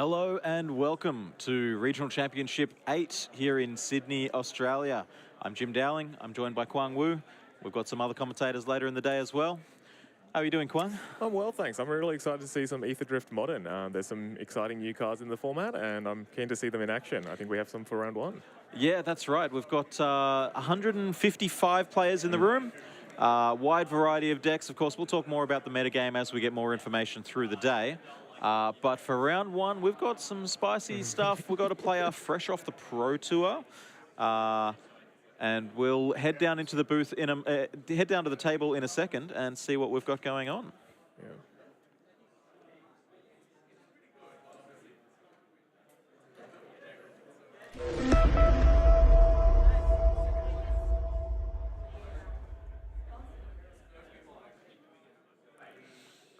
Hello and welcome to Regional Championship 8 here in Sydney, Australia. I'm Jim Dowling. I'm joined by Kwang Wu. We've got some other commentators later in the day as well. How are you doing, Kwang? I'm well, thanks. I'm really excited to see some Aether Drift Modern. There's some exciting new cards in the format, and I'm keen to see them in action. I think we have some for round one. Yeah, that's right. We've got 155 players in the room. Wide variety of decks. Of course, we'll talk more about the metagame as we get more information through the day. But for round one, we've got some spicy stuff. We've got a player fresh off the Pro Tour. And we'll head down into the booth, head down to the table in a second and see what we've got going on. Yeah.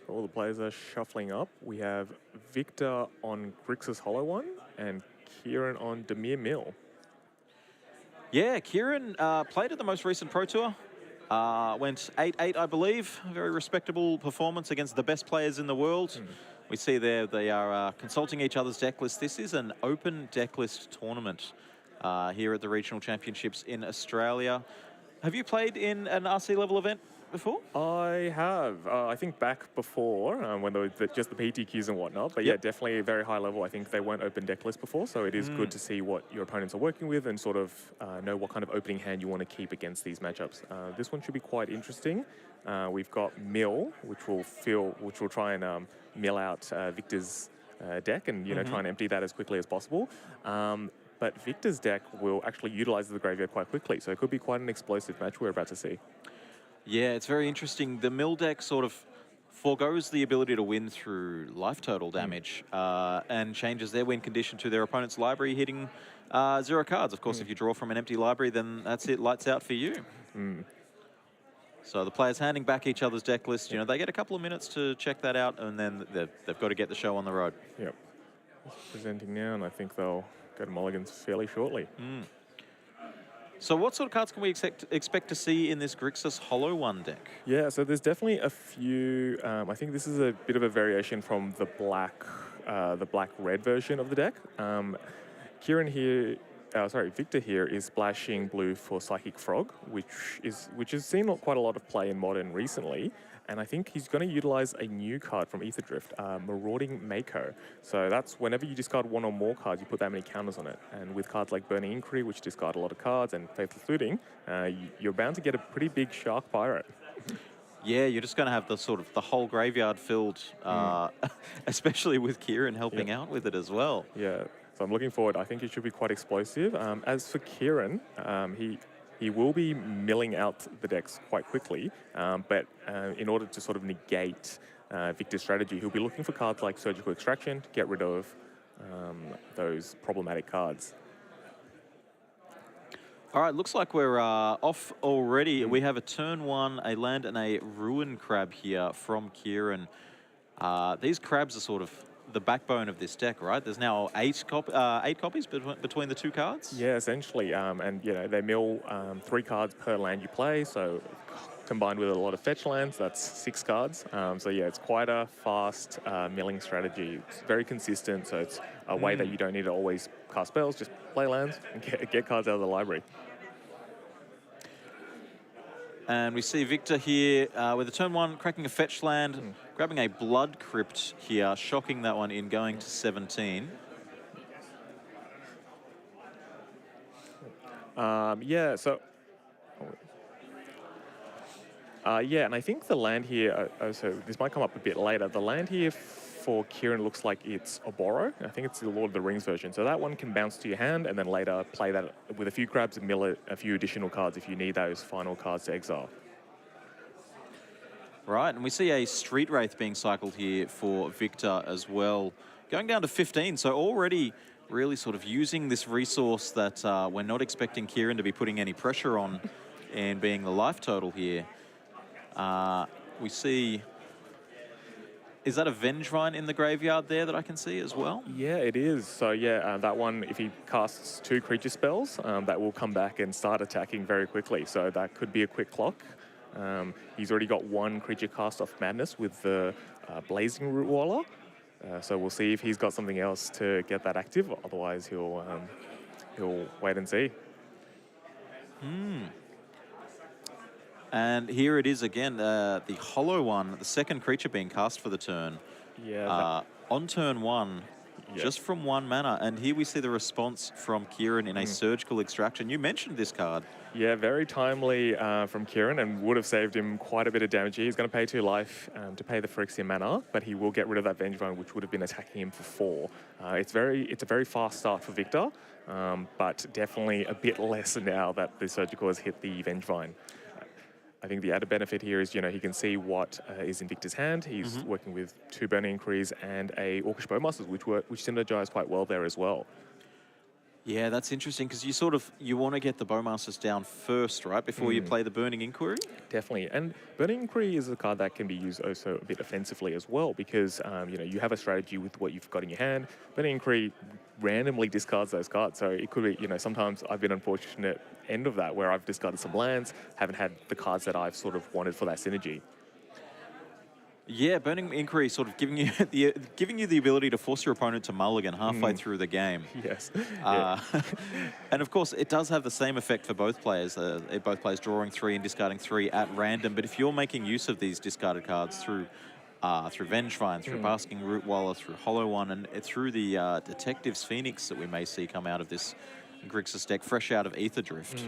All the players are shuffling up. We have Victor on Grixis Hollow One and Kieran on Dimir Mill. Yeah, Kieran played at the most recent Pro Tour. Went 8-8, I believe. A very respectable performance against the best players in the world. We see there they are consulting each other's deck list. This is an open deck list tournament here at the Regional Championships in Australia. Have you played in an RC level event before? I have. I think back before, when there were just the PTQs and whatnot. But yeah, definitely a very high level. I think they weren't open deck lists before, so it is good to see what your opponents are working with and sort of know what kind of opening hand you want to keep against these matchups. This one should be quite interesting. We've got Mill, which will try and mill out Victor's deck and try and empty that as quickly as possible. But Victor's deck will actually utilize the graveyard quite quickly, so it could be quite an explosive match we're about to see. Yeah, it's very interesting. The Mill deck sort of forgoes the ability to win through life total damage and changes their win condition to their opponent's library hitting 0 cards. Of course, if you draw from an empty library, then that's it, lights out for you. So the players handing back each other's deck list, they get a couple of minutes to check that out, and then they've got to get the show on the road. Yep. Presenting now, and I think they'll go to mulligans fairly shortly. So what sort of cards can we expect to see in this Grixis Hollow One deck? Yeah, so there's definitely a few. I think this is a bit of a variation from the black-red version of the deck. Victor here is splashing blue for Psychic Frog, which has seen quite a lot of play in Modern recently. And I think he's going to utilize a new card from Aether Drift, Marauding Mako. So that's whenever you discard one or more cards, you put that many counters on it. And with cards like Burning Inquiry, which discard a lot of cards, and Faithless Looting, you're bound to get a pretty big Shark Pirate. Yeah, you're just going to have the whole graveyard filled, especially with Kieran helping out with it as well. Yeah, so I'm looking forward. I think it should be quite explosive. As for Kieran, he will be milling out the decks quite quickly, but in order to sort of negate Victor's strategy, he'll be looking for cards like Surgical Extraction to get rid of those problematic cards. All right, looks like we're off already. We have a turn one, a land, and a Ruin Crab here from Kieran. These crabs are sort of the backbone of this deck, right? There's now 8 copies between the two cards? Yeah, essentially. And, they mill 3 cards per land you play, so combined with a lot of fetch lands, that's 6 cards. So, yeah, it's quite a fast milling strategy. It's very consistent, so it's a way that you don't need to always cast spells, just play lands and get cards out of the library. And we see Victor here with a turn one, cracking a fetch land, grabbing a Blood Crypt here, shocking that one in, going to 17. Yeah, so... and I think the land here, so this might come up a bit later, the land here for Kieran looks like it's a Boros. I think it's the Lord of the Rings version. So that one can bounce to your hand and then later play that with a few crabs and mill a few additional cards if you need those final cards to exile. Right, and we see a Street Wraith being cycled here for Victor as well. Going down to 15, so already really sort of using this resource that we're not expecting Kieran to be putting any pressure on and being the life total here. We see... Is that a Vengevine in the graveyard there that I can see as well? Yeah, it is. So yeah, that one, if he casts 2 creature spells, that will come back and start attacking very quickly. So that could be a quick clock. He's already got 1 creature cast off Madness with the Blazing Root Waller. So we'll see if he's got something else to get that active. Otherwise, he'll wait and see. And here it is again, the hollow one, the second creature being cast for the turn. Yeah. On turn 1, just from 1 mana. And here we see the response from Kieran in a surgical extraction. You mentioned this card. Yeah, very timely from Kieran, and would have saved him quite a bit of damage. He's going to pay 2 life to pay the Phyrexian mana, but he will get rid of that Vengevine, which would have been attacking him for 4. It's a very fast start for Victor, but definitely a bit less now that the Surgical has hit the Vengevine. I think the added benefit here is, he can see what is in Victor's hand. He's working with 2 Burning Inquiries and a Orcish Bowmasters, which synergize quite well there as well. Yeah, that's interesting because you want to get the Bowmasters down first, right, before you play the Burning Inquiry? Definitely. And Burning Inquiry is a card that can be used also a bit offensively as well because, you have a strategy with what you've got in your hand. Burning Inquiry randomly discards those cards. So it could be, sometimes I've been unfortunate end of that where I've discarded some lands, haven't had the cards that I've sort of wanted for that synergy. Yeah, Burning Inquiry sort of giving you the ability to force your opponent to mulligan halfway through the game. Yes. And of course, it does have the same effect for both players. Both players drawing 3 and discarding 3 at random. But if you're making use of these discarded cards through Vengevine, through Basking Rootwaller, through Hollow One, and through the Detective's Phoenix that we may see come out of this Grixis deck, fresh out of Aether Drift,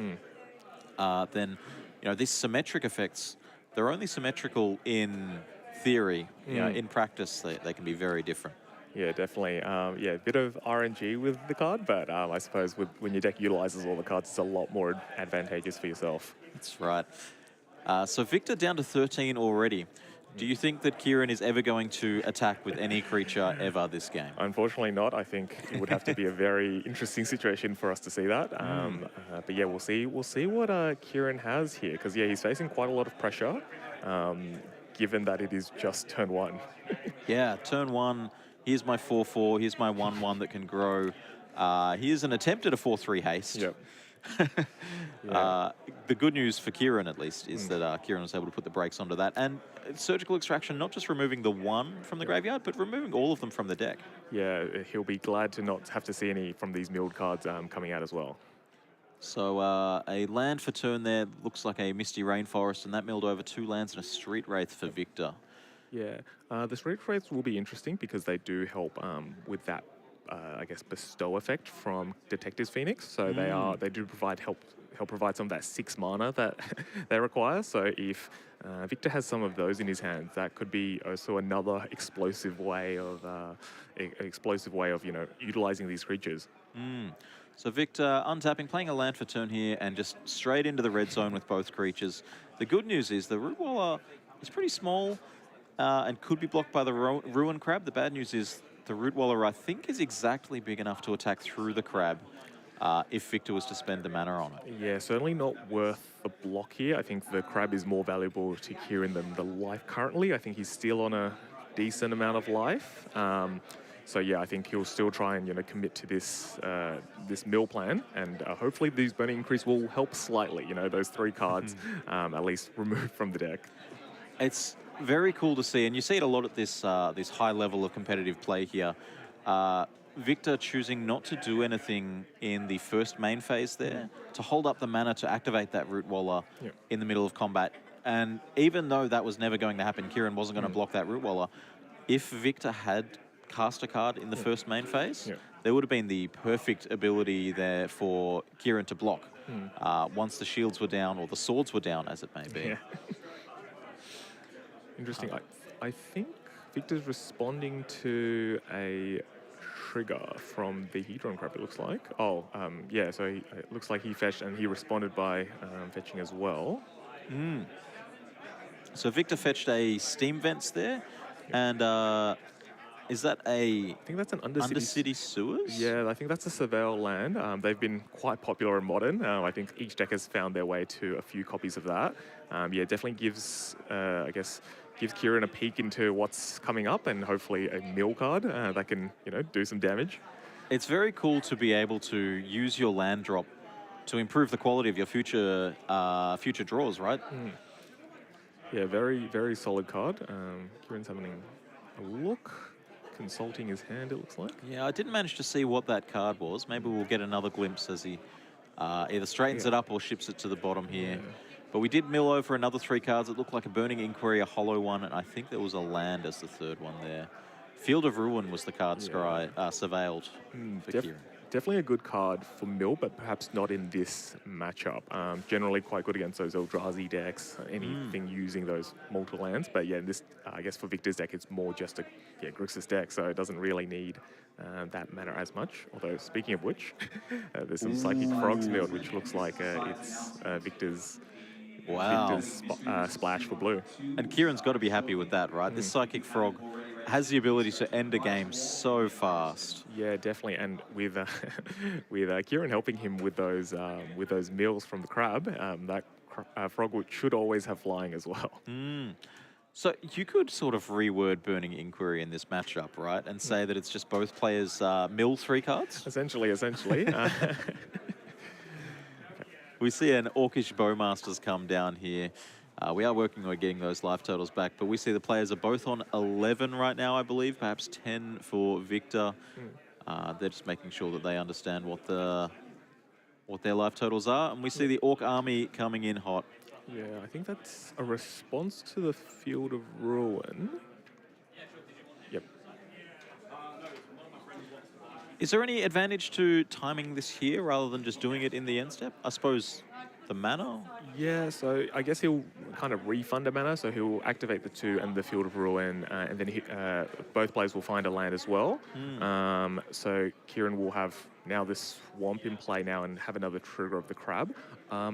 then these symmetric effects, they're only symmetrical in theory. In practice, they can be very different. Yeah, definitely. A bit of RNG with the card, but I suppose when your deck utilizes all the cards, it's a lot more advantageous for yourself. That's right. So Victor down to 13 already. Do you think that Kieran is ever going to attack with any creature ever this game? Unfortunately not. I think it would have to be a very interesting situation for us to see that. But yeah, we'll see what Kieran has here, because he's facing quite a lot of pressure, given that it is just turn 1. Yeah, turn 1. Here's my 4/4. Here's my 1/1 that can grow. Here's an attempt at a 4/3 haste. Yep. The good news for Kieran, at least, is that Kieran was able to put the brakes onto that. And surgical extraction, not just removing the 1 from the graveyard, but removing all of them from the deck. Yeah, he'll be glad to not have to see any from these milled cards coming out as well. So a land for turn there looks like a Misty Rainforest, and that milled over 2 lands and a Street Wraith for Victor. Yeah, the Street Wraiths will be interesting because they do help with that, I guess, bestow effect from Detective's Phoenix. So they do help provide some of that 6 mana that they require. So if Victor has some of those in his hand, that could be also another explosive way of utilizing these creatures. So Victor untapping, playing a land for turn here, and just straight into the red zone with both creatures. The good news is the Rootwaller is pretty small and could be blocked by the Ruin Crab. The bad news is the Rootwaller, I think, is exactly big enough to attack through the Crab if Victor was to spend the mana on it. Yeah, certainly not worth the block here. I think the Crab is more valuable to Kieran than the life currently. I think he's still on a decent amount of life. So yeah, I think he'll still try and commit to this mill plan, and hopefully these Burning Increase will help slightly. Those 3 cards at least removed from the deck. It's very cool to see, and you see it a lot at this high level of competitive play here. Victor choosing not to do anything in the first main phase there, to hold up the mana to activate that Rootwaller in the middle of combat. And even though that was never going to happen, Kieran wasn't going to block that Rootwaller. If Victor had cast a card in the first main phase, there would have been the perfect ability there for Kieran to block once the shields were down, or the swords were down, as it may be. Yeah. Interesting. I think Victor's responding to a trigger from the Hedron Crab, it looks like. So it looks like he fetched, and he responded by fetching as well. So Victor fetched a Steam Vents there, and is that I think that's an Undercity Sewers? Yeah, I think that's a Surveil land. They've been quite popular in Modern. I think each deck has found their way to a few copies of that. Definitely gives, gives Kieran a peek into what's coming up, and hopefully a mill card that can, do some damage. It's very cool to be able to use your land drop to improve the quality of your future draws, right? Yeah, very, very solid card. Kieran's having a look. consulting his hand, it looks like. Yeah, I didn't manage to see what that card was. Maybe we'll get another glimpse as he either straightens it up or ships it to the bottom here. But we did mill over another 3 cards. It looked like a Burning Inquiry, a hollow one, and I think there was a land as the 3rd one there. Field of Ruin was the card surveilled for Kieran. Definitely a good card for mill, but perhaps not in this matchup. Generally quite good against those Eldrazi decks, anything using those multiple lands. But yeah, this I guess for Victor's deck, it's more just a Grixis deck, so it doesn't really need that mana as much. Although speaking of which, there's some Psychic Frogs milled, which looks like it's Victor's. Wow. Victor's splash for blue. And Kieran's got to be happy with that, right? This Psychic Frog has the ability to end a game so fast. Yeah, definitely. And with with Kieran helping him with those meals from the crab, that frog should always have flying as well. So you could sort of reword Burning Inquiry in this matchup, right? And say that it's just both players mill 3 cards? Essentially. We see an Orcish Bowmasters come down here. We are working on getting those life totals back, but we see the players are both on 11 right now, I believe, perhaps 10 for Victor. They're just making sure that they understand what their life totals are. And we see the Orc army coming in hot. Yeah, I think that's a response to the Field of Ruin. Yep. Is there any advantage to timing this here rather than just doing it in the end step? I suppose the mana? Yeah, so I guess he'll kind of refund a mana, so he'll activate the 2 and the Field of Ruin, and then both players will find a land as well. So Kieran will have now this Swamp in play now and have another trigger of the Crab.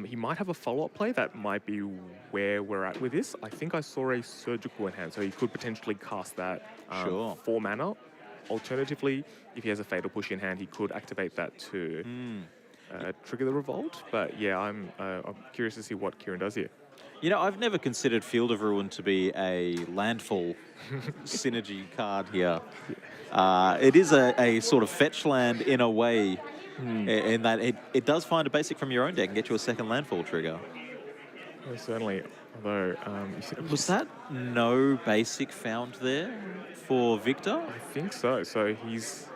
He might have a follow-up play. That might be where we're at with this. I think I saw a Surgical in hand, so he could potentially cast that for mana. Alternatively, if he has a Fatal Push in hand, he could activate that to trigger the Revolt. But yeah, I'm curious to see what Kieran does here. You know, I've never considered Field of Ruin to be a landfall synergy card here. It is a sort of fetch land in a way, in that it does find a basic from your own deck and get you a 2nd landfall trigger. Yeah, certainly. Although, was that no basic found there for Victor? I think so. So he's,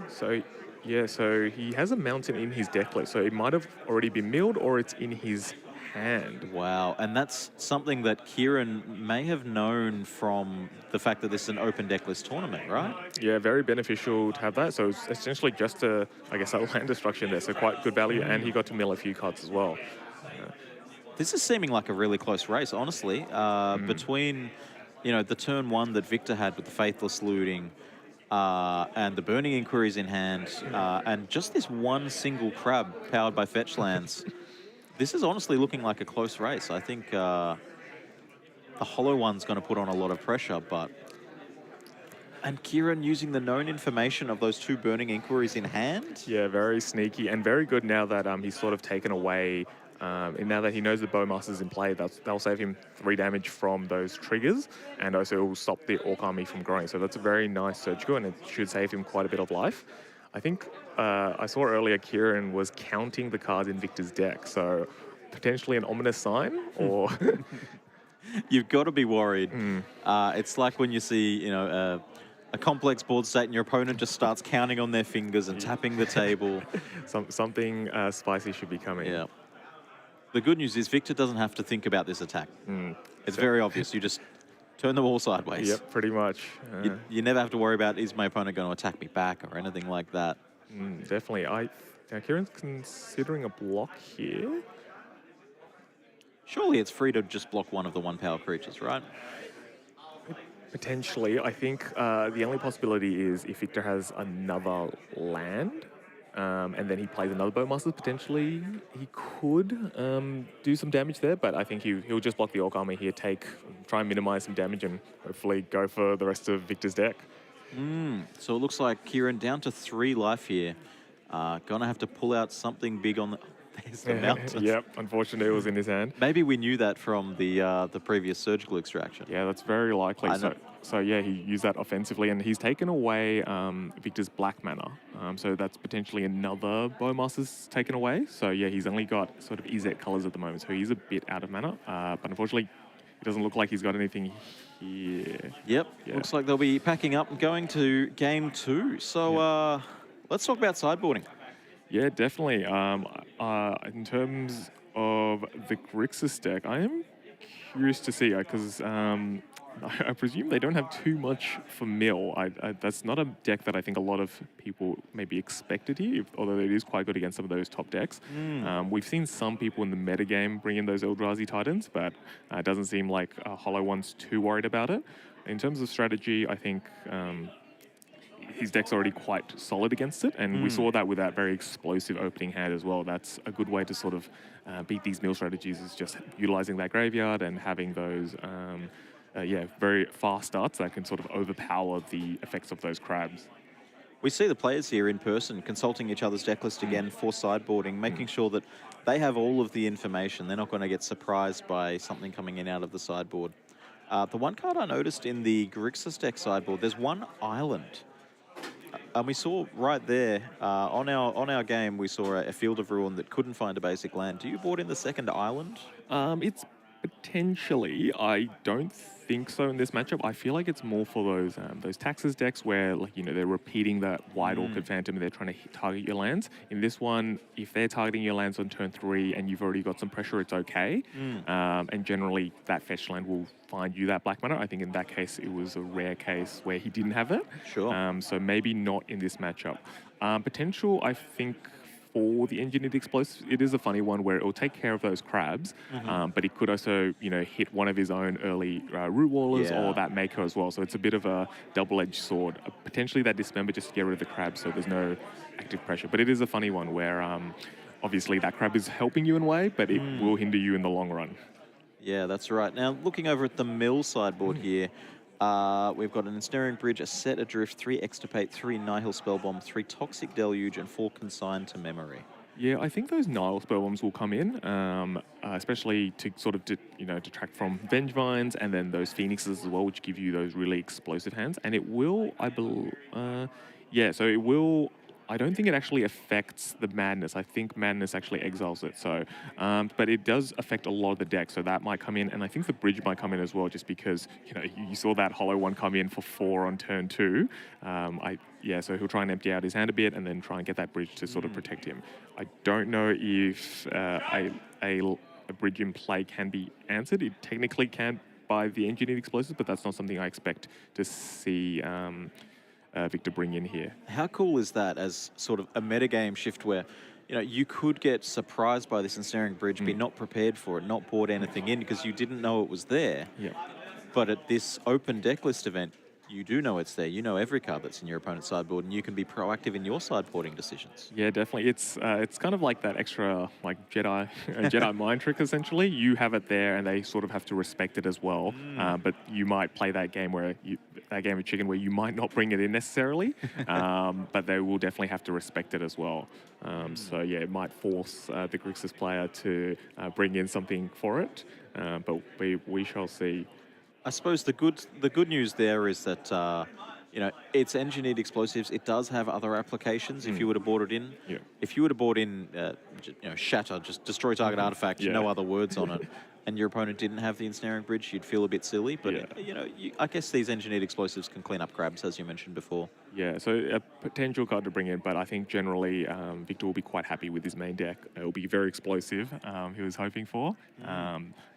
so yeah, so he has a mountain in his deck list. So it might have already been milled or it's in his hand. Wow, and that's something that Kieran may have known from the fact that this is an open deck list tournament, right? Yeah, very beneficial to have that. So it's essentially just a land destruction there. So quite good value, and he got to mill a few cards as well. This is seeming like a really close race, honestly, between, the turn 1 that Victor had with the Faithless looting and the Burning Inquiries in hand, and just this one single crab powered by fetch lands. This is honestly looking like a close race. I think the hollow one's going to put on a lot of pressure, and Kieran using the known information of those 2 Burning Inquiries in hand? Yeah, very sneaky and very good now that he's sort of taken away. And now that he knows the Bowmaster's in play, that'll save him 3 damage from those triggers, and also it will stop the Orc army from growing. So that's a very nice surgical, and it should save him quite a bit of life. I think I saw earlier Kieran was counting the cards in Victor's deck, so potentially an ominous sign, or... You've got to be worried. It's like when you see, a complex board state and your opponent just starts counting on their fingers and tapping the table. Something spicy should be coming. Yeah. The good news is Victor doesn't have to think about this attack. It's very obvious. You just turn the ball sideways. Yep, pretty much. You never have to worry about, is my opponent going to attack me back or anything like that. Definitely. Kieran's considering a block here. Surely it's free to just block one of the 1-power creatures, right? Potentially. I think the only possibility is if Victor has another land, and then he plays another Bowmaster, potentially he could do some damage there, but I think he'll just block the Orc army here, try and minimize some damage, and hopefully go for the rest of Victor's deck. So it looks like Kieran down to 3 life here. Gonna have to pull out something big on the... There's the mountain. Yep, unfortunately it was in his hand. Maybe we knew that from the previous surgical extraction. Yeah, that's very likely. So yeah, he used that offensively, and he's taken away Victor's black mana. So that's potentially another Bowmaster's taken away. So yeah, he's only got sort of EZ colors at the moment, so he's a bit out of mana. But unfortunately, it doesn't look like he's got anything here. Yep, Yeah. looks like they'll be packing up and going to game 2. So let's talk about sideboarding. Yeah, definitely. In terms of the Grixis deck, I am curious to see because I presume they don't have too much for mill. That's not a deck that I think a lot of people maybe expected here, although it is quite good against some of those top decks. We've seen some people in the metagame bring in those Eldrazi Titans, but it doesn't seem like Hollow One's too worried about it. In terms of strategy, I think his deck's already quite solid against it, and we saw that with that very explosive opening hand as well. That's a good way to sort of beat these mill strategies, is just utilizing that graveyard and having those very fast starts that can sort of overpower the effects of those crabs. We see the players here in person consulting each other's deck list again for sideboarding, making sure that they have all of the information. They're not going to get surprised by something coming in out of the sideboard. The one card I noticed in the Grixis deck sideboard, there's one island. And we saw right there on our game, we saw a Field of Ruin that couldn't find a basic land. Do you board in the second island? It's potentially. I don't think so in this matchup. I feel like it's more for those Taxes decks where, like, they're repeating that White Orchid Phantom and they're trying to target your lands. In this one, if they're targeting your lands on turn 3 and you've already got some pressure, it's okay. And generally, that fetch land will find you that black mana. I think in that case, it was a rare case where he didn't have it. Sure. So maybe not in this matchup. Potential, I think, for the Engineered Explosives, it is a funny one where it will take care of those crabs, but it could also, hit one of his own early Root Wallers or that Maker as well. So it's a bit of a double-edged sword. Potentially that Dismember just to get rid of the crabs so there's no active pressure. But it is a funny one where obviously that crab is helping you in a way, but it will hinder you in the long run. Yeah, that's right. Now, looking over at the mill sideboard here, we've got an Ensnaring Bridge, a Set Adrift, 3 Extirpate, 3 Nihil Spellbomb, 3 Toxic Deluge, and 4 Consign to Memory. Yeah, I think those Nihil Spellbombs will come in, especially to sort of detract from Vengevines and then those Phoenixes as well, which give you those really explosive hands. And it will, I believe, so it will. I don't think it actually affects the Madness. I think Madness actually exiles it. So, but it does affect a lot of the deck. So that might come in, and I think the Bridge might come in as well, just because you saw that Hollow One come in for 4 on turn 2. So he'll try and empty out his hand a bit, and then try and get that Bridge to sort of protect him. I don't know if a Bridge in play can be answered. It technically can by the Engineered Explosives, but that's not something I expect to see Victor bring in here. How cool is that as sort of a metagame shift where, you could get surprised by this Ensnaring Bridge, be not prepared for it, not poured anything in because you didn't know it was there. Yeah. But at this open deck list event, you do know it's there. You know every card that's in your opponent's sideboard, and you can be proactive in your sideboarding decisions. Yeah, definitely. It's kind of like that extra Jedi mind trick essentially. You have it there, and they sort of have to respect it as well. But you might play that game that game of chicken where you might not bring it in necessarily, but they will definitely have to respect it as well. So yeah, it might force the Grixis player to bring in something for it, but we shall see. I suppose the good news there is that it's Engineered Explosives. It does have other applications if you were to board it in. Yeah. If you were to board in Shatter, just destroy target artifact, no other words on it, and your opponent didn't have the Ensnaring Bridge, you'd feel a bit silly. But I guess these Engineered Explosives can clean up crabs, as you mentioned before. Yeah, so a potential card to bring in, but I think generally Victor will be quite happy with his main deck. It will be very explosive, he was hoping for.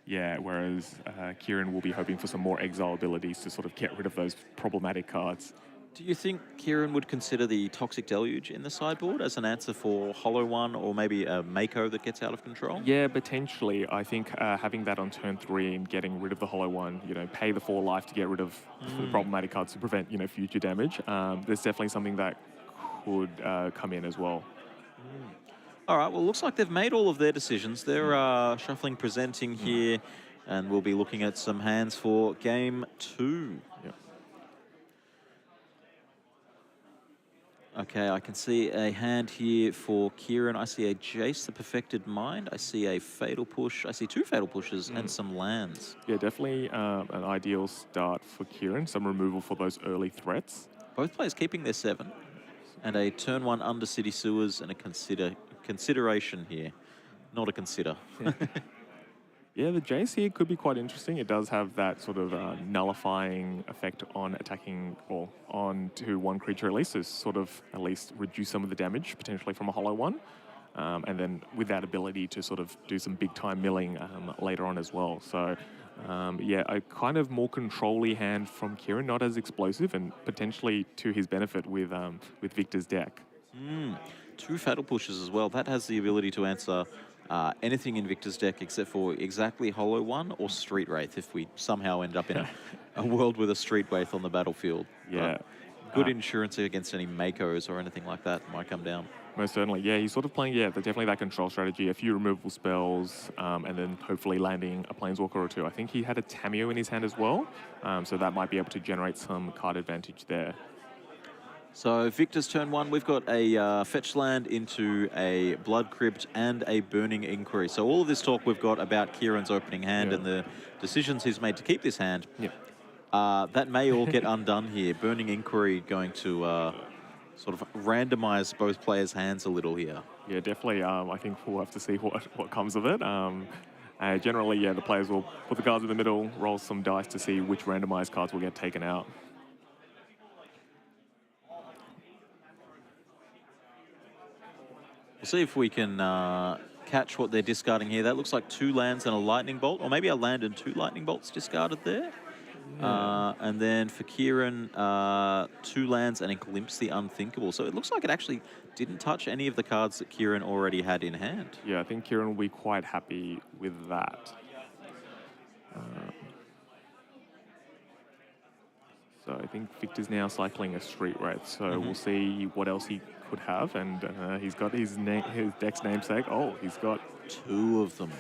Whereas Kieran will be hoping for some more exile abilities to sort of get rid of those problematic cards. Do you think Kieran would consider the Toxic Deluge in the sideboard as an answer for Hollow One, or maybe a Mako that gets out of control? Yeah, potentially. I think having that on turn 3 and getting rid of the Hollow One, pay the 4 life to get rid of the problematic cards to prevent, future damage. There's definitely something that could come in as well. All right, well, looks like they've made all of their decisions. They're shuffling, presenting here, and we'll be looking at some hands for game 2. Yep. Okay, I can see a hand here for Kieran. I see a Jace, the Perfected Mind. I see a Fatal Push. I see 2 Fatal Pushes and some lands. Yeah, definitely an ideal start for Kieran. Some removal for those early threats. Both players keeping their 7. And a turn 1 under City Sewers and a consideration here. Not a consider. Yeah, the Jace here could be quite interesting. It does have that sort of nullifying effect on attacking, or on to one creature at least, to sort of at least reduce some of the damage potentially from a hollow one. And then with that ability to sort of do some big time milling later on as well. So yeah, a kind of more control-y hand from Kieran, not as explosive, and potentially to his benefit with Victor's deck. Two Fatal Pushes as well. That has the ability to answer anything in Victor's deck except for exactly Hollow One or Street Wraith if we somehow end up in a world with a Street Wraith on the battlefield. Yeah. Good insurance against any Makos or anything like that might come down. Most certainly, yeah. He's sort of playing, definitely that control strategy, a few removable spells, and then hopefully landing a Planeswalker or two. I think he had a Tameo in his hand as well, so that might be able to generate some card advantage there. So Victor's turn one, we've got a fetch land into a Blood Crypt and a Burning Inquiry. So all of this talk we've got about Kieran's opening hand and the decisions he's made to keep this hand, that may all get undone here. Burning Inquiry going to sort of randomize both players' hands a little here. Yeah, definitely. I think we'll have to see what comes of it. Generally, the players will put the cards in the middle, roll some dice to see which randomized cards will get taken out. We'll see if we can catch what they're discarding here. That looks like 2 lands and a lightning bolt, or maybe a land and 2 lightning bolts discarded there. And then for Kieran, 2 lands and a Glimpse the Unthinkable. So it looks like it actually didn't touch any of the cards that Kieran already had in hand. Yeah, I think Kieran will be quite happy with that. So I think Victor's now cycling a Street Wraith, so we'll see what else he could have. And he's got his deck's namesake. Oh, he's got 2 of them.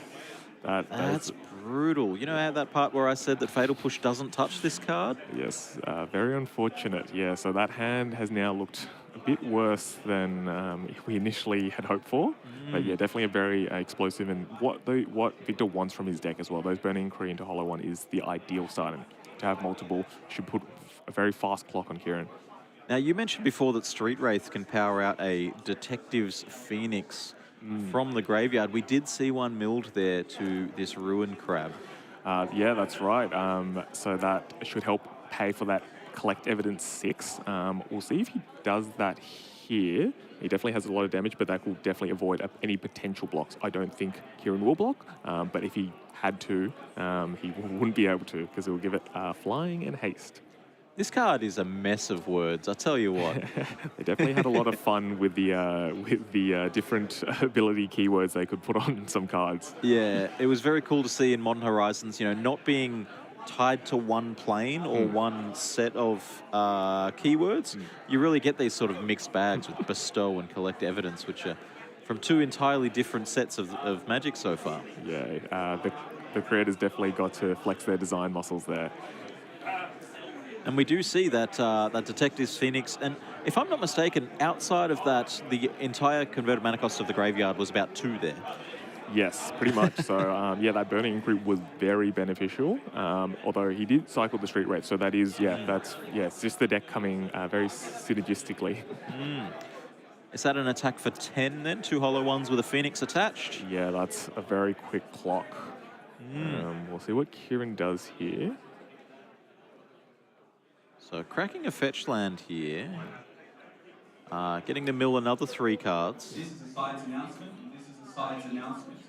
That's brutal. You know how that part where I said that Fatal Push doesn't touch this card? Yes, very unfortunate. Yeah, so that hand has now looked a bit worse than we initially had hoped for. But yeah, definitely a very explosive, and what Victor wants from his deck as well. Those Burning Inquiry into Hollow One is the ideal side, and to have multiple should put a very fast clock on Kieran. Now, you mentioned before that Street Wraith can power out a Detective's Phoenix from the graveyard. We did see one milled there to this Ruin Crab. Yeah, that's right. So that should help pay for that Collect Evidence 6. We'll see if he does that here. He definitely has a lot of damage, but that will definitely avoid any potential blocks. I don't think Kieran will block, but if he had to, he wouldn't be able to, because it will give it Flying and Haste. This card is a mess of words, I tell you what. They definitely had a lot of fun with the different ability keywords they could put on some cards. Yeah, it was very cool to see in Modern Horizons, not being tied to one plane or one set of keywords. You really get these sort of mixed bags with Bestow and Collect Evidence, which are from 2 entirely different sets of Magic so far. Yeah, the creators definitely got to flex their design muscles there. And we do see that that Detective's Phoenix, and if I'm not mistaken, outside of that, the entire converted mana cost of the graveyard was about 2 there. Yes, pretty much. So, yeah, that Burning Inquiry was very beneficial, although he did cycle the Street Wraith, so that is, it's just the deck coming very synergistically. Is that an attack for 10 then? 2 hollow ones with a Phoenix attached? Yeah, that's a very quick clock. We'll see what Kieran does here. So cracking a fetch land here, getting to mill another 3 cards. This is a side's announcement. This is a side's announcement.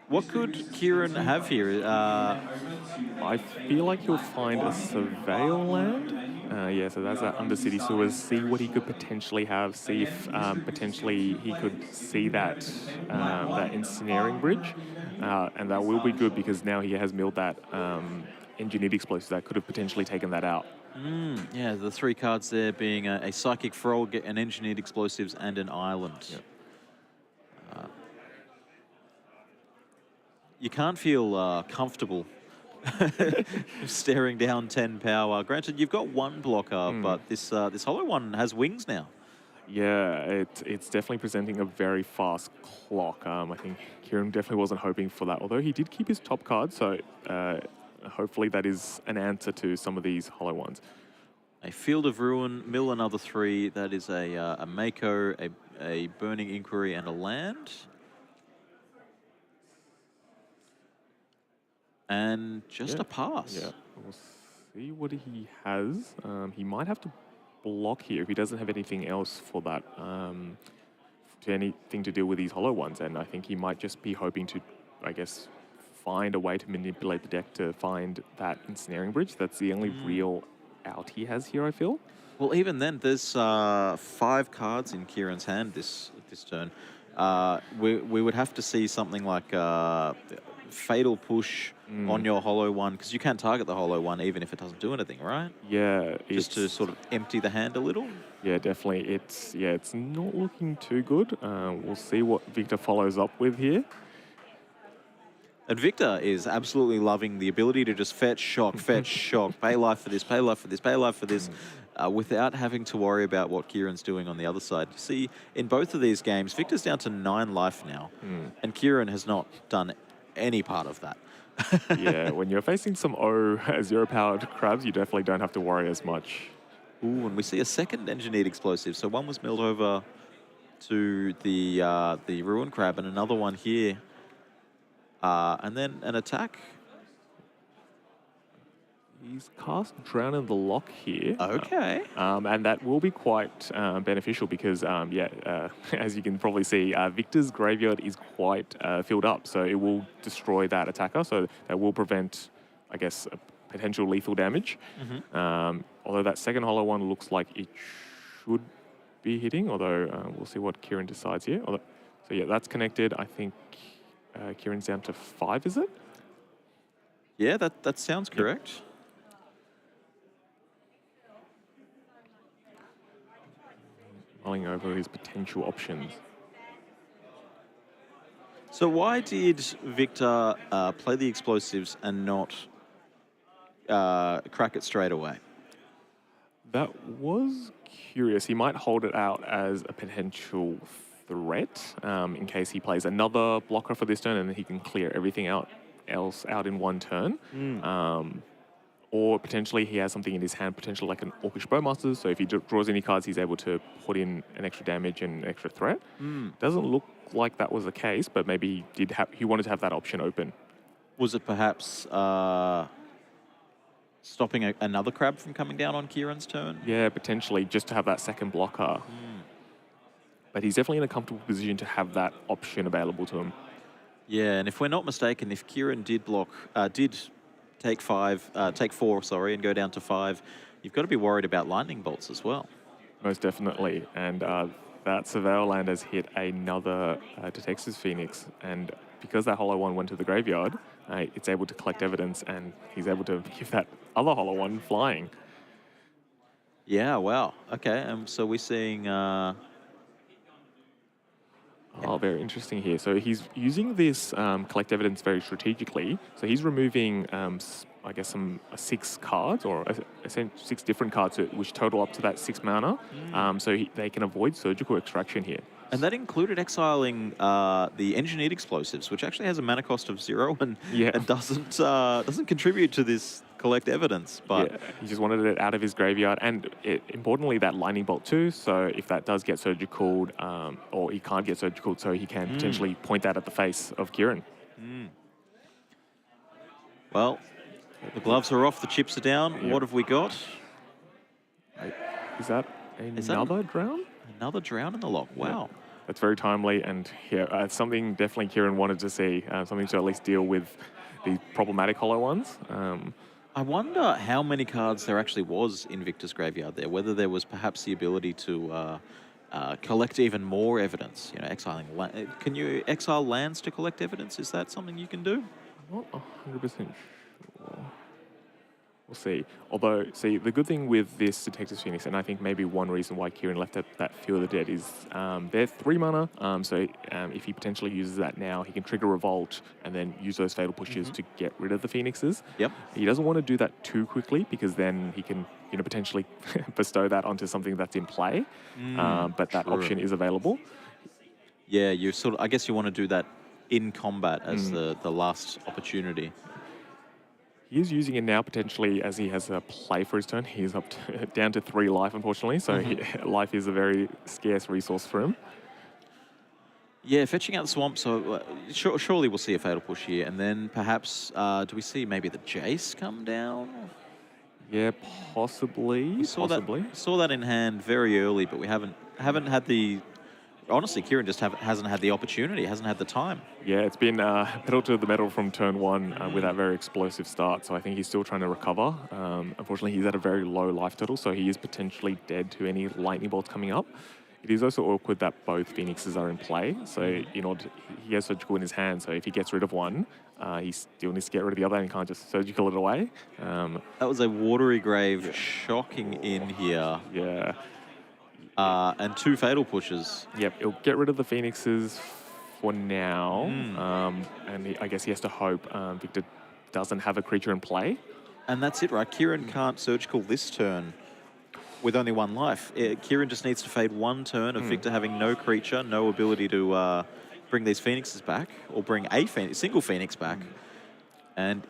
What could Kieran have here? I feel like he'll find a Surveil land. Yeah, so that's that Undercity Sewers. See what he could potentially have. See if potentially he could see that that Ensnaring Bridge, and that will be good because now he has milled that Engineered Explosives that could have potentially taken that out. Yeah, the 3 cards there being a Psychic Frog, an Engineered Explosives, and an Island. Yep. You can't feel comfortable staring down 10 power. Granted, you've got 1 blocker, but this hollow one has wings now. Yeah, it's definitely presenting a very fast clock. I think Kieran definitely wasn't hoping for that, although he did keep his top card, so hopefully that is an answer to some of these hollow ones. A Field of Ruin, mill another 3. That is a Mako, a Burning Inquiry, and a land. And just Yeah. a pass. Yeah, we'll see what he has. He might have to block here if he doesn't have anything else for that, to anything to do with these hollow ones. And I think he might just be hoping to, I guess, find a way to manipulate the deck to find that ensnaring bridge. That's the only real out he has here, I feel. Well, even then, there's 5 cards in Kieran's hand this turn. We would have to see something like Fatal Push on your hollow one, because you can target the hollow one even if it doesn't do anything, right? Yeah, Just to sort of empty the hand a little. Yeah, definitely. It's not looking too good. We'll see what Victor follows up with here. And Victor is absolutely loving the ability to just fetch, shock, pay life for this, pay life for this, pay life for this, without having to worry about what Kieran's doing on the other side. You see, in both of these games, Victor's down to 9 life now, and Kieran has not done any part of that. Yeah, when you're facing some zero-powered crabs, you definitely don't have to worry as much. Ooh, and we see a second engineered explosive. So one was milled over to the Ruin Crab, and another one here. And then an attack. He's cast Drown in the Lock here. Okay. And that will be quite beneficial because, as you can probably see, Victor's graveyard is quite filled up. So it will destroy that attacker. So that will prevent, I guess, potential lethal damage. Although that second hollow one looks like it should be hitting, although we'll see what Kieran decides here. So yeah, that's connected. I think Kieran's down to 5, is it? Yeah, that sounds correct. Mulling over his potential options. So why did Victor play the explosives and not crack it straight away? That was curious. He might hold it out as a potential threat in case he plays another blocker for this turn, and then he can clear everything else out in one turn. Or potentially he has something in his hand, potentially like an Orcish Bowmaster. So if he draws any cards, he's able to put in an extra damage and an extra threat. Doesn't look like that was the case, but maybe he wanted to have that option open. Was it perhaps stopping another crab from coming down on Kieran's turn? Yeah, potentially, just to have that second blocker. But he's definitely in a comfortable position to have that option available to him. Yeah, and if we're not mistaken, if Kieran did take 4, and go down to 5, you've got to be worried about lightning bolts as well. Most definitely, and that Surveil land has hit another Detector's Phoenix, and because that hollow one went to the graveyard, it's able to collect evidence, and he's able to give that other hollow one flying. Yeah, wow. Okay, so we're seeing... Oh, very interesting here. So he's using this collect evidence very strategically. So he's removing, I guess, some 6 cards, or 6 different cards, which total up to that 6 mana. So they can avoid surgical extraction here. And that included exiling the engineered explosives, which actually has a mana cost of 0 and doesn't contribute to this collect evidence. But yeah, he just wanted it out of his graveyard, and importantly, that lightning bolt too. So if that does get surgical, or he can't get surgical, so he can potentially point that at the face of Kieran. Well, the gloves are off, the chips are down. Yep. What have we got? Is that another drown? Another drown in the lock. Wow. Yeah. That's very timely, and something definitely Kieran wanted to see, something to at least deal with the problematic hollow ones. I wonder how many cards there actually was in Victor's graveyard there, whether there was perhaps the ability to collect even more evidence, exiling land. Can you exile lands to collect evidence? Is that something you can do? I'm not 100% sure. We'll see. Although, see, the good thing with this Detector's Phoenix, and I think maybe one reason why Kieran left that Field of the Dead, is they're 3 mana, so if he potentially uses that now, he can trigger Revolt and then use those Fatal Pushes to get rid of the Phoenixes. Yep. He doesn't want to do that too quickly, because then he can potentially bestow that onto something that's in play, but that option is available. Yeah, I guess you want to do that in combat as the last opportunity. He is using it now potentially as he has a play for his turn. He's down to 3 life, unfortunately, so life is a very scarce resource for him. Yeah, fetching out the swamp, so surely we'll see a Fatal Push here. And then perhaps, do we see maybe the Jace come down? Yeah, possibly. Saw that in hand very early, but we haven't had the... Honestly, Kieran just hasn't had the opportunity, hasn't had the time. Yeah, it's been pedal to the metal from turn one with that very explosive start. So I think he's still trying to recover. Unfortunately, he's at a very low life total, so he is potentially dead to any lightning bolts coming up. It is also awkward that both Phoenixes are in play. So, he has Surgical in his hand. So if he gets rid of one, he still needs to get rid of the other and he can't just Surgical it away. That was a Watery Grave shocking in here. Yeah. And 2 Fatal Pushes. Yep, he'll get rid of the Phoenixes for now. And I guess he has to hope Victor doesn't have a creature in play. And that's it, right? Kieran can't Surgical this turn with only 1 life. Kieran just needs to fade 1 turn of Victor having no creature, no ability to bring these Phoenixes back, or bring a single Phoenix back. And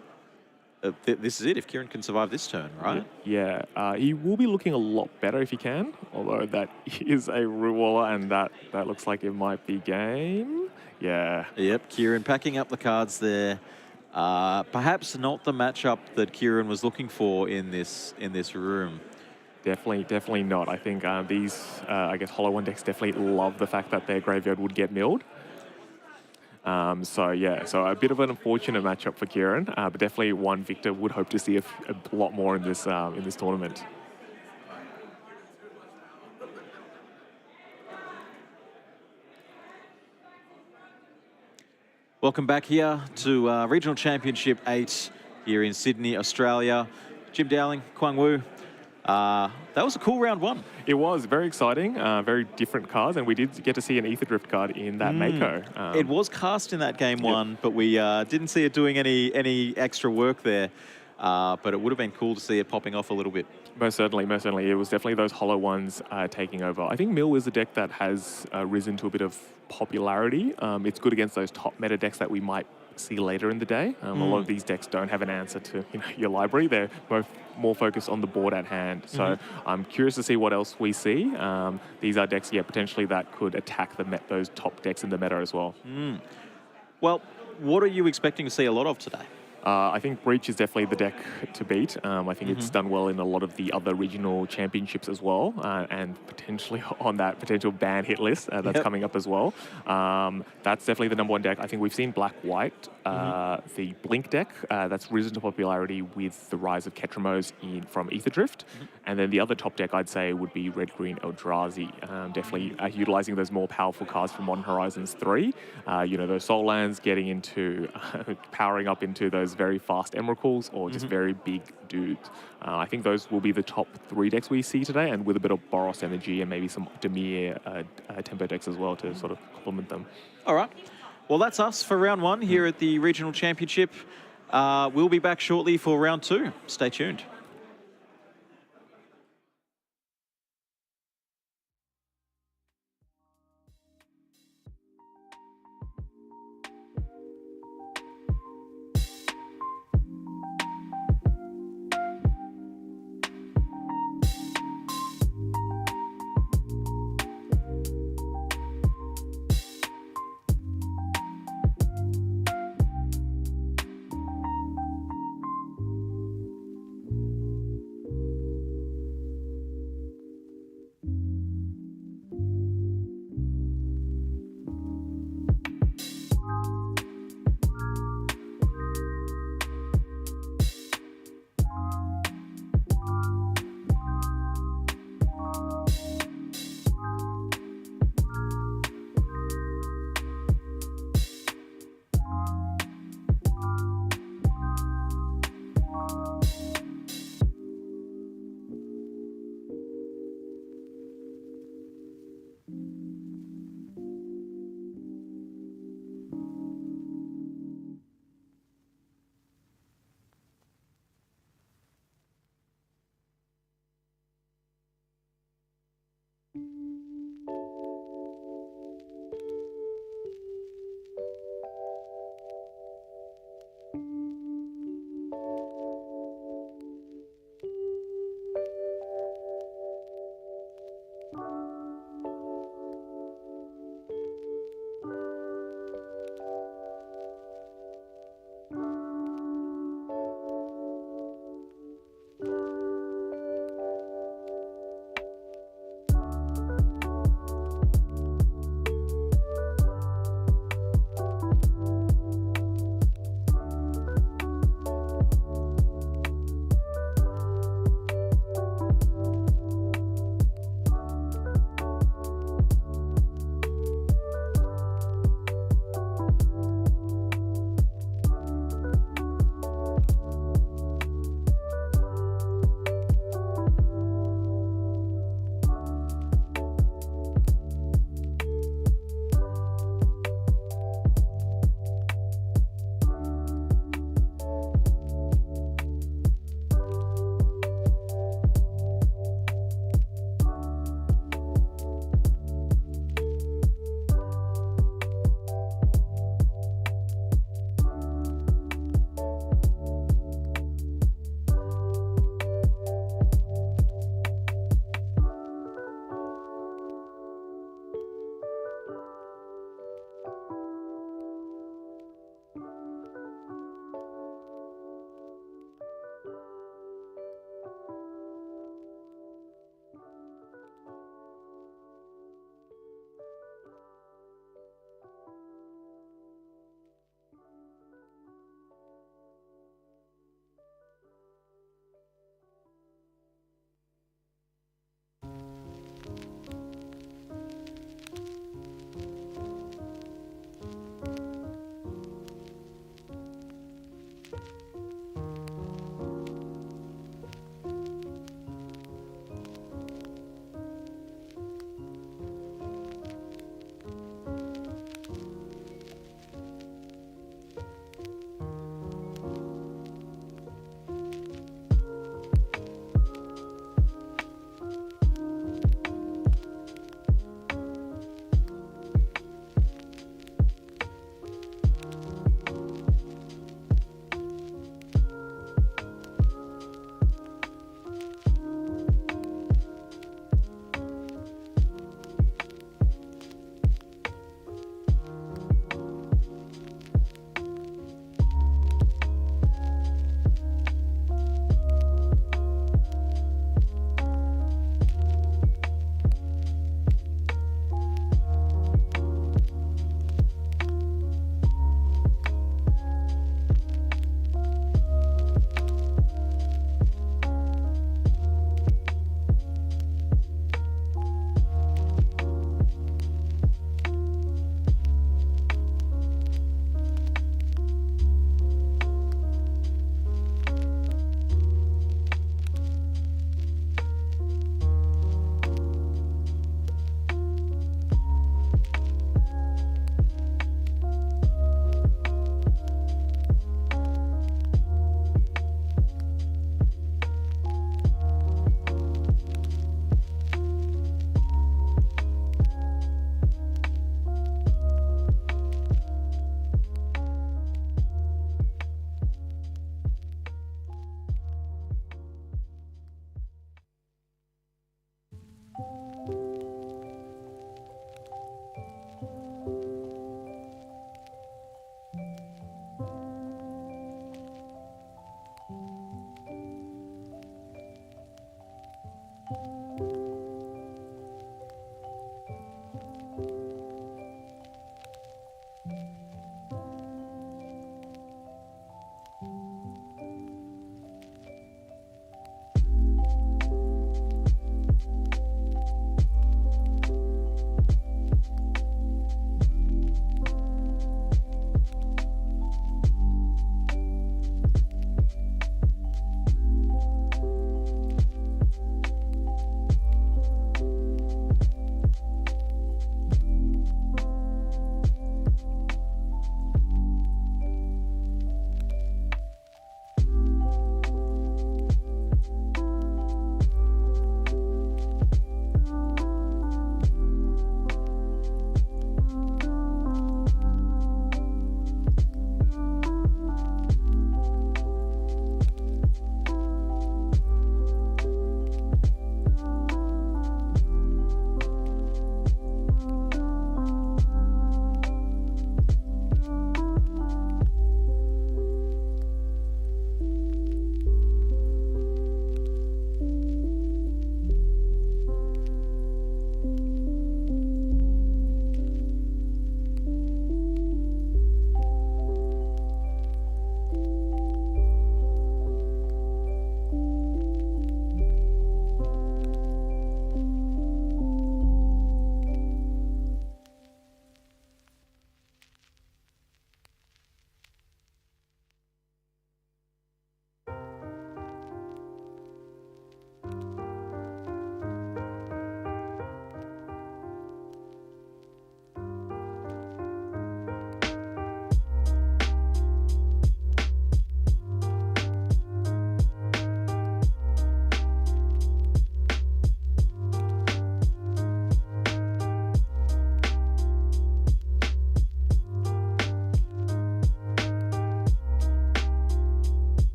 this is it, if Kieran can survive this turn, right? Yeah, he will be looking a lot better if he can, although that is a Root Waller, and that looks like it might be game. Yeah. Yep, Kieran packing up the cards there. Perhaps not the matchup that Kieran was looking for in this room. Definitely not. I think these, I guess, Hollow One decks definitely love the fact that their graveyard would get milled. So a bit of an unfortunate matchup for Kieran, but definitely one Victor would hope to see a lot more in this tournament. Welcome back here to Regional Championship 8 here in Sydney, Australia. Jim Dowling, Kwang Wu. That was a cool round 1. It was very exciting, very different cards, and we did get to see an Ether Drift card in that Mako. It was cast in that game 1, but we didn't see it doing any extra work there. But it would have been cool to see it popping off a little bit. Most certainly. It was definitely those hollow ones taking over. I think Mill is a deck that has risen to a bit of popularity. It's good against those top meta decks that we might see later in the day. A lot of these decks don't have an answer to your library. They're both more focused on the board at hand. So I'm curious to see what else we see. These are decks, potentially that could attack those top decks in the meta as well. Well, what are you expecting to see a lot of today? I think Breach is definitely the deck to beat. I think it's done well in a lot of the other regional championships as well, and potentially on that potential ban hit list that's coming up as well. That's definitely the #1 deck. I think we've seen Black-White, the Blink deck, that's risen to popularity with the rise of Ketramos from Ether Drift. And then the other top deck I'd say would be Red-Green Eldrazi, definitely utilizing those more powerful cards from Modern Horizons 3. Those Soul Lands getting into, powering up into those very fast Emeralds or just very big dudes. I think those will be the top 3 decks we see today, and with a bit of Boros energy and maybe some Dimir tempo decks as well to sort of complement them. All right. Well, that's us for round 1 here at the Regional Championship. We'll be back shortly for round 2. Stay tuned.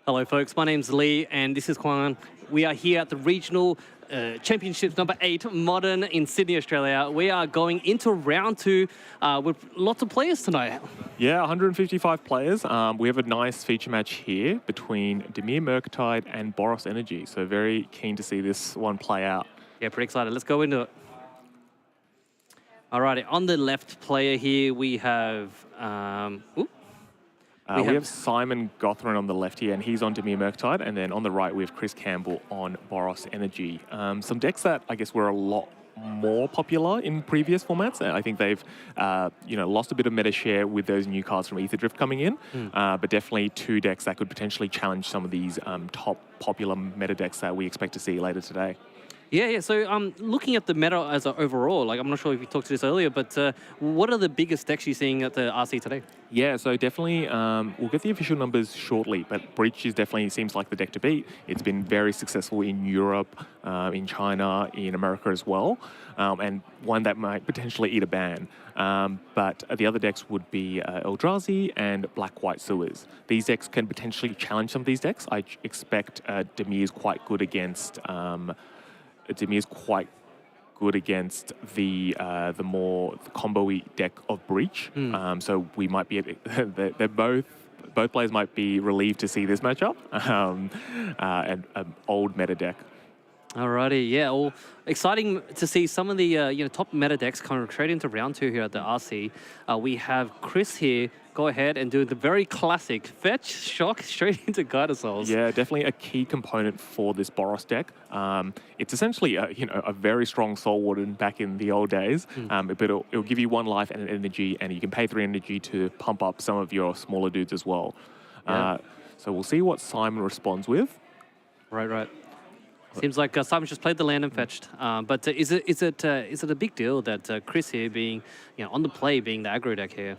Hello, folks. My name's Lee, and this is Kwan. We are here at the Regional Championships number 8, Modern in Sydney, Australia. We are going into round 2 with lots of players tonight. Yeah, 155 players. We have a nice feature match here between Dimir Murktide and Boros Energy. So very keen to see this one play out. Yeah, pretty excited. Let's go into it. Alrighty, on the left player here, we have... We have Simon Gothran on the left here, and he's on Dimir Murktide. And then on the right, we have Chris Campbell on Boros Energy. Some decks that I guess were a lot more popular in previous formats. I think they've, lost a bit of meta share with those new cards from Ether Drift coming in. But definitely 2 decks that could potentially challenge some of these top popular meta decks that we expect to see later today. Yeah. So looking at the meta as a overall, like I'm not sure if you talked to this earlier, but what are the biggest decks you're seeing at the RC today? Yeah, so definitely we'll get the official numbers shortly, but Breach is definitely seems like the deck to beat. It's been very successful in Europe, in China, in America as well, and one that might potentially eat a ban. But the other decks would be Eldrazi and Black-White Sewers. These decks can potentially challenge some of these decks. I expect Dimir's quite good against... Dimir's quite good against the more combo-y deck of Breach. So we might be... they're both players might be relieved to see this matchup. And an old meta deck. Alrighty, yeah. Well, exciting to see some of the top meta decks coming straight into round 2 here at the RC. We have Chris here. Go ahead and do the very classic fetch, shock, straight into Guide Souls. Yeah, definitely a key component for this Boros deck. It's essentially a very strong Soul Warden back in the old days, but it'll give you 1 life and an energy, and you can pay 3 energy to pump up some of your smaller dudes as well. Yeah. So we'll see what Simon responds with. Right. Seems like Simon just played the land and fetched. But is it a big deal that Chris here being on the play being the aggro deck here?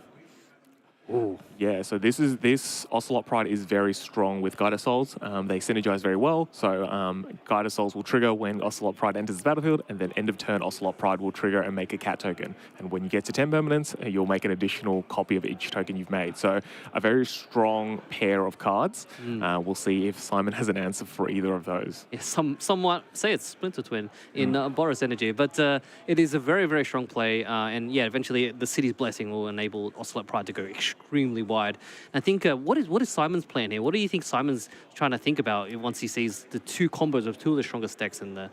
Ooh. Yeah, so this Ocelot Pride is very strong with Guide Souls. They synergize very well. So Guide Souls will trigger when Ocelot Pride enters the battlefield, and then end of turn Ocelot Pride will trigger and make a cat token. And when you get to 10 permanents, you'll make an additional copy of each token you've made. So a very strong pair of cards. We'll see if Simon has an answer for either of those. Yeah, somewhat say it's Splinter Twin in Boros Energy, but it is a very, very strong play. And yeah, eventually the City's Blessing will enable Ocelot Pride to go extremely wide. I think what is Simon's plan here? What do you think Simon's trying to think about once he sees the 2 combos of 2 of the strongest decks in the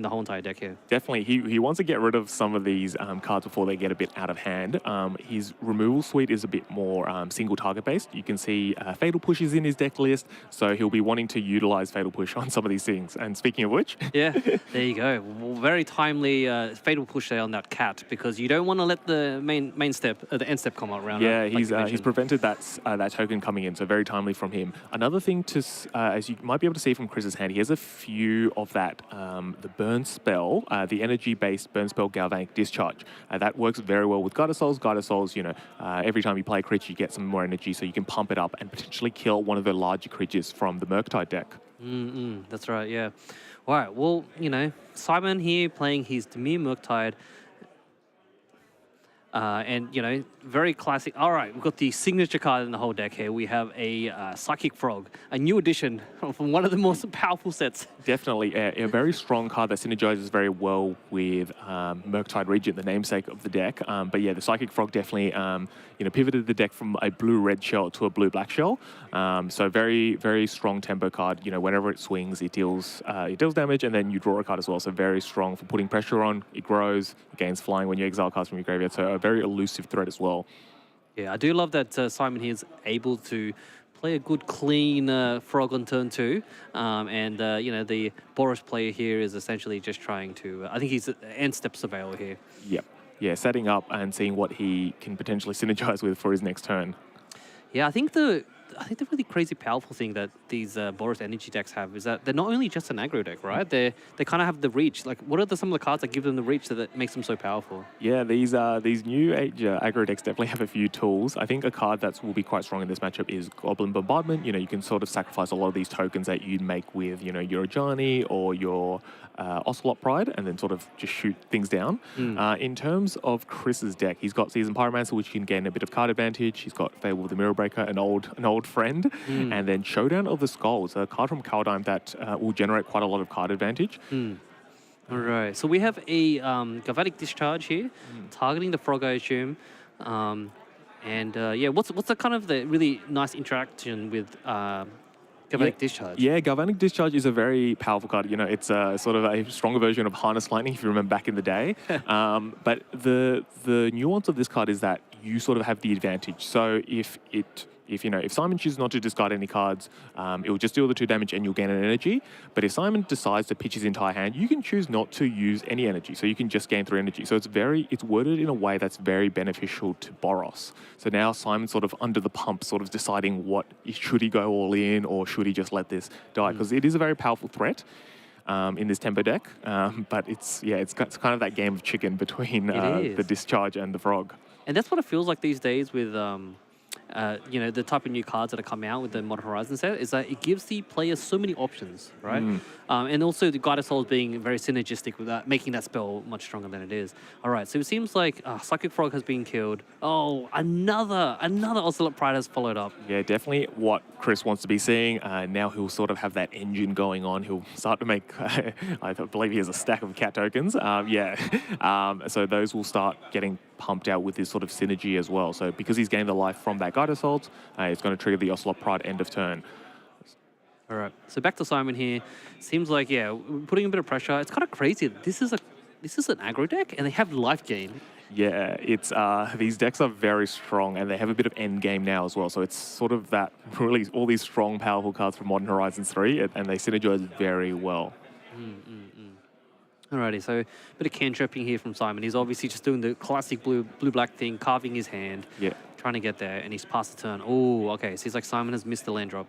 whole entire deck here? Definitely, he wants to get rid of some of these cards before they get a bit out of hand. His removal suite is a bit more single target based. You can see Fatal Push is in his deck list, so he'll be wanting to utilize Fatal Push on some of these things. And speaking of which... Yeah, there you go. Well, very timely Fatal Push there on that cat, because you don't want to let the main step, the end step come out around. Yeah, he's prevented that token coming in, so very timely from him. Another thing to, as you might be able to see from Chris's hand, he has a few of that... the burn spell, the energy-based burn spell Galvanic Discharge. That works very well with Guide Souls. Guide Souls, every time you play a creature, you get some more energy, so you can pump it up and potentially kill one of the larger creatures from the Murktide deck. That's right, yeah. All right, well, Simon here playing his Dimir Murktide. And, very classic. All right, we've got the signature card in the whole deck here. We have a Psychic Frog, a new addition from one of the most powerful sets. Definitely a very strong card that synergizes very well with Murktide Regent, the namesake of the deck. But yeah, the Psychic Frog definitely, pivoted the deck from a blue-red shell to a blue-black shell. So very, very strong tempo card. Whenever it swings, it deals damage, and then you draw a card as well. So very strong for putting pressure on. It grows, it gains flying when you exile cards from your graveyard. So a very elusive threat as well. Yeah, I do love that Simon here is able to play a good, clean frog on turn 2. The Boros player here is essentially just trying to... I think he's an end-step surveyor here. Yep. Yeah, setting up and seeing what he can potentially synergize with for his next turn. Yeah, I think the really crazy powerful thing that these Boros energy decks have is that they're not only just an aggro deck, right? They kind of have the reach. Like, what are some of the cards that give them the reach that makes them so powerful? Yeah, these new age aggro decks definitely have a few tools. I think a card that will be quite strong in this matchup is Goblin Bombardment. You can sort of sacrifice a lot of these tokens that you'd make with, your Ajani or your Ocelot Pride, and then sort of just shoot things down. In terms of Chris's deck, he's got Seasoned Pyromancer, which can gain a bit of card advantage. He's got Fable of the Mirror Breaker, an old old friend. And then Showdown of the Skulls, a card from Kaldheim that will generate quite a lot of card advantage. All right. So we have a Galvanic Discharge here, targeting the Frog, I assume. Yeah, what's the kind of the really nice interaction with Galvanic Discharge? Yeah, Galvanic Discharge is a very powerful card. You know, it's sort of a stronger version of Harness Lightning, if you remember back in the day. But the nuance of this card is that you sort of have the advantage. So if Simon chooses not to discard any cards, it will just deal the 2 damage and you'll gain an energy. But if Simon decides to pitch his entire hand, you can choose not to use any energy. So you can just gain 3 energy. So it's worded in a way that's very beneficial to Boros. So now Simon's sort of under the pump, sort of deciding should he go all in or should he just let this die? Because it is a very powerful threat in this tempo deck. But it's kind of that game of chicken between the Discharge and the Frog. And that's what it feels like these days with the type of new cards that are coming out with the Modern Horizon set, is that it gives the players so many options, right? And also the Guided Souls being very synergistic with that, making that spell much stronger than it is. All right, so it seems like Psychic Frog has been killed. Oh, another Ocelot Pride has followed up. Yeah, definitely what Chris wants to be seeing. Now he'll sort of have that engine going on. He'll start to make, I believe he has a stack of cat tokens. So those will start getting pumped out with this sort of synergy as well. So because he's gained the life from that Guide Assault, it's going to trigger the Ocelot Pride end of turn. All right, so back to Simon here. Seems like, we're putting a bit of pressure. It's kind of crazy. This is an aggro deck, and they have life gain. Yeah, it's these decks are very strong, and they have a bit of end game now as well. So it's sort of that really all these strong, powerful cards from Modern Horizons 3, and they synergize very well. Alrighty, so a bit of cantripping here from Simon. He's obviously just doing the classic blue-black thing, carving his hand, trying to get there, and he's passed the turn. Oh, okay, so he's like Simon has missed the land drop.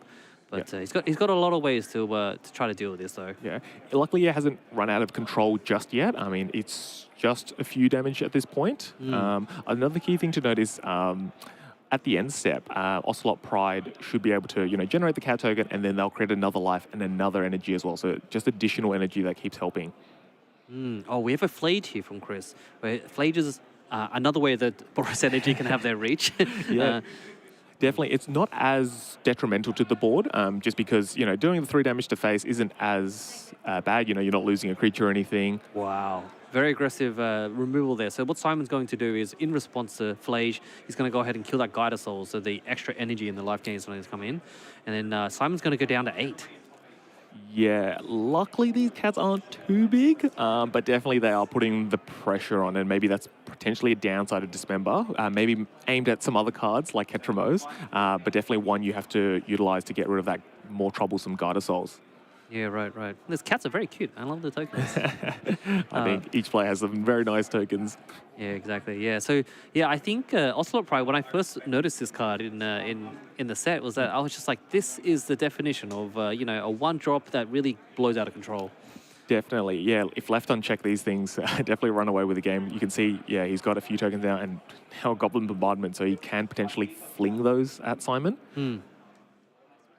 But he's got a lot of ways to try to deal with this, though. Yeah, luckily it hasn't run out of control just yet. I mean, it's just a few damage at this point. Another key thing to note is at the end step, Ocelot Pride should be able to generate the cat token, and then they'll create another life and another energy as well. So just additional energy that keeps helping. Oh, we have a Flage here from Chris. Flage is another way that Boros Energy can have their reach. Definitely, it's not as detrimental to the board, just because, doing the 3 damage to face isn't as bad. You're not losing a creature or anything. Wow. Very aggressive removal there. So what Simon's going to do is, in response to Flage, he's going to go ahead and kill that Guide Soul, so the extra energy in the life gain is going to come in. And then Simon's going to go down to 8. Yeah, luckily these cats aren't too big, but definitely they are putting the pressure on, and maybe that's potentially a downside of Dismember, maybe aimed at some other cards like Ketramos, but definitely one you have to utilize to get rid of that more troublesome Guide Souls. Yeah, right. These cats are very cute. I love the tokens. I think each player has some very nice tokens. Yeah, exactly. Yeah, so I think Ocelot Pride, when I first noticed this card in the set, was that I was just like, this is the definition of a 1-drop that really blows out of control. Definitely, yeah. If left unchecked, these things definitely run away with the game. You can see, he's got a few tokens now, and now Goblin Bombardment, so he can potentially fling those at Simon. We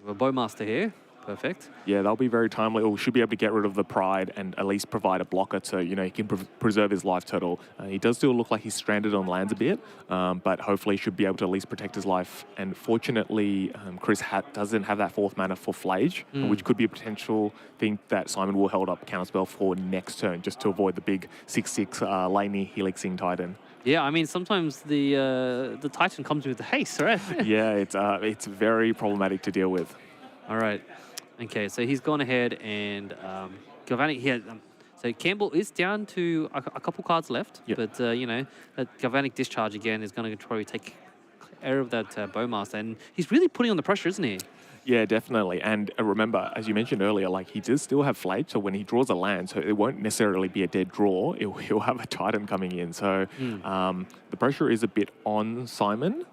have a Bowmaster here. Perfect. Yeah, they'll be very timely, or should be able to get rid of the Pride and at least provide a blocker so, he can preserve his life total. He does still look like he's stranded on lands a bit, but hopefully should be able to at least protect his life. And fortunately, Chris doesn't have that 4th mana for Flage, which could be a potential thing that Simon will hold up a counterspell for next turn, just to avoid the big 6/6 Laney Helixing Titan. Yeah, I mean, sometimes the Titan comes with haste, right? Yeah, it's very problematic to deal with. All right. Okay, so he's gone ahead and Galvanic here. So Campbell is down to a couple cards left, but that Galvanic Discharge again is going to probably take care of that Bowmaster, and he's really putting on the pressure, isn't he? Yeah, definitely. And remember, as you mentioned earlier, like he does still have Flage, so when he draws a land, so it won't necessarily be a dead draw. He'll have a Titan coming in. So the pressure is a bit on Simon.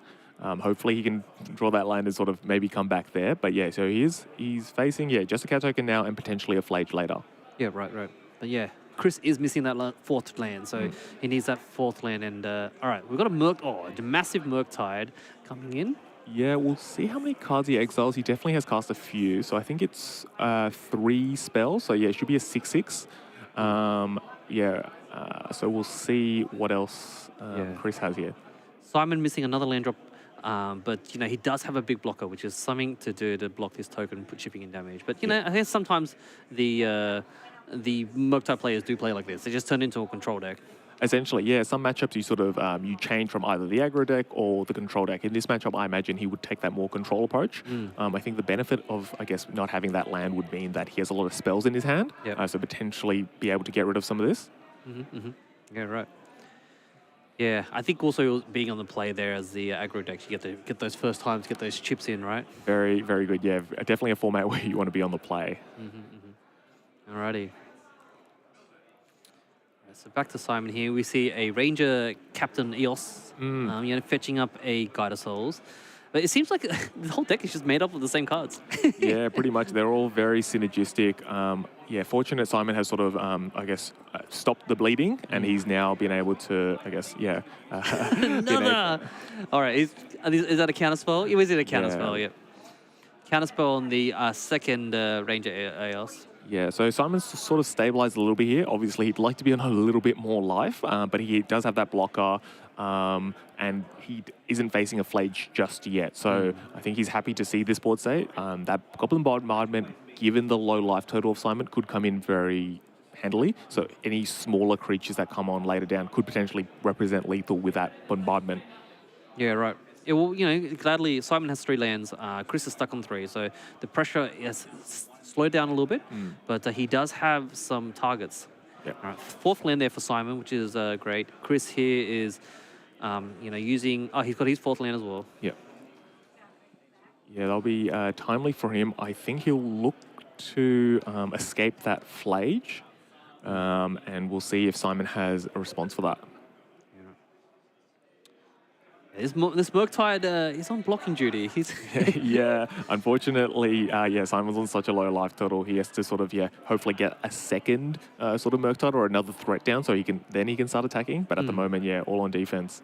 Hopefully he can draw that land and sort of maybe come back there. But yeah, so he's facing, just a cat token now and potentially a Flage later. Yeah, right. But yeah, Chris is missing that 4th land, so he needs that 4th land. And all right, we've got a massive Murktide coming in. Yeah, we'll see how many cards he exiles. He definitely has cast a few. So I think it's 3 spells. So yeah, it should be a 6/6. So we'll see what else Chris has here. Simon missing another land drop But he does have a big blocker, which is something to do to block this token, put chipping in damage. But I think sometimes the Murktide players do play like this. They just turn into a control deck. Essentially, yeah. Some matchups you sort of you change from either the aggro deck or the control deck. In this matchup, I imagine he would take that more control approach. I think the benefit of, I guess, not having that land would mean that he has a lot of spells in his hand, so potentially be able to get rid of some of this. Yeah, right. Yeah, I think also being on the play there as the aggro deck, you get those first times, get those chips in, right? Very, very good. Yeah, definitely a format where you want to be on the play. Alrighty. So back to Simon here. We see a Ranger Captain Eos, fetching up a Guide of Souls. But it seems like the whole deck is just made up of the same cards. Yeah, pretty much. They're all very synergistic. Yeah, fortunate Simon has sort of, I guess, stopped the bleeding, and he's now been able to, I guess, Another! All right, is that a counterspell? Is it a counterspell? Yeah. Counterspell on the second Ranger Eos. Yeah, so Simon's sort of stabilized a little bit here. Obviously, he'd like to be on a little bit more life, but he does have that blocker, and he isn't facing a Flage just yet. So I think he's happy to see this board state. That Goblin Bombardment, given the low life total of Simon, could come in very handily. So any smaller creatures that come on later down could potentially represent lethal with that bombardment. Yeah, right. Yeah, well, gladly, Simon has 3 lands. Chris is stuck on 3, so the pressure is slowed down a little bit, but he does have some targets. Yep. All right, 4th land there for Simon, which is great. Chris here is, using... Oh, he's got his 4th land as well. Yeah. Yeah, that'll be timely for him. I think he'll look to escape that Flage, and we'll see if Simon has a response for that. This Murktide, he's on blocking duty. He's yeah, unfortunately, Simon's on such a low life total. He has to sort of, hopefully get a second sort of Murktide or another threat down, so he can start attacking. But at the moment, all on defense.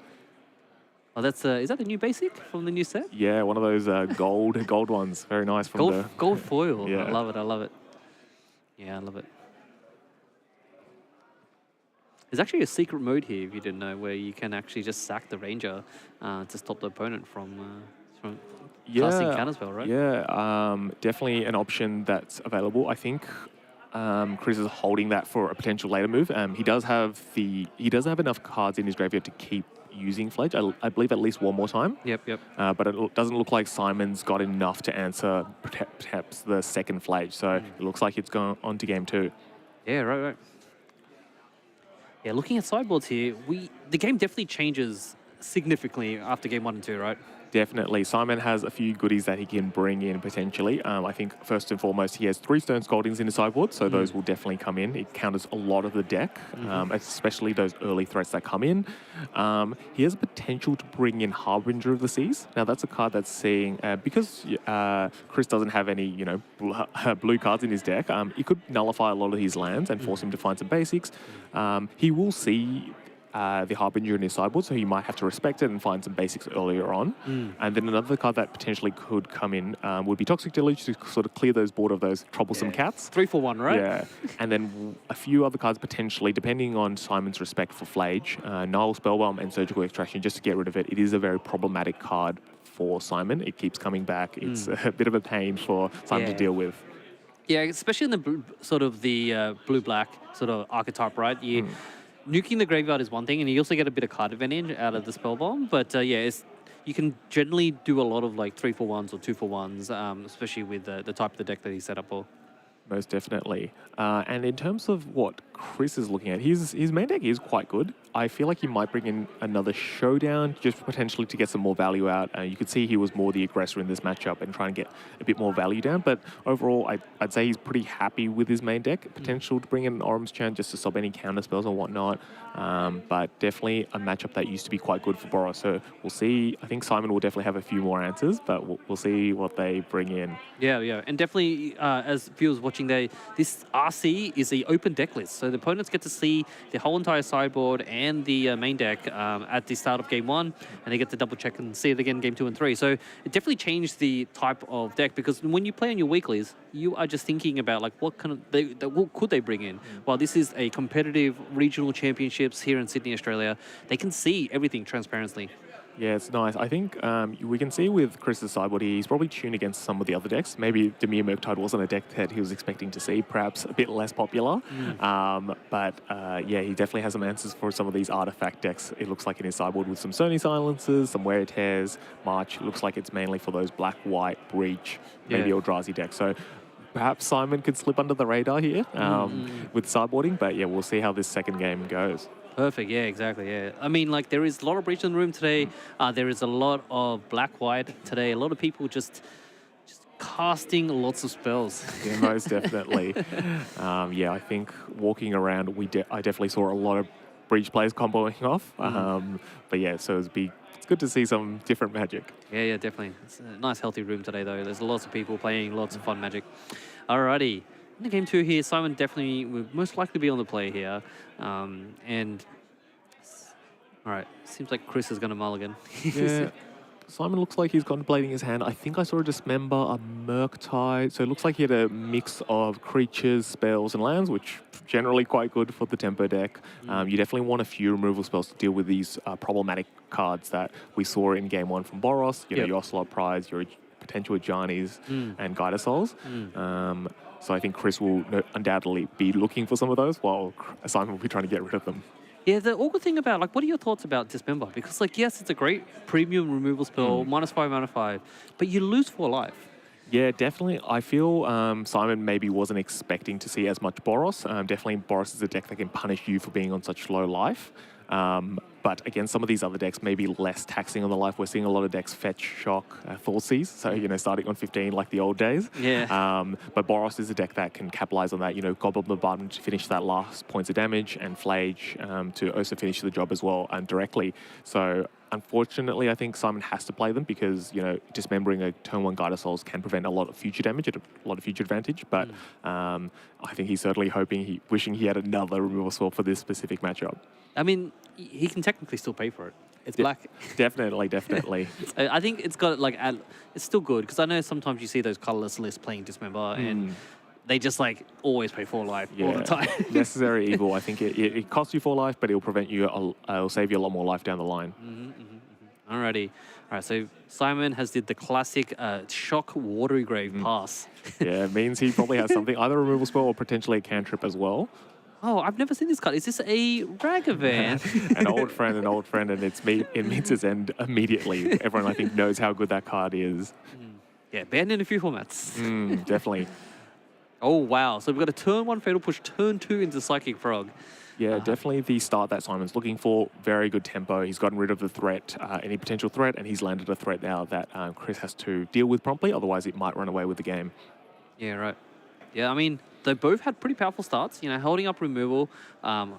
Oh, that's is that the new basic from the new set? Yeah, one of those gold ones. Very nice from gold foil. Yeah. I love it. Yeah, I love it. There's actually a secret mode here, if you didn't know, where you can actually just sack the Ranger to stop the opponent from casting counterspell, right? Yeah, definitely an option that's available. I think Chris is holding that for a potential later move. He does have enough cards in his graveyard to keep using Flage. I believe at least one more time. Yep. But it doesn't look like Simon's got enough to answer perhaps the second Flage. So it looks like it's going on to game 2. Yeah, right. Yeah, looking at sideboards here, the game definitely changes significantly after game 1 and 2, right? Definitely. Simon has a few goodies that he can bring in potentially. I think first and foremost, he has 3 Stone Scaldings in his sideboard, so those will definitely come in. It counters a lot of the deck, especially those early threats that come in. He has a potential to bring in Harbinger of the Seas. Now, that's a card that's seeing, because Chris doesn't have any, blue cards in his deck, it could nullify a lot of his lands and force him to find some basics. He will see the Harbinger in his sideboard, so he might have to respect it and find some basics earlier on. And then another card that potentially could come in would be Toxic Deluge to sort of clear those board of those troublesome cats. 3 for 1, right? Yeah. And then a few other cards potentially, depending on Simon's respect for Flage, Nile Spellbomb and Surgical Extraction, just to get rid of it. It is a very problematic card for Simon. It keeps coming back. It's a bit of a pain for Simon to deal with. Yeah, especially in the blue-black sort of archetype, right? Nuking the graveyard is one thing, and you also get a bit of card advantage out of the spell bomb. But you can generally do a lot of like 3 for 1s or 2 for 1s, especially with the type of the deck that he's set up for. Most definitely. And in terms of what Chris is looking at, his main deck is quite good. I feel like he might bring in another Showdown just potentially to get some more value out. You could see he was more the aggressor in this matchup and trying to get a bit more value down. But overall, I'd say he's pretty happy with his main deck. Potential to bring in an Orum's Chant just to stop any counter spells and whatnot. But definitely a matchup that used to be quite good for Boros. So we'll see. I think Simon will definitely have a few more answers, but we'll see what they bring in. Yeah. And definitely, as viewers watching, this RC is the open deck list. So the opponents get to see the whole entire sideboard and the main deck at the start of game 1, and they get to double check and see it again game 2 and 3. So it definitely changed the type of deck, because when you play on your weeklies, you are just thinking about like what could they bring in. While this is a competitive regional championships here in Sydney, Australia, they can see everything transparently. Yeah, it's nice. I think we can see with Chris's sideboard, he's probably tuned against some of the other decks. Maybe Dimir Murktide wasn't a deck that he was expecting to see, perhaps a bit less popular. Yeah, he definitely has some answers for some of these artifact decks. It looks like in his sideboard with some Sony Silencers, some Wear Tears, March. It looks like it's mainly for those black-white, Breach, maybe Eldrazi decks. So perhaps Simon could slip under the radar here with sideboarding. But yeah, we'll see how this second game goes. Perfect. Yeah, exactly. Yeah. I mean, like, there is a lot of breach in the room today. There is a lot of black-white today. A lot of people just casting lots of spells. Yeah, most definitely. Yeah, I think walking around, I definitely saw a lot of breach players comboing off. But yeah, so it's good to see some different magic. Yeah, definitely. It's a nice, healthy room today, though. There's lots of people playing lots of fun magic. Alrighty. In game 2 here, Simon definitely will most likely be on the play here. All right, seems like Chris is going to mulligan. Yeah. Simon looks like he's contemplating his hand. I think I saw a Dismember, a Murktide. So it looks like he had a mix of creatures, spells, and lands, which generally quite good for the tempo deck. You definitely want a few removal spells to deal with these problematic cards that we saw in game 1 from Boros. You know, your Ocelot Prize, your potential Ajanis, and Guida Souls. So I think Chris will undoubtedly be looking for some of those, while Simon will be trying to get rid of them. Yeah, the awkward thing about, like, what are your thoughts about Dismember? Because, like, yes, it's a great premium removal spell, -5/-5, but you lose 4 life. Yeah, definitely. I feel Simon maybe wasn't expecting to see as much Boros. Definitely Boros is a deck that can punish you for being on such low life. But again, some of these other decks may be less taxing on the life. We're seeing a lot of decks fetch, shock, Thoughtseize. So, you know, starting on 15 like the old days. Yeah. But Boros is a deck that can capitalize on that. You know, Goblin Bombardment to finish that last points of damage, and Flage to also finish the job as well directly. So, unfortunately, I think Simon has to play them because, you know, dismembering a turn 1 Guide of Souls can prevent a lot of future damage at a lot of future advantage. But I think he's certainly wishing he had another removal spell for this specific matchup. I mean, he can technically still pay for it. It's black. Definitely. I think it's got, like, it's still good, because I know sometimes you see those colorless lists playing Dismember, and they just, like, always pay 4 life all the time. Necessary evil. I think it costs you 4 life, but it'll prevent you, it'll save you a lot more life down the line. Alrighty. All right, so Simon has did the classic shock Watery Grave pass. Yeah, it means he probably has something, either a removal spell or potentially a cantrip as well. Oh, I've never seen this card. Is this a Ragavan? An old friend, and it meets its end immediately. Everyone, I think, knows how good that card is. Yeah, banned in a few formats. Definitely. Oh, wow. So we've got a turn 1 Fatal Push, turn 2 into Psychic Frog. Yeah, definitely the start that Simon's looking for. Very good tempo. He's gotten rid of the threat, any potential threat, and he's landed a threat now that Chris has to deal with promptly. Otherwise, it might run away with the game. Yeah, right. Yeah, I mean, they both had pretty powerful starts. You know, holding up removal,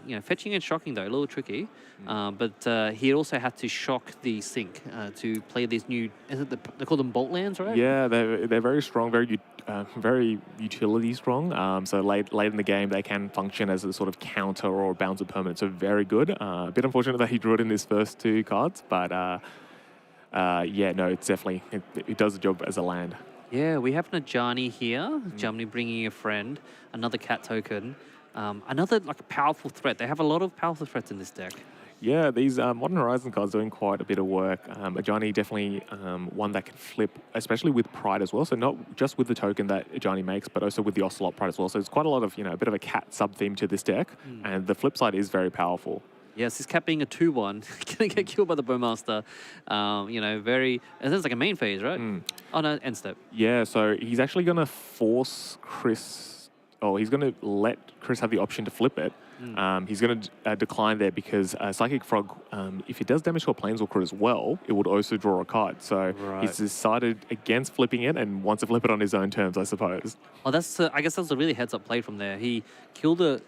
you know, fetching and shocking, though, a little tricky. But he also had to shock the Sink to play these new, they call them Bolt lands, right? Yeah, they're very strong, very utility strong. So late in the game, they can function as a sort of counter or bounce of permanent. So very good. A bit unfortunate that he drew it in his first 2 cards, but yeah, no, it's definitely, it does the job as a land. Yeah, we have an Ajani here. Germany bringing a friend, another cat token, another, like, powerful threat. They have a lot of powerful threats in this deck. Yeah, these Modern Horizon cards doing quite a bit of work. Ajani definitely one that can flip, especially with Pride as well. So not just with the token that Ajani makes, but also with the Ocelot Pride as well. So it's quite a lot of, you know, a bit of a cat sub-theme to this deck. And the flip side is very powerful. Yes, this cat being a 2/1, gonna get killed by the Bowmaster. You know, it sounds like a main phase, right? Oh no, end step. Yeah, so he's actually gonna force Chris, he's gonna let Chris have the option to flip it. He's gonna decline there because Psychic Frog, if it does damage to a Planeswalker as well, it would also draw a card. So he's decided against flipping it and wants to flip it on his own terms, I suppose. Oh, that's I guess that's a really heads-up play from there. He killed the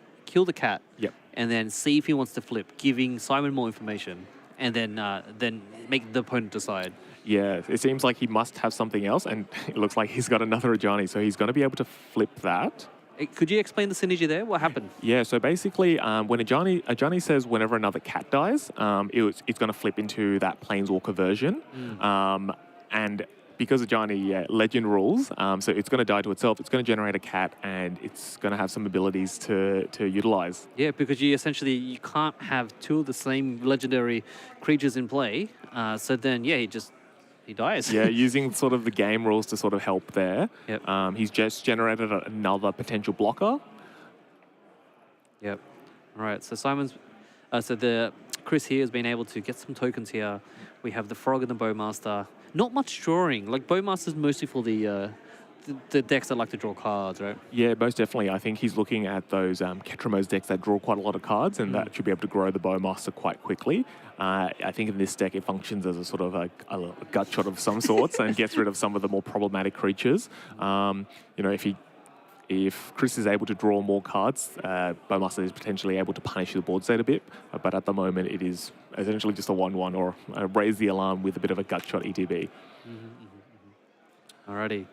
cat. Yep. And then see if he wants to flip, giving Simon more information, and then make the opponent decide. Yeah, it seems like he must have something else, and it looks like he's got another Ajani, so he's going to be able to flip that. Could you explain the synergy there? What happened? Yeah, so basically, when Ajani says whenever another cat dies, it's going to flip into that Planeswalker version, and because Ajani, legend rules, so it's going to die to itself, it's going to generate a cat, and it's going to have some abilities to utilize. Yeah, because you can't have 2 of the same legendary creatures in play So then, yeah, he dies. Yeah, using sort of the game rules to sort of help there. Yep. He's just generated another potential blocker. Yep. All right. So the Chris here has been able to get some tokens here. We have the Frog and the Bowmaster. Not much drawing. Like Bowmaster's mostly for the decks that like to draw cards, right? Yeah, most definitely. I think he's looking at those Ketramos decks that draw quite a lot of cards, and that should be able to grow the Bowmaster quite quickly. I think in this deck it functions as a sort of a gut shot of some sorts and gets rid of some of the more problematic creatures. If Chris is able to draw more cards, Bowmaster is potentially able to punish the board state a bit. But at the moment, it is essentially just a 1/1 or raise the alarm with a bit of a gut shot ETB. Alrighty.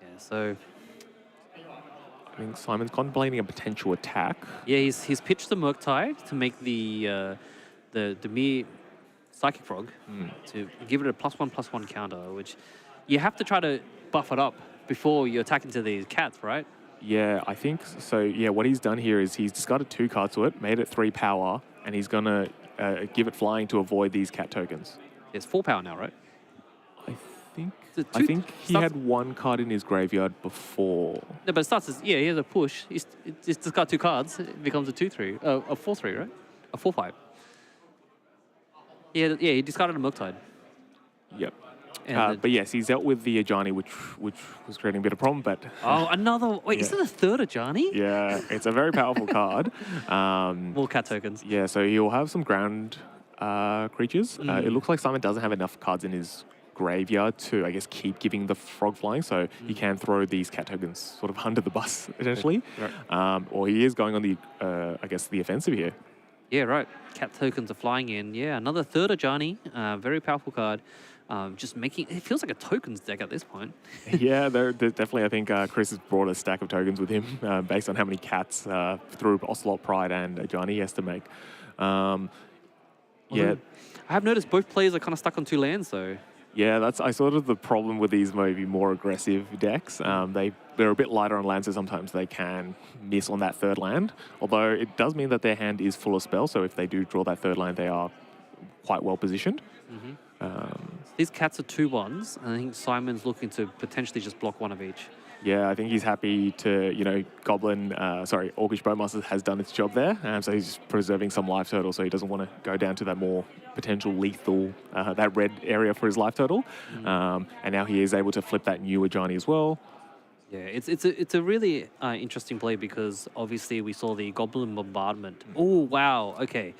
Yeah, so... I think Simon's contemplating a potential attack. Yeah, he's pitched the Murktide to make the Dimir Psychic Frog to give it a +1/+1 counter, which you have to try to buff it up before you attack into these cats, right? Yeah, I think so. Yeah, what he's done here is he's discarded 2 cards to it, made it 3 power, and he's going to give it flying to avoid these cat tokens. It's 4 power now, right? I think he had 1 card in his graveyard before. No, but it starts as, he has a push. He's discard 2 cards. It becomes a 2/3, a 4/3, right? A 4/5. Yeah, he discarded a Murktide. Yep. But yes, he's dealt with the Ajani, which was creating a bit of problem. But another. Wait, is it a third Ajani? yeah, it's a very powerful card. More cat tokens. Yeah, so he'll have some ground creatures. It looks like Simon doesn't have enough cards in his graveyard to, I guess, keep giving the frog flying, so he can throw these cat tokens sort of under the bus, essentially. Right. Or he is going on the, I guess, the offensive here. Yeah, right. Cat tokens are flying in. Yeah, another third Ajani. Very powerful card. Just making... It feels like a tokens deck at this point. Yeah, they're definitely, I think Chris has brought a stack of tokens with him based on how many cats through Ocelot Pride and Ajani he has to make. Yeah. I have noticed both players are kind of stuck on 2 lands, so... Yeah, that's sort of the problem with these maybe more aggressive decks. They're a bit lighter on lands, so sometimes they can miss on that 3rd land. Although it does mean that their hand is full of spells, so if they do draw that 3rd land, they are quite well positioned. These cats are 2/1s, and I think Simon's looking to potentially just block 1 of each. Yeah, I think he's happy to, Orcish Bowmaster has done its job there, so he's just preserving some life total, so he doesn't want to go down to that more potential lethal, that red area for his life total. And now he is able to flip that new Ajani as well. Yeah, it's a really interesting play because obviously we saw the Goblin Bombardment. Oh, wow, okay.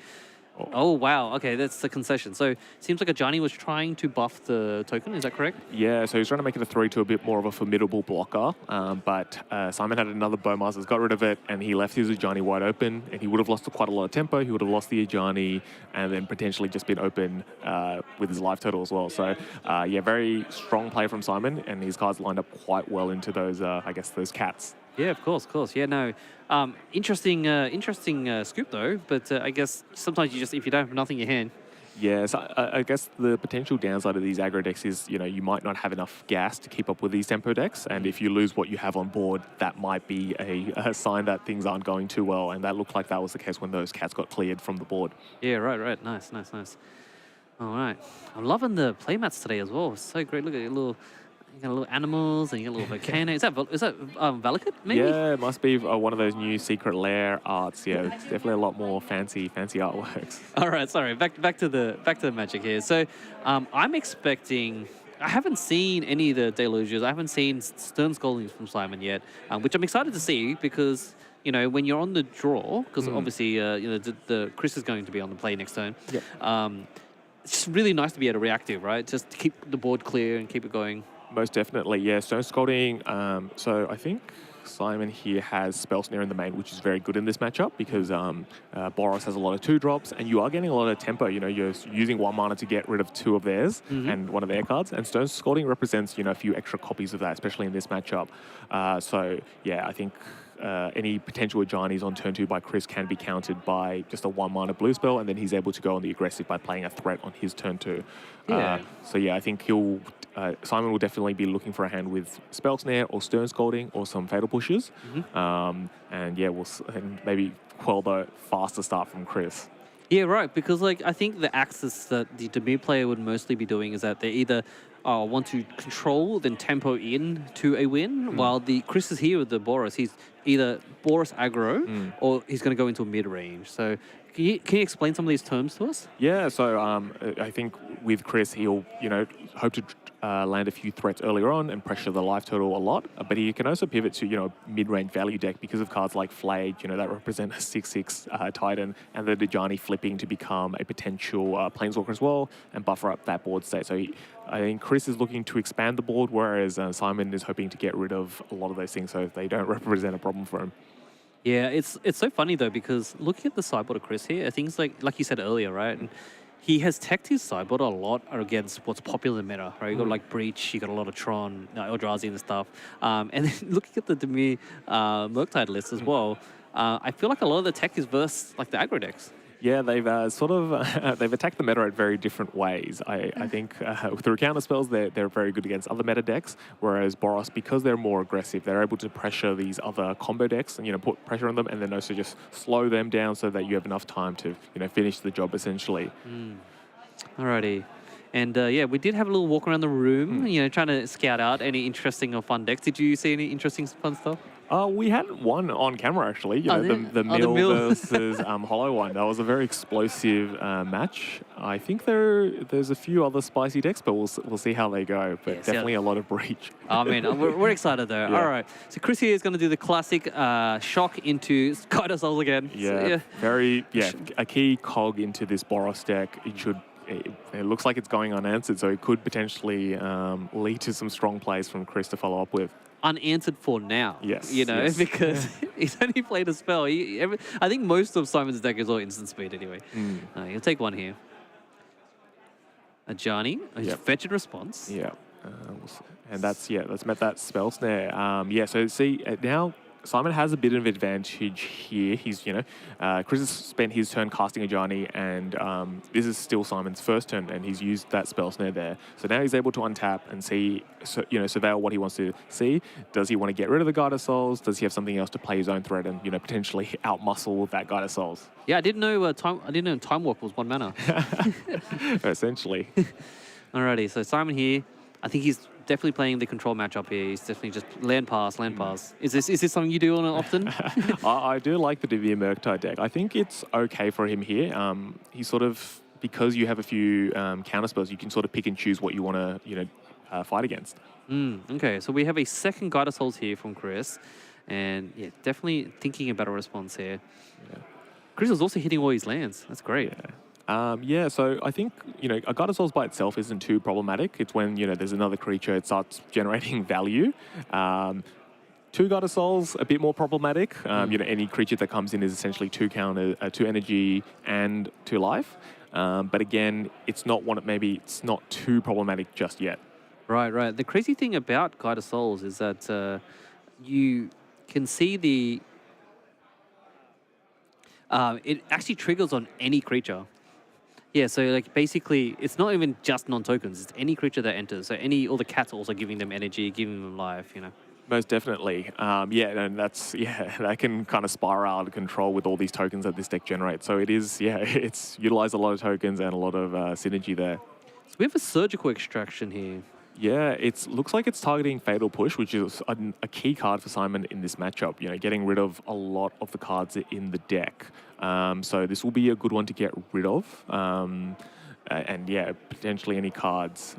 Oh, wow. Okay, that's the concession. So it seems like Ajani was trying to buff the token. Is that correct? Yeah, so he's trying to make it a 3 to a bit more of a formidable blocker. But Simon had another Bowmasters, got rid of it, and he left his Ajani wide open. And he would have lost quite a lot of tempo. He would have lost the Ajani and then potentially just been open with his life total as well. So, yeah, very strong play from Simon. And his cards lined up quite well into those, those cats. Yeah, of course. Yeah, no. Interesting scoop though. But I guess sometimes if you don't have nothing in your hand. Yeah, so I guess the potential downside of these aggro decks is, you might not have enough gas to keep up with these tempo decks. And if you lose what you have on board, that might be a sign that things aren't going too well. And that looked like that was the case when those cats got cleared from the board. Yeah, right. Nice. All right. I'm loving the playmats today as well. It's so great. Look at your little... You got little animals and you got a little volcano. Is that Valakut, maybe? Yeah, it must be one of those new secret lair arts. Yeah, it's definitely a lot more fancy artworks. All right, sorry. Back to the magic here. So, I'm expecting. I haven't seen any of the Deluges. I haven't seen Stern Scoldings from Simon yet, which I'm excited to see because when you're on the draw, because obviously the Chris is going to be on the play next turn. Yeah. It's just really nice to be able to reactive, right? Just to keep the board clear and keep it going. Most definitely, yeah. Stone Scolding, so I think Simon here has Spell Snare in the main, which is very good in this matchup because Boros has a lot of 2-drops and you are getting a lot of tempo. You're using 1 mana to get rid of 2 of theirs and 1 of their cards. And Stone Scolding represents, a few extra copies of that, especially in this matchup. So, yeah, I think any potential Ajanis on turn 2 by Chris can be countered by just a 1 mana blue spell, and then he's able to go on the aggressive by playing a threat on his turn 2. Yeah. So, yeah, I think Simon will definitely be looking for a hand with Spell Snare or Stern Scolding or some Fatal Pushes. And yeah, we'll maybe quell the faster start from Chris. Yeah, right. Because like I think the axis that the Dimir player would mostly be doing is that they either want to control then tempo in to a win, while the Chris is here with the Boros. He's either Boros aggro or he's going to go into a mid range. So can you explain some of these terms to us? Yeah, so I think with Chris, he'll hope to land a few threats earlier on and pressure the life total a lot. But he can also pivot to mid-range value deck because of cards like Flayed, that represent a 6/6 Titan, and the Dejani flipping to become a potential Planeswalker as well and buffer up that board state. So I think Chris is looking to expand the board, whereas Simon is hoping to get rid of a lot of those things so they don't represent a problem for him. Yeah, it's so funny though because looking at the sideboard of Chris here, I think it's like you said earlier, right? And he has teched his sideboard a lot against what's popular in meta, right? You got like Breach, you got a lot of Tron, Eldrazi and stuff. And then looking at the Dimir Murktide list as well, I feel like a lot of the tech is versus like the aggro decks. Yeah, they've they've attacked the meta in very different ways. I think through counter spells, they're very good against other meta decks, whereas Boros, because they're more aggressive, they're able to pressure these other combo decks and put pressure on them, and then also just slow them down so that you have enough time to finish the job essentially. Alrighty. And yeah, we did have a little walk around the room, trying to scout out any interesting or fun decks. Did you see any interesting fun stuff? We had one on camera actually. The Mill. Mill versus Hollow one. That was a very explosive match. I think there's a few other spicy decks, but we'll see how they go. But definitely a lot of Breach. I mean, we're excited though. Yeah. All right. So Chris here is going to do the classic shock into Skyder Souls again. Yeah, So, a key cog into this Boros deck. It looks like it's going unanswered, so it could potentially lead to some strong plays from Chris to follow up with. Unanswered for now. Yes. Yes. Because he's only played a spell. I think most of Simon's deck is all instant speed anyway. He'll take one here. A Johnny, fetch and response. Yeah. And that's met that spell snare. So see, now Simon has a bit of advantage here. He's, Chris has spent his turn casting a Johnny, and this is still Simon's first turn, and he's used that spell snare there. So now he's able to untap and see, surveil what he wants to see. Does he want to get rid of the Guide of Souls? Does he have something else to play his own threat and, potentially outmuscle that Guide of Souls? Yeah, I didn't know Time Warp was 1 mana. Essentially. Alrighty, so Simon here, I think he's definitely playing the control matchup here. He's definitely just land pass. Is this something you do on often? I do like the Dimir Murktide deck. I think it's okay for him here. He's sort of, because you have a few counter spells, you can sort of pick and choose what you want to, fight against. Okay, so we have a second Guide of Souls here from Chris. And yeah, definitely thinking about a response here. Yeah. Chris is also hitting all his lands. That's great. Yeah. So I think, a Guide of Souls by itself isn't too problematic. It's when, there's another creature, it starts generating value. 2 Guide of Souls, a bit more problematic. Any creature that comes in is essentially 2 counter, 2 energy and 2 life. But again, it's not too problematic just yet. Right. The crazy thing about Guide of Souls is that you can see it actually triggers on any creature. Yeah, so like basically, it's not even just non-tokens. It's any creature that enters. So all the cats are also giving them energy, giving them life. Most definitely. And that can kind of spiral out of control with all these tokens that this deck generates. So it's utilized a lot of tokens and a lot of synergy there. So we have a surgical extraction here. Yeah, it looks like it's targeting Fatal Push, which is a key card for Simon in this matchup. Getting rid of a lot of the cards in the deck. So this will be a good one to get rid of. Potentially any cards.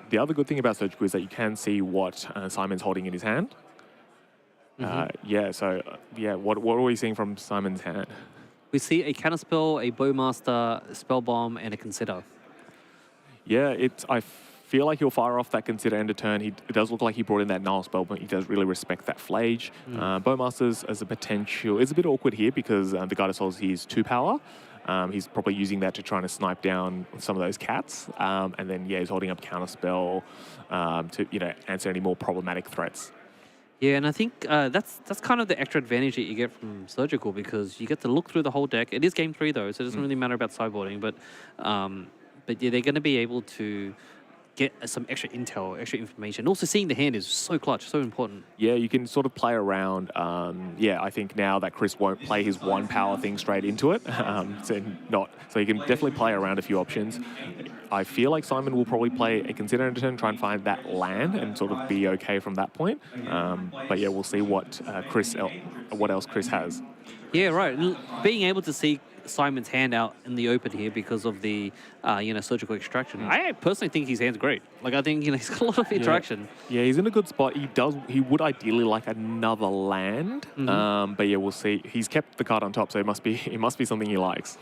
The other good thing about Surgical is that you can see what Simon's holding in his hand. What are we seeing from Simon's hand? We see a counterspell, a Bowmaster, Spellbomb, and a Consider. Yeah, I feel like he'll fire off that Consider end of turn. It does look like he brought in that Null spell, but he does really respect that Flage. Bowmasters as a potential is a bit awkward here because the Guide of Souls, he's 2 power. He's probably using that to try to snipe down some of those cats. And then, he's holding up Counterspell to, answer any more problematic threats. Yeah, and I think that's kind of the extra advantage that you get from Surgical because you get to look through the whole deck. It is game 3 though, so it doesn't really matter about sideboarding. But they're going to be able to get some extra intel, extra information. Also, seeing the hand is so clutch, so important. Yeah, you can sort of play around. I think now that Chris won't play his one power thing straight into it, so you can definitely play around a few options. I feel like Simon will probably play a Consider End of Turn, try and find that land and sort of be okay from that point. But yeah, we'll see what else Chris has. Yeah, right. Being able to see Simon's hand out in the open here because of the, surgical extraction. I personally think his hand's great. Like, I think, he's got a lot of interaction. Yeah, he's in a good spot. He would ideally like another land. But yeah, we'll see. He's kept the card on top, so it must be something he likes.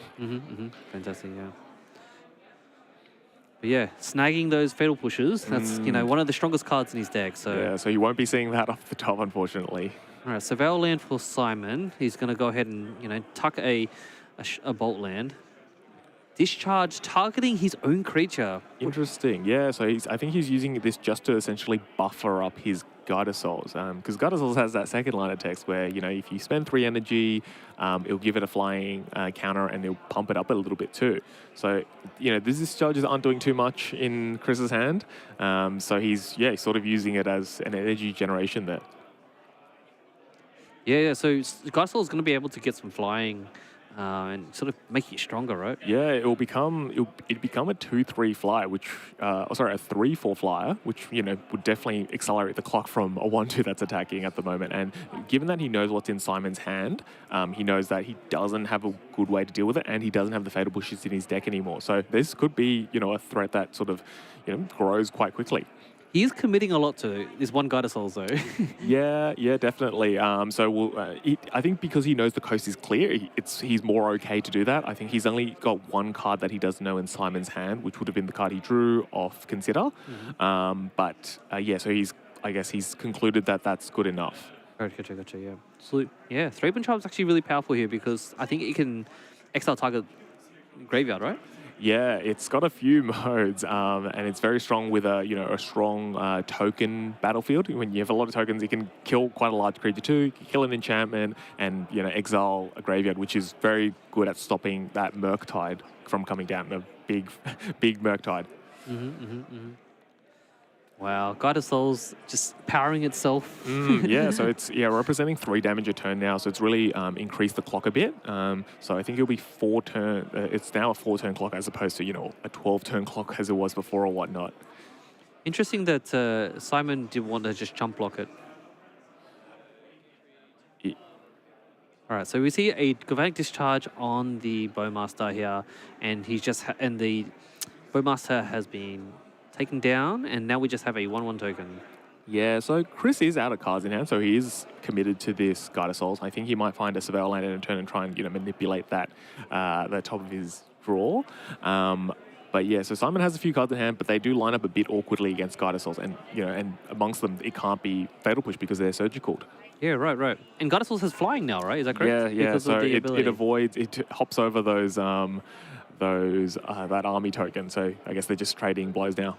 Fantastic, yeah. But yeah, snagging those Fatal Pushes, that's, one of the strongest cards in his deck. So yeah, so you won't be seeing that off the top, unfortunately. All right, so Veil land for Simon. He's going to go ahead and, tuck a Bolt land. Discharge targeting his own creature. Interesting. Yeah, so I think he's using this just to essentially buffer up his Guided Souls. Because Guided Souls has that second line of text where, if you spend 3 energy, it'll give it a flying counter and it'll pump it up a little bit too. So, these discharges aren't doing too much in Chris's hand. So he's sort of using it as an energy generation there. Yeah, so Guided Soul is going to be able to get some flying and sort of make it stronger, right? Yeah, it'd become a 2/3 flyer, which a 3/4 flyer, which would definitely accelerate the clock from a 1/2 that's attacking at the moment. And given that he knows what's in Simon's hand, he knows that he doesn't have a good way to deal with it, and he doesn't have the Fatal Bushes in his deck anymore. So this could be a threat that sort of grows quite quickly. He is committing a lot to this one Guided Souls, though. Yeah, definitely. I think because he knows the coast is clear, he's more okay to do that. I think he's only got one card that he doesn't know in Simon's hand, which would have been the card he drew off Consider. So he's concluded that that's good enough. Gotcha, yeah. So, yeah, Thraben Charm is actually really powerful here because I think it can exile target graveyard, right? Yeah, it's got a few modes, and it's very strong with a strong token battlefield. When you have a lot of tokens, you can kill quite a large creature too. You can kill an enchantment and exile a graveyard, which is very good at stopping that Murktide from coming down. A big Murktide. Wow, Guided Souls just powering itself. So it's representing 3 damage a turn now, so it's really increased the clock a bit. So I think it'll be 4 turn. It's now a 4-turn clock as opposed to a 12-turn clock as it was before or whatnot. Interesting that Simon did want to just jump block it. All right, so we see a Galvanic Discharge on the Bowmaster here, and the Bowmaster has been taken down, and now we just have a 1/1 token. Yeah, so Chris is out of cards in hand, so he is committed to this Guided Souls. I think he might find a Surveil land in a turn and try and manipulate that the top of his draw. So Simon has a few cards in hand, but they do line up a bit awkwardly against Guided Souls, and and amongst them it can't be Fatal Push because they're surgical. Yeah, right. And Guided Souls has flying now, right? Is that correct? Yeah. So it hops over those that army token. So I guess they're just trading blows now.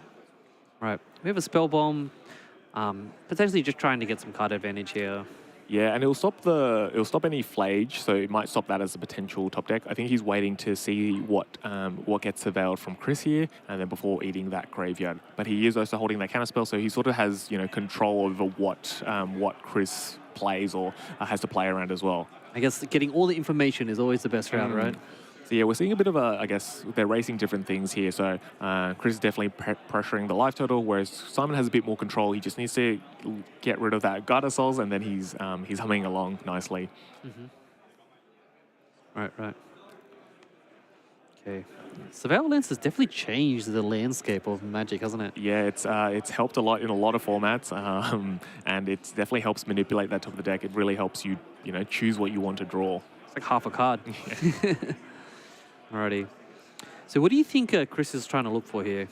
Right. We have a Spell Bomb, potentially just trying to get some card advantage here. Yeah, and it'll stop any flage, so it might stop that as a potential top deck. I think he's waiting to see what gets surveilled from Chris here, and then before eating that graveyard. But he is also holding that counterspell, so he sort of has control over what Chris plays or has to play around as well. I guess getting all the information is always the best route, right? So yeah, we're seeing a bit of I guess they're racing different things here. So Chris is definitely pressuring the life total, whereas Simon has a bit more control. He just needs to get rid of that Guided Souls, and then he's humming along nicely. Right. Okay. Surveil Lens has definitely changed the landscape of Magic, hasn't it? Yeah, it's helped a lot in a lot of formats, and it definitely helps manipulate that top of the deck. It really helps you choose what you want to draw. It's like half a card. Alrighty. So what do you think Chris is trying to look for here?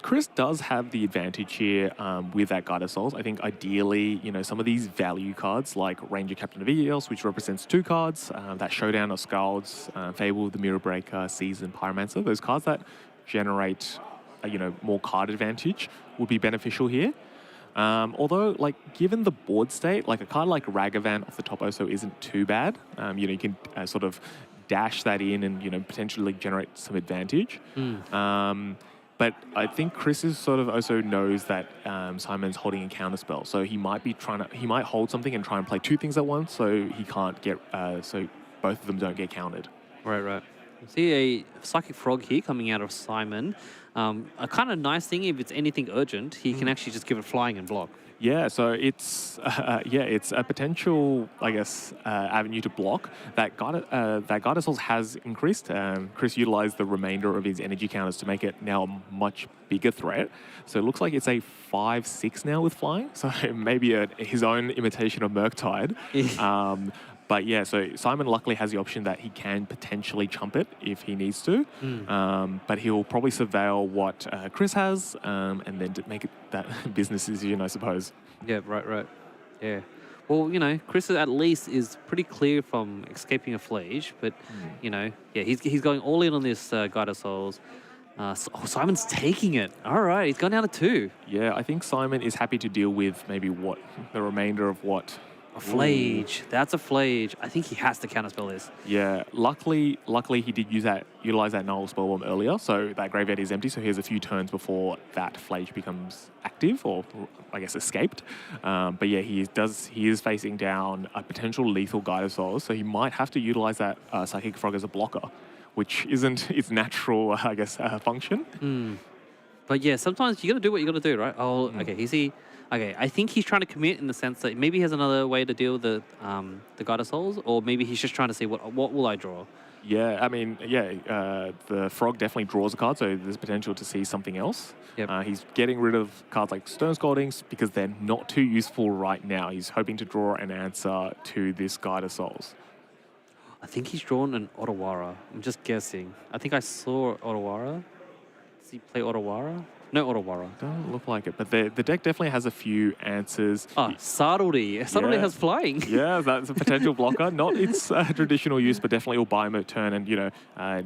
Chris does have the advantage here with that Guided Souls. I think ideally, some of these value cards like Ranger Captain of Eos, which represents 2 cards, that Showdown of Scalds, Fable, the Mirror Breaker, Season, Pyromancer, those cards that generate, more card advantage would be beneficial here. Although, given the board state, a card like Ragavan off the top also isn't too bad. You can sort of dash that in and, potentially generate some advantage. But I think Chris is sort of also knows that Simon's holding a counterspell, so he might be he might hold something and try and play two things at once, so he can't get, so both of them don't get countered. Right. See a Psychic Frog here coming out of Simon. A kind of nice thing, if it's anything urgent, he can actually just give it flying and block. Yeah, so it's it's a potential, I guess, avenue to block. That Guided Souls has increased. Chris utilized the remainder of his energy counters to make it now a much bigger threat. So it looks like it's a 5/6 now with flying. So maybe his own imitation of Murktide. But yeah, so Simon luckily has the option that he can potentially chump it if he needs to. But he'll probably surveil what Chris has and then make it that business decision, I suppose. Yeah, right. Yeah. Well, Chris at least is pretty clear from escaping a Flage, but, he's going all in on this Guided Souls. Simon's taking it. All right, he's gone down to 2. Yeah, I think Simon is happy to deal with maybe the remainder of what... A Flage. That's a Flage. I think he has to counterspell this. Yeah, luckily he did utilize that Null Spellbomb earlier, so that graveyard is empty, so he has a few turns before that Flage becomes active, or I guess escaped. But yeah, he is facing down a potential lethal Guided Souls, so he might have to utilize that Psychic Frog as a blocker, which isn't its natural, I guess, function. But yeah, sometimes you got to do what you got to do, right? Okay, Okay, I think he's trying to commit in the sense that maybe he has another way to deal with the Guided Souls, or maybe he's just trying to see what will I draw. Yeah, I mean, the Frog definitely draws a card, so there's potential to see something else. Yep. He's getting rid of cards like Stone Scaldings because they're not too useful right now. He's hoping to draw an answer to this Guided Souls. I think he's drawn an Otawara. I'm just guessing. I think I saw Otawara. Does he play Otawara? No Otawara. Doesn't look like it, but the deck definitely has a few answers. Sartori. Sartori has flying. Yeah, that's a potential blocker. Not its traditional use, but definitely will buy him a turn. And,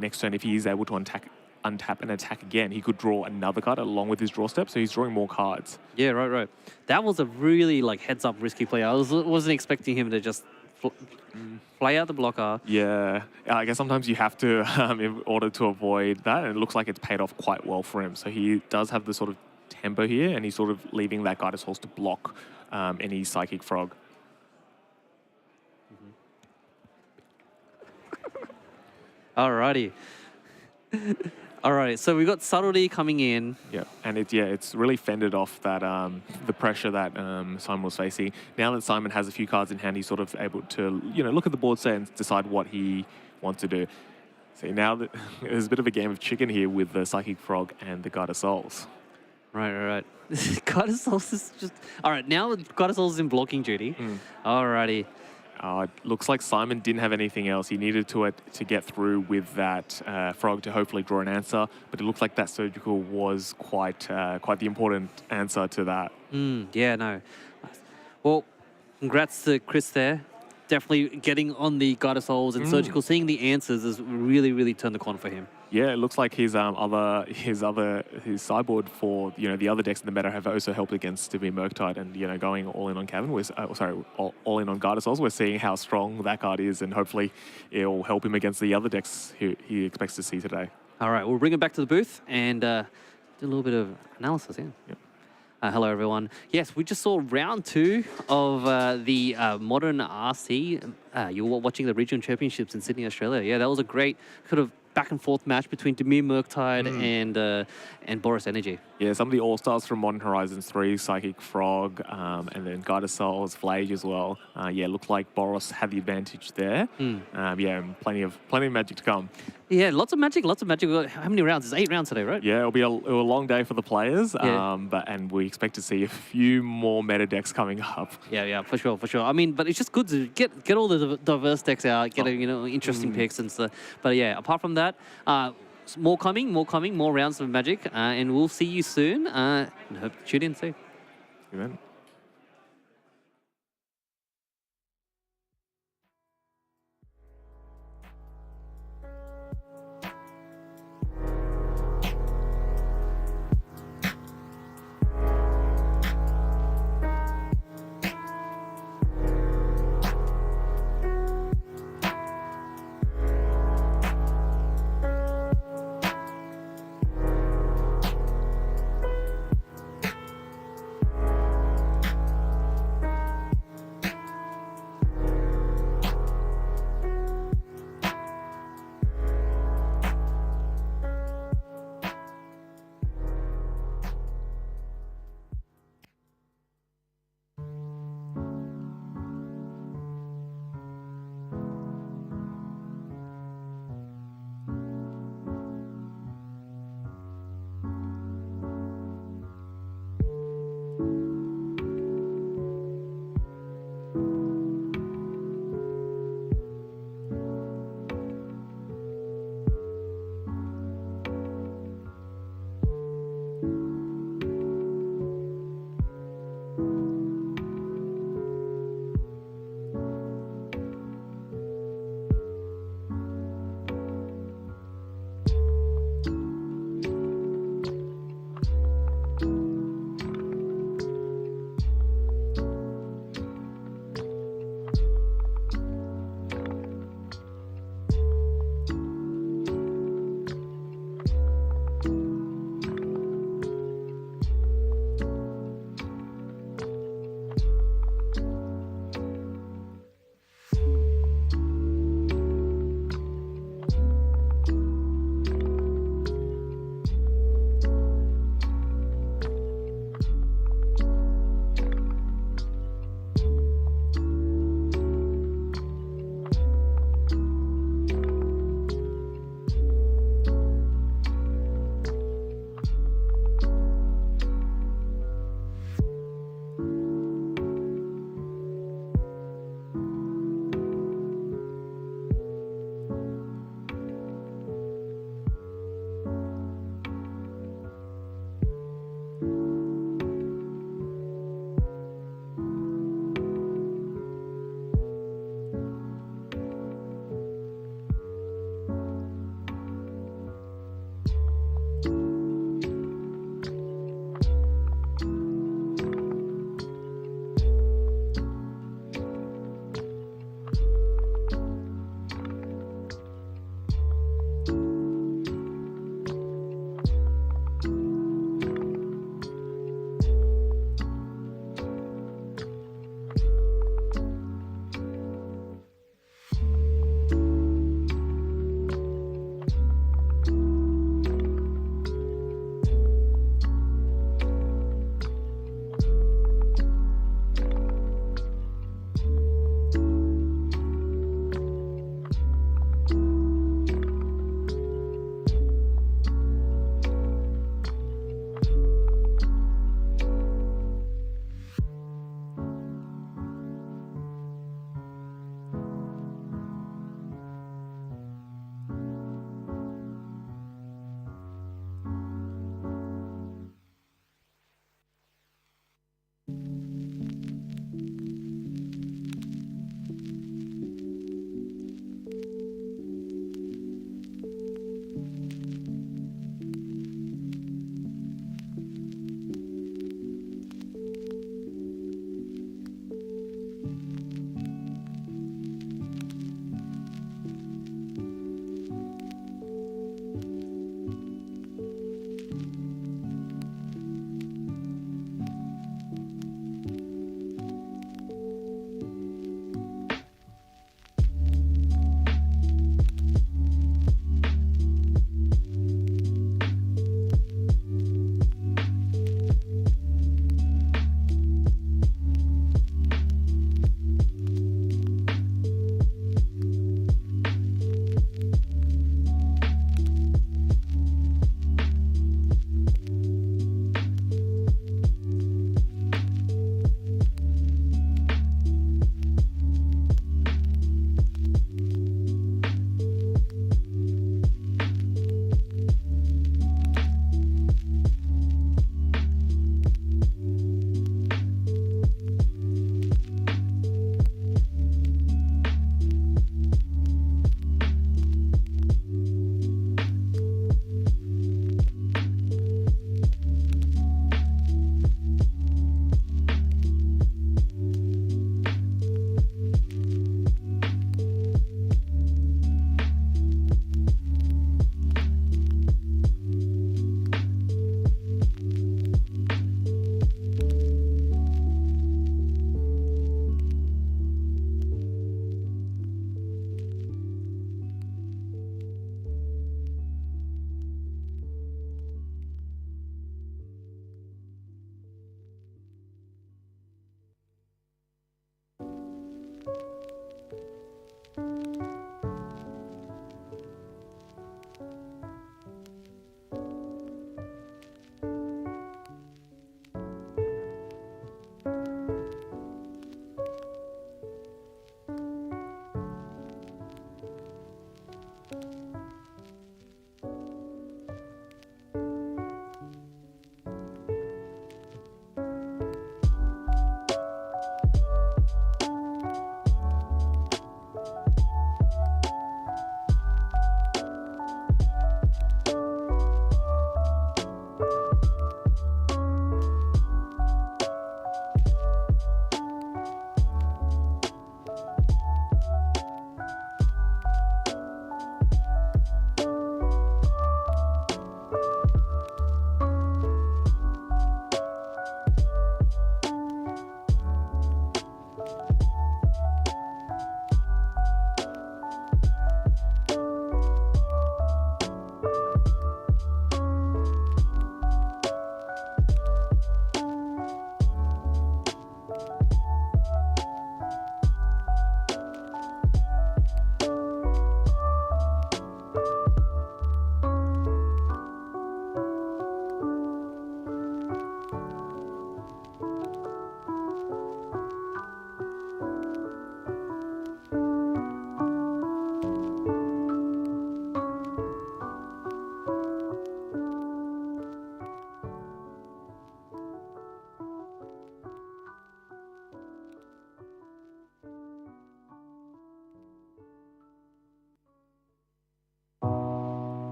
next turn, if he is able to untap and attack again, he could draw another card along with his draw step, so he's drawing more cards. Yeah, right. That was a really, heads-up risky play. I wasn't expecting him to just... Fly out the blocker. Yeah, I guess sometimes you have to in order to avoid that, and it looks like it's paid off quite well for him. So he does have the sort of tempo here, and he's sort of leaving that Guided Souls to block any Psychic Frog. Alrighty. Alright, so we got Subtlety coming in. Yeah, and it's really fended off that the pressure that Simon was facing. Now that Simon has a few cards in hand, he's sort of able to look at the board set and decide what he wants to do. See, now that there's a bit of a game of chicken here with the Psychic Frog and the Guided Souls. Right. Guided Souls is just... Alright, now Guided Souls is in blocking duty. Alrighty. It looks like Simon didn't have anything else. He needed to get through with that Frog to hopefully draw an answer, but it looks like that Surgical was quite the important answer to that. Yeah, no. Well, congrats to Chris there. Definitely getting on the Guided Souls and Surgical, seeing the answers has really turned the corner for him. Yeah, it looks like his sideboard for the other decks in the meta have also helped against Dimir Murktide, and going all in on Cavern. All in on Guided Souls. We're seeing how strong that card is, and hopefully it'll help him against the other decks he expects to see today. All right, we'll bring it back to the booth and do a little bit of analysis. Yep. Hello, everyone. Yes, we just saw round 2 of the Modern RC. You were watching the Regional Championships in Sydney, Australia. Yeah, that was a great sort of back and forth match between Dimir Murktide and Boros Energy. Yeah, some of the all-stars from Modern Horizons 3, Psychic Frog, and then Guided Souls, Flage as well. Looked like Boros had the advantage there. And plenty of magic to come. Yeah, lots of magic. How many rounds? It's 8 rounds today, right? Yeah, it'll be a long day for the players. Yeah. And we expect to see a few more meta decks coming up. Yeah, for sure. I mean, but it's just good to get all the diverse decks out, get interesting picks and stuff. But yeah, apart from that, more coming, more rounds of Magic, and we'll see you soon. And hope to tune in soon. Amen.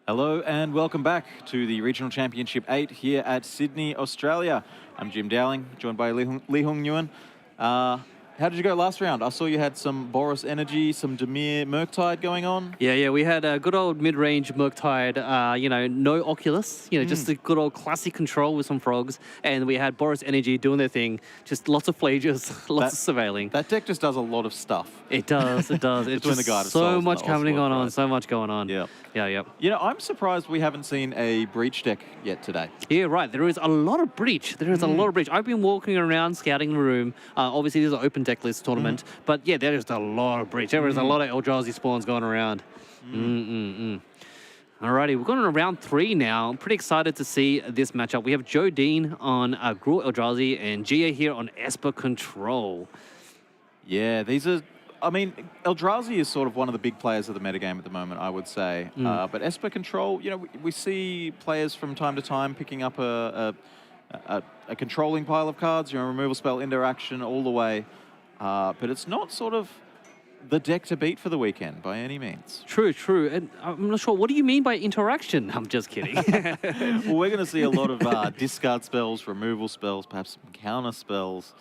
Hello and welcome back to the Regional Championship 8 here at Sydney, Australia. I'm Jim Dowling, joined by Lee Hung Nguyen. How did you go last round? I saw you had some Boros Energy, some Dimir Murktide going on. Yeah, we had a good old mid-range Murktide, no Oculus, just a good old classic control with some frogs. And we had Boros Energy doing their thing, just lots of flages, lots of surveilling. That deck just does a lot of stuff. It does. It's Between the Guide of so Souls much and the coming Oswald, on, right? so much going on. Yeah. Yeah. I'm surprised we haven't seen a Breach deck yet today. Yeah, right. There is a lot of Breach. I've been walking around scouting the room. Obviously, there's an open deck list tournament. But yeah, there is a lot of Breach. There is a lot of Eldrazi spawns going around. Alrighty, we're going to round 3 now. I'm pretty excited to see this matchup. We have Joe Dean on Gruul Eldrazi and Gia here on Esper Control. Yeah, Eldrazi is sort of one of the big players of the metagame at the moment, I would say. But Esper Control, we see players from time to time picking up a controlling pile of cards, removal spell, interaction, all the way. But it's not sort of the deck to beat for the weekend by any means. True. And I'm not sure, what do you mean by interaction? I'm just kidding. Well, we're going to see a lot of discard spells, removal spells, perhaps some counter spells,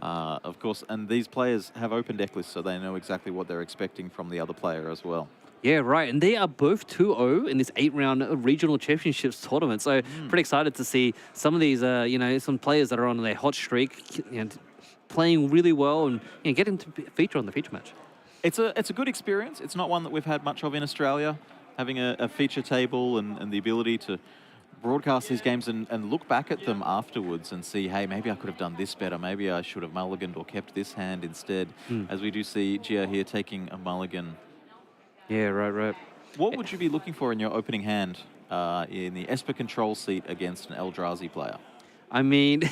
of course. And these players have open deck lists, so they know exactly what they're expecting from the other player as well. Yeah, right. And they are both 2-0 in this 8-round regional championships tournament. So pretty excited to see some of these, some players that are on their hot streak, playing really well and getting to feature on the feature match. It's a good experience. It's not one that we've had much of in Australia, having a feature table and the ability to broadcast these games and look back at them afterwards and see, hey, maybe I could have done this better. Maybe I should have mulliganed or kept this hand instead, as we do see Gia here taking a mulligan. Yeah, right. What would you be looking for in your opening hand in the Esper Control seat against an Eldrazi player? I mean,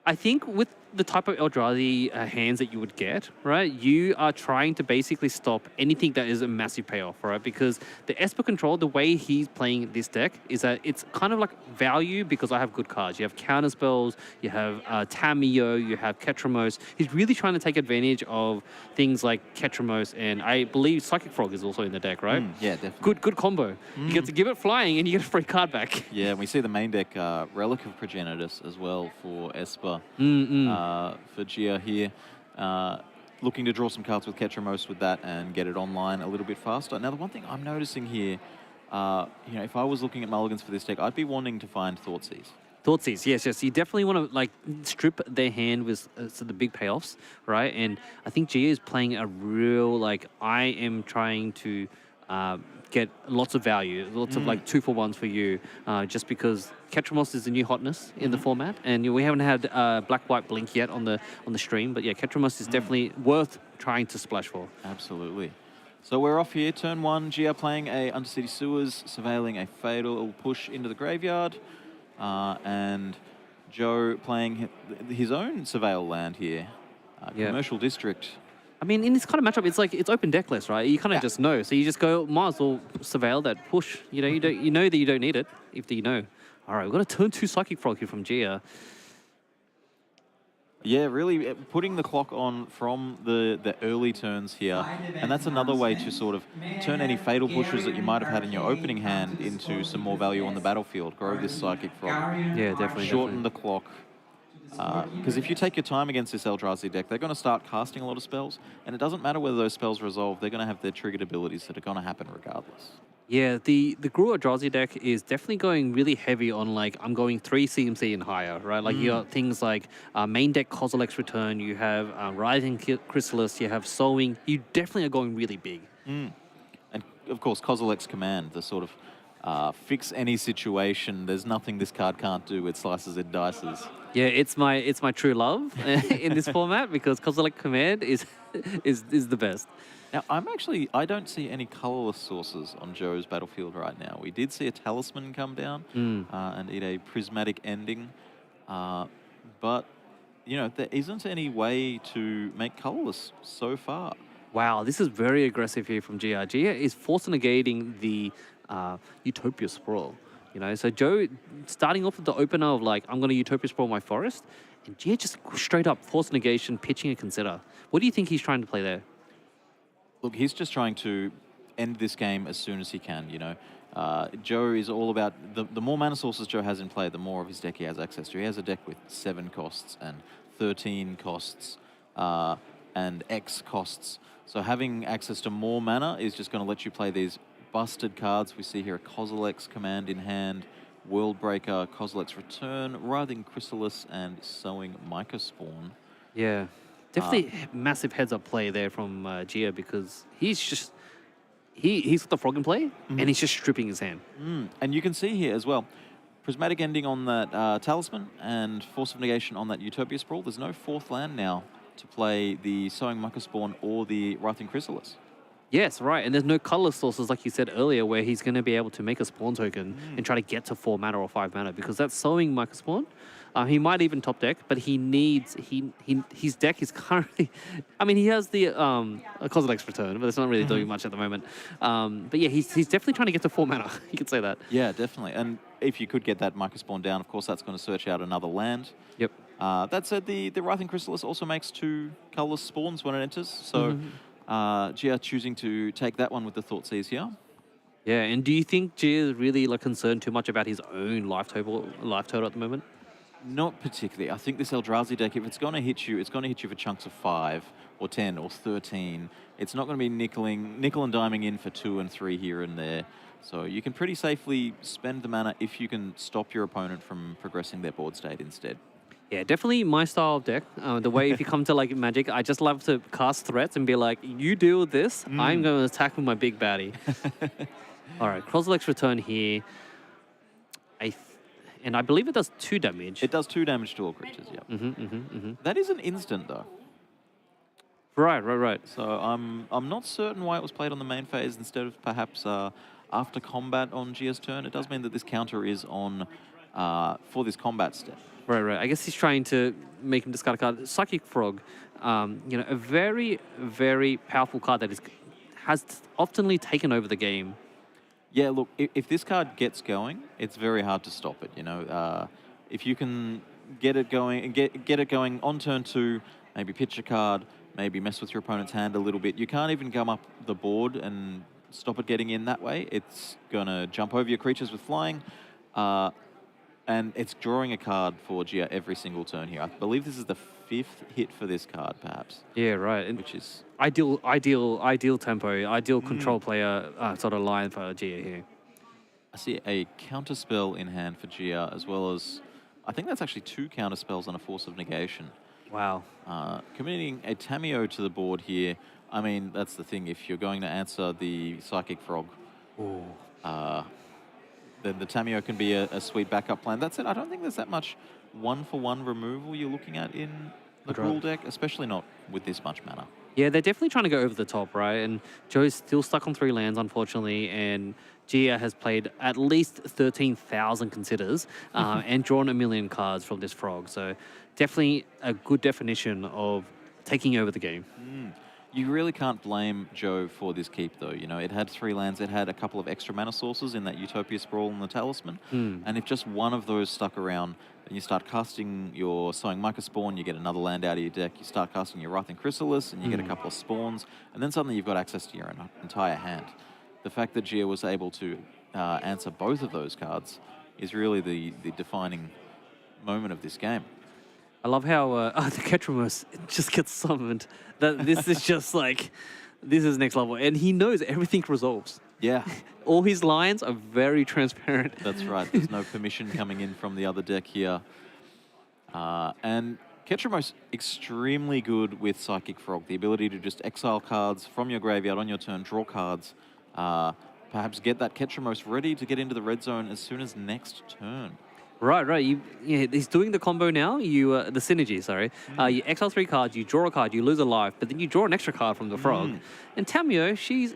I think with the type of Eldrazi hands that you would get, right, you are trying to basically stop anything that is a massive payoff, right? Because the Esper Control, the way he's playing this deck is that it's kind of like value because I have good cards. You have counter spells, you have Tamio, you have Ketramos. He's really trying to take advantage of things like Ketramos, and I believe Psychic Frog is also in the deck, right? Yeah, definitely. Good combo. You get to give it flying and you get a free card back. Yeah, and we see the main deck Relic of Progenitus as well for Esper. For Gia here, looking to draw some cards with Ketramos with that and get it online a little bit faster. Now, the one thing I'm noticing here, if I was looking at mulligans for this deck, I'd be wanting to find Thoughtseize. Thoughtseize, yes. You definitely want to strip their hand with the big payoffs, right? And I think Gia is playing a real I am trying to get lots of value, lots of 2-for-1s for you, just because Ketramos is the new hotness in the format, and we haven't had Black-White Blink yet on the stream, but yeah, Ketramos is definitely worth trying to splash for. Absolutely. So we're off here. Turn 1, Gia playing a Undercity Sewers, surveilling a Fatal Push into the graveyard, and Joe playing his own surveil land here, Commercial District. I mean, in this kind of matchup, it's open deck list, right? You kind of just know, so you just go, might as well surveil that push. You know that you don't need it if you know. All right, we've got a turn 2 Psychic Frog here from Gia. Yeah, really putting the clock on from the early turns here, and that's another way to sort of turn any fatal pushes that you might have had in your opening hand into some more value on the battlefield. Grow this Psychic Frog. Yeah, definitely. Shorten the clock. Because if you take your time against this Eldrazi deck, they're going to start casting a lot of spells, and it doesn't matter whether those spells resolve, they're going to have their triggered abilities that are going to happen regardless. Yeah, the Gruul Eldrazi deck is definitely going really heavy on I'm going 3 CMC and higher, right? You got things like main deck Kozilek's Return, you have Rising Chrysalis, you have Sowing. You definitely are going really big. And of course, Kozilek's Command, the sort of fix any situation. There's nothing this card can't do. It slices and dices. Yeah, it's my true love in this format because Kozilek Command is the best. Now, I don't see any colorless sources on Joe's battlefield right now. We did see a Talisman come down and eat a Prismatic Ending, but there isn't any way to make colorless so far. Wow, this is very aggressive here from Gia. Gia is force negating the Utopia Sprawl. So Joe starting off with the opener of I'm going to Utopia Sprawl my forest, and Gia just straight up force negation, pitching a Consider. What do you think he's trying to play there? Look, he's just trying to end this game as soon as he can, Joe is all about the more mana sources Joe has in play, the more of his deck he has access to. He has a deck with 7 costs and 13 costs and X costs. So having access to more mana is just going to let you play these busted cards. We see here a Kozilek's Command in hand, Worldbreaker, Kozilek's Return, Writhing Chrysalis, and Sowing Mycospawn. Yeah, definitely massive heads-up play there from Gia, because he's just... He's got the frog in play, and he's just stripping his hand. And you can see here as well, Prismatic Ending on that Talisman and Force of Negation on that Utopia Sprawl. There's no 4th land now to play the Sowing Mycospawn or the Writhing Chrysalis. Yes, right. And there's no color sources, like you said earlier, where he's going to be able to make a spawn token and try to get to 4 mana or 5 mana, because that's Sowing Mycospawn. He might even top deck, but he needs... his deck is currently... I mean, he has the Kozilek's Return, but it's not really doing much at the moment. But yeah, he's definitely trying to get to 4 mana. You could say that. Yeah, definitely. And if you could get that Mycospawn down, of course, that's going to search out another land. Yep. That said, the Writhing Chrysalis also makes 2 colorless spawns when it enters. So Gia choosing to take that one with the Thoughtseize here. Yeah, and do you think Gia is really concerned too much about his own life total at the moment? Not particularly. I think this Eldrazi deck, if it's going to hit you, it's going to hit you for chunks of 5 or 10 or 13. It's not going to be nickel and diming in for 2 and 3 here and there. So you can pretty safely spend the mana if you can stop your opponent from progressing their board state instead. Yeah, definitely my style of deck. The way if you come to Magic, I just love to cast threats and be like, you deal with this, I'm going to attack with my big baddie. All right, Kozilek's Return here. And I believe it does 2 damage. It does 2 damage to all creatures, yeah. That is an instant, though. Right. So I'm not certain why it was played on the main phase instead of perhaps after combat on Gia's turn. It does mean that this counter is on for this combat step. Right. I guess he's trying to make him discard a card. Psychic Frog, a very, very powerful card that has oftenly taken over the game. Yeah, look, if this card gets going, it's very hard to stop it. If you can get it going and get it going on turn 2, maybe pitch a card, maybe mess with your opponent's hand a little bit. You can't even come up the board and stop it getting in that way. It's gonna jump over your creatures with flying, and it's drawing a card for Gia every single turn here. I believe this is the 5th hit for this card, perhaps. Yeah, right. And which is ideal tempo, ideal control player sort of line for Gia here. I see a counter spell in hand for Gia, as well as I think that's actually 2 counter spells and a Force of Negation. Wow. Committing a Tameo to the board here. I mean, that's the thing. If you're going to answer the Psychic Frog, then the Tameo can be a sweet backup plan. That's it. I don't think there's that much 1-for-1 removal you're looking at in the Gruul deck, especially not with this much mana. Yeah, they're definitely trying to go over the top, right? And Joe's still stuck on 3 lands, unfortunately, and Gia has played at least 13,000 considers and drawn 1 million cards from this frog. So definitely a good definition of taking over the game. You really can't blame Joe for this keep, though. It had 3 lands. It had a couple of extra mana sources in that Utopia Sprawl and the Talisman. And if just one of those stuck around, then you start casting your Sowing Mycospawn, you get another land out of your deck. You start casting your Writhing Chrysalis, and you get a couple of spawns. And then suddenly you've got access to your entire hand. The fact that Gia was able to answer both of those cards is really the defining moment of this game. I love how the Ketramos just gets summoned. This is just this is next level. And he knows everything resolves. Yeah. All his lines are very transparent. That's right. There's no permission coming in from the other deck here. And Ketramos, extremely good with Psychic Frog. The ability to just exile cards from your graveyard on your turn, draw cards, perhaps get that Ketramos ready to get into the red zone as soon as next turn. Right. He's doing the combo now. The synergy, sorry. You exile 3 cards, you draw a card, you lose a life, but then you draw an extra card from the frog. And Tameo, she's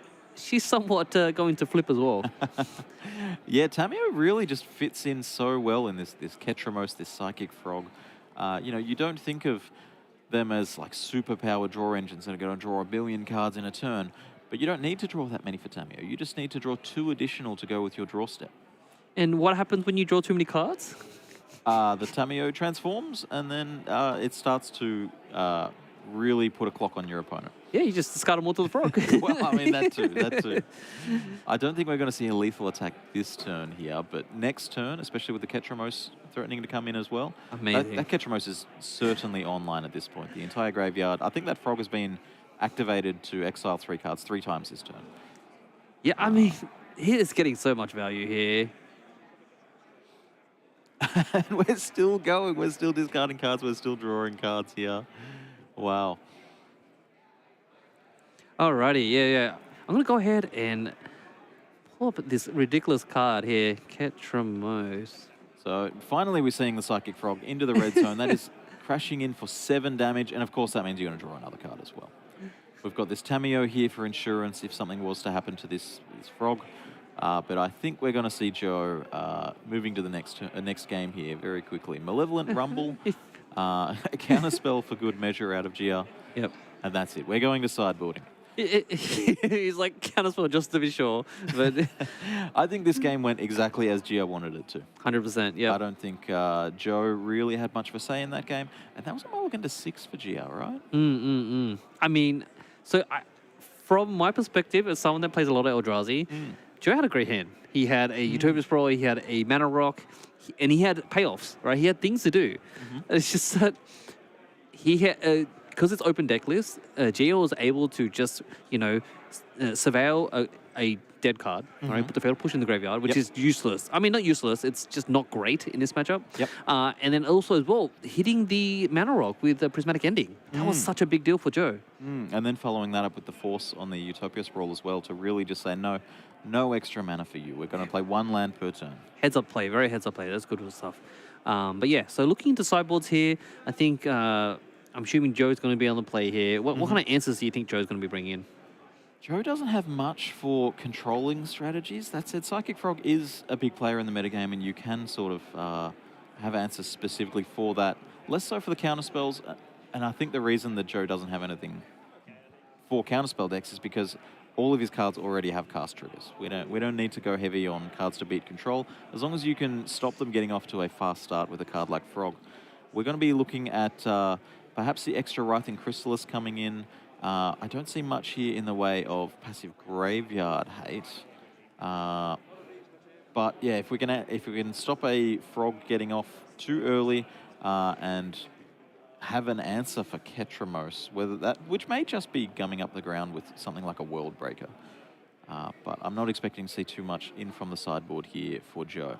somewhat going to flip as well. Yeah, Tameo really just fits in so well in this Ketramos, this Psychic Frog. You don't think of them as super powered draw engines that are going to draw 1 billion cards in a turn, but you don't need to draw that many for Tameo. You just need to draw 2 additional to go with your draw step. And what happens when you draw too many cards? The Tameo transforms, and then it starts to really put a clock on your opponent. Yeah, you just discard them all to the frog. Well, I mean, that too. I don't think we're going to see a lethal attack this turn here, but next turn, especially with the Ketramos threatening to come in as well. Amazing. That Ketramos is certainly online at this point. The entire graveyard. I think that frog has been activated to exile 3 cards 3 times this turn. Yeah, I mean, he is getting so much value here. And we're still going. We're still discarding cards. We're still drawing cards here. Wow. Alrighty, yeah. I'm going to go ahead and pull up this ridiculous card here, Ketramos. So finally we're seeing the Psychic Frog into the red zone. That is crashing in for 7 damage. And of course that means you're going to draw another card as well. We've got this Tameo here for insurance if something was to happen to this frog. But I think we're going to see Joe moving to the next game here very quickly. Malevolent Rumble, a counterspell for good measure out of Gia. Yep. And that's it. We're going to sideboarding. He's like counterspell just to be sure. But I think this game went exactly as Gia wanted it to. 100%, yeah. I don't think Joe really had much of a say in that game. And that was a mulligan to 6 for Gia, right? I mean, from my perspective, as someone that plays a lot of Eldrazi, Joe had a great hand. He had a Utopia Sprawl, he had a Mana Rock, and he had payoffs, right? He had things to do. It's just that he had, because it's open deck list, Gio was able to just, surveil a dead card, right? Put the Fatal Push in the graveyard, which is useless. I mean, not useless, it's just not great in this matchup. And then also as well, hitting the Mana Rock with the Prismatic Ending. That was such a big deal for Joe. And then following that up with the Force on the Utopia Sprawl as well to really just say, no extra mana for you. We're going to play 1 land per turn. Heads up play, very heads up play. That's good stuff. But yeah, so looking into sideboards here, I think I'm assuming Joe's going to be on the play here. What kind of answers do you think Joe's going to be bringing in? Joe doesn't have much for controlling strategies. That said, Psychic Frog is a big player in the metagame, and you can sort of have answers specifically for that. Less so for the counterspells, and I think the reason that Joe doesn't have anything for counterspell decks is because all of his cards already have cast triggers. We don't need to go heavy on cards to beat control. As long as you can stop them getting off to a fast start with a card like Frog. We're going to be looking at perhaps the extra Writhing Chrysalis coming in. I don't see much here in the way of passive graveyard hate. But yeah, if we can stop a Frog getting off too early and have an answer for Ketramos, which may just be gumming up the ground with something like a World Breaker. But I'm not expecting to see too much in from the sideboard here for Joe.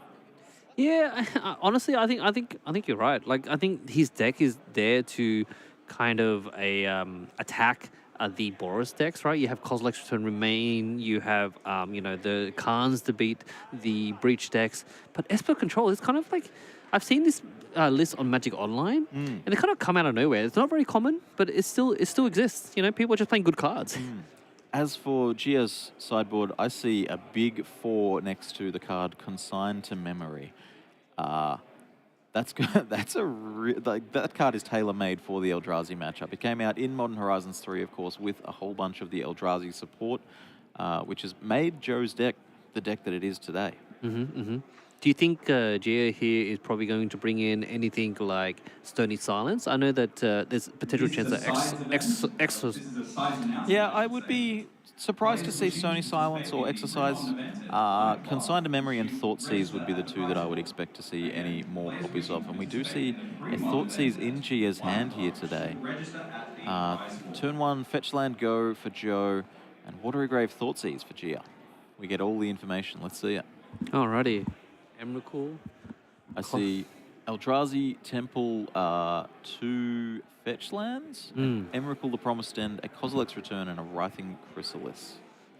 Yeah, honestly, I think you're right. Like, I think his deck is there to kind of attack the Boros decks, right? You have Kozilek's Return Remain, you have the Khans to beat the Breach decks, but Esper Control is kind of like, I've seen this list on Magic Online, and they kind of come out of nowhere. It's not very common, but it still exists. People are just playing good cards. As for Gia's sideboard, I see a big 4 next to the card Consigned to Memory. That card is tailor-made for the Eldrazi matchup. It came out in Modern Horizons 3, of course, with a whole bunch of the Eldrazi support, which has made Joe's deck the deck that it is today. Do you think Gia here is probably going to bring in anything like Stony Silence? I know that there's potential chance that Yeah, I would be surprised to see Stony Silence or Exercise. Consigned to Memory and Thoughtseize would be the 2 that I would expect to see any more copies of. And we do see a Thoughtseize in Gia's hand here today. Turn 1, Fetch Land Go for Joe, and Watery Grave Thoughtseize for Gia. We get all the information. Let's see it. Alrighty. Emrakul. I see Eldrazi Temple, 2 fetch lands, Emrakul the Promised End, a Kozilek's Return, and a Writhing Chrysalis.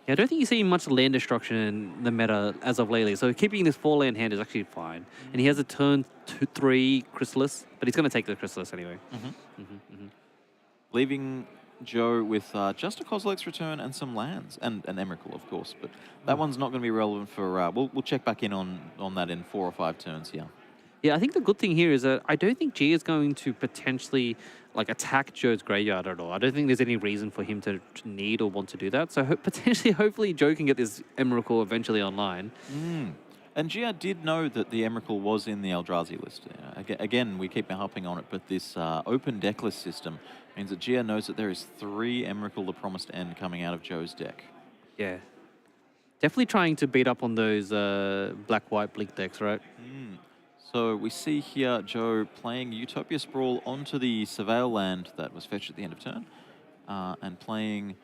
Yeah, I don't think you see much land destruction in the meta as of lately, so keeping this 4-land hand is actually fine. And he has a turn 3 Chrysalis, but he's going to take the Chrysalis anyway. Leaving Joe with just a Kozilek's Return and some lands, and an Emrakul, of course, but that one's not going to be relevant for... we'll check back in on that in 4 or 5 turns here. Yeah, I think the good thing here is that I don't think G is going to potentially attack Joe's graveyard at all. I don't think there's any reason for him to need or want to do that. So hopefully Joe can get this Emrakul eventually online. And Gia did know that the Emrakul was in the Eldrazi list. Again, we keep harping on it, but this open deck list system Means that Gia knows that there is 3 Emrakul, the Promised End, coming out of Joe's deck. Yeah. Definitely trying to beat up on those black-white blink decks, right? So we see here Joe playing Utopia Sprawl onto the Surveil land that was fetched at the end of turn, and playing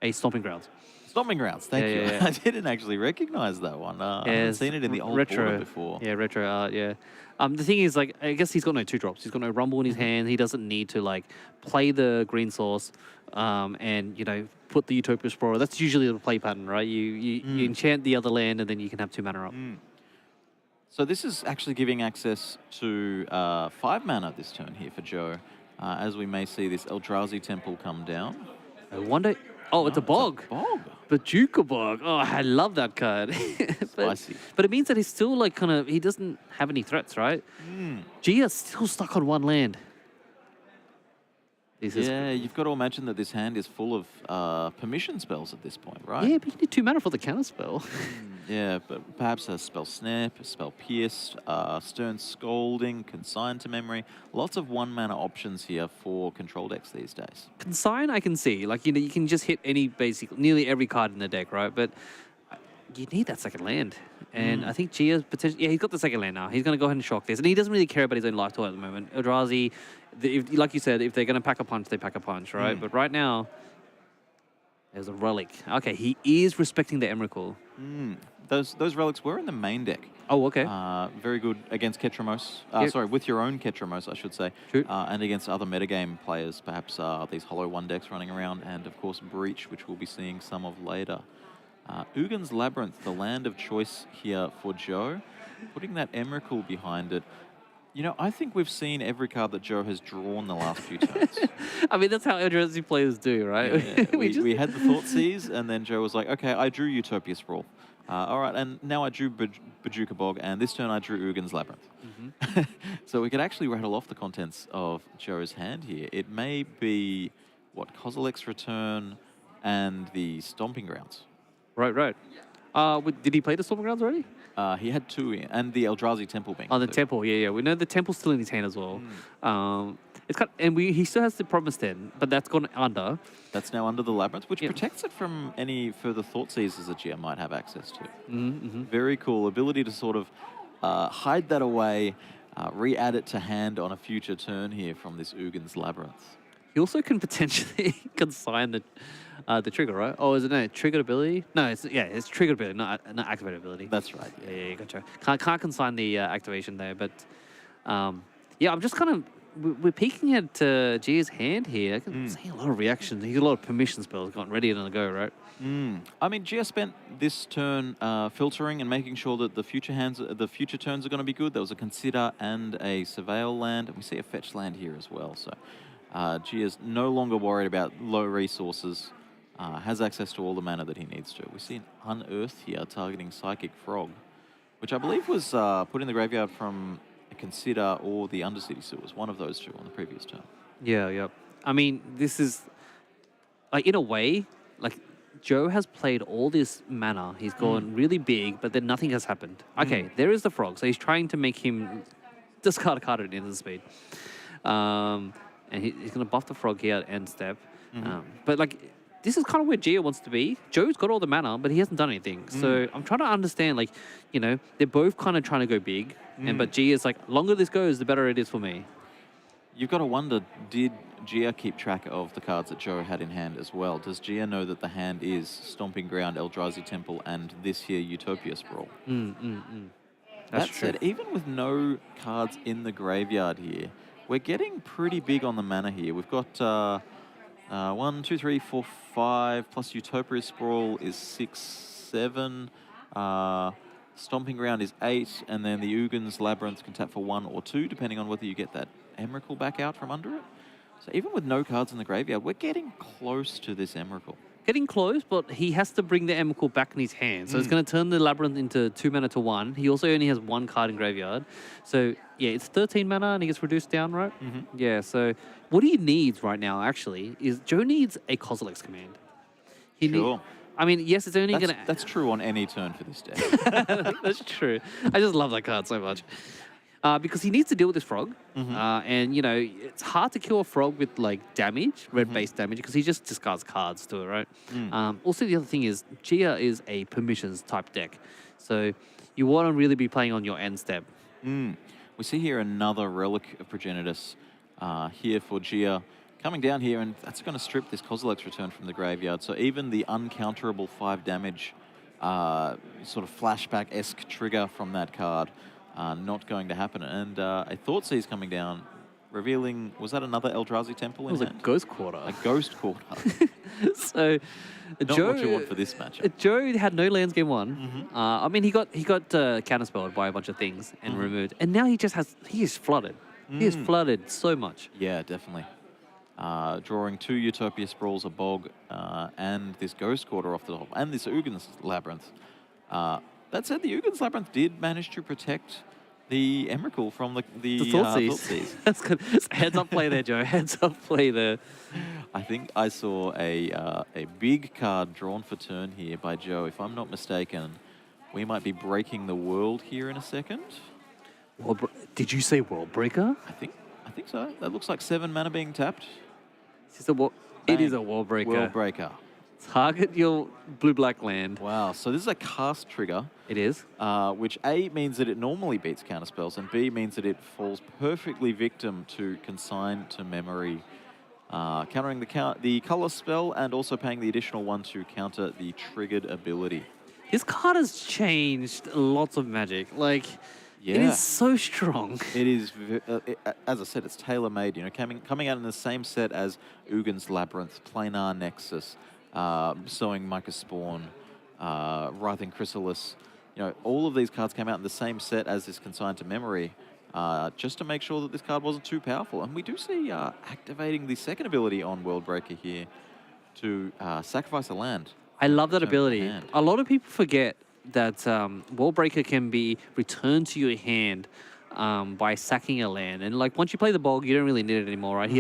A Stomping Grounds. Stomping Grounds, thank you. Yeah. I didn't actually recognize that one. I haven't seen it in the old border before. Yeah, retro art, yeah. The thing is, like, I guess he's got no 2-drops. He's got no Rumble in his hand. He doesn't need to, like, play the green source and, you know, put the Utopia Sprawl. That's usually the play pattern, right? You enchant the other land and then you can have 2 mana up. So this is actually giving access to 5 mana this turn here for Joe, as we may see this Eldrazi Temple come down. I wonder... Oh, it's a bog. It's a bog. Bajuka bog. Oh, I love that card. Spicy. But it means that he's still like kind of, he doesn't have any threats, right? Gia's still stuck on 1 land. Yeah, you've got to imagine that this hand is full of permission spells at this point, right? Yeah, but you need 2 mana for the counter spell. Yeah, but perhaps a Spell Snap, a Spell Pierced, Stern Scolding, Consign to Memory. Lots of 1 mana options here for control decks these days. Consign, I can see. Like, you know, you can just hit nearly every card in the deck, right? But you need that second land. And I think Gia's potentially... Yeah, he's got the second land now. He's going to go ahead and shock this. And he doesn't really care about his own life total at the moment. Eldrazi, like you said, if they're going to pack a punch, they pack a punch, right? But right now, there's a relic. Okay, he is respecting the Emrakul. Those relics were in the main deck. Oh, okay. Very good against Ketramos. Sorry, with your own Ketramos, I should say. True. And against other metagame players, perhaps these Hollow 1 decks running around. And, of course, Breach, which we'll be seeing some of later. Ugin's Labyrinth, the land of choice here for Joe. Putting that Emrakul behind it. You know, I think we've seen every card that Joe has drawn the last few turns. I mean, that's how Eldrazi players do, right? Yeah, we had the Thoughtseize, and then Joe was like, okay, I drew Utopia Sprawl. All right, and now I drew Bajuka Bog, and this turn I drew Ugin's Labyrinth. So we could actually rattle off the contents of Joe's hand here. It may be, Kozilek's Return and the Stomping Grounds. Right. Did he play the Stomping Grounds already? He had 2 in, and the Eldrazi Temple being. Oh, the Temple, yeah. We know the Temple's still in his hand as well. It's kind of, and he still has the Promised End, but that's gone under. That's now under the Labyrinth, which protects it from any further Thoughtseizes that Gia might have access to. Very cool. Ability to sort of hide that away, re-add it to hand on a future turn here from this Ugin's Labyrinth. He also can potentially consign the trigger, right? Oh, is it triggered ability? No, it's triggered ability, not activated ability. That's right. Yeah, gotcha. Can't consign the activation there, but I'm just kind of we're peeking at Gia's hand here. I can see a lot of reactions. He's got a lot of permission spells gotten ready and to go, right? I mean, Gia spent this turn filtering and making sure that the future turns are going to be good. There was a Consider and a Surveil land, and we see a fetch land here as well. So Gia's no longer worried about low resources. Has access to all the mana that he needs to. We see an Unearth here targeting Psychic Frog, which I believe was put in the graveyard from a Consider or the Undercity Sewers, one of those 2 on the previous turn. Yeah. I mean, this is, like, in a way, like, Joe has played all this mana. He's gone really big, but then nothing has happened. Okay, there is the Frog, so he's trying to make him discard a card at the end of the speed. And he's going to buff the Frog here at end step. But, like, this is kind of where Gia wants to be. Joe's got all the mana, but he hasn't done anything. So I'm trying to understand, like, you know, they're both kind of trying to go big. But Gia's like, longer this goes, the better it is for me. You've got to wonder, did Gia keep track of the cards that Joe had in hand as well? Does Gia know that the hand is Stomping Ground, Eldrazi Temple, and this here Utopia Sprawl? That said, even with no cards in the graveyard here, we're getting pretty big on the mana here. We've got 1, 2, 3, 4, 5, plus Utopia Sprawl is 6, 7. Stomping Ground is 8, and then the Ugin's Labyrinth can tap for 1 or 2, depending on whether you get that Emrakul back out from under it. So even with no cards in the graveyard, we're getting close to this Emrakul. Getting close, but he has to bring the Emrakul back in his hand. So it's going to turn the Labyrinth into 2 mana to 1. He also only has 1 card in graveyard. So, yeah, it's 13 mana and he gets reduced down, right? Yeah, so what he needs right now, actually, is Joe needs a Kozilek's Command. I mean, yes, it's only going to... That's true on any turn for this deck. That's true. I just love that card so much. because he needs to deal with this frog. And, you know, it's hard to kill a frog with, like, damage, red-based damage, because he just discards cards to it, right? Also, the other thing is, Gia is a permissions-type deck. So you want to really be playing on your end step. We see here another Relic of Progenitus here for Gia. Coming down here, and that's going to strip this Kozilek's Return from the graveyard. So even the uncounterable 5 damage sort of flashback-esque trigger from that card not going to happen. And a Thoughtseize coming down, revealing, was that another Eldrazi Temple in It was hand? a Ghost Quarter. A Ghost Quarter. So Not Joe, what you want for this matchup. Joe had no lands game 1. I mean, he got counterspelled by a bunch of things and removed, and now he is flooded. He is flooded so much. Yeah, definitely. Drawing 2 Utopia Sprawls, a Bog, and this Ghost Quarter off the top, and this Ugin's Labyrinth. That said, the Ugin's Labyrinth did manage to protect the Emrakul from the Thoughtseize. That's good. Heads up play there, Joe. Heads up play there. I think I saw a big card drawn for turn here by Joe. If I'm not mistaken, we might be breaking the world here in a second. Did you say World Breaker? I think so. That looks like 7 mana being tapped. It is a World Breaker. World Breaker. Target your blue-black land. Wow. So this is a cast trigger. It is. Which A means that it normally beats counterspells, and B means that it falls perfectly victim to Consign to Memory, countering the color spell and also paying the additional 1 to counter the triggered ability. This card has changed lots of Magic. Like, Yeah. it is so strong. It is, as I said, it's tailor-made. You know, coming out in the same set as Ugin's Labyrinth, Planar Nexus, Sowing Micah Spawn, Writhing Chrysalis. You know, all of these cards came out in the same set as this Consigned to Memory, just to make sure that this card wasn't too powerful. And we do see activating the second ability on World Breaker here to sacrifice a land. I love that Return ability. to hand. A lot of people forget that World Breaker can be returned to your hand by sacking a land. And like once you play the Bog, you don't really need it anymore, right?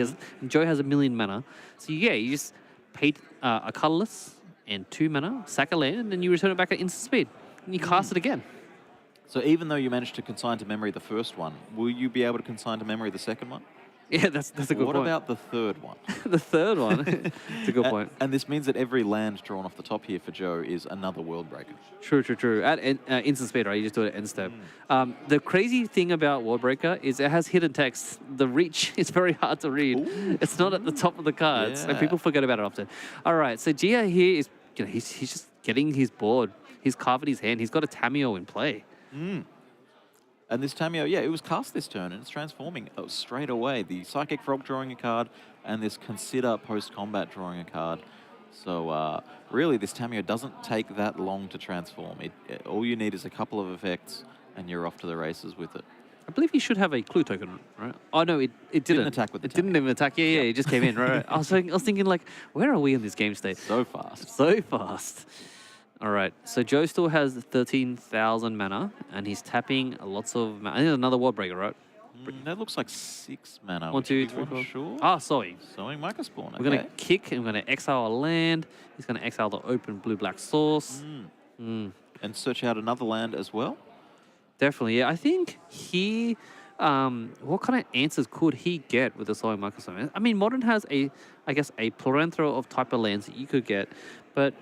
Joe has 1 million mana. So yeah, you just pay a colorless and 2 mana, sack a land, and then you return it back at instant speed. And you cast it again. So even though you managed to consign to memory the first one, will you be able to consign to memory the second one? Yeah, that's a good point. What about the third one? The third one? It's a good point. And this means that every land drawn off the top here for Joe is another World Breaker. True. At instant speed, right? You just do it at end step. The crazy thing about World Breaker is it has hidden text. The reach is very hard to read. Ooh. It's not at the top of the cards, and people forget about it often. All right, so Gia here is, you know, he's just getting his board. He's carving his hand. He's got a Tameo in play. And this Tameo, yeah, it was cast this turn, and it's transforming straight away. The Psychic Frog drawing a card, and this Consider post-combat drawing a card. So really, this Tameo doesn't take that long to transform. All you need is a couple of effects, and you're off to the races with it. I believe he should have a clue token, right? Oh, no, it didn't. Attack with the It didn't even attack. Yeah, it just came in, right? I was thinking, like, where are we in this game state? So fast. So fast. All right, so Joe still has 13,000 mana, and he's tapping lots of mana. I think another World Breaker, right? That looks like 6 mana. 1, 2, 3, 4. Sure. Ah, Sowing. Sowing Micah Spawn. We're going to kick, and we're going to exile a land. He's going to exile the open blue-black source. And search out another land as well? Definitely, yeah. I think he... what kind of answers could he get with the Sowing Micah Spawn? I mean, Modern has a plethora of type of lands that you could get, but...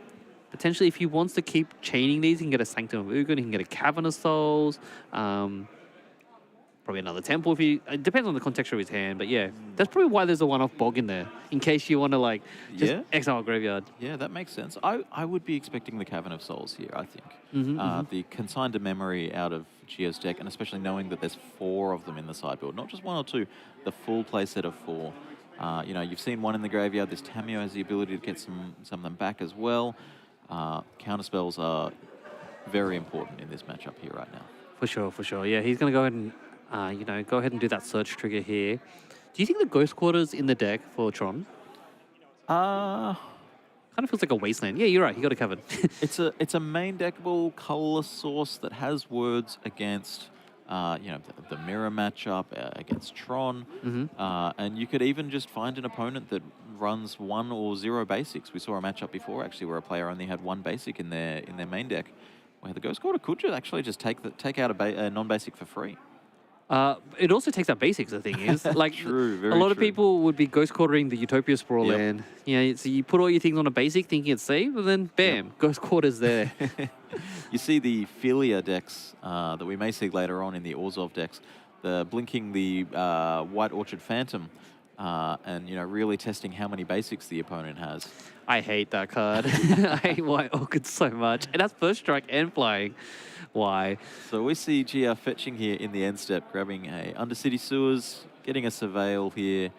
potentially, if he wants to keep chaining these, he can get a Sanctum of Ugin, he can get a Cavern of Souls, probably another Temple. It depends on the context of his hand, but yeah, that's probably why there's a one-off Bog in there, in case you want to like just exile a graveyard. Yeah, that makes sense. I would be expecting the Cavern of Souls here, I think. The Consigned to Memory out of Gio's deck, and especially knowing that there's 4 of them in the sideboard, not just 1 or 2, the full play set of 4. You know, you've seen 1 in the graveyard. This Tameo has the ability to get some of them back as well. Counterspells are very important in this matchup here right now. For sure. Yeah, he's going to go ahead and, go ahead and do that search trigger here. Do you think the Ghost Quarter's in the deck for Tron? Kind of feels like a wasteland. Yeah, you're right. He got a Cavern. it's a main deckable colorless source that has words against, the mirror matchup against Tron, and you could even just find an opponent that runs 1 or 0 basics. We saw a matchup before actually where a player only had 1 basic in their main deck, where the Ghost Quarter could actually just take out a non-basic for free. It also takes out basics, the thing is. Like, True, very a lot of true. people would be ghost quartering the Utopia Sprawl Yep. land. So you put all your things on a basic thinking it's safe, and then bam, ghost quarters there. You see the Philia decks that we may see later on in the Orzhov decks, the blinking the White Orchard Phantom, and really testing how many basics the opponent has. I hate that card. I hate White Orchid so much. And that's first strike and flying. Why? So we see Gia fetching here in the end step, grabbing a Undercity Sewers, getting a Surveil here,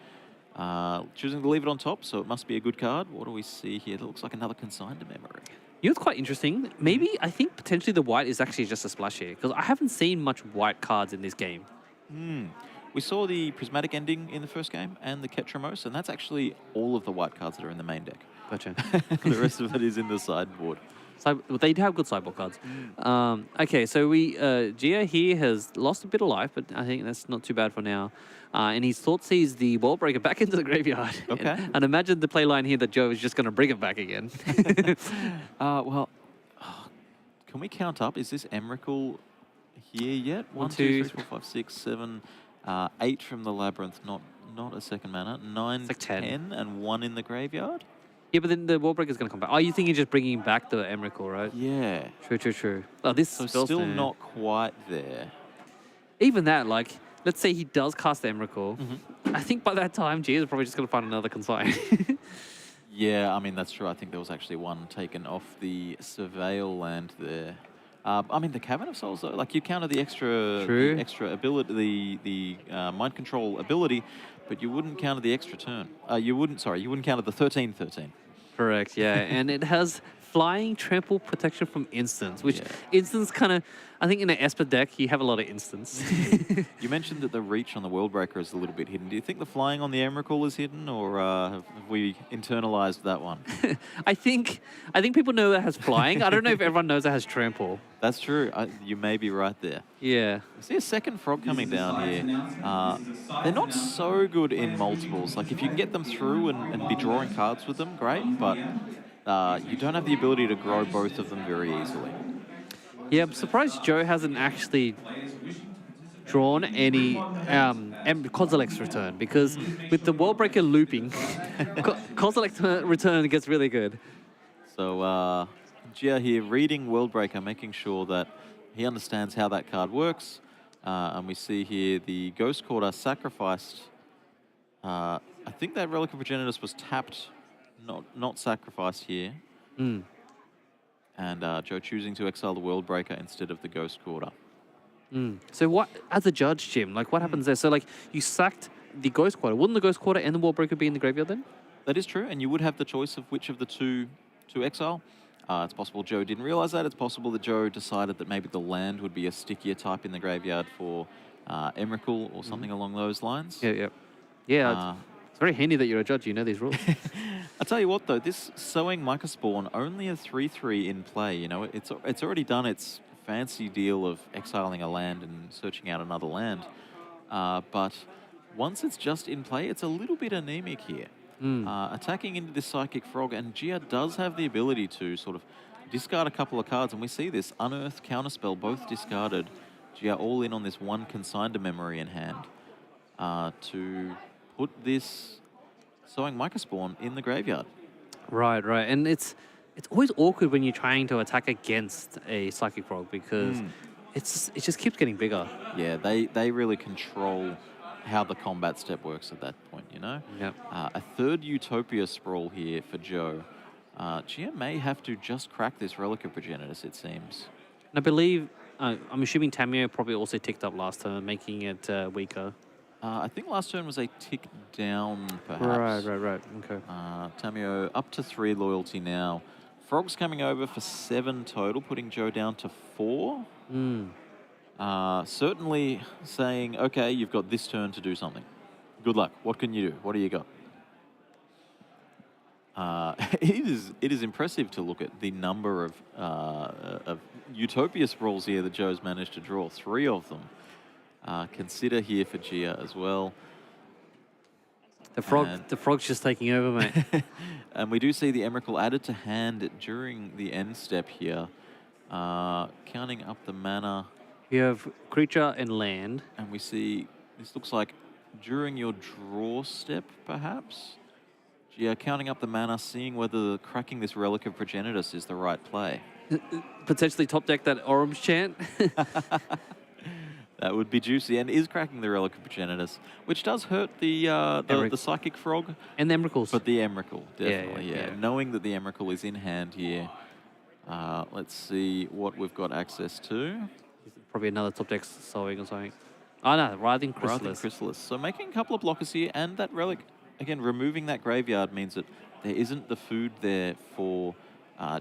choosing to leave it on top, so it must be a good card. What do we see here? That looks like another Consigned to Memory. You know what's quite interesting? Maybe, I think potentially the white is actually just a splash here, because I haven't seen much white cards in this game. We saw the Prismatic Ending in the first game and the Ketramos, and that's actually all of the white cards that are in the main deck. Gotcha. The rest of it is in the sideboard. They do have good sideboard cards. Okay, so Gia here has lost a bit of life, but I think that's not too bad for now. And he's thought sees the Wall Breaker back into the graveyard. Okay. And imagine the play line here that Joe is just going to bring it back again. Well, can we count up? Is this Emrakul here yet? 1, 2, 3, 4, 5, 6, 7, 8 from the Labyrinth, not a second mana. 9, like 10. And 1 in the graveyard? Yeah, but then the Wall Breaker's going to come back. Oh, you think you're just bringing back the Emrakul, right? Yeah. True. Oh, this So spell still snare. not quite there. Even that, like, let's say he does cast the Emrakul. I think by that time, Gia's probably just going to find another consign. Yeah, I mean, that's true. I think there was actually one taken off the Surveil land there. I mean, the Cavern of Souls, though, like, you counter the extra ability, the mind control ability, but you wouldn't counter the extra turn. You wouldn't counter the 13/13. Correct, yeah. And it has flying trample protection from instants, which Yeah. instants kind of, I think in an Esper deck, you have a lot of instants. You mentioned that the reach on the World Breaker is a little bit hidden. Do you think the flying on the Emrakul is hidden, or have we internalized that one? I think people know that has flying. I don't know if everyone knows that has trample. That's true. You may be right there. Yeah. I see a second frog coming down here. They're not so good in multiples. Like, if you can get them through and be drawing cards with them, great, but you don't have the ability to grow both of them very easily. Yeah, I'm surprised Joe hasn't actually drawn any Kozilek's Return, because with the World Breaker looping, Kozilek's Return gets really good. So Gia here reading World Breaker, making sure that he understands how that card works. And we see here the Ghost Quarter sacrificed. I think that Relic of Progenitus was tapped, not sacrificed here. And Joe choosing to exile the World Breaker instead of the Ghost Quarter. So what, as a judge, Jim, like what happens there? So like you sacked the Ghost Quarter. Wouldn't the Ghost Quarter and the World Breaker be in the graveyard then? That is true, and you would have the choice of which of the two to exile. It's possible Joe didn't realize that. It's possible that Joe decided that maybe the land would be a stickier type in the graveyard for Emrakul or something along those lines. Yeah. It's very handy that you're a judge. You know these rules. I'll tell you what, though, this Sowing Micah Spawn, only a 3/3 in play. You know, it's already done its fancy deal of exiling a land and searching out another land. But once it's just in play, it's a little bit anemic here. Attacking into this Psychic Frog, and Gia does have the ability to sort of discard a couple of cards, and we see this Unearth, Counterspell, both discarded. Gia all in on this one Consigned to Memory in hand to put this Sowing Micah Spawn in the graveyard. Right. And it's always awkward when you're trying to attack against a Psychic Frog, because it just keeps getting bigger. Yeah, they really control how the combat step works at that point, you know? Yep. A third Utopia Sprawl here for Joe. Gia may have to just crack this Relic of Progenitus, it seems. And I believe, I'm assuming Tamio probably also ticked up last turn, making it weaker. I think last turn was a tick down, perhaps. Right. Okay. Tamio up to 3 loyalty now. Frog's coming over for 7 total, putting Joe down to 4. Certainly saying, okay, you've got this turn to do something. Good luck. What can you do? What do you got? It is impressive to look at the number of Utopia Sprawls here that Joe's managed to draw. 3 of them. Consider here for Gia as well. The frog's just taking over, mate. And we do see the Emrakul added to hand during the end step here. Counting up the mana. You have creature and land. And we see, this looks like during your draw step, perhaps? Yeah, counting up the mana, seeing whether cracking this Relic of Progenitus is the right play. Potentially top deck that Orange Chant. That would be juicy, and is cracking the Relic of Progenitus, which does hurt the Psychic Frog. And the Emrakuls. But the Emrakul, definitely, yeah. Knowing that the Emrakul is in hand here, let's see what we've got access to. Probably another top deck sowing or something. Oh no, Writhing Chrysalis. Writhing Chrysalis. So making a couple of blockers here, and that Relic, again, removing that graveyard means that there isn't the food there for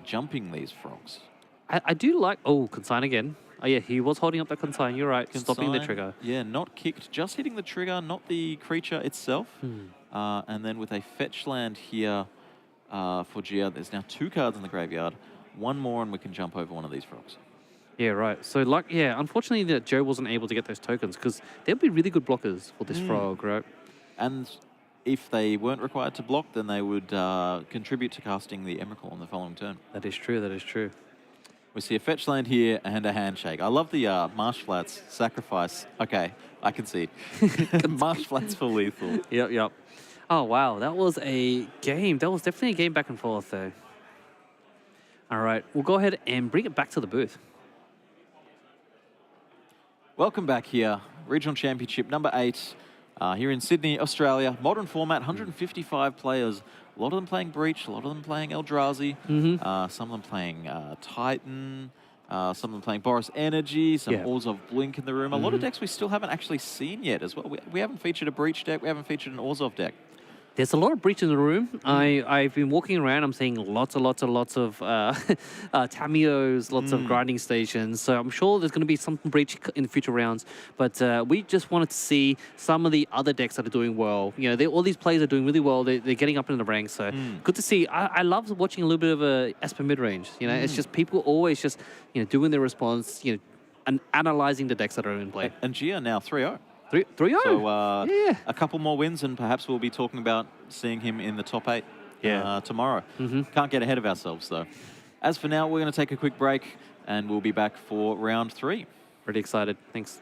jumping these frogs. I do like... Oh, Consign again. Oh yeah, he was holding up that Consign. You're right. Stopping the Consign, trigger. Yeah, not kicked, just hitting the trigger, not the creature itself. And then with a fetch land here for Gia, there's now 2 cards in the graveyard. 1 more and we can jump over one of these frogs. Yeah, right. So, like, yeah, unfortunately that Joe wasn't able to get those tokens because they'd be really good blockers for this frog, right? And if they weren't required to block, then they would contribute to casting the Emrakul on the following turn. That is true, that is true. We see a fetch land here and a handshake. I love the Marsh Flats sacrifice. Okay, I can see. Marsh Flats for lethal. Yep. Oh, wow. That was a game. That was definitely a game back and forth, though. All right. We'll go ahead and bring it back to the booth. Welcome back here. Regional Championship number 8 here in Sydney, Australia. Modern format, 155 players. A lot of them playing Breach, a lot of them playing Eldrazi, some of them playing Titan, some of them playing Boros Energy, some Ores of Blink in the room. A lot of decks we still haven't actually seen yet as well. We haven't featured a Breach deck, we haven't featured an Ores of deck. There's a lot of Breach in the room. I've been walking around. I'm seeing lots of Tamios, lots of grinding stations. So I'm sure there's going to be some Breach in the future rounds. But we just wanted to see some of the other decks that are doing well. You know, all these players are doing really well. They're getting up in the ranks. So good to see. I love watching a little bit of a Esper mid-range. You know, it's just people always just, you know, doing their response, you know, and analyzing the decks that are in play. And Gia now 3-0. 3-0. So a couple more wins, and perhaps we'll be talking about seeing him in the top 8 tomorrow. Can't get ahead of ourselves, though. As for now, we're going to take a quick break, and we'll be back for round 3. Pretty excited. Thanks.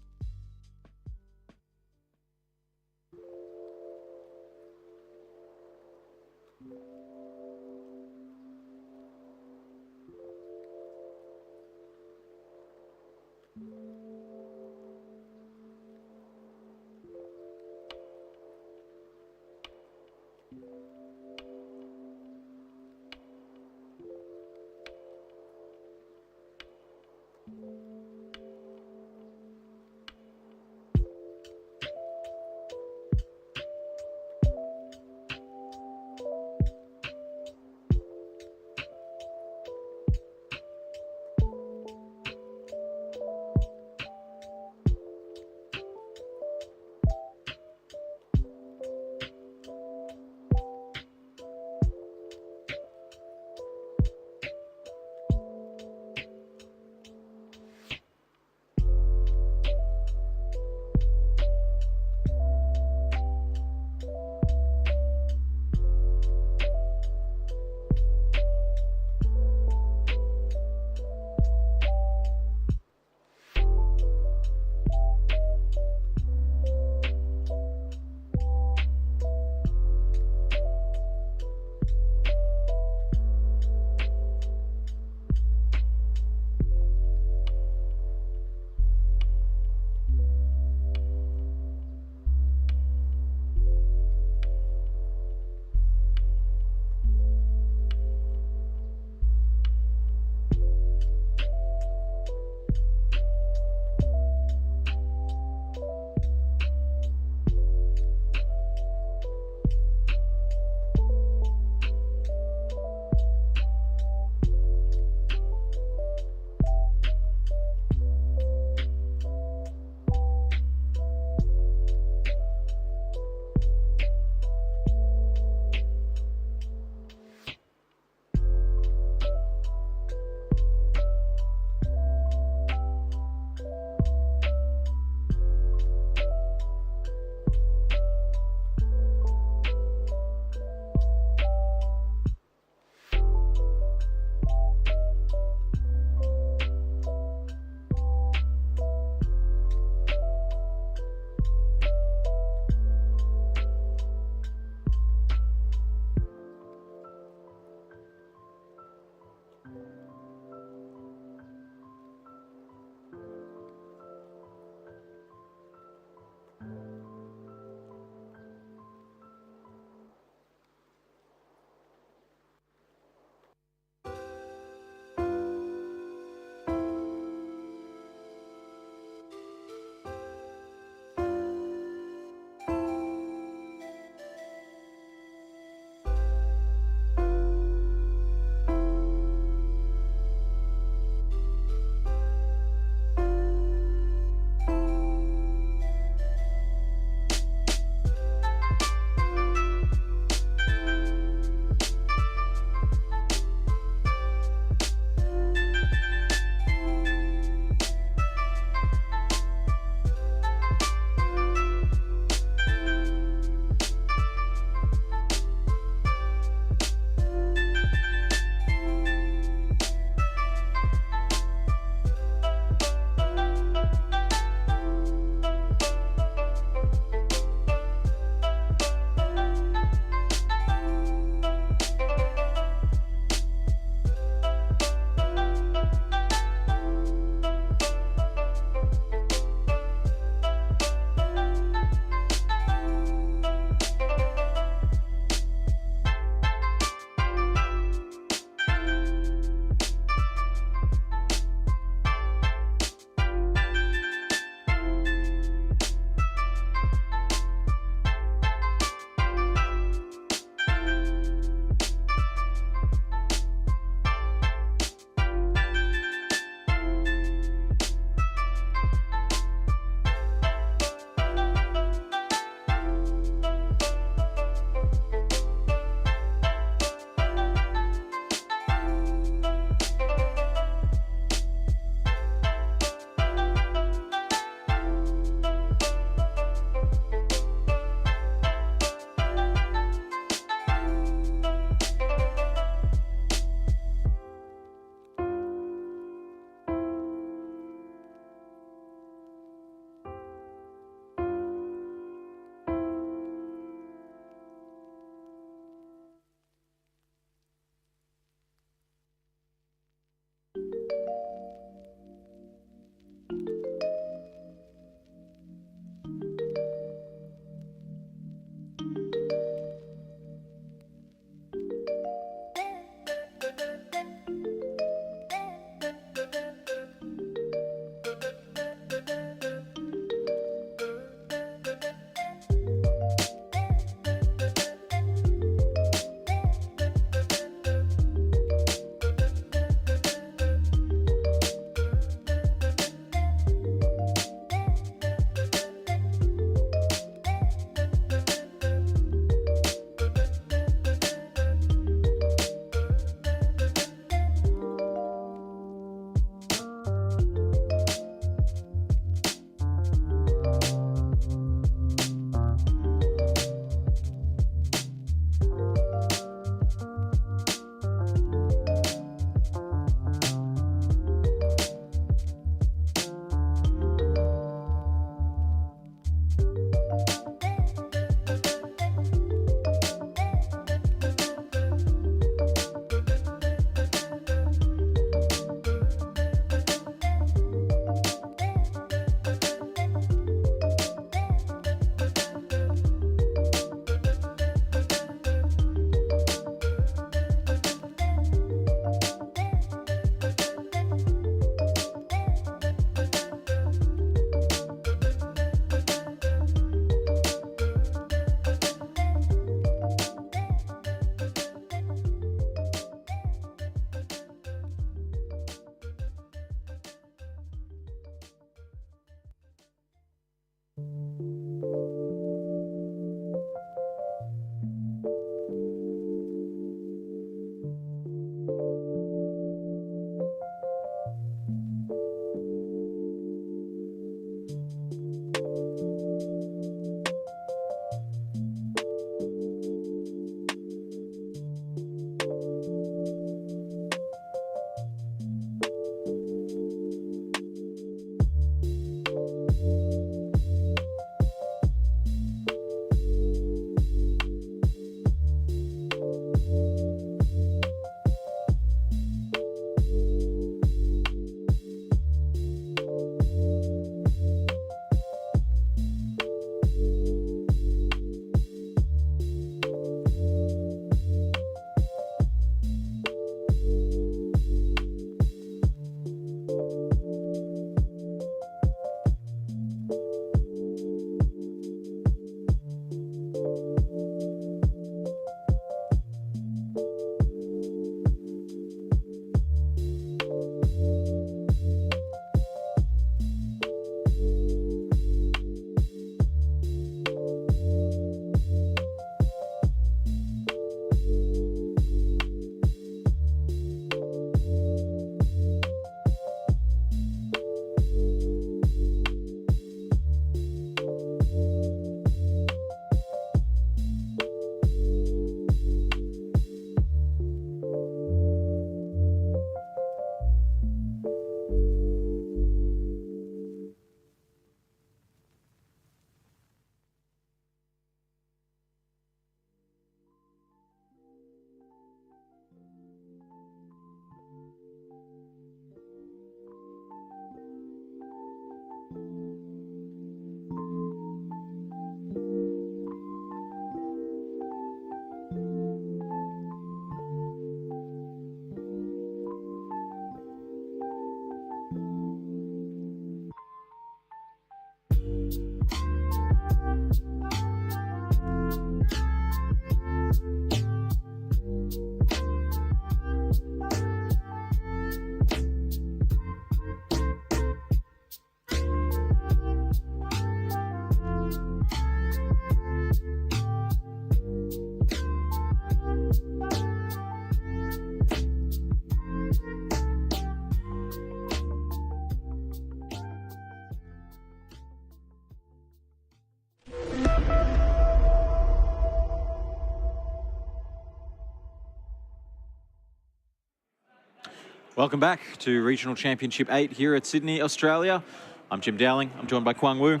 Welcome back to Regional Championship 8 here at Sydney, Australia. I'm Jim Dowling. I'm joined by Kwang Wu.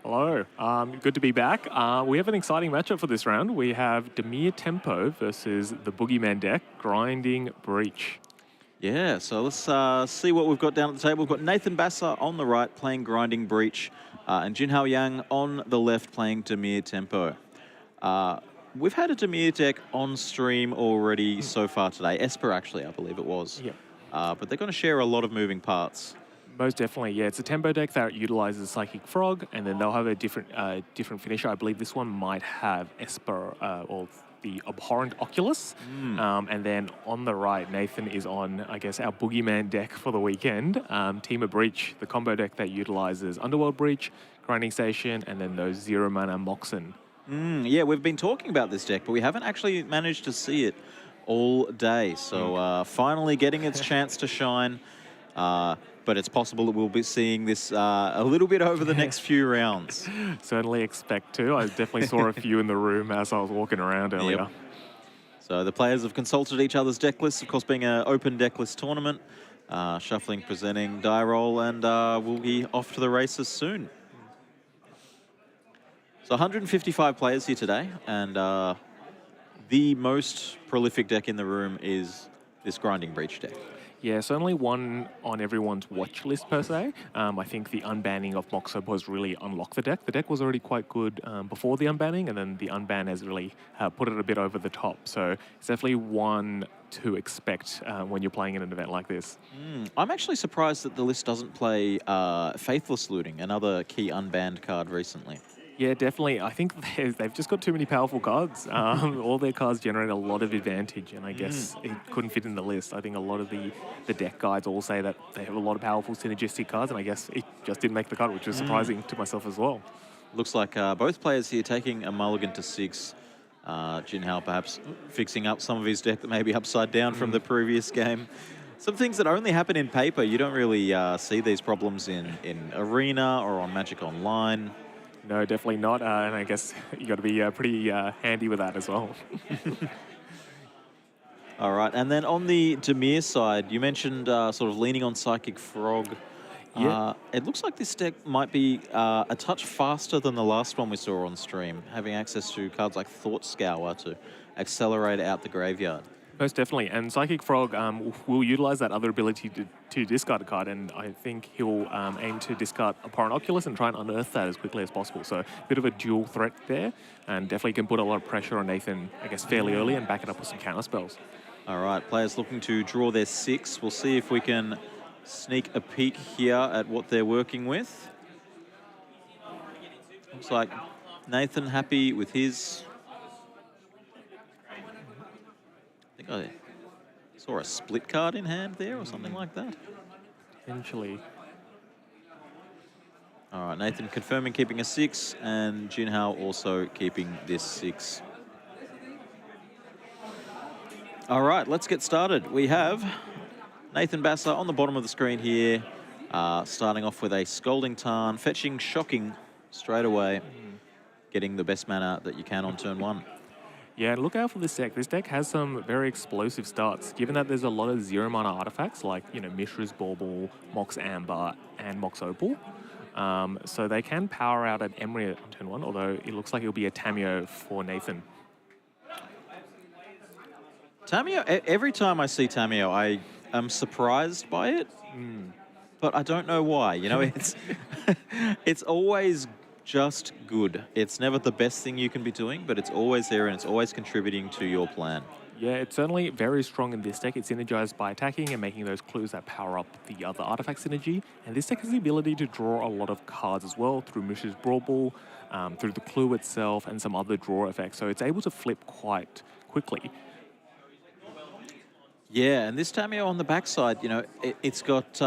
Hello, good to be back. We have an exciting matchup for this round. We have Dimir Tempo versus the Boogeyman deck, Grinding Breach. Yeah, so let's see what we've got down at the table. We've got Nathan Basser on the right playing Grinding Breach, and Jinhao Yang on the left playing Dimir Tempo. We've had a Dimir deck on stream already so far today. Esper, actually, I believe it was. Yep. But they're going to share a lot of moving parts. Most definitely, yeah. It's a tempo deck that utilizes Psychic Frog, and then they'll have a different finisher. I believe this one might have Esper or the Abhorrent Oculus. And then on the right, Nathan is on, I guess, our Boogeyman deck for the weekend. Team of Breach, the combo deck that utilizes Underworld Breach, Grinding Station, and then those 0 mana Moxen. Yeah, we've been talking about this deck, but we haven't actually managed to see it all day. So finally getting its chance to shine. But it's possible that we'll be seeing this a little bit over the next few rounds. Certainly expect to. I definitely saw a few in the room as I was walking around earlier. Yep. So the players have consulted each other's deck lists, of course being an open deck list tournament. Shuffling, presenting, die roll, and we'll be off to the races soon. So 155 players here today, and the most prolific deck in the room is this Grinding Breach deck. Yeah, certainly one on everyone's watch list per se. I think the unbanning of Moxo has really unlocked the deck. The deck was already quite good before the unbanning, and then the unban has really put it a bit over the top. So it's definitely one to expect when you're playing in an event like this. I'm actually surprised that the list doesn't play Faithless Looting, another key unbanned card recently. Yeah, definitely. I think they've just got too many powerful cards. All their cards generate a lot of advantage, and I guess it couldn't fit in the list. I think a lot of the deck guides all say that they have a lot of powerful synergistic cards, and I guess it just didn't make the cut, which was surprising to myself as well. Looks like both players here taking a mulligan to 6. Jinhao perhaps fixing up some of his deck that may be upside down from the previous game. Some things that only happen in paper. You don't really see these problems in Arena or on Magic Online. No, definitely not. And I guess you got to be pretty handy with that as well. All right. And then on the Dimir side, you mentioned sort of leaning on Psychic Frog. Yeah. It looks like this deck might be a touch faster than the last one we saw on stream, having access to cards like Thought Scour to accelerate out the graveyard. Most definitely. And Psychic Frog will utilize that other ability to discard a card, and I think he'll aim to discard Abhorrent Oculus and try and unearth that as quickly as possible. So a bit of a dual threat there, and definitely can put a lot of pressure on Nathan, I guess, fairly early and back it up with some counter spells. All right, players looking to draw their 6. We'll see if we can sneak a peek here at what they're working with. Looks like Nathan happy with his... I think I saw a split card in hand there or something like that. Potentially. All right, Nathan confirming keeping a 6, and Jinhao also keeping this 6. All right, let's get started. We have Nathan Basser on the bottom of the screen here, starting off with a Scalding Tarn, fetching Shocking straight away, getting the best mana that you can on turn 1. Yeah, look out for this deck. This deck has some very explosive starts, given that there's a lot of 0 mana artifacts like, you know, Mishra's Bauble, Mox Amber, and Mox Opal. So they can power out an Emery on turn 1, although it looks like it'll be a Tameo for Nathan. Tameo, every time I see Tameo, I am surprised by it, but I don't know why. You know, it's it's always just good. It's never the best thing you can be doing, but it's always there and it's always contributing to your plan. Yeah, it's certainly very strong in this deck. It's synergized by attacking and making those clues that power up the other artifact synergy. And this deck has the ability to draw a lot of cards as well through Mishra's Brawl Ball, through the clue itself, and some other draw effects. So it's able to flip quite quickly. Yeah, and this Tamio on the backside, you know, it's got,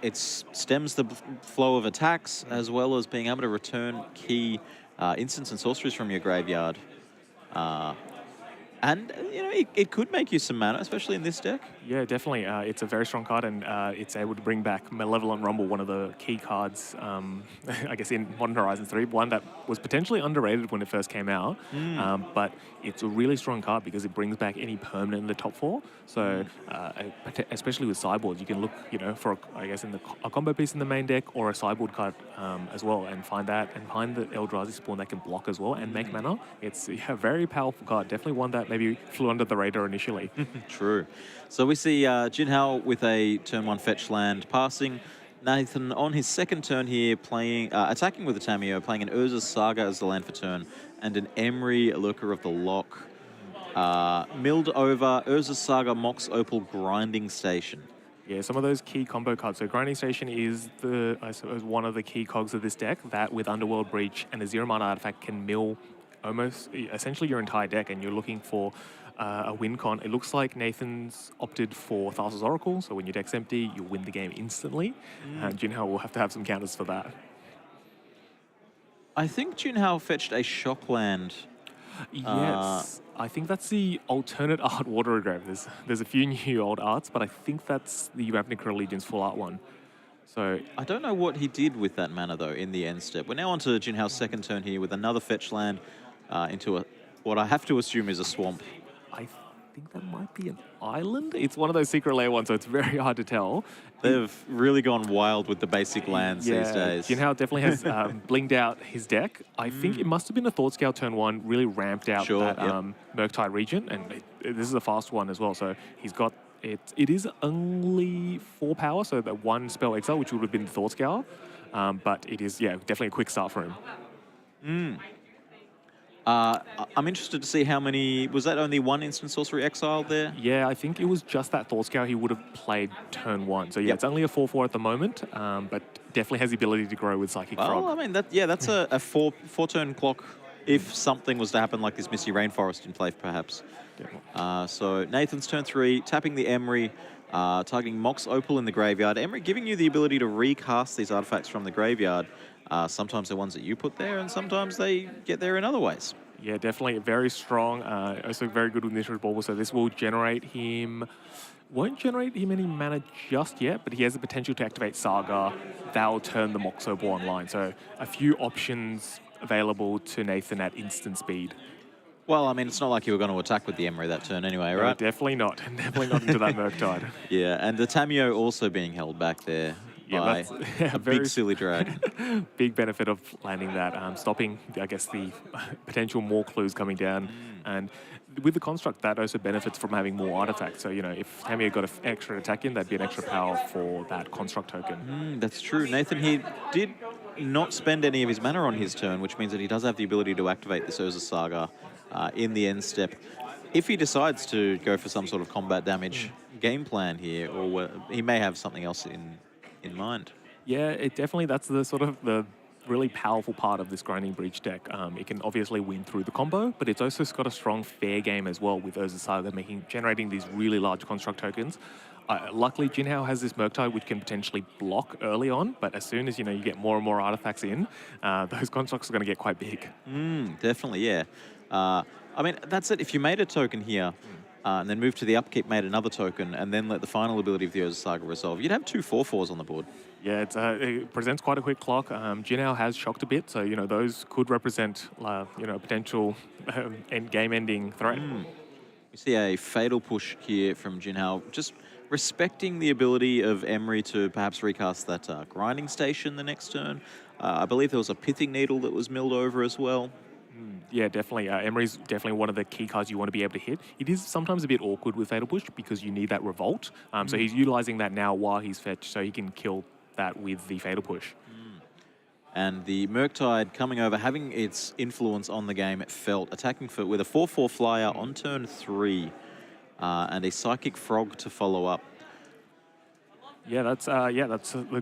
it stems the flow of attacks as well as being able to return key instants and sorceries from your graveyard. And, you know, it could make you some mana, especially in this deck. Yeah, definitely. It's a very strong card, and it's able to bring back Malevolent Rumble, one of the key cards, I guess, in Modern Horizons 3, one that was potentially underrated when it first came out, but it's a really strong card because it brings back any permanent in the top 4. So, especially with sideboards, you can look, you know, for, I guess, in a combo piece in the main deck or a sideboard card as well, and find that, and find the Eldrazi spawn that can block as well and make mana. It's a very powerful card, definitely one that maybe flew under the radar initially. True. So we see Jin Hao with a turn 1 fetch land passing. Nathan on his second turn here playing, attacking with a Tamio, playing an Urza's Saga as the land for turn, and an Emery, Lurker of the Lock. Milled over Urza's Saga, Mox Opal, Grinding Station. Yeah, some of those key combo cards. So Grinding Station is I suppose, one of the key cogs of this deck that with Underworld Breach and a 0-mana artifact can mill almost essentially your entire deck, and you're looking for a win con. It looks like Nathan's opted for Thassa's Oracle, so when your deck's empty, you win the game instantly. And Jin Hao will have to have some counters for that. I think Jin Hao fetched a shock land. Yes, I think that's the alternate art Water Grave. There's a few new old arts, but I think that's the Ravnica Allegiance full art one. So I don't know what he did with that mana, though, in the end step. We're now on to Jin Hao's second turn here with another fetch land into what I have to assume is a swamp. I think that might be an island. It's one of those secret layer ones, so it's very hard to tell. They've really gone wild with the basic lands these days. Jin Hao definitely has blinged out his deck. I think it must have been a Thought Scale turn 1, really ramped out that Murktide region, and this is a fast one as well, so he's got it is only 4 power, so that 1 spell exile, which would have been Thought Scale, but it is, definitely a quick start for him. I'm interested to see how many... Was that only 1 instant sorcery exiled there? Yeah, I think it was just that Thought Scale he would have played turn 1. So it's only a 4/4 at the moment, but definitely has the ability to grow with Psychic Frog. Well, I mean, that's a 4-turn clock if something was to happen like this Misty Rainforest in play, perhaps. So Nathan's turn 3, tapping the Emery, targeting Mox Opal in the graveyard. Emery giving you the ability to recast these artifacts from the graveyard. Sometimes they're ones that you put there, and sometimes they get there in other ways. Yeah, definitely very strong. Also very good with Mishra's Bauble, so this will generate him... Won't generate him any mana just yet, but he has the potential to activate Saga. That'll turn the Mox Opal online. So a few options available to Nathan at instant speed. Well, I mean, it's not like you were going to attack with the Emery that turn anyway, right? No, definitely not. Definitely not into that Murktide. Yeah, and the Tamio also being held back there by a big silly drag. Big benefit of landing that, stopping, I guess, the potential more clues coming down. And with the construct, that also benefits from having more artifacts. So, you know, if Tamio got an extra attack in, that'd be an extra power for that construct token. That's true. Nathan, he did not spend any of his mana on his turn, which means that he does have the ability to activate this Urza Saga in the end step. If he decides to go for some sort of combat damage game plan here, or he may have something else in mind. Yeah, it definitely, that's the sort of the really powerful part of this Grinding Breach deck. It can obviously win through the combo, but it's also got a strong fair game as well with Urza Saga generating these really large construct tokens. Luckily, Jin Hao has this Murktide which can potentially block early on, but as soon as you get more and more artifacts in, those constructs are going to get quite big. Definitely, yeah. I mean, that's it. If you made a token here, and then moved to the upkeep, made another token, and then let the final ability of the Urza Saga resolve, you'd have 2 4/4s on the board. Yeah, it presents quite a quick clock. Jin Hao has shocked a bit, so those could represent a potential game-ending threat. We see a fatal push here from Jin Hao, just respecting the ability of Emery to perhaps recast that Grinding Station the next turn. I believe there was a Pithing Needle that was milled over as well. Yeah, definitely. Emery's definitely one of the key cards you want to be able to hit. It is sometimes a bit awkward with Fatal Push because you need that Revolt. So he's utilizing that now while he's fetched, so he can kill that with the Fatal Push. And the Murktide coming over, having its influence on the game, it felt, attacking with a 4/4 flyer on turn 3. and a Psychic Frog to follow up. Yeah, that's a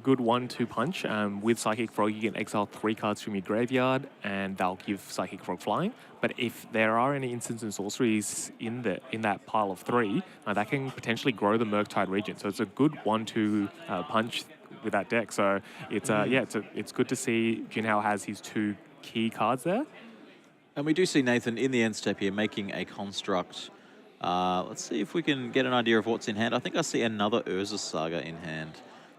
good 1-2 punch. With Psychic Frog, you can exile 3 cards from your graveyard, and they'll give Psychic Frog flying. But if there are any instants and sorceries in that pile of 3, that can potentially grow the Murktide region. So it's a good 1-2 punch with that deck. So it's it's good to see Jinhao has his 2 key cards there. And we do see Nathan in the end step here making a construct. Let's see if we can get an idea of what's in hand. I think I see another Urza Saga in hand.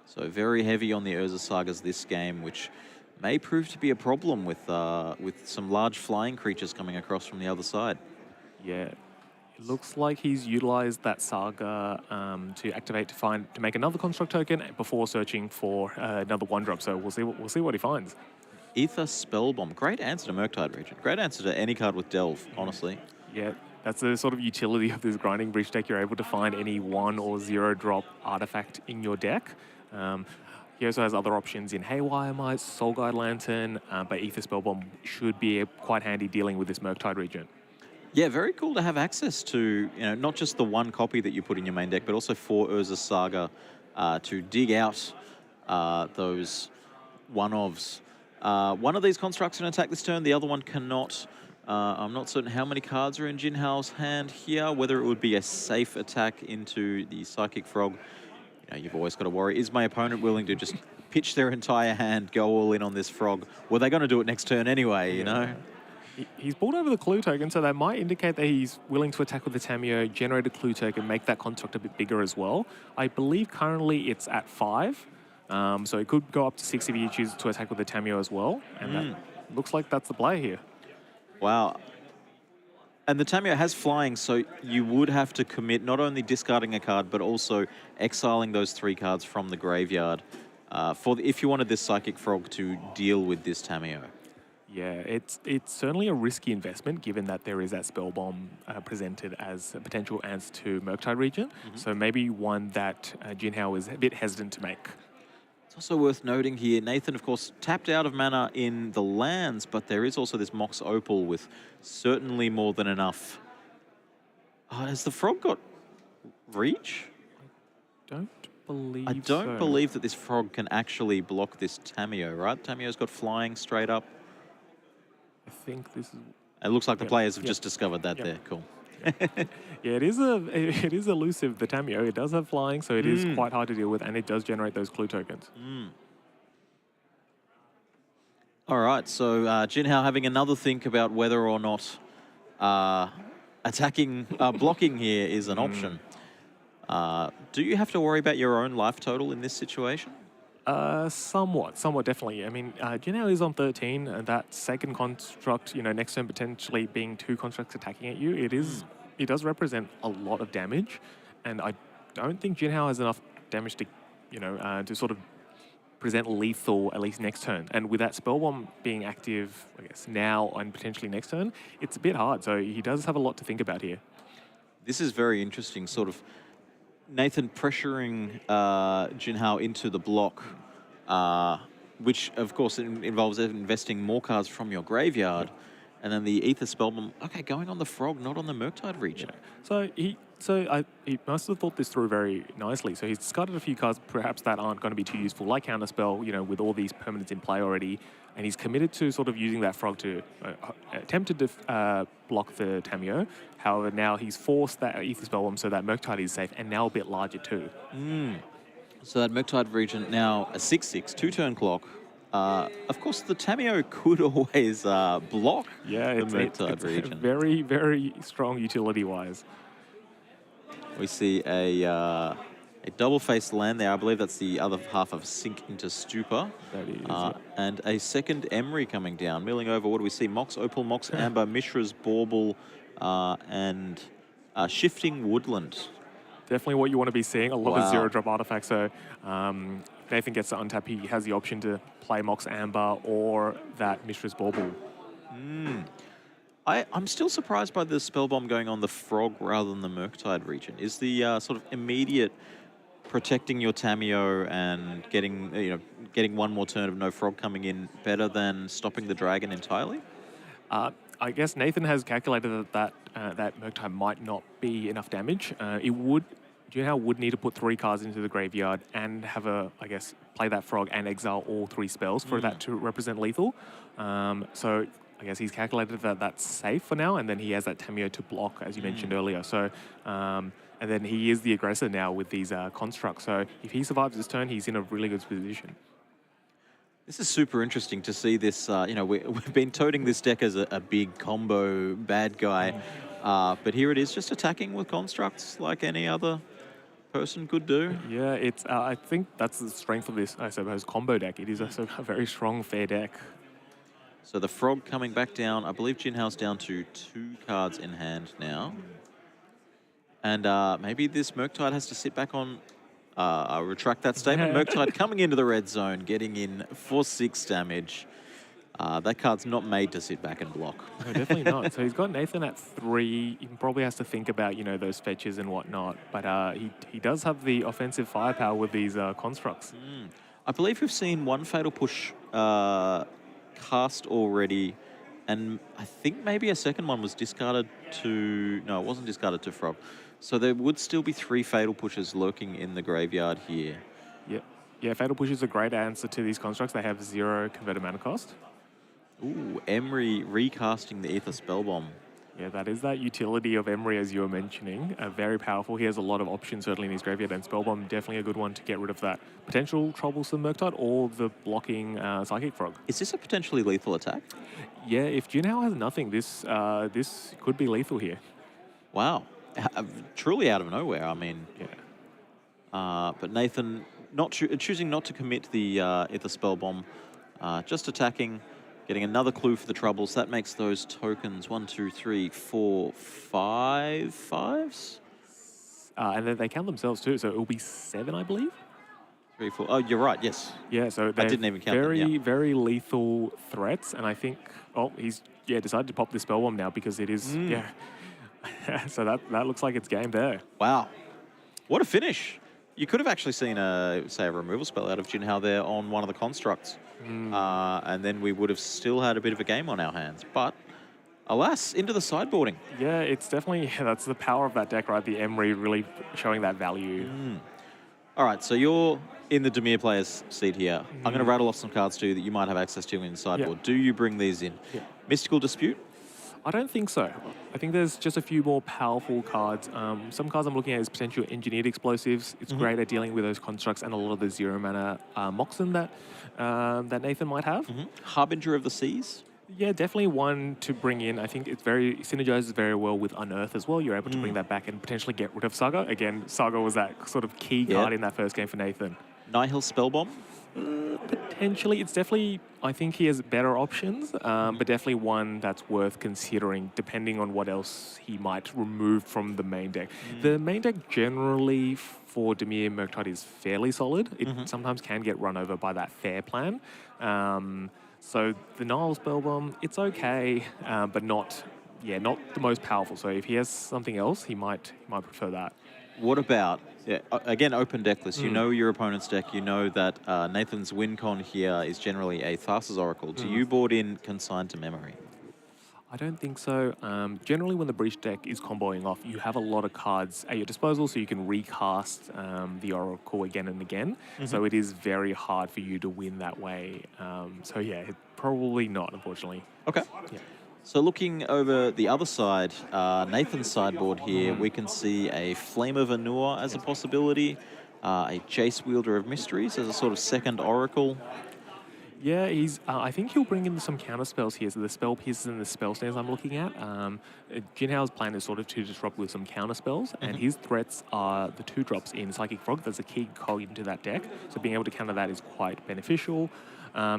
So very heavy on the Urza Sagas this game, which may prove to be a problem with some large flying creatures coming across from the other side. Yeah, it looks like he's utilized that Saga to activate to make another construct token before searching for another 1-drop. So we'll see what he finds. Ether Spellbomb. Great answer to Murktide region. Great answer to any card with Delve, honestly. Yeah. That's the sort of utility of this Grinding Bridge deck. You're able to find any 1 or 0-drop artifact in your deck. He also has other options in Haywire Might, Soul Guide Lantern, but Ether Spellbomb should be quite handy dealing with this Murktide region. Yeah, very cool to have access to, not just the 1 copy that you put in your main deck, but also 4 Urza Saga to dig out those one-ofs. One of these constructs can attack this turn, the other one cannot. I'm not certain how many cards are in Jinhao's hand here, whether it would be a safe attack into the Psychic Frog. You've always got to worry, is my opponent willing to just pitch their entire hand, go all in on this frog? Well, they're going to do it next turn anyway, you know? He's brought over the clue token, so that might indicate that he's willing to attack with the Tamiyo, generate a clue token, make that construct a bit bigger as well. I believe currently it's at 5, so it could go up to 6 if he chooses to attack with the Tamiyo as well, and that looks like that's the play here. Wow. And the Tamiyo has flying, so you would have to commit not only discarding a card, but also exiling those 3 cards from the graveyard if you wanted this Psychic Frog to deal with this Tamiyo. Yeah, it's certainly a risky investment, given that there is that Spellbomb presented as a potential answer to Murktide region. So maybe one that Jinhao is a bit hesitant to make. Also worth noting here, Nathan, of course, tapped out of mana in the lands, but there is also this Mox Opal with certainly more than enough. Has the frog got reach? I don't believe that this frog can actually block this Tamiyo, right? Tamiyo's got flying straight up. I think this is... It looks like the players have just discovered that there. Cool. Yeah, it is elusive, the Tamiyo. It does have flying, so it is quite hard to deal with, and it does generate those clue tokens. All right, so Jinhao having another think about whether or not blocking here is an option. Do you have to worry about your own life total in this situation? Somewhat, definitely. I mean, Jinhao is on 13, and that second construct, next turn potentially being 2 constructs attacking at you, it does represent a lot of damage, and I don't think Jinhao has enough damage to, to sort of present lethal at least next turn. And with that Spellbomb being active, I guess, now and potentially next turn, it's a bit hard. So he does have a lot to think about here. This is very interesting, sort of Nathan pressuring Jinhao into the block, which of course involves investing more cards from your graveyard, and then the Ether Spellbomb, okay, going on the frog, not on the Murktide region. So he must have thought this through very nicely. So he's discarded a few cards perhaps that aren't going to be too useful, like Counterspell, with all these permanents in play already, and he's committed to sort of using that frog to attempt to block the Tamiyo. However, now he's forced that Ether Spellbomb so that Murktide is safe, and now a bit larger too. So that Murktide region now a 6/6, 2-turn clock. Of course, the Tamiyo could always block the Murktide region. Very, very strong utility-wise. We see a double-faced land there. I believe that's the other half of Sink into Stupor. That is, and a second Emery coming down. Milling over, what do we see? Mox Opal, Mox Amber, Mishra's Bauble, and Shifting Woodland. Definitely what you want to be seeing, a lot of 0-drop artifacts. So if Nathan gets to untap, he has the option to play Mox Amber or that Mishra's Bauble. I'm still surprised by the Spellbomb going on the frog rather than the Murktide region. Is the sort of immediate protecting your Tamiyo and getting one more turn of no frog coming in better than stopping the dragon entirely? I guess Nathan has calculated that Murktide might not be enough damage. Junhao would need to put 3 cards into the graveyard and have play that frog and exile all 3 spells for that to represent lethal. So I guess he's calculated that that's safe for now, and then he has that Tamiyo to block, as you mentioned earlier. So, and then he is the aggressor now with these constructs. So if he survives this turn, he's in a really good position. This is super interesting to see this. We've been toting this deck as a big combo bad guy, but here it is, just attacking with constructs like any other person could do. Yeah, it's. I think that's the strength of this, I suppose, combo deck. It is also a very strong, fair deck. So the frog coming back down. I believe Jinhao's down to 2 cards in hand now. And maybe this Murktide has to sit back on... I'll retract that statement. Murktide coming into the red zone, getting in for 6 damage. That card's not made to sit back and block. No, definitely not. So he's got Nathan at 3. He probably has to think about, those fetches and whatnot. But he does have the offensive firepower with these constructs. I believe we've seen 1 Fatal Push cast already, and I think maybe a second one was discarded to... No, it wasn't discarded to Frog. So there would still be 3 Fatal Pushes lurking in the graveyard here. Yep. Yeah, Fatal Push is a great answer to these constructs. They have 0 converted mana cost. Ooh, Emery recasting the Aether Spellbomb. Yeah, that is that utility of Emery, as you were mentioning. Very powerful. He has a lot of options, certainly in his graveyard, and Spellbomb definitely a good one to get rid of that potential troublesome Murktide or the blocking Psychic Frog. Is this a potentially lethal attack? Yeah, if Junhao has nothing, this could be lethal here. Wow. Truly out of nowhere, I mean. Yeah. But Nathan choosing not to commit the Aether Spellbomb, just attacking. Getting another clue for the troubles. That makes those tokens 1, 2, 3, 4, 5 5s. And then they count themselves too, so it will be 7, I believe. 3, 4. Oh, you're right. Yes. Yeah. So I didn't even count them. Yeah. Very lethal threats, and I think he's decided to pop the Spellbomb now because it is So that looks like it's game there. Wow, what a finish! You could have actually seen a removal spell out of Jinhao there on one of the constructs. And then we would have still had a bit of a game on our hands. But alas, into the sideboarding. Yeah, it's definitely, that's the power of that deck, right? The Emery really showing that value. All right, so you're in the Dimir player's seat here. I'm going to rattle off some cards to you that you might have access to in the sideboard. Do you bring these in? Mystical Dispute? I don't think so. I think there's just a few more powerful cards. Some cards I'm looking at is potential Engineered Explosives. It's great at dealing with those constructs and a lot of the 0 mana Moxen that Nathan might have. Harbinger of the Seas? Yeah, definitely one to bring in. I think it synergizes very well with Unearth as well. You're able to bring that back and potentially get rid of Saga. Again, Saga was that sort of key card in that first game for Nathan. Nihil Spellbomb? Potentially. It's definitely, I think he has better options, but definitely one that's worth considering depending on what else he might remove from the main deck. The main deck generally for Dimir Murktide is fairly solid. It sometimes can get run over by that fair plan. So the Nihil Spellbomb, it's okay, but not the most powerful. So if he has something else, he might prefer that. What about, again, open deck list. You know your opponent's deck. You know that Nathan's win con here is generally a Thassa's Oracle. Do you board in Consigned to Memory? I don't think so. Generally, when the Breach deck is comboing off, you have a lot of cards at your disposal, so you can recast the Oracle again and again. So it is very hard for you to win that way. So yeah, probably not, unfortunately. Okay. Yeah. So looking over the other side, Nathan's sideboard here, we can see a Flame of Anur as a possibility, a Jace Wielder of Mysteries as a sort of second Oracle. Yeah, I think he'll bring in some counter spells here. So the spell pieces and the spell stands I'm looking at. Jinhao's plan is sort of to disrupt with some counter spells, and his threats are the 2-drops in Psychic Frog. That's a key cog into that deck. So being able to counter that is quite beneficial.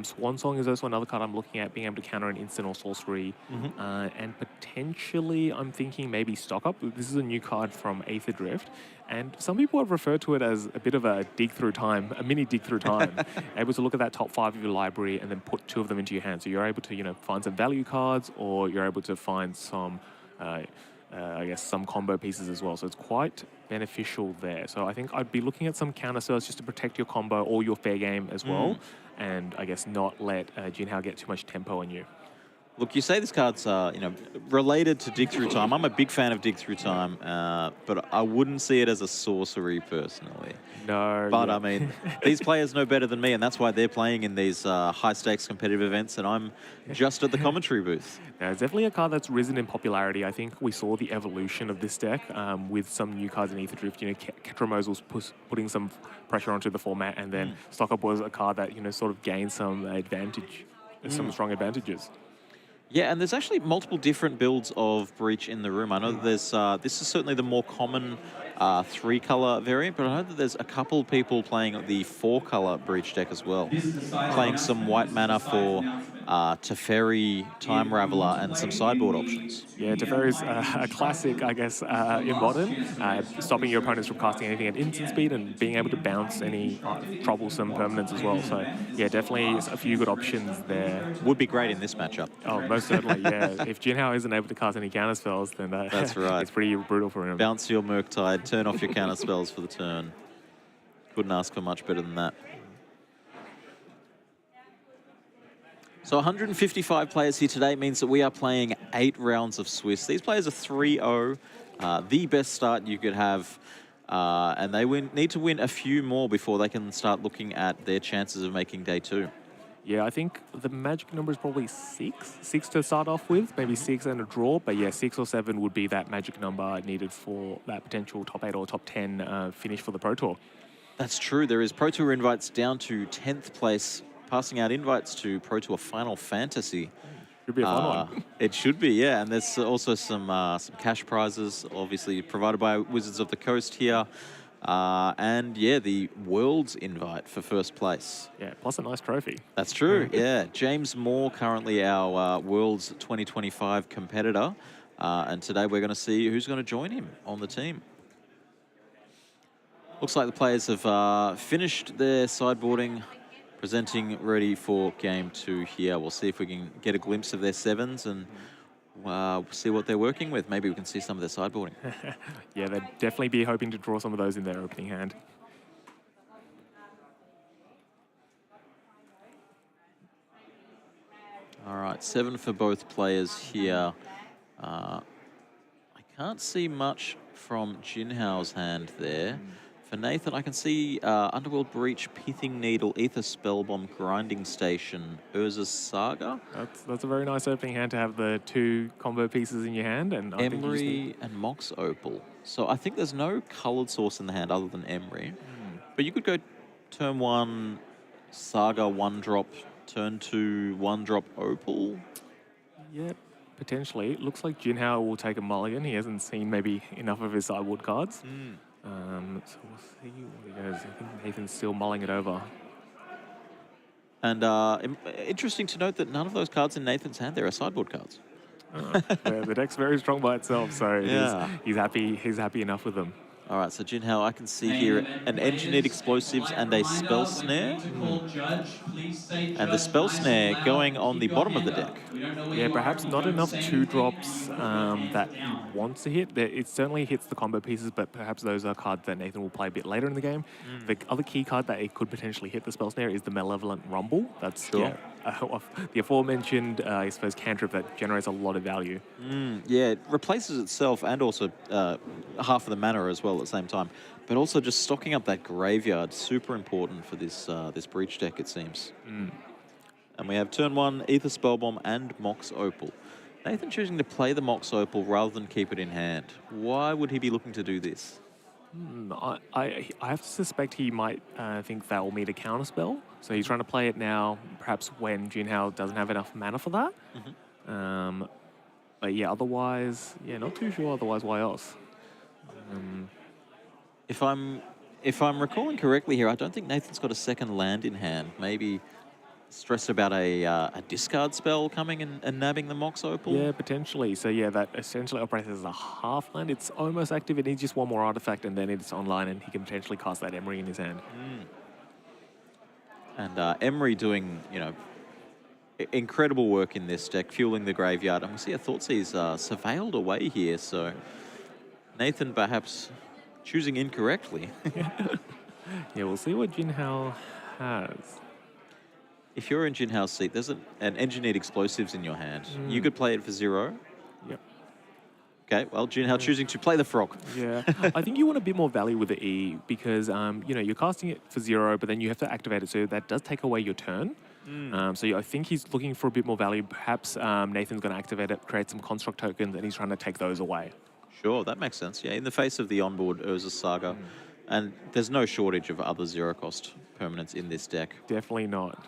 Swan Song is also another card I'm looking at, being able to counter an instant or sorcery. And potentially, I'm thinking maybe Stock Up. This is a new card from Aether Drift. And some people have referred to it as a bit of a dig through time, a mini dig through time. Able to look at that top 5 of your library and then put 2 of them into your hand. So you're able to, find some value cards, or you're able to find some, some combo pieces as well. So it's quite beneficial there. So I think I'd be looking at some counter spells just to protect your combo or your fair game as well. And I guess not let Jinhao get too much tempo on you. Look, you say this card's, related to Dig Through Time. I'm a big fan of Dig Through Time, but I wouldn't see it as a sorcery personally. No. But yeah. I mean, these players know better than me, and that's why they're playing in these high-stakes competitive events, and I'm just at the commentary booth. Yeah, it's definitely a card that's risen in popularity. I think we saw the evolution of this deck with some new cards in Aether Drift. Ketramos was putting some pressure onto the format, and then Stock Up was a card that, sort of gained some advantage, some strong advantages. Yeah, and there's actually multiple different builds of Breach in the room. I know that there's, this is certainly the more common 3-color variant, but I know that there's a couple people playing the 4-color Breach deck as well. Playing some white mana for Teferi, Time Raveler, and some sideboard options. Yeah, Teferi's a classic, I guess, in Modern, stopping your opponents from casting anything at instant speed and being able to bounce any troublesome permanents as well. So, yeah, definitely a few good options there. Would be great in this matchup. Oh, most certainly, yeah. If Jinhao isn't able to cast any counter spells, then that's right. It's pretty brutal for him. Bounce your Murktide, turn off your counter spells for the turn. Couldn't ask for much better than that. So 155 players here today means that we are playing 8 rounds of Swiss. These players are 3-0, the best start you could have, and they need to win a few more before they can start looking at their chances of making day 2. Yeah, I think the magic number is probably 6 to start off with, maybe 6 and a draw. But yeah, 6 or 7 would be that magic number needed for that potential top 8 or top 10 finish for the Pro Tour. That's true. There is Pro Tour invites down to 10th place, passing out invites to Pro Tour Final Fantasy. Should be a fun one. It should be, yeah. And there's also some cash prizes, obviously provided by Wizards of the Coast here. And yeah, the Worlds invite for first place. Yeah, plus a nice trophy. That's true, yeah. James Moore, currently our Worlds 2025 competitor. And today we're going to see who's going to join him on the team. Looks like the players have finished their sideboarding, presenting ready for game 2 here. We'll see if we can get a glimpse of their 7s and see what they're working with. Maybe we can see some of their sideboarding. Yeah, they'd definitely be hoping to draw some of those in their opening hand. All right, 7 for both players here. I can't see much from Jinhao's hand there. For Nathan, I can see Underworld Breach, Pithing Needle, Aether Spellbomb, Grinding Station, Urza's Saga. That's a very nice opening hand to have the 2 combo pieces in your hand. And Emery and Mox Opal. So I think there's no coloured source in the hand other than Emery. But you could go turn 1 Saga 1-drop, turn 2 1-drop Opal. Yeah, potentially. It looks like Jinhao will take a mulligan. He hasn't seen maybe enough of his sideboard cards. So we'll see what he goes. I think Nathan's still mulling it over. And interesting to note that none of those cards in Nathan's hand there are sideboard cards. Yeah, the deck's very strong by itself, so he's happy enough with them. All right, so Jinhao, I can see here an Engineered Explosives and a Spell Snare. And the Spell Snare going on the bottom of the deck. Yeah, perhaps not enough 2-drops that he wants to hit. It certainly hits the combo pieces, but perhaps those are cards that Nathan will play a bit later in the game. The other key card that it could potentially hit the Spell Snare is the Malevolent Rumble. That's the aforementioned, I suppose, cantrip that generates a lot of value. Yeah, it replaces itself and also half of the mana as well at the same time. But also just stocking up that graveyard, super important for this this Breach deck, it seems. And we have turn 1, Aether Spellbomb and Mox Opal. Nathan choosing to play the Mox Opal rather than keep it in hand. Why would he be looking to do this? I have to suspect he might think that will meet a counterspell. So he's trying to play it now, perhaps when Jinhao doesn't have enough mana for that. But yeah, otherwise, yeah, not too sure otherwise why else. If I'm recalling correctly here, I don't think Nathan's got a second land in hand. Maybe stressed about a discard spell coming and nabbing the Mox Opal? Yeah, potentially. So yeah, that essentially operates as a half land. It's almost active. It needs just one more artifact and then it's online and he can potentially cast that Emery in his hand. And Emery doing, incredible work in this deck, fueling the graveyard. And we see a Thoughtseize surveilled away here, so Nathan perhaps choosing incorrectly. Yeah, we'll see what Jinhao has. If you're in Jin Hao's seat, there's an engineered explosives in your hand. You could play it for 0. Yep. Okay, well, Jin Hao choosing to play the frog. Yeah, I think you want a bit more value with the E because you're casting it for 0, but then you have to activate it, so that does take away your turn. I think he's looking for a bit more value. Perhaps Nathan's going to activate it, create some construct tokens, and he's trying to take those away. Sure, that makes sense. Yeah, in the face of the onboard Urza Saga, and there's no shortage of other 0-cost permanents in this deck. Definitely not.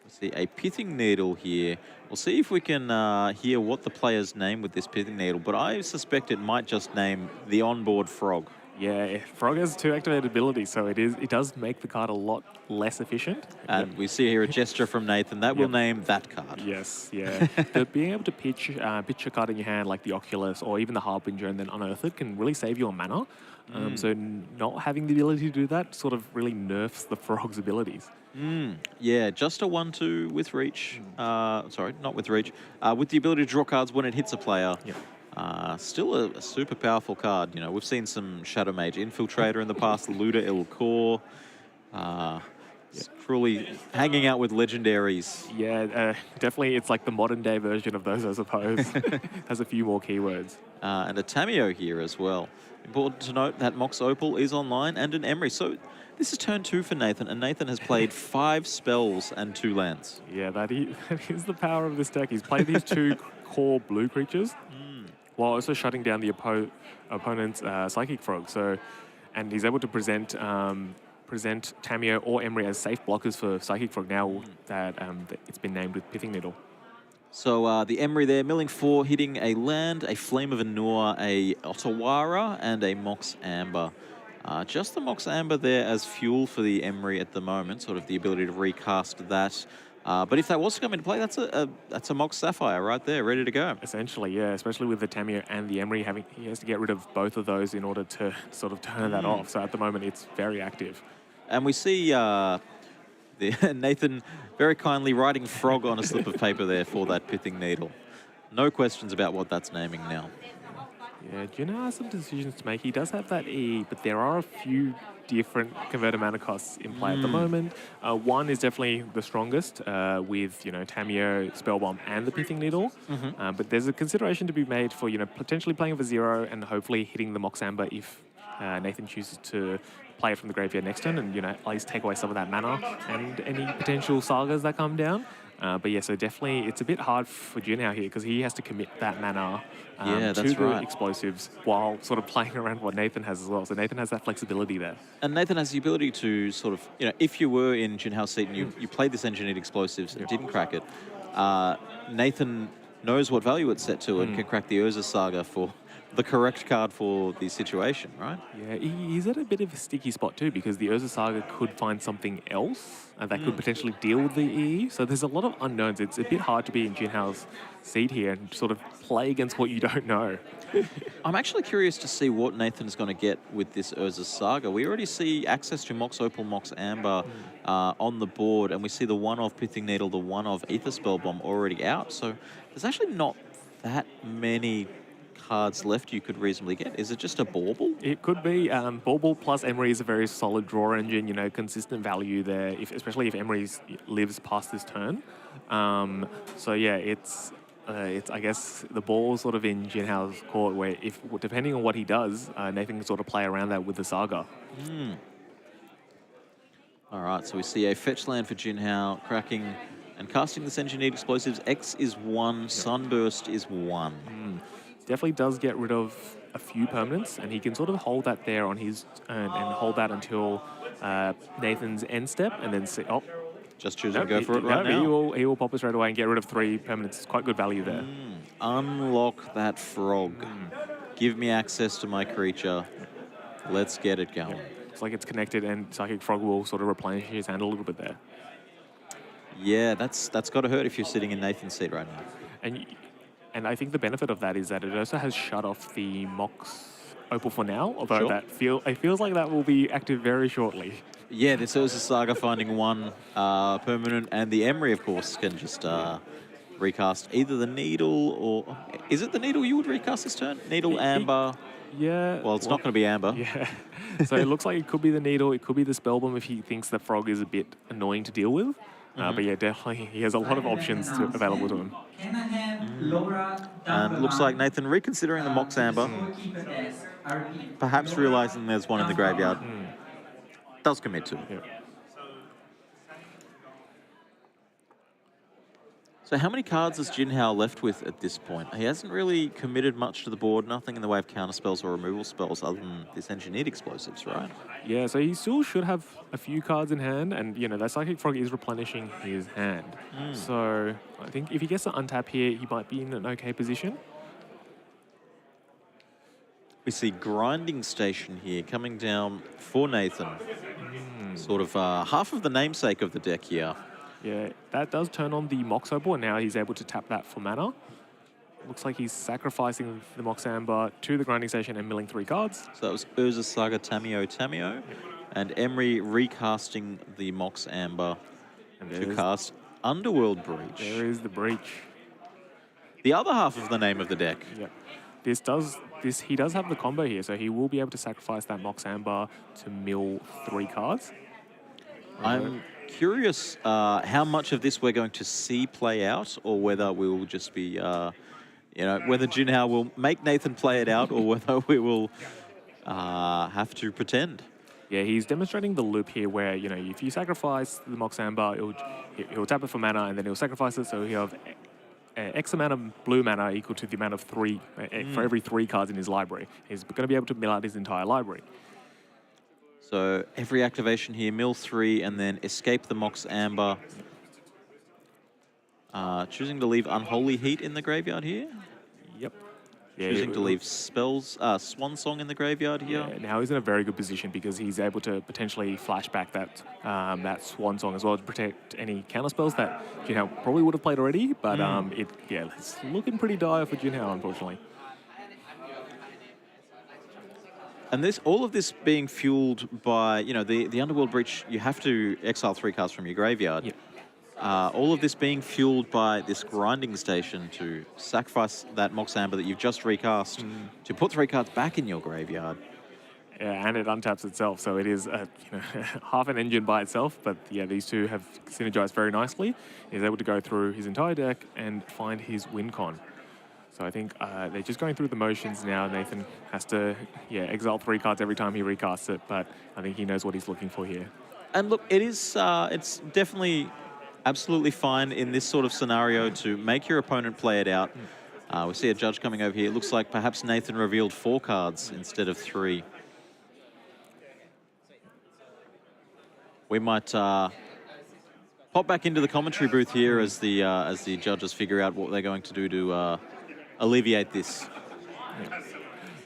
See a Pithing Needle here. We'll see if we can hear what the players name with this Pithing Needle, but I suspect it might just name the onboard Frog. Yeah, Frog has 2 activated abilities, so it does make the card a lot less efficient. And we see here a gesture from Nathan that will name that card. Yes, yeah. But being able to pitch a card in your hand like the Oculus or even the Harbinger and then unearth it can really save you on mana. So not having the ability to do that sort of really nerfs the Frog's abilities. Yeah, just a 1/2 with reach. Sorry, not with reach. With the ability to draw cards when it hits a player. Yep. Still a super powerful card. You know, we've seen some Shadow Mage Infiltrator in the past, Luda Il Core. Truly hanging out with legendaries. Yeah, definitely it's like the modern day version of those, I suppose. Has a few more keywords. And a Tameo here as well. Important to note that Mox Opal is online and an Emery. So this is turn 2 for Nathan, and Nathan has played 5 spells and 2 lands. Yeah, that is the power of this deck. He's played these 2 core blue creatures while also shutting down the opponent's Psychic Frog. And he's able to present Tameo or Emery as safe blockers for Psychic Frog now that it's been named with Pithing Needle. So the Emery there, milling 4, hitting a land, a Flame of Anur, a Otawara, and a Mox Amber. Just the Mox Amber there as fuel for the Emery at the moment, sort of the ability to recast that. But if that was to come into play, that's a Mox Sapphire right there, ready to go. Essentially, yeah, especially with the Tameo and the Emery he has to get rid of both of those in order to sort of turn that off. So at the moment, it's very active. And we see Nathan very kindly writing Frog on a slip of paper there for that Pithing Needle. No questions about what that's naming now. Yeah, Jin Hao has some decisions to make. He does have that E, but there are a few different converted mana costs in play at the moment. One is definitely the strongest with, Tameo, Spellbomb, and the Pithing Needle. But there's a consideration to be made for, potentially playing for 0 and hopefully hitting the Mox Amber if Nathan chooses to play it from the graveyard next turn and, at least take away some of that mana and any potential sagas that come down. But yeah, so definitely it's a bit hard for Jin Hao here because he has to commit that mana to the explosives while sort of playing around what Nathan has as well. So Nathan has that flexibility there. And Nathan has the ability to sort of, if you were in Jin Hao's seat and you played this engineered explosives and didn't crack it, Nathan knows what value it's set to and can crack the Urza Saga for the correct card for the situation, right? Yeah, he's at a bit of a sticky spot too because the Urza Saga could find something else that could potentially deal with the EE. So there's a lot of unknowns. It's a bit hard to be in Jin Hao's seat here and sort of play against what you don't know. I'm actually curious to see what Nathan's going to get with this Urza Saga. We already see access to Mox Opal, Mox Amber on the board, and we see the one of Pithing Needle, the one of Aether Spellbomb already out. So there's actually not that many cards left you could reasonably get. Is it just a Bauble? It could be. Bauble plus Emery is a very solid draw engine, consistent value there, especially if Emery lives past this turn. So yeah, it's I guess the ball's sort of in Jin Hao's court where depending on what he does, Nathan can sort of play around that with the Saga. All right, so we see a fetch land for Jin Hao, cracking and casting this engineered explosives. X is 1, Sunburst is 1. Definitely does get rid of a few permanents, and he can sort of hold that there on his turn and hold that until Nathan's end step, and then see. Oh, just choosing to go for it right now. He will pop it straight away and get rid of 3 permanents. It's quite good value there. Unlock that frog. Give me access to my creature. Let's get it going. It's like it's connected, and Psychic Frog will sort of replenish his hand a little bit there. Yeah, that's got to hurt if you're sitting in Nathan's seat right now. And I think the benefit of that is that it also has shut off the Mox Opal for now, although it feels like that will be active very shortly. Yeah, this Urza Saga finding 1 permanent, and the Emery, of course, can just recast either the Needle or... Is it the Needle you would recast this turn? Needle, Amber... Yeah. Well, it's not going to be Amber. Yeah. So it looks like it could be the Needle, it could be the Spellbomb if he thinks the Frog is a bit annoying to deal with. But yeah, definitely he has a lot of options available to him. Can I have Laura down And the looks line? like Nathan reconsidering the Mox Amber, Scorekeeper desk. I repeat, perhaps Laura realizing there's one in the down graveyard. line. Does commit to it. Yeah. So how many cards has Jin Hao left with at this point? He hasn't really committed much to the board, nothing in the way of counter spells or removal spells other than this engineered explosives, right? Yeah, so he still should have a few cards in hand, and that Psychic Frog is replenishing his hand. So I think if he gets to untap here, he might be in an okay position. We see Grinding Station here coming down for Nathan. Sort of half of the namesake of the deck here. Yeah, that does turn on the Mox Opal, and now he's able to tap that for mana. Looks like he's sacrificing the Mox Amber to the Grinding Station and milling 3 cards. So that was Urza Saga Tamio, and Emery recasting the Mox Amber And to cast Underworld Breach. there is the Breach. The other half of the name of the deck. Yeah. He does have the combo here, so he will be able to sacrifice that Mox Amber to mill 3 cards. I'm curious how much of this we're going to see play out, or whether we will just be, whether Jin Hao will make Nathan play it out, or whether we will have to pretend. Yeah, he's demonstrating the loop here where, if you sacrifice the Mox Amber, he'll tap it for mana and then he'll sacrifice it, so he'll have X amount of blue mana equal to the amount of 3, for every 3 cards in his library. He's going to be able to mill out his entire library. So every activation here, mill 3 and then escape the Mox Amber. Choosing to leave Unholy Heat in the graveyard here. Yep. Yeah, Choosing to leave spells, Swan Song in the graveyard here. Yeah, now he's in a very good position because he's able to potentially flashback that Swan Song as well to protect any counter spells that Jin Hao probably would have played already. But it's looking pretty dire for Jin Hao, unfortunately. And all of this being fueled by, the Underworld Breach, you have to exile 3 cards from your graveyard. Yep. All of this being fueled by this Grinding Station to sacrifice that Mox Amber that you've just recast to put 3 cards back in your graveyard. Yeah, and it untaps itself, so it is half an engine by itself. But yeah, these two have synergized very nicely. He's able to go through his entire deck and find his win con. So I think they're just going through the motions now. Nathan has to, exile 3 cards every time he recasts it, but I think he knows what he's looking for here. And look, it's definitely absolutely fine in this sort of scenario to make your opponent play it out. We see a judge coming over here. It looks like perhaps Nathan revealed 4 cards instead of 3. We might pop back into the commentary booth here as the judges figure out what they're going to do to alleviate this.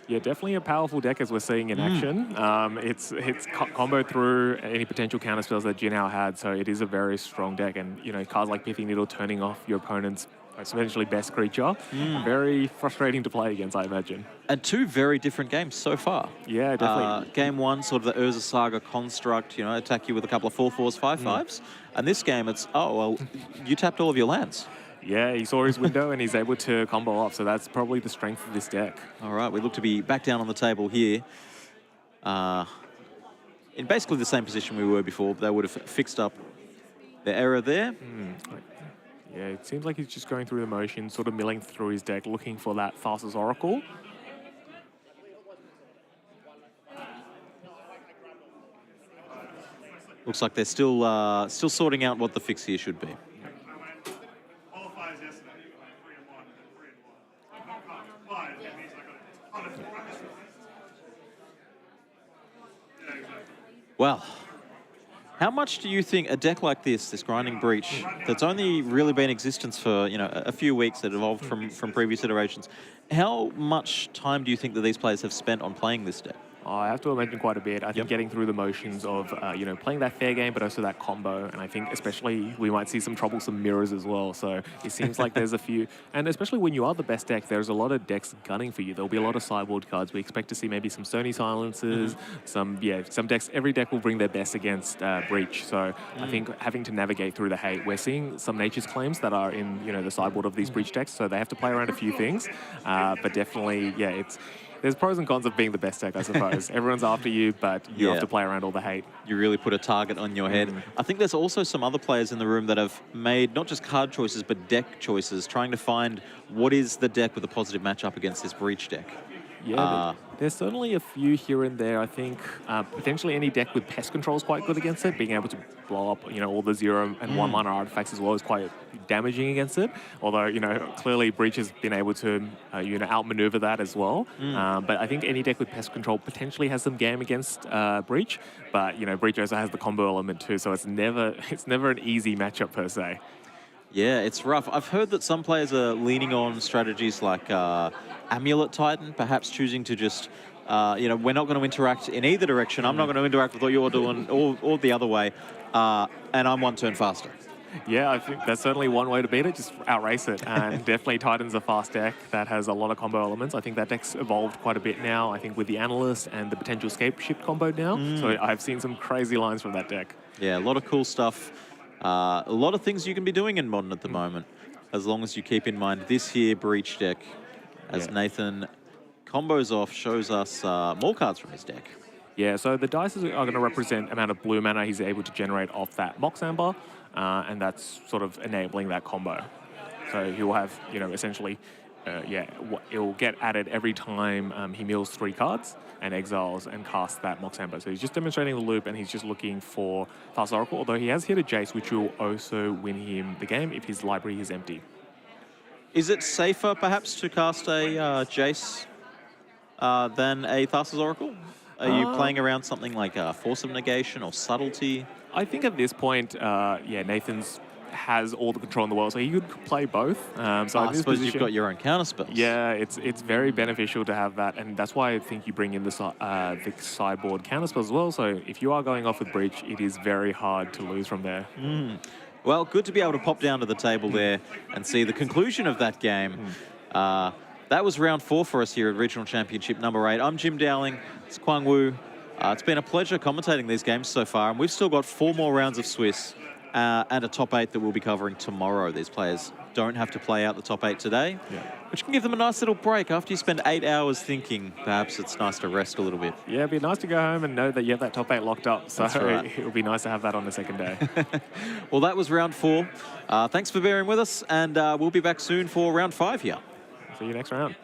Yeah, definitely a powerful deck as we're seeing in action. It's comboed through any potential counter spells that Jin Hao had, so it is a very strong deck. And cards like Pithing Needle turning off your opponent's essentially best creature, very frustrating to play against, I imagine. And 2 very different games so far. Yeah, definitely. Game 1, sort of the Urza Saga construct, attack you with a couple of 4/4s, 5/5s. And this game, it's, you tapped all of your lands. Yeah, he saw his window and he's able to combo off, so that's probably the strength of this deck. All right, we look to be back down on the table here. In basically the same position we were before, but they would have fixed up the error there. Yeah, it seems like he's just going through the motions, sort of milling through his deck, looking for that Thassa's Oracle. Looks like they're still sorting out what the fix here should be. Well, how much do you think a deck like this Grinding Breach, that's only really been in existence for a few weeks, that evolved from previous iterations, how much time do you think that these players have spent on playing this deck? I have to imagine quite a bit. I think getting through the motions of, playing that fair game, but also that combo. And I think especially we might see some troublesome mirrors as well. So it seems like there's a few. And especially when you are the best deck, there's a lot of decks gunning for you. There'll be a lot of sideboard cards. We expect to see maybe some Stony Silences, some decks. Every deck will bring their best against Breach. So I think having to navigate through the hate, we're seeing some Nature's Claims that are in, the sideboard of these Breach decks. So they have to play around a few things. But definitely, there's pros and cons of being the best deck, I suppose. Everyone's after you, but you have Yeah. to play around all the hate. You really put a target on your head. I think there's also some other players in the room that have made not just card choices, but deck choices, trying to find what is the deck with a positive matchup against this Breach deck. Yeah, there's certainly a few here and there. I think potentially any deck with pest control is quite good against it. Being able to blow up, all the 0 and 1 mana artifacts as well is quite damaging against it. Although, clearly Breach has been able to, outmaneuver that as well. But I think any deck with pest control potentially has some game against Breach. But, Breach also has the combo element too, so it's never an easy matchup per se. Yeah, it's rough. I've heard that some players are leaning on strategies like Amulet Titan, perhaps choosing to just, we're not going to interact in either direction. I'm not going to interact with what you're doing or the other way, and I'm 1 turn faster. Yeah, I think that's certainly one way to beat it, just outrace it. And definitely Titan's a fast deck that has a lot of combo elements. I think that deck's evolved quite a bit now, I think with the Analyst and the potential Scape Shift combo now. So I've seen some crazy lines from that deck. Yeah, a lot of cool stuff. A lot of things you can be doing in Modern at the moment, as long as you keep in mind this here Breach deck, as Nathan combos off, shows us more cards from his deck. Yeah, so the dice are going to represent amount of blue mana he's able to generate off that Mox Amber, and that's sort of enabling that combo. So he'll have, essentially, it will get added every time he mills 3 cards and exiles and casts that Mox Amber. So he's just demonstrating the loop, and he's just looking for Fast Oracle, although he has hit a Jace, which will also win him the game if his library is empty. Is it safer, perhaps, to cast a Jace than a Thassa's Oracle? Are you playing around something like Force of Negation or Subtlety? I think at this point, Nathan's has all the control in the world, so he could play both. So I suppose you've got your own counter spells. Yeah, it's very beneficial to have that, and that's why I think you bring in the sideboard counter spells as well. So if you are going off with Breach, it is very hard to lose from there. Well, good to be able to pop down to the table there and see the conclusion of that game. That was round 4 for us here at Regional Championship number 8. I'm Jim Dowling. It's Kwang Wu. It's been a pleasure commentating these games so far, and we've still got 4 more rounds of Swiss and a top 8 that we'll be covering tomorrow. These players don't have to play out the top 8 today, which can give them a nice little break. After you spend 8 hours thinking, perhaps it's nice to rest a little bit. Yeah, it'd be nice to go home and know that you have that top 8 locked up. So That's right. it would be nice to have that on the second day. Well, that was round 4. Thanks for bearing with us, and we'll be back soon for round 5 here. See you next round.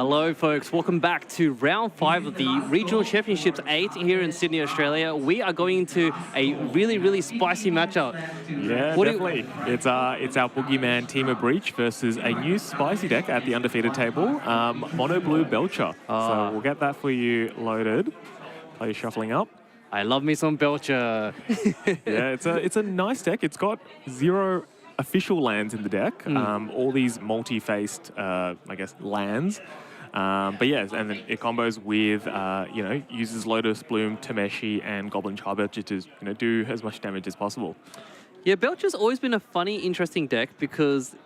Hello, folks. Welcome back to round 5 of the Regional Championships 8 here in Sydney, Australia. We are going into a really, really spicy matchup. Yeah, What definitely. It's our Boogeyman Team of Breach versus a new spicy deck at the undefeated table, Mono Blue Belcher. So we'll get that for you loaded. Play shuffling up. I love me some Belcher. Yeah, it's a nice deck. It's got 0 official lands in the deck. All these multi-faced, I guess, lands. But yeah, and then it combos with, uses Lotus Bloom, Tameshi, and Goblin Charbelcher to, do as much damage as possible. Yeah, Belcher's always been a funny, interesting deck because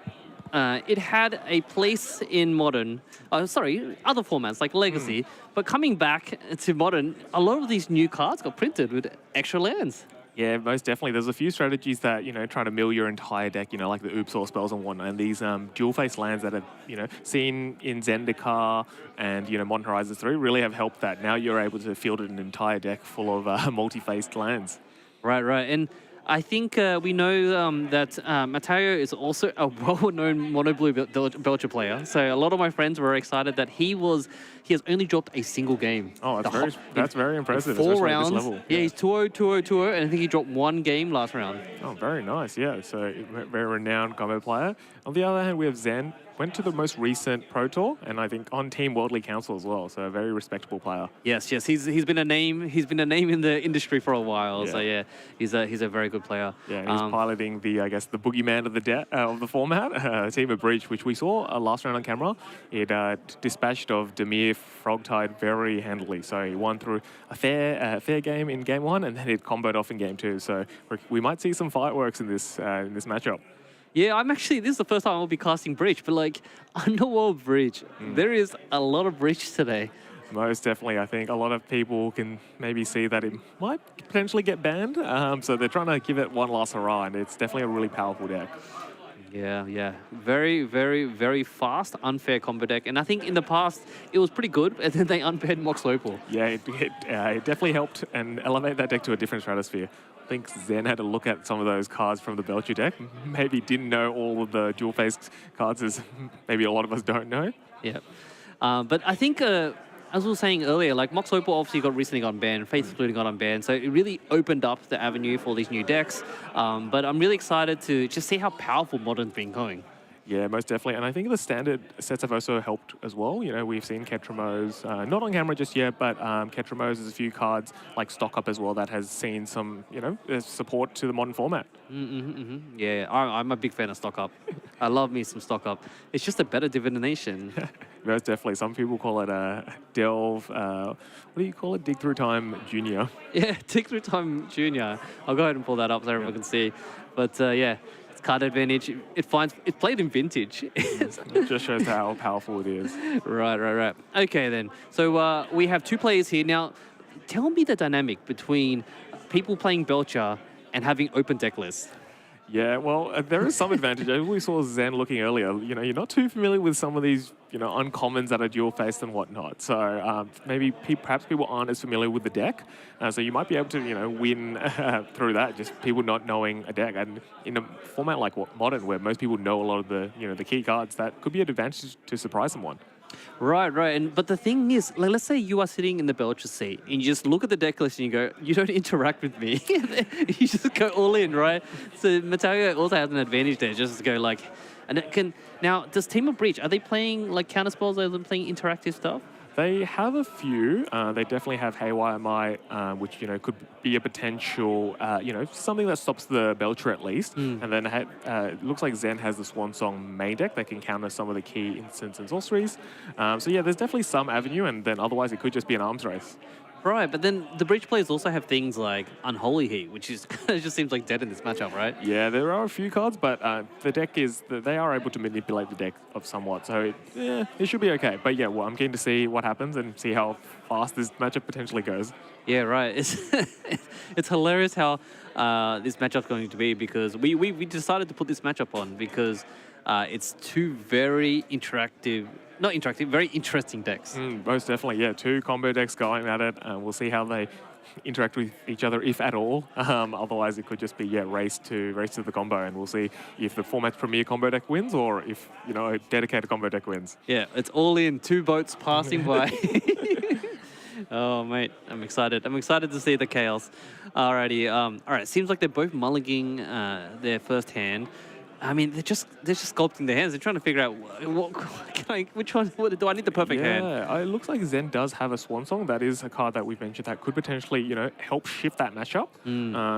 it had a place in Modern, other formats like Legacy, but coming back to Modern, a lot of these new cards got printed with extra lands. Yeah, most definitely. There's a few strategies that, try to mill your entire deck, like the Oops All spells and whatnot. And these dual-face lands that have, seen in Zendikar and, Modern Horizons 3 really have helped that. Now you're able to field an entire deck full of multi-faced lands. Right. And I think we know that Matteo is also a well-known Mono Blue Belcher player. So a lot of my friends were excited that he has only dropped a single game. Oh, that's very impressive. 4 rounds. At this level. Yeah, he's 2-0, 2-0, 2-0, and I think he dropped 1 game last round. Oh, very nice. Yeah, so very renowned combo player. On the other hand, we have Zen. Went to the most recent Pro Tour, and I think on Team Worldly Council as well. So a very respectable player. Yes. He's been a name. He's been a name in the industry for a while. Yeah. So yeah, he's a very good player. Yeah, he's piloting the boogeyman of the format, Team of Breach, which we saw last round on camera. It dispatched of Dimir Frogtide very handily. So he won through a fair game in game 1, and then it comboed off in game 2. So we might see some fireworks in this matchup. Yeah, this is the first time I'll be casting Breach, but like, Underworld Breach, there is a lot of Breach today. Most definitely. I think a lot of people can maybe see that it might potentially get banned. So they're trying to give it one last hurrah, and it's definitely a really powerful deck. Yeah. Very, very, very fast, unfair combo deck. And I think in the past, it was pretty good, and then they unpaired Mox Opal. Yeah, it definitely helped and elevate that deck to a different stratosphere. I think Zen had a look at some of those cards from the Belcher deck. Maybe didn't know all of the dual-faced cards, as maybe a lot of us don't know. Yeah. But I think, as we were saying earlier, like Mox Opal obviously recently got banned, Faith Splitting got unbanned, so it really opened up the avenue for these new decks. But I'm really excited to just see how powerful Modern's been going. Yeah, most definitely. And I think the standard sets have also helped as well. We've seen Ketramos, not on camera just yet, but Ketramos is a few cards like Stock Up as well that has seen some, support to the Modern format. Yeah, I'm a big fan of Stock Up. I love me some Stock Up. It's just a better divination. Most definitely. Some people call it a Delve, what do you call it? Dig Through Time Junior. Yeah, Dig Through Time Junior. I'll go ahead and pull that up so everyone can see. But yeah. Card advantage. It's played in vintage. It just shows how powerful it is. Right. Okay then. So we have 2 players here now. Tell me the dynamic between people playing Belcher and having open deck lists. Yeah, well, there is some advantage. As we saw Zen looking earlier, you're not too familiar with some of these, uncommons that are dual-faced and whatnot. So maybe perhaps people aren't as familiar with the deck. So you might be able to, win through that, just people not knowing a deck. And in a format like Modern, where most people know a lot of the, the key cards, that could be an advantage to surprise someone. Right. But the thing is, like, let's say you are sitting in the Belcher seat and you just look at the deck list and you go, you don't interact with me. You just go all in, right? So Matteo also has an advantage there, just to go like, and it can, now, does Team of Breach, are they playing like counter spells other than playing interactive stuff? They have a few. They definitely have Haywire Might, which could be a potential, something that stops the Belcher at least. And then it looks like Zen has the Swan Song main deck that can counter some of the key instants and sorceries. So yeah, there's definitely some avenue, and then otherwise it could just be an arms race. Right, but then the Breach players also have things like Unholy Heat, which is it just seems like dead in this matchup, right? Yeah, there are a few cards, but the deck they are able to manipulate the deck of somewhat, so it should be okay. But yeah, well, I'm keen to see what happens and see how fast this matchup potentially goes. Yeah, right. It's hilarious how this matchup's going to be, because we decided to put this matchup on because it's 2 very very interesting decks. Most definitely, yeah. 2 combo decks going at it, and we'll see how they interact with each other, if at all. Otherwise, it could just be race to the combo, and we'll see if the format's premier combo deck wins or if a dedicated combo deck wins. Yeah, it's all in, 2 boats passing by. Oh, mate, I'm excited. I'm excited to see the chaos. Alrighty, all right, seems like they're both mulliganing their first hand. I mean, they're just sculpting their hands. They're trying to figure out which one do I need the perfect hand. Yeah, it looks like Zen does have a Swan Song. That is a card that we've mentioned that could potentially, help shift that matchup.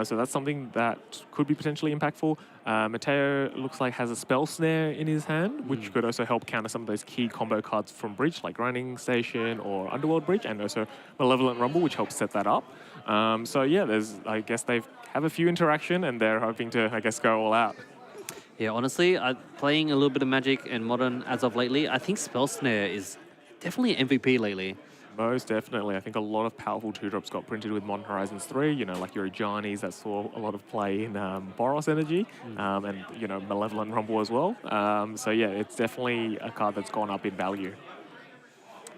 So that's something that could be potentially impactful. Mateo looks like has a Spell Snare in his hand, which could also help counter some of those key combo cards from Bridge, like Grinding Station or Underworld Bridge, and also Malevolent Rumble, which helps set that up. So yeah, I guess they have a few interaction, and they're hoping to, go all out. Yeah, honestly, playing a little bit of Magic and Modern as of lately, I think Spell Snare is definitely an MVP lately. Most definitely. I think a lot of powerful 2-drops got printed with Modern Horizons 3, like your Ajanis that saw a lot of play in Boros Energy, and, Malevolent Rumble as well. So yeah, it's definitely a card that's gone up in value.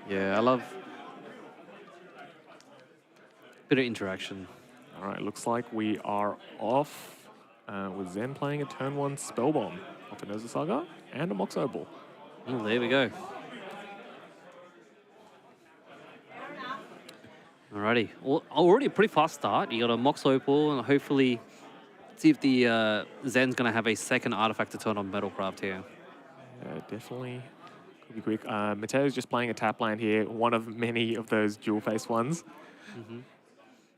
Yeah, I love bit of interaction. All right, looks like we are off. With Zen playing a turn 1 Spell Bomb off an Urza Saga and a Mox Opal. Oh, there we go. Alrighty. Well, already a pretty fast start. You got a Mox Opal, and hopefully see if the Zen's going to have a second artifact to turn on Metalcraft here. Yeah, definitely could be quick. Mateo's just playing a tap land here, one of many of those dual-face ones.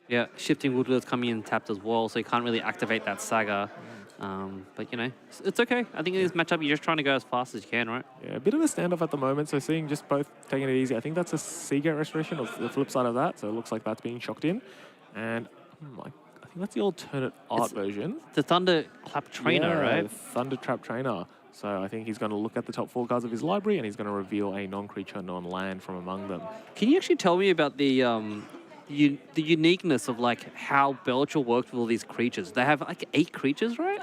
Yeah, Shifting Woodward's coming in tapped as well, so you can't really activate that Saga. But, it's okay. I think in this matchup, you're just trying to go as fast as you can, right? Yeah, a bit of a standoff at the moment, so seeing just both taking it easy. I think that's a Seagate Restoration, or the flip side of that, so it looks like that's being shocked in. And I think that's the alternate art version. The Thunderclap Trainer, right? Thundertrap Trainer. So I think he's going to look at the top 4 cards of his library, and he's going to reveal a non-creature, non-land from among them. Can you actually tell me about the uniqueness of how Belcher worked with all these creatures? They have 8 creatures, right?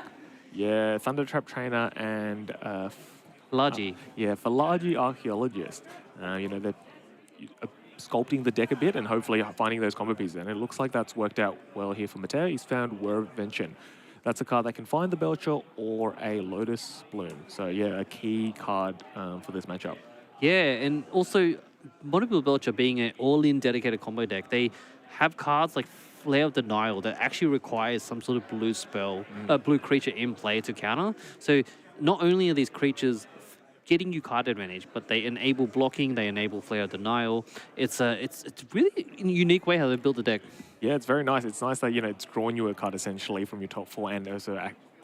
Yeah, Thundertrap Trainer and Largy. Largy Archaeologist. They're sculpting the deck a bit and hopefully finding those combo pieces. And it looks like that's worked out well here for Mateo. He's found Wervention. That's a card that can find the Belcher or a Lotus Bloom. So yeah, a key card for this matchup. Yeah, and also Monobill Belcher being an all-in dedicated combo deck, they have cards like Flare of Denial that actually requires some sort of blue spell, blue creature in play to counter. So not only are these creatures getting you card advantage, but they enable blocking, they enable Flare of Denial. It's really a unique way how they build the deck. Yeah, it's very nice. It's nice that, it's drawing you a card essentially from your top 4 and also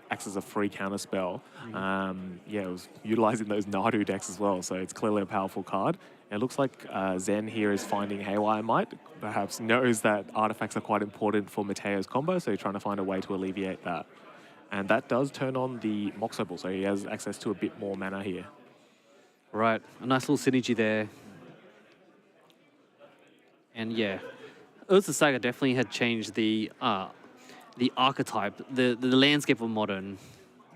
acts as a free counter spell. It was utilizing those Nadu decks as well, so it's clearly a powerful card. It looks like Zen here is finding Haywire Might, perhaps knows that artifacts are quite important for Mateo's combo, so he's trying to find a way to alleviate that. And that does turn on the Mox Opal, so he has access to a bit more mana here. Right, a nice little synergy there. And yeah, Urza Saga definitely had changed the archetype, the landscape of Modern.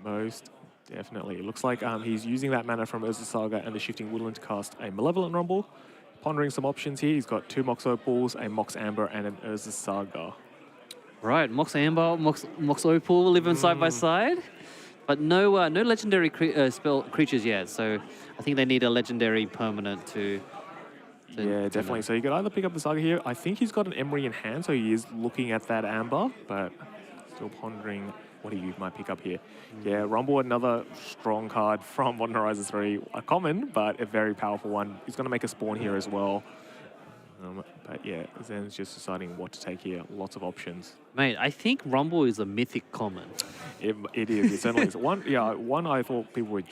Most definitely. It looks like he's using that mana from Urza Saga and the Shifting Woodland to cast a Malevolent Rumble. Pondering some options here. He's got 2 Mox Opals, a Mox Amber, and an Urza Saga. Right, Mox Amber, Mox Opal living side by side. But no legendary creatures yet, so I think they need a legendary permanent to yeah, definitely. So you could either pick up the Saga here. I think he's got an Emery in hand, so he is looking at that Amber, but still pondering what he might pick up here. Yeah, Rumble, another strong card from Modern Horizons 3. A common, but a very powerful one. He's going to make a spawn here as well. But yeah, Zen's just deciding what to take here. Lots of options. Mate, I think Rumble is a mythic common. It is. It certainly is. One I thought people were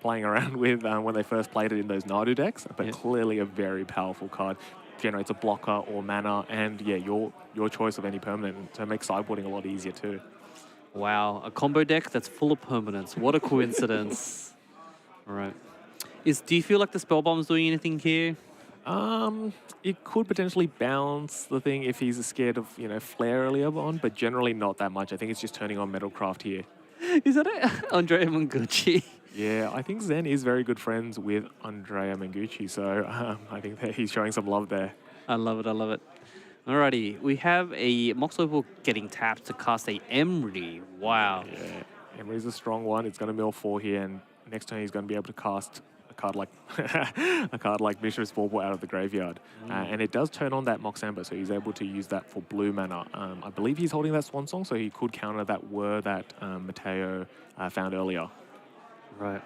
playing around with when they first played it in those Nadu decks, but clearly a very powerful card. Generates a blocker or mana, and yeah, your choice of any permanent to make sideboarding a lot easier too. Wow, a combo deck that's full of permanents. What a coincidence. All right. Do you feel like the Spell Bomb's doing anything here? It could potentially bounce the thing if he's scared of, Flare earlier on, but generally not that much. I think it's just turning on Metalcraft here. Is that it? Andrea Mangucci. Yeah, I think Zen is very good friends with Andrea Mangucci, so I think that he's showing some love there. I love it, I love it. Alrighty, we have a Mox Opal getting tapped to cast a Emry. Wow. Yeah, Emery's a strong one. It's going to mill 4 here, and next turn he's going to be able to cast a card like Mishra's Bauble out of the graveyard. And it does turn on that Mox Amber, so he's able to use that for blue mana. I believe he's holding that Swan Song, so he could counter that whir that Mateo found earlier. Right.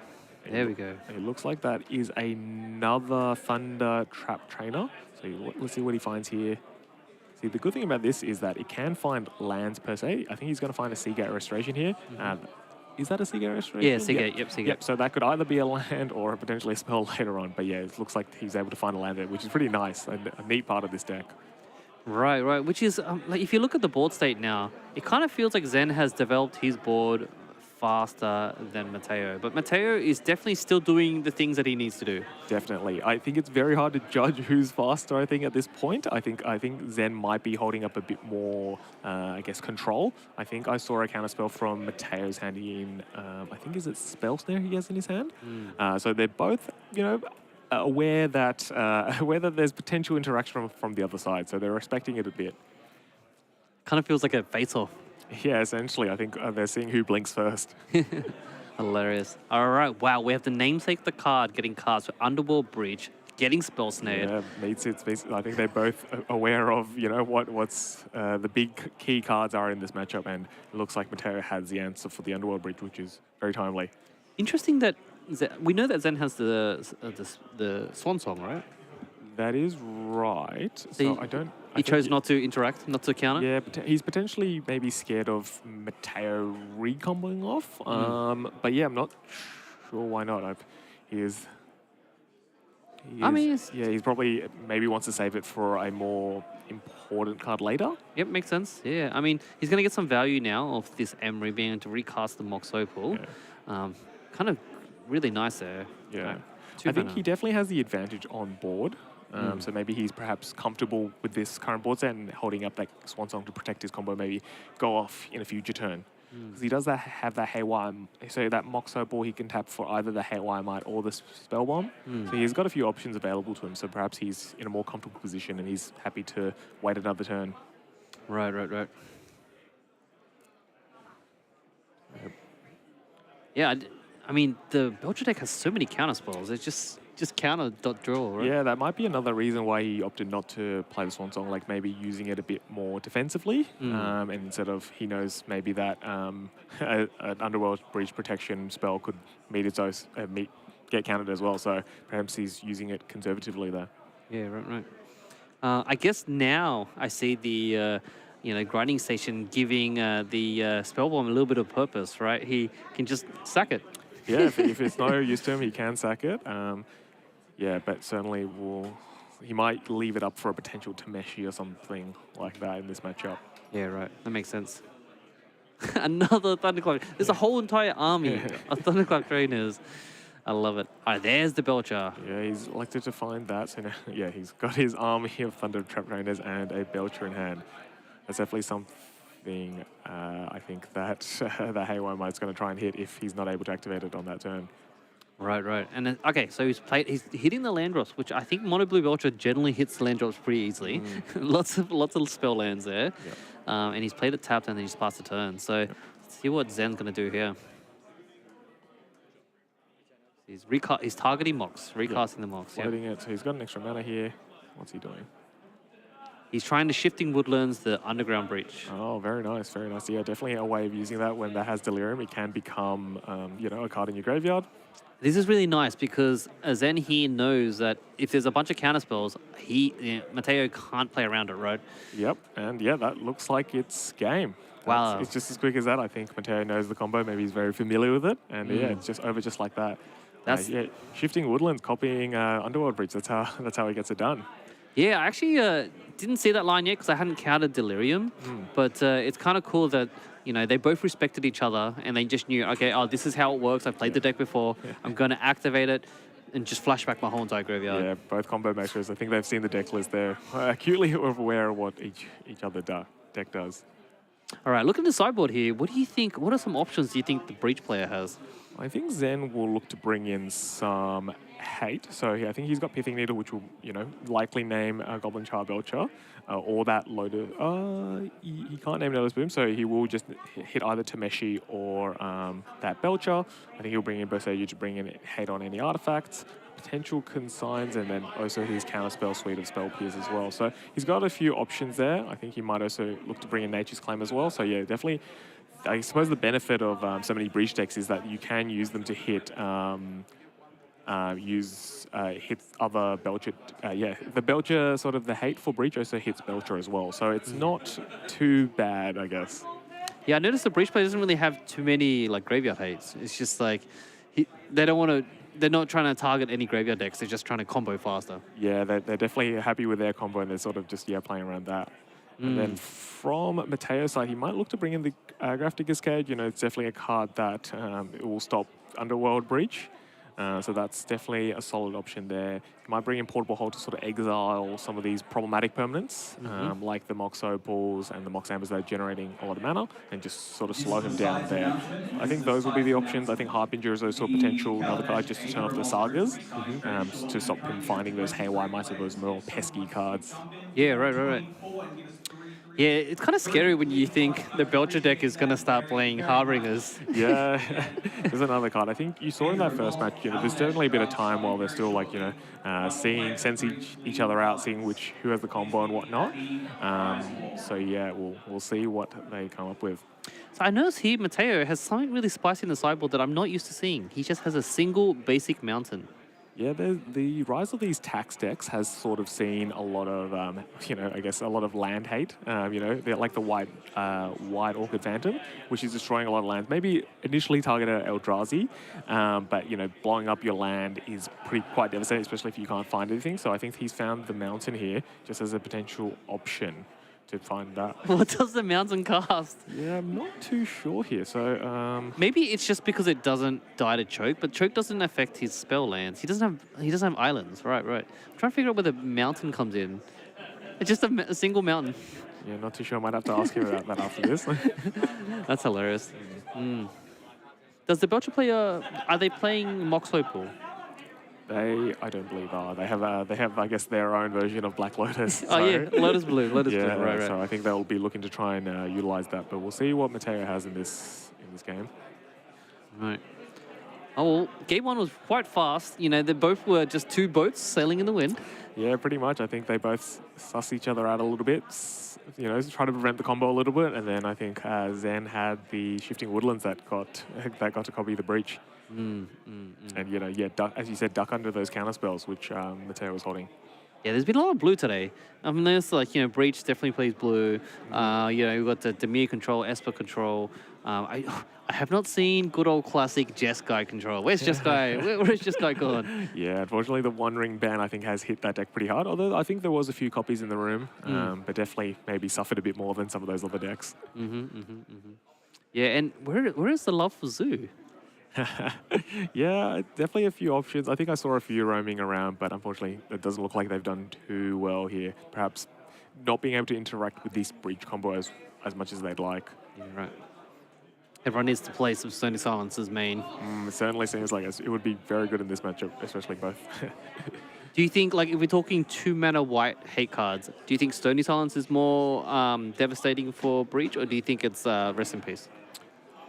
There we go. It looks like that is another Thunder Trap Trainer. So let's see what he finds here. See, the good thing about this is that it can find lands per se. I think he's going to find a Seagate Restoration here. Is that a Seagate Restoration? Yeah, Seagate. Yep, Seagate. Yep, so that could either be a land or potentially a spell later on. But yeah, it looks like he's able to find a land there, which is pretty nice and a neat part of this deck. Right, right. Which is, like, if you look at the board state now, it kind of feels like Zen has developed his board faster than Mateo. But Mateo is definitely still doing the things that he needs to do. Definitely. I think it's very hard to judge who's faster, I think, at this point. I think Zen might be holding up a bit more, I guess, control. I think I saw a counterspell from Mateo's hand in, I think, is it Spell Snare he has in his hand? So they're both, you know, aware that there's potential interaction from the other side. So they're respecting it a bit. Kind of feels like a face-off. Yeah, essentially. I think they're seeing who blinks first. Hilarious. All right. Wow. We have the namesake, the card, getting cards for Underworld Breach, getting Spell Snared. Yeah, meets it. I think they're both aware of, you know, what's the big key cards are in this matchup, and it looks like Mateo has the answer for the Underworld Breach, which is very timely. Interesting that we know that Zen has the Swan Song, right? That is right. So He chose not to interact, not to counter? Yeah, he's potentially maybe scared of Mateo recomboing off. But yeah, I'm not sure why not. He's probably maybe wants to save it for a more important card later. Yep, makes sense. Yeah, I mean, he's going to get some value now of this Emery being able to recast the Mox Opal. Yeah. Kind of really nice there. Yeah. I think he definitely has the advantage on board. So maybe he's perhaps comfortable with this current board set and holding up that Swan Song to protect his combo, maybe go off in a future turn. Because he does have that Haywire, so that Mox Opal he can tap for either the Haywire Might or the Spell Bomb. So he's got a few options available to him, so perhaps he's in a more comfortable position and he's happy to wait another turn. Right. Yep. Yeah, I mean, the Belcher deck has so many counter spells. It's just counter dot draw, right? Yeah, that might be another reason why he opted not to play the Swan Song, like maybe using it a bit more defensively. And instead of, he knows maybe that an Underworld Breach protection spell could meet its own, get countered as well. So perhaps he's using it conservatively there. Yeah, right. I guess now I see the grinding station giving the Spellbomb a little bit of purpose, right? He can just sack it. Yeah, if it's no use to him, he can sack it. Yeah, but certainly he might leave it up for a potential Tameshi or something like that in this matchup. Yeah, right. That makes sense. Another Thunderclap. There's a whole entire army of Thunderclap trainers. I love it. All right, there's the Belcher. Yeah, he's elected to find that. So now, yeah, he's got his army of Thunder Trap trainers and a Belcher in hand. That's definitely something I think that the Haywire Might's going to try and hit if he's not able to activate it on that turn. Right. And then, okay, so he's hitting the land drops, which I think Mono Blue Belcher generally hits the land drops pretty easily. lots of spell lands there. Yep. And he's played it tapped and then he's passed the turn. So let's see what Zen's going to do here. He's targeting Mox, recasting the Mox. Floating it, so he's got an extra mana here. What's he doing? He's trying to Shifting Woodlands, the Underground Breach. Oh, very nice. Yeah, definitely a way of using that when that has Delirium. It can become, a card in your graveyard. This is really nice because Zen here knows that if there's a bunch of counterspells, Mateo can't play around it, right? Yep, and yeah, that looks like it's game. Wow. It's just as quick as that. I think Mateo knows the combo. Maybe he's very familiar with it, and yeah, it's just over just like that. Shifting Woodlands, copying Underworld Breach. That's how he gets it done. Yeah, I actually didn't see that line yet because I hadn't counted Delirium, but it's kind of cool that they both respected each other and they just knew, okay, this is how it works. I've played the deck before. I'm going to activate it and just flash back my whole entire graveyard. Yeah, both combo masters. I think they've seen the deck list. They're acutely aware of what each other deck does. All right, look at the sideboard here. What do you think? What are some options do you think the Breach player has? I think Zen will look to bring in some hate. So I think he's got Pithing Needle, which will, likely name Goblin Char Belcher, or that Lotus. He can't name Lotus Boom, so he will just hit either Tameshi or that Belcher. I think he'll bring in Berserker to bring in hate on any artifacts, potential consigns, and then also his counterspell suite of spell peers as well. So he's got a few options there. I think he might also look to bring in Nature's Claim as well. So yeah, definitely. I suppose the benefit of so many breach decks is that you can use them to hit hit other Belcher. The Belcher sort of the hate for breach also hits Belcher as well. So it's not too bad, I guess. Yeah, I noticed the breach play doesn't really have too many like graveyard hates. It's just like they don't want to. They're not trying to target any graveyard decks. They're just trying to combo faster. Yeah, they're definitely happy with their combo, and they're sort of just playing around that. And then from Mateo's side, he might look to bring in the Graph Digger's Cage. It's definitely a card that it will stop Underworld Breach. So that's definitely a solid option there. You might bring in Portable Hold to sort of exile some of these problematic permanents, like the Mox Opals and the Mox Ambers that are generating a lot of mana, and just sort of slow him down there. I think those will be the options. I think Harbinger is also a potential another card just to turn off the Sagas, to stop him finding those Haywire Mites or those more pesky cards. Yeah, right. Yeah, it's kind of scary when you think the Belcher deck is going to start playing Harbingers. Yeah, there's another card. I think you saw in that first match, there's definitely a bit of time while they're still sensing each other out, seeing who has the combo and whatnot. So yeah, we'll see what they come up with. So I noticed here Mateo has something really spicy in the sideboard that I'm not used to seeing. He just has a single basic mountain. Yeah, the rise of these tax decks has sort of seen a lot of, I guess a lot of land hate. They're like the white Orchid Phantom, which is destroying a lot of land. Maybe initially targeted at Eldrazi, but blowing up your land is quite devastating, especially if you can't find anything. So I think he's found the mountain here just as a potential option to find that. What does the mountain cast? Yeah, I'm not too sure here. So maybe it's just because it doesn't die to choke, but choke doesn't affect his spell lands. He doesn't have islands. Right. I'm trying to figure out where the mountain comes in. It's just a single mountain. Yeah, not too sure. I might have to ask him about that after this. That's hilarious. Does the Belcher player, are they playing Mox Opal? I don't believe are. They have, I guess, their own version of Black Lotus. So. Oh yeah, Lotus Blue, Blue. Right. So I think they'll be looking to try and utilize that. But we'll see what Mateo has in this game. Right. Oh well, game one was quite fast. They both were just two boats sailing in the wind. Yeah, pretty much. I think they both suss each other out a little bit. Try to prevent the combo a little bit, and then I think Zen had the Shifting Woodlands that got to copy the breach. And as you said, duck under those counter spells, which Mateo was holding. Yeah, there's been a lot of blue today. I've noticed, Breach definitely plays blue. We've got the Dimir control, Esper control. I have not seen good old classic Jeskai control. Where's Jeskai? Where's Jeskai gone? Yeah, unfortunately, the One Ring ban, I think, has hit that deck pretty hard. Although I think there was a few copies in the room, but definitely maybe suffered a bit more than some of those other decks. Yeah, and where is the love for Zoo? Yeah, definitely a few options. I think I saw a few roaming around, but unfortunately, it doesn't look like they've done too well here. Perhaps not being able to interact with this breach combo as much as they'd like. Yeah, right. Everyone needs to play some Stony Silence as main. It certainly seems like it would be very good in this matchup, especially both. Do you think, if we're talking 2-mana white hate cards, do you think Stony Silence is more devastating for breach, or do you think it's Rest in Peace?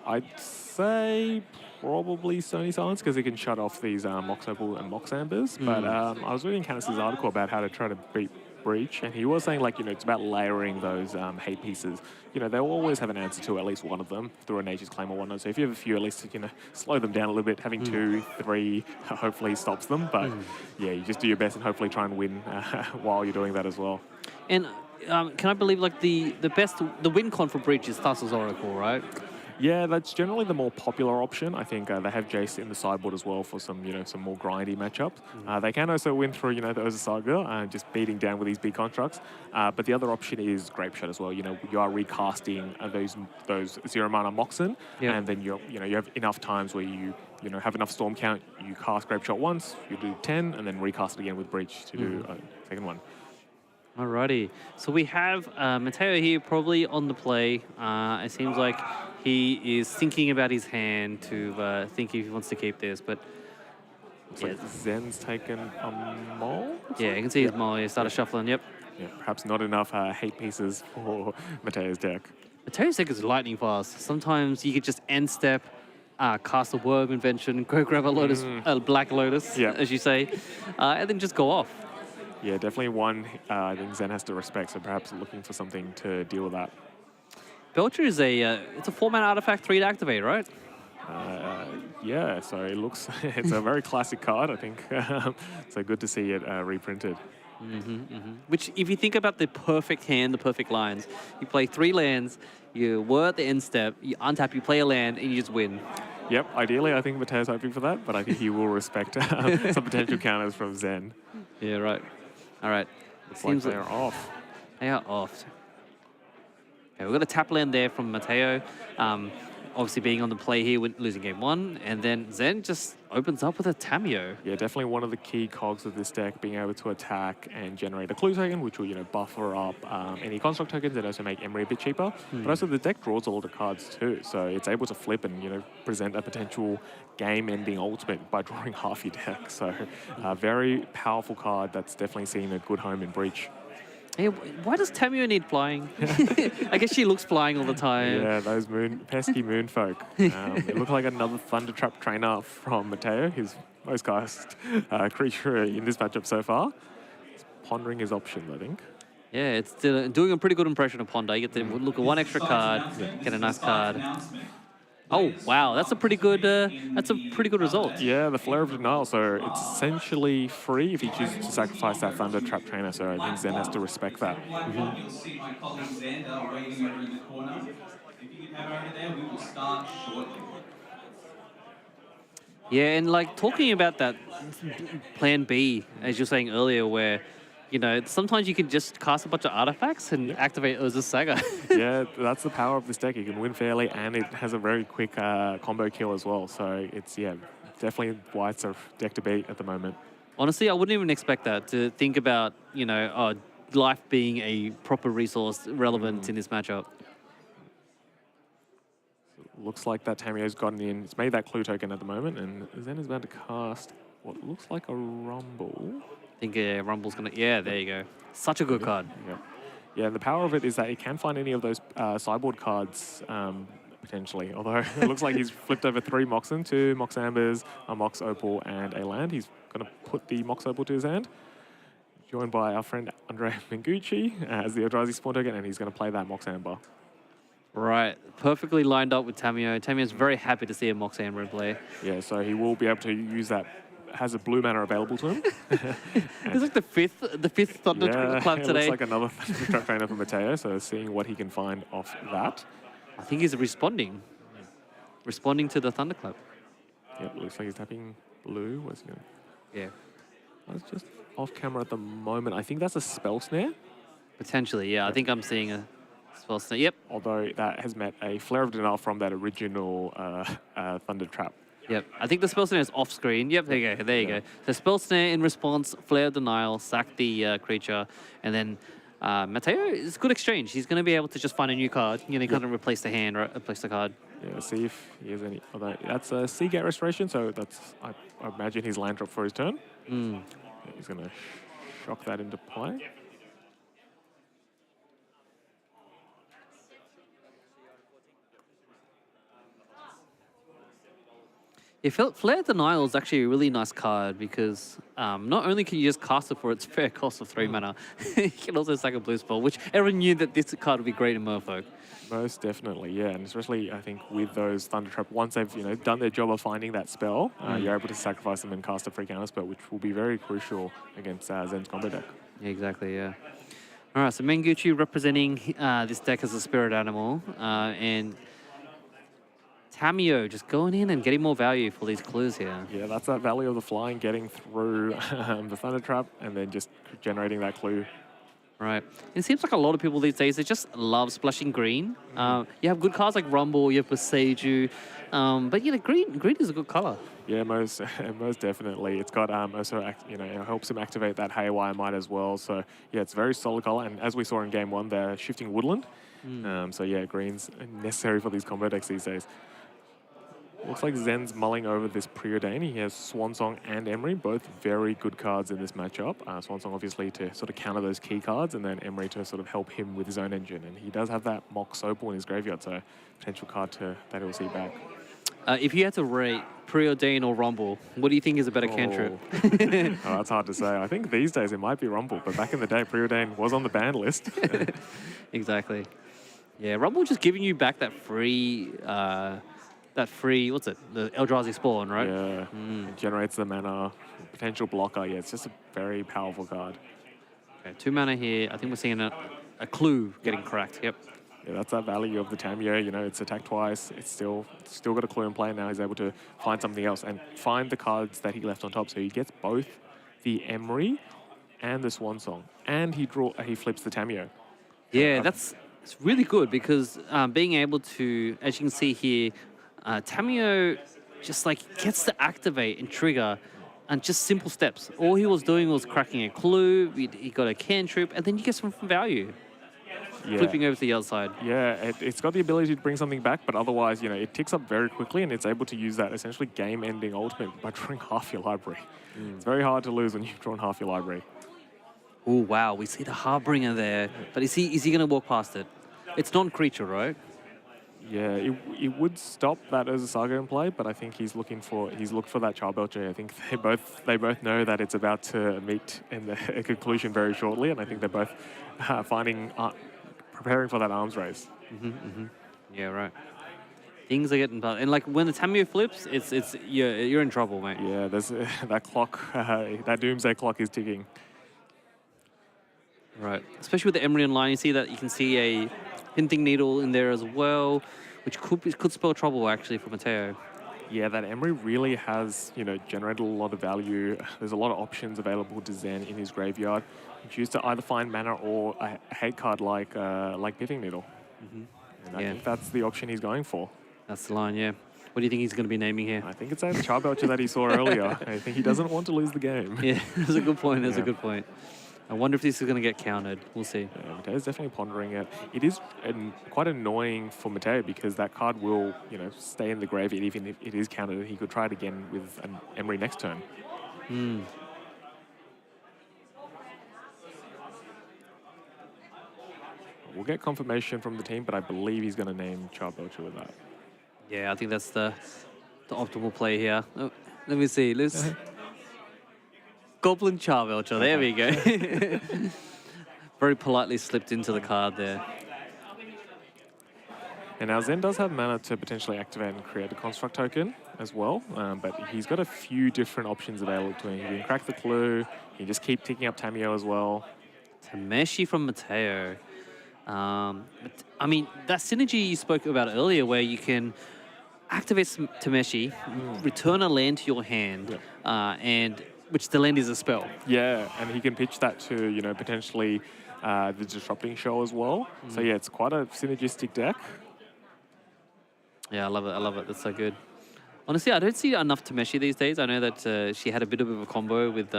I'd say probably Stony Silence, because it can shut off these Mox Opal and Mox Ambers. But I was reading Canis's article about how to try to beat breach, and he was saying it's about layering those hate pieces. They'll always have an answer to at least one of them through a Nature's Claim or whatnot. So if you have a few, at least slow them down a little bit. Having 2, 3 hopefully stops them. But yeah, you just do your best and hopefully try and win while you're doing that as well. And can I believe the win con for breach is Thassa's Oracle, right? Yeah, that's generally the more popular option. I think they have Jace in the sideboard as well for some, some more grindy matchups. They can also win through, the Urza Saga, just beating down with these big constructs. But the other option is Grape Shot as well. You are recasting those 0-mana Moxen, and then you have enough times where you have enough storm count. You cast Grape Shot once, you do 10, and then recast it again with Breach to do a second one. Alrighty, so we have Mateo here probably on the play. It seems like He is thinking about his hand to think if he wants to keep this, but Looks like Zen's taken a mole. yeah, you can see his mole. He started shuffling. Yep. Yeah, perhaps not enough hate pieces for Mateo's deck. Mateo's deck is lightning fast. Sometimes you could just end step, cast a Worm Invention, go grab a Lotus, a Black Lotus, Yeah. as you say, and then just go off. Yeah, definitely one I think Zen has to respect, so perhaps looking for something to deal with that. Belcher is it's a 4-mana artifact, 3 to activate, right? Yeah, so it looks, it's a very classic card, I think. So good to see it reprinted. Which, if you think about the perfect hand, the perfect lines, you play 3 lands, you were at the end step, you untap, you play a land, and you just win. Yep, ideally I think Mateo's hoping for that, but I think he will respect some potential counters from Zen. Yeah, right. All right. Looks like they're off. They are off. Okay, we've got a tap land there from Mateo. Obviously being on the play here, losing game 1, and then Zen just opens up with a Tamiyo. Yeah, definitely one of the key cogs of this deck, being able to attack and generate a clue token, which will, buffer up any construct tokens and also make Emery a bit cheaper. But also the deck draws a lot of cards too, so it's able to flip and, present a potential game-ending ultimate by drawing half your deck. So a very powerful card that's definitely seen a good home in Breach. Hey, why does Tamiyo need flying? I guess she looks flying all the time. Yeah, those pesky moon folk. It looked like another Thunder Trap trainer from Mateo, his most cast creature in this matchup so far. He's pondering his options, I think. Yeah, it's doing a pretty good impression of Ponder. You get to look at 1 extra card, get a nice card. Oh wow, that's a pretty good result. Yeah, the Flare of Denial, so it's essentially free if he chooses to sacrifice that Thunder Trap trainer, so I think Zen has to respect that. You'll see my colleague Xander waiting over in the corner. If you can have over there, we will start shortly. Yeah, and talking about that plan B, as you're saying earlier, where sometimes you can just cast a bunch of artifacts and activate Urza's Saga. Yeah, that's the power of this deck. You can win fairly, and it has a very quick combo kill as well. So it's, definitely why it's a deck to beat at the moment. Honestly, I wouldn't even expect that, to think about, life being a proper resource relevant in this matchup. Looks like that Tamiyo's gotten in. It's made that clue token at the moment, and Zen is about to cast what looks like a Rumble. I think Rumble's going to... Yeah, there you go. Such a good card. Yeah. Yeah, and the power of it is that it can find any of those sideboard cards, potentially. Although it looks like he's flipped over 3 Moxen, 2 Mox Ambers, a Mox Opal, and a land. He's going to put the Mox Opal to his hand. Joined by our friend Andre Mengucci as the Eldrazi spawn token, and he's going to play that Mox Amber. Right. Perfectly lined up with Tamiyo. Tamiyo's very happy to see a Mox Amber in play. Yeah, so he will be able to use that. Has a blue mana available to him. It's like the fifth Thunder Club it today. looks like another Thunder Trap trainer for Mateo, so seeing what he can find off that. I think he's responding to the Thunderclap. Yep, looks like he's tapping blue. Where's he going? Yeah. That's just off camera at the moment. I think that's a Spell Snare. Potentially, yeah. I think I'm seeing a Spell Snare. Yep. Although that has met a Flare of Denial from that original Thunder Trap. Yep. I think the Spell Snare is off screen. Yep, there you go. There you go. The Spell Snare in response, Flare of Denial, sack the creature, and then Mateo is good exchange. He's going to be able to just find a new card. Kind of replace the hand or replace the card. Yeah, see if he has any other. That's a Seagate Restoration, so that's, I imagine, his land drop for his turn. Yeah, he's going to shock that into play. Flare Denial is actually a really nice card because not only can you just cast it for its fair cost of 3 mana, you can also sack a blue spell, which everyone knew that this card would be great in Merfolk. Most definitely, yeah, and especially I think with those Thunder Trap, once they've done their job of finding that spell, you're able to sacrifice them and cast a free counter spell, which will be very crucial against Zen's combo deck. Yeah, exactly, yeah. All right, so Mengucci representing this deck as a spirit animal, and Tamiyo just going in and getting more value for these clues here. Yeah, that's that value of the flying, getting through the Thunder Trap and then just generating that clue. Right. It seems like a lot of people these days, they just love splashing green. You have good cards like Rumble, you have Boseiju, but green is a good color. Yeah, most definitely. It's got also it helps him activate that Haywire Might as well. So yeah, it's a very solid color. And as we saw in game 1, they're shifting Woodland. So yeah, green's necessary for these combo decks these days. Looks like Zen's mulling over this Preordain. He has Swansong and Emery, both very good cards in this matchup. Swansong obviously to sort of counter those key cards, and then Emery to sort of help him with his own engine. And he does have that Mox Opal in his graveyard, so potential card that he'll see back. If you had to rate Preordain or Rumble, what do you think is a better cantrip? Oh, that's hard to say. I think these days it might be Rumble, but back in the day, Preordain was on the ban list. Exactly. Yeah, Rumble just giving you back that free, what's it? The Eldrazi spawn, right? Yeah, it generates the mana, potential blocker. Yeah, it's just a very powerful card. Okay, 2 mana here. I think we're seeing a clue getting cracked. Yep. Yeah, that's that value of the Tamio. You know, it's attacked twice. It's still got a clue in play. Now he's able to find something else and find the cards that he left on top. So he gets both the Emery and the Swansong, and he flips the Tamio. Yeah, it's really good because being able to, as you can see here, Tamio just like gets to activate and trigger and just simple steps. All he was doing was cracking a clue, he got a cantrip, and then you get some value. Yeah. Flipping over to the other side. Yeah, it's got the ability to bring something back, but otherwise, you know, it ticks up very quickly, and it's able to use that essentially game-ending ultimate by drawing half your library. It's very hard to lose when you've drawn half your library. Oh, wow, we see the Harbinger there. But is he going to walk past it? It's non-creature, right? Yeah, it would stop that as a Saga in play, but I think he's looked for that Child Belcher. I think they both know that it's about to meet in a conclusion very shortly, and I think they're both preparing for that arms race. Yeah, right. Things are getting bad. And like when the Tamio flips, you're in trouble, mate. Yeah, there's that clock, that doomsday clock is ticking. Right. Especially with the Emery line, you can see a hinting needle in there as well, which could spell trouble actually for Mateo. Yeah, that Emery really has, you know, generated a lot of value. There's a lot of options available to Zen in his graveyard. Choose to either find mana or a hate card like Pithing Needle. And I think that's the option he's going for. That's the line, yeah. What do you think he's going to be naming here? I think it's that Child Belcher that he saw earlier. I think he doesn't want to lose the game. Yeah, that's a good point. That's a good point. I wonder if this is going to get countered. We'll see. Yeah, Mateo's definitely pondering it. It is quite annoying for Mateo because that card will, you know, stay in the graveyard even if it is countered. He could try it again with an Emery next turn. We'll get confirmation from the team, but I believe he's going to name Child Belcher with that. Yeah, I think that's the optimal play here. Oh, let me see. Let's Goblin Child Belcher. There we go. Very politely slipped into the card there. And now Zen does have mana to potentially activate and create a construct token as well, but he's got a few different options available to him. He can crack the clue, he can just keep ticking up Tamio as well. Tameshi from Mateo. I mean, that synergy you spoke about earlier where you can activate some Tameshi, return a land to your hand, and which the land is a spell. Yeah, and he can pitch that to, you know, potentially the Disrupting Show as well. So yeah, it's quite a synergistic deck. Yeah, I love it. I love it. That's so good. Honestly, I don't see enough Tameshi these days. I know that she had a bit of a combo with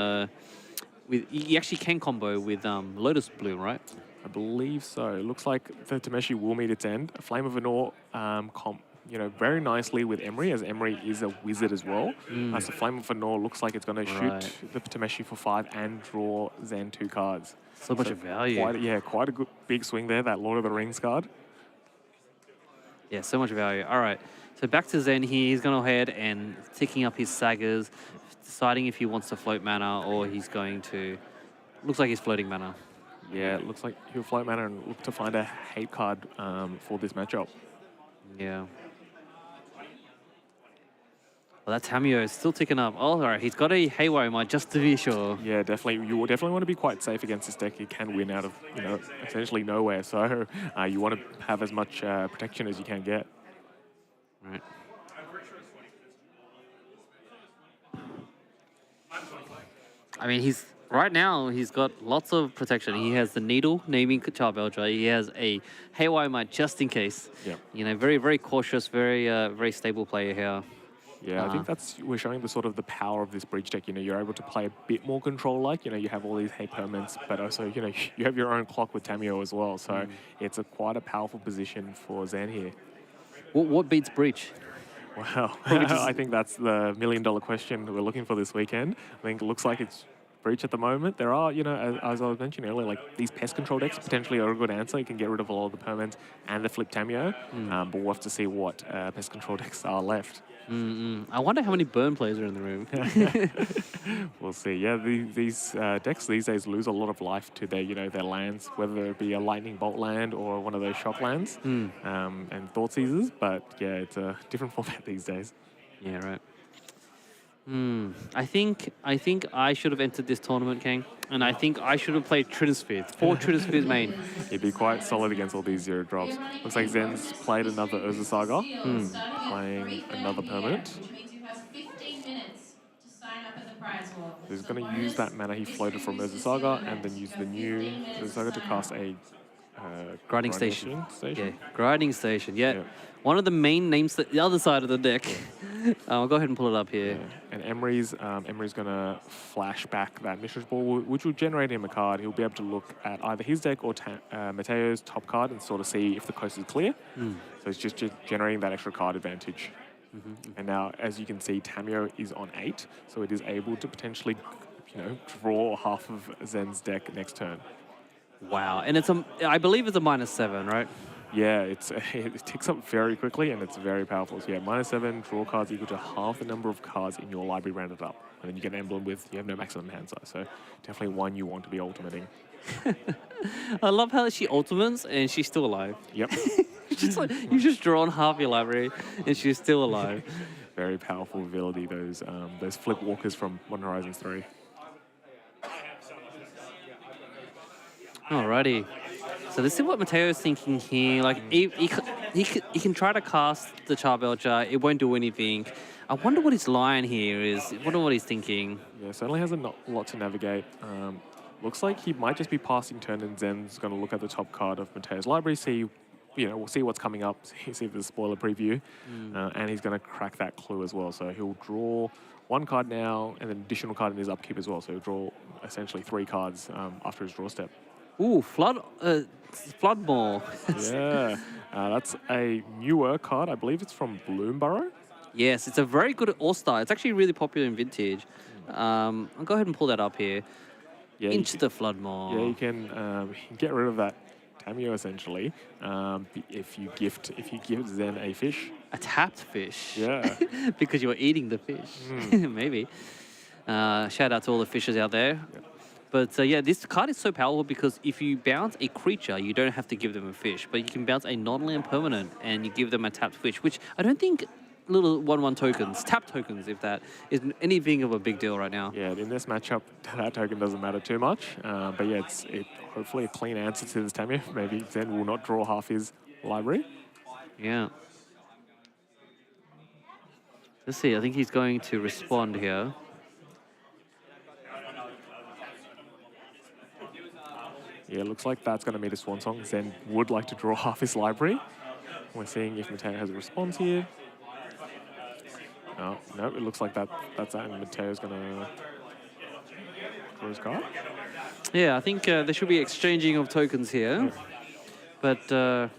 you actually can combo with Lotus Bloom, right? I believe so. It looks like the Tameshi will meet its end. A Flame of Anor you know, very nicely with Emery, as Emery is a wizard as well. So Flame of Anor looks like it's going to shoot the Tameshi for 5 and draw Zen 2 cards. So much of value. Quite a good big swing there, that Lord of the Rings card. Yeah, so much value. All right, so back to Zen here. He's going ahead and ticking up his sagas, deciding if he wants to float mana or he's going to... Looks like he's floating mana. Yeah, it looks like he'll float mana and look to find a hate card for this matchup. Yeah. Well, that Tamio is still ticking up. Oh, all right, he's got a Haywire Might just to be sure. Yeah, definitely. You will definitely want to be quite safe against this deck. It can win out of, you know, essentially nowhere. So you want to have as much protection as you can get. Right. I mean, right now he's got lots of protection. He has the Needle, naming Child Belcher. He has a Haywire Might just in case. Yep. You know, very, very cautious, very, very stable player here. Yeah, I think we're showing the sort of the power of this breach deck. You know, you're able to play a bit more control-like. You know, you have all these hate permanents, but also, you know, you have your own clock with Tamio as well. So it's quite a powerful position for Zen here. What beats breach? Wow, I think that's the million-dollar question we're looking for this weekend. I think it looks like it's breach at the moment. There are, you know, as I was mentioning earlier, like these pest control decks potentially are a good answer. You can get rid of a lot of the permanents and the flip Tamio, but we'll have to see what pest control decks are left. I wonder how many burn players are in the room. We'll see. Yeah, these decks these days lose a lot of life to their, you know, their lands, whether it be a lightning bolt land or one of those shock lands, and thought seizers. But yeah, it's a different format these days. Yeah, right. I think I should have entered this tournament, King, and I think I should have played Trinisfith. 4 Trinisfith main. He'd be quite solid against all these 0 drops. Looks like Zen's played another Urza Saga, playing another permanent. Which means you have 15 minutes to sign up at the prize wall. He's going to use that mana he floated from Urza Saga and then use the new Urza Saga to cast a Grinding station. Yeah, grinding station. Yeah. Yeah. One of the main names, the other side of the deck. I'll go ahead and pull it up here. Yeah. And Emery's going to flash back that Mishra's Ball, which will generate him a card. He'll be able to look at either his deck or Mateo's top card and sort of see if the coast is clear. So it's just generating that extra card advantage. And now, as you can see, Tamio is on 8, so it is able to potentially, you know, draw half of Zen's deck next turn. Wow, and I believe it's a -7, right? Yeah, it ticks up very quickly and it's very powerful. So yeah, -7, draw cards equal to half the number of cards in your library rounded up. And then you get an emblem with, you have no maximum hand size. So definitely one you want to be ultimating. I love how she ultimates and she's still alive. Yep. Just like, you just drawn half your library and she's still alive. Very powerful ability, those flip walkers from Modern Horizons 3. Alrighty. So let's see what Mateo's thinking here. Like, he can try to cast the Char Belcher. It won't do anything. I wonder what his line here is. I wonder what he's thinking. Yeah, certainly has a lot to navigate. Looks like he might just be passing turn and Zen's going to look at the top card of Mateo's library, see, you know, we'll see what's coming up, see if there's a spoiler preview. And he's going to crack that clue as well. So he'll draw 1 card now and an additional card in his upkeep as well. So he'll draw essentially 3 cards after his draw step. Ooh, Floodmore. Yeah, that's a newer card. I believe it's from Bloomburrow. Yes, it's a very good All-Star. It's actually really popular in Vintage. I'll go ahead and pull that up here. Yeah, Into the Floodmore. Yeah, you can get rid of that Tamio essentially if you give Zen a fish. A tapped fish. Yeah. Because you're eating the fish. Maybe. Shout out to all the fishers out there. Yep. But yeah, this card is so powerful because if you bounce a creature, you don't have to give them a fish, but you can bounce a non-land permanent and you give them a tapped fish, which I don't think little 1/1 tokens, tap tokens, if that, is anything of a big deal right now. Yeah, in this matchup, that token doesn't matter too much. But yeah, it's hopefully a clean answer to this Tamio. Maybe Zen will not draw half his library. Yeah. Let's see, I think he's going to respond here. Yeah, looks like that's going to meet a swan song. Zen would like to draw half his library. We're seeing if Mateo has a response here. No, it looks like that's that, and Mateo's going to draw his card. Yeah, I think there should be exchanging of tokens here. Yeah. But,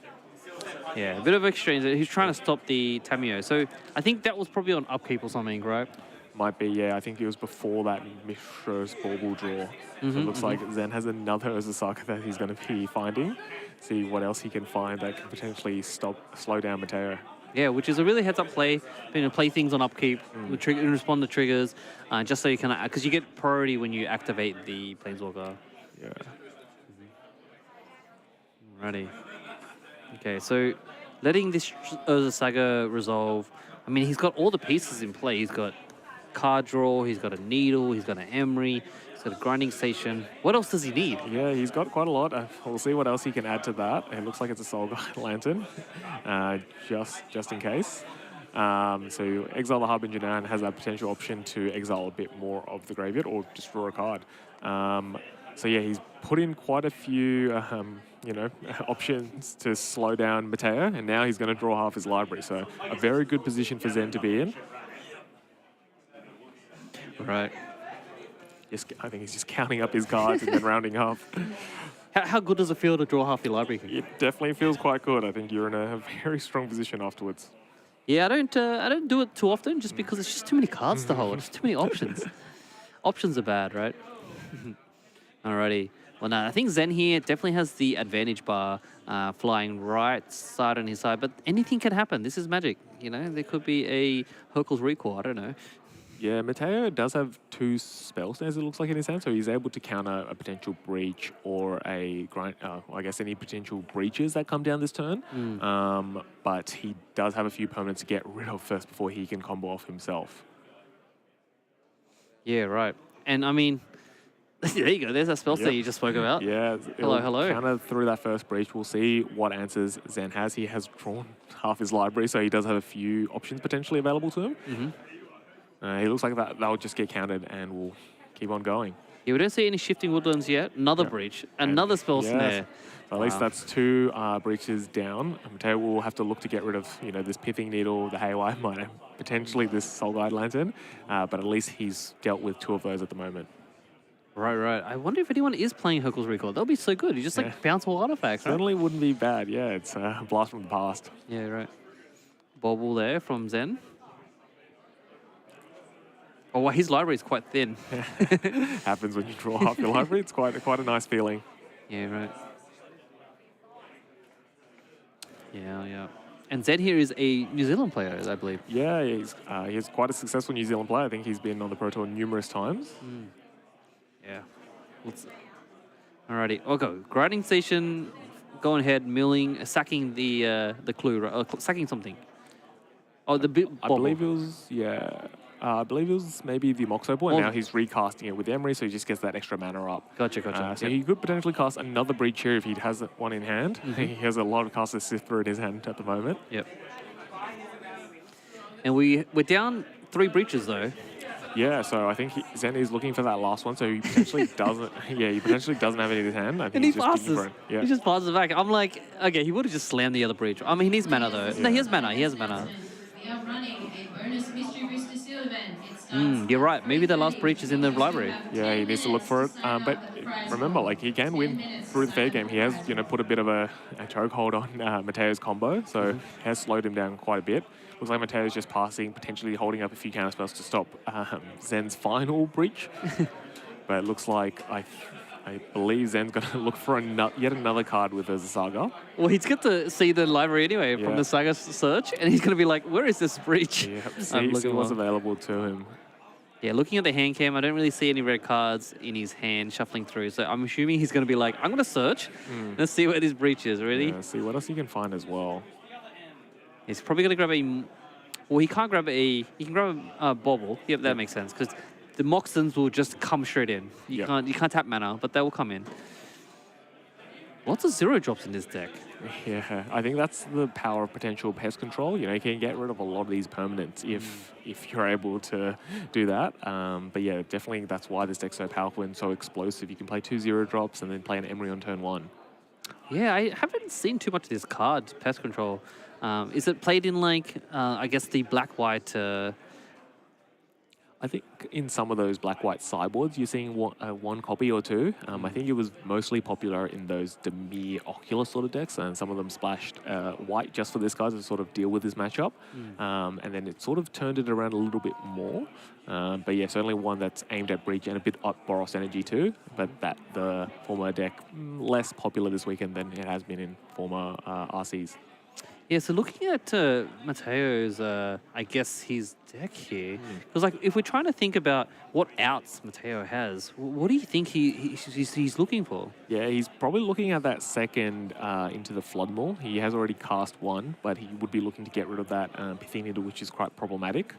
yeah, a bit of exchange. He's trying to stop the Tamio. So I think that was probably on upkeep or something, right? Might be, yeah. I think it was before that Mishra's Bauble draw. So it looks like Zen has another Urza Saga that he's going to be finding. See what else he can find that can potentially slow down Mateo. Yeah, which is a really heads-up play. Play things on upkeep, respond to triggers, just so you can, because you get priority when you activate the Planeswalker. Yeah. Alrighty. Okay, so letting this Urza Saga resolve. I mean, he's got all the pieces in play. He's got card draw, he's got a needle, he's got an Emery, he's got a grinding station. What else does he need? Yeah, he's got quite a lot. We'll see what else he can add to that. It looks like it's a Soul Guide Lantern, just in case. So exile the Harbinger now and has that potential option to exile a bit more of the graveyard or just draw a card. So yeah, he's put in quite a few, options to slow down Mateo, and now he's going to draw half his library. So a very good position for Zen to be in. Right. I think he's just counting up his cards and then rounding up. How good does it feel to draw half your library? It definitely feels quite good. I think you're in a very strong position afterwards. Yeah, I don't do it too often just because it's just too many cards to hold. It's too many options. Options are bad, right? Alrighty. Well, no, I think Zen here definitely has the advantage bar flying right side on his side, but anything can happen. This is Magic, you know? There could be a Hercules recall, I don't know. Yeah, Mateo does have 2 spell snares, it looks like, in his hand, so he's able to counter a potential breach or I guess any potential breaches that come down this turn. But he does have a few permanents to get rid of first before he can combo off himself. Yeah, right. And I mean, there you go. There's that spell snare you just spoke about. Yeah. Hello. Counter through that first breach. We'll see what answers Zen has. He has drawn half his library, so he does have a few options potentially available to him. He looks like that'll just get countered and we'll keep on going. Yeah, we don't see any shifting woodlands yet. Another breach. Another spell snare. So at least that's 2 breaches down. Mateo will have to look to get rid of, this Pithing Needle, the Haywire Miner, potentially this Soul Guide Lantern, but at least he's dealt with 2 of those at the moment. Right. I wonder if anyone is playing Hercules Recall. That'll be so good. You just bounce all artifacts. Certainly wouldn't be bad. Yeah, it's a blast from the past. Yeah, right. Bobble there from Zen. Oh, well, his library is quite thin. Happens when you draw half your library. It's quite a nice feeling. Yeah, right. Yeah. And Zed here is a New Zealand player, I believe. Yeah, he's quite a successful New Zealand player. I think he's been on the Pro Tour numerous times. Yeah. Alrighty, I'll go. Grinding station, going ahead, milling, sacking the clue, right? Sacking something. Oh, the bit. I believe it was, I believe it was maybe the Mox Opal, and now he's recasting it with Emery, so he just gets that extra mana up. Gotcha. So he could potentially cast another breach here if he has one in hand. He has a lot of Caster Sifter in his hand at the moment. Yep. And we're down 3 breaches though. Yeah, so I think Zen is looking for that last one, so he potentially doesn't. Yeah, he potentially doesn't have it in his hand. I think And he passes. Yeah. He just passes back. I'm like, okay, he would have just slammed the other breach. I mean, he needs mana though. No, he has mana. We are running a bonus Mystery Booster Seal event. It starts You're right. Maybe the last breach is in the library. Yeah, he needs to look for it. But remember, like, he can win through the fair game. He has, put a bit of a chokehold on Mateo's combo, so has slowed him down quite a bit. Looks like Mateo's just passing, potentially holding up a few counter spells to stop Zen's final breach. But it looks like I believe Zen's going to look for yet another card with the Saga. Well, he's got to see the library anyway from the Saga search, and he's going to be like, where is this breach? Yep, see what's available to him. Yeah, looking at the hand cam, I don't really see any red cards in his hand shuffling through. So I'm assuming he's going to be like, I'm going to search. Let's see where this breach is, really. Yeah, see what else he can find as well. He's probably going to grab a... Well, he can't grab a... He can grab a bobble. Yep, that makes sense. Because the Moxons will just come straight in. You can't tap mana, but they will come in. Lots of 0 drops in this deck. Yeah, I think that's the power of potential pest control. You can get rid of a lot of these permanents if you're able to do that. But yeah, definitely that's why this deck's so powerful and so explosive. You can play 2 0 drops and then play an Emery on turn 1. Yeah, I haven't seen too much of this card, pest control. Is it played in like, I guess the black-white... I think in some of those black-white sideboards, you're seeing one copy or 2. I think it was mostly popular in those Dimir Oculus sort of decks, and some of them splashed white just for this guy to sort of deal with this matchup. And then it sort of turned it around a little bit more. But yeah, certainly one that's aimed at breach and a bit at Boros energy too. But the former deck, less popular this weekend than it has been in former RCs. Yeah, so looking at Mateo's, I guess, his deck here, because like if we're trying to think about what outs Mateo has, what do you think he's looking for? Yeah, he's probably looking at that second into the Floodmaw. He has already cast one, but he would be looking to get rid of that Pithing Needle, which is quite problematic.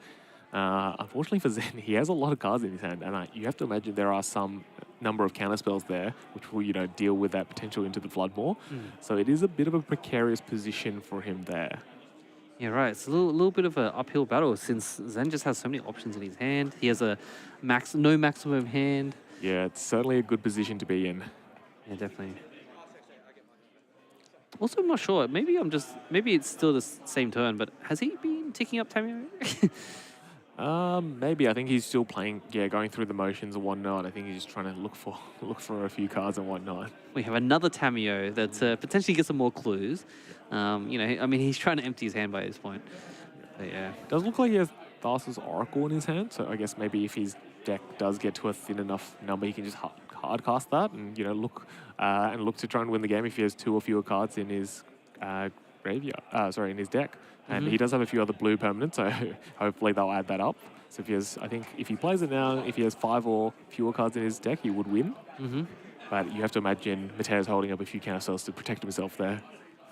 Unfortunately for Zen, he has a lot of cards in his hand, and you have to imagine there are some number of counterspells there, which will deal with that potential into the Floodmaw. So it is a bit of a precarious position for him there. Yeah, right. It's a little bit of an uphill battle since Zen just has so many options in his hand. He has a no maximum hand. Yeah, it's certainly a good position to be in. Yeah, definitely. Also, I'm not sure. Maybe it's still the same turn, but has he been ticking up Tamio? Maybe. I think he's still playing, going through the motions and whatnot. I think he's just trying to look for a few cards and whatnot. We have another Tamio that potentially gets some more clues. I mean, he's trying to empty his hand by this point. But yeah. Does look like he has Thassa's Oracle in his hand, so I guess maybe if his deck does get to a thin enough number, he can just hard cast that and look to try and win the game if he has 2 or fewer cards in his in his deck. And he does have a few other blue permanents, so hopefully they'll add that up. So if he plays it now, if he has 5 or fewer cards in his deck, he would win. But you have to imagine Mateo's holding up a few counterspells to protect himself there.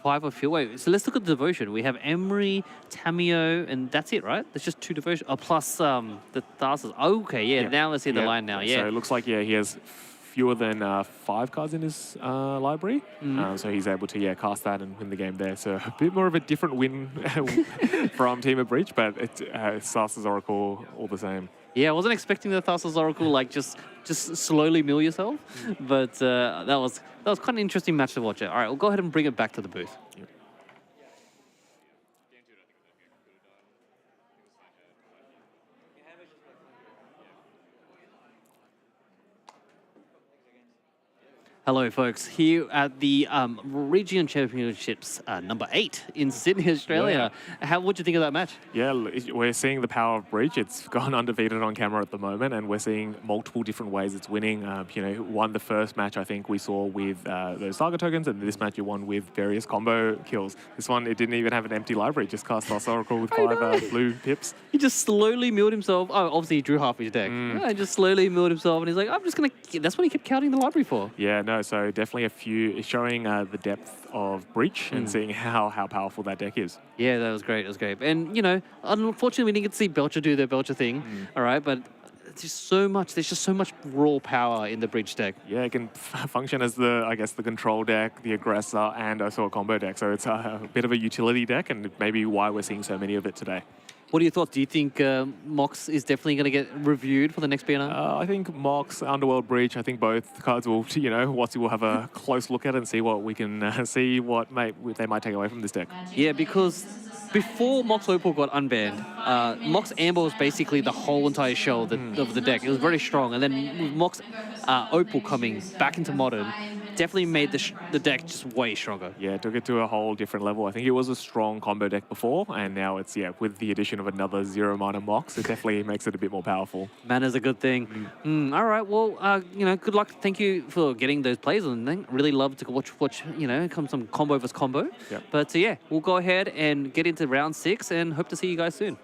5 or fewer. Wait, so let's look at the devotion. We have Emery, Tamio, and that's it, right? There's just 2 devotion. Oh, plus the Tharsas. Okay, yeah. Now let's see the line now. Yeah. So it looks like he has fewer than 5 cards in his library. So he's able to cast that and win the game there. So a bit more of a different win from Team of Breach, but it's Thassa's Oracle all the same. Yeah, I wasn't expecting the Thassa's Oracle just slowly mill yourself, but that was quite an interesting match to watch. All right, we'll go ahead and bring it back to the booth. Yep. Hello, folks. Here at the Region Championships number 8 in Sydney, Australia. How would you think of that match? Yeah, we're seeing the power of Breach. It's gone undefeated on camera at the moment, and we're seeing multiple different ways it's winning. Won the first match I think we saw with those Saga tokens, and this match you won with various combo kills. This one, it didn't even have an empty library. Just cast Thassa's Oracle with 5 blue pips. He just slowly milled himself. Oh, obviously he drew half his deck. Yeah, just slowly milled himself, and he's like, I'm just going to... That's what he kept counting the library for. Yeah, no, so definitely a few... Showing the depth of Breach and seeing how powerful that deck is. Yeah, that was great. That was great. And, unfortunately, we didn't get to see Belcher do their Belcher thing. All right, but it's just so much. There's just so much raw power in the Breach deck. Yeah, it can function as the control deck, the aggressor, and also a combo deck. So it's a bit of a utility deck, and maybe why we're seeing so many of it today. What are your thoughts? Do you think Mox is definitely going to get reviewed for the next BNR? I think Mox, Underworld Breach, I think both cards will, Watsy will have a close look at it and see what we can see what they might take away from this deck. Yeah, because before Mox Opal got unbanned, Mox Amber was basically the whole entire shell of the deck. It was very strong. And then with Mox Opal coming back into Modern, definitely made the deck just way stronger. Yeah, it took it to a whole different level. I think it was a strong combo deck before, and now it's, with the addition of another 0 mana Mox, it definitely makes it a bit more powerful. Mana's a good thing. All right, well, good luck. Thank you for getting those plays on. I really love to watch come some combo versus combo. Yep. But we'll go ahead and get into round 6 and hope to see you guys soon.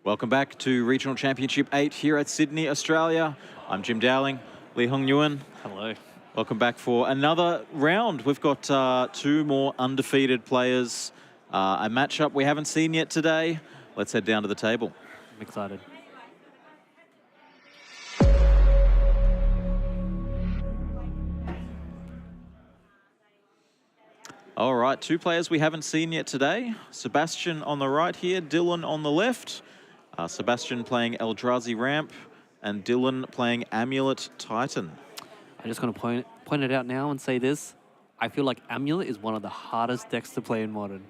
Welcome back to Regional Championship 8 here at Sydney, Australia. I'm Jim Dowling, Lee Hong Nguyen. Hello. Welcome back for another round. We've got 2 more undefeated players. A matchup we haven't seen yet today. Let's head down to the table. I'm excited. All right, 2 players we haven't seen yet today. Sebastian on the right here, Dylan on the left. Sebastian playing Eldrazi Ramp and Dylan playing Amulet Titan. I'm just going to point it out now and say this. I feel like Amulet is one of the hardest decks to play in Modern.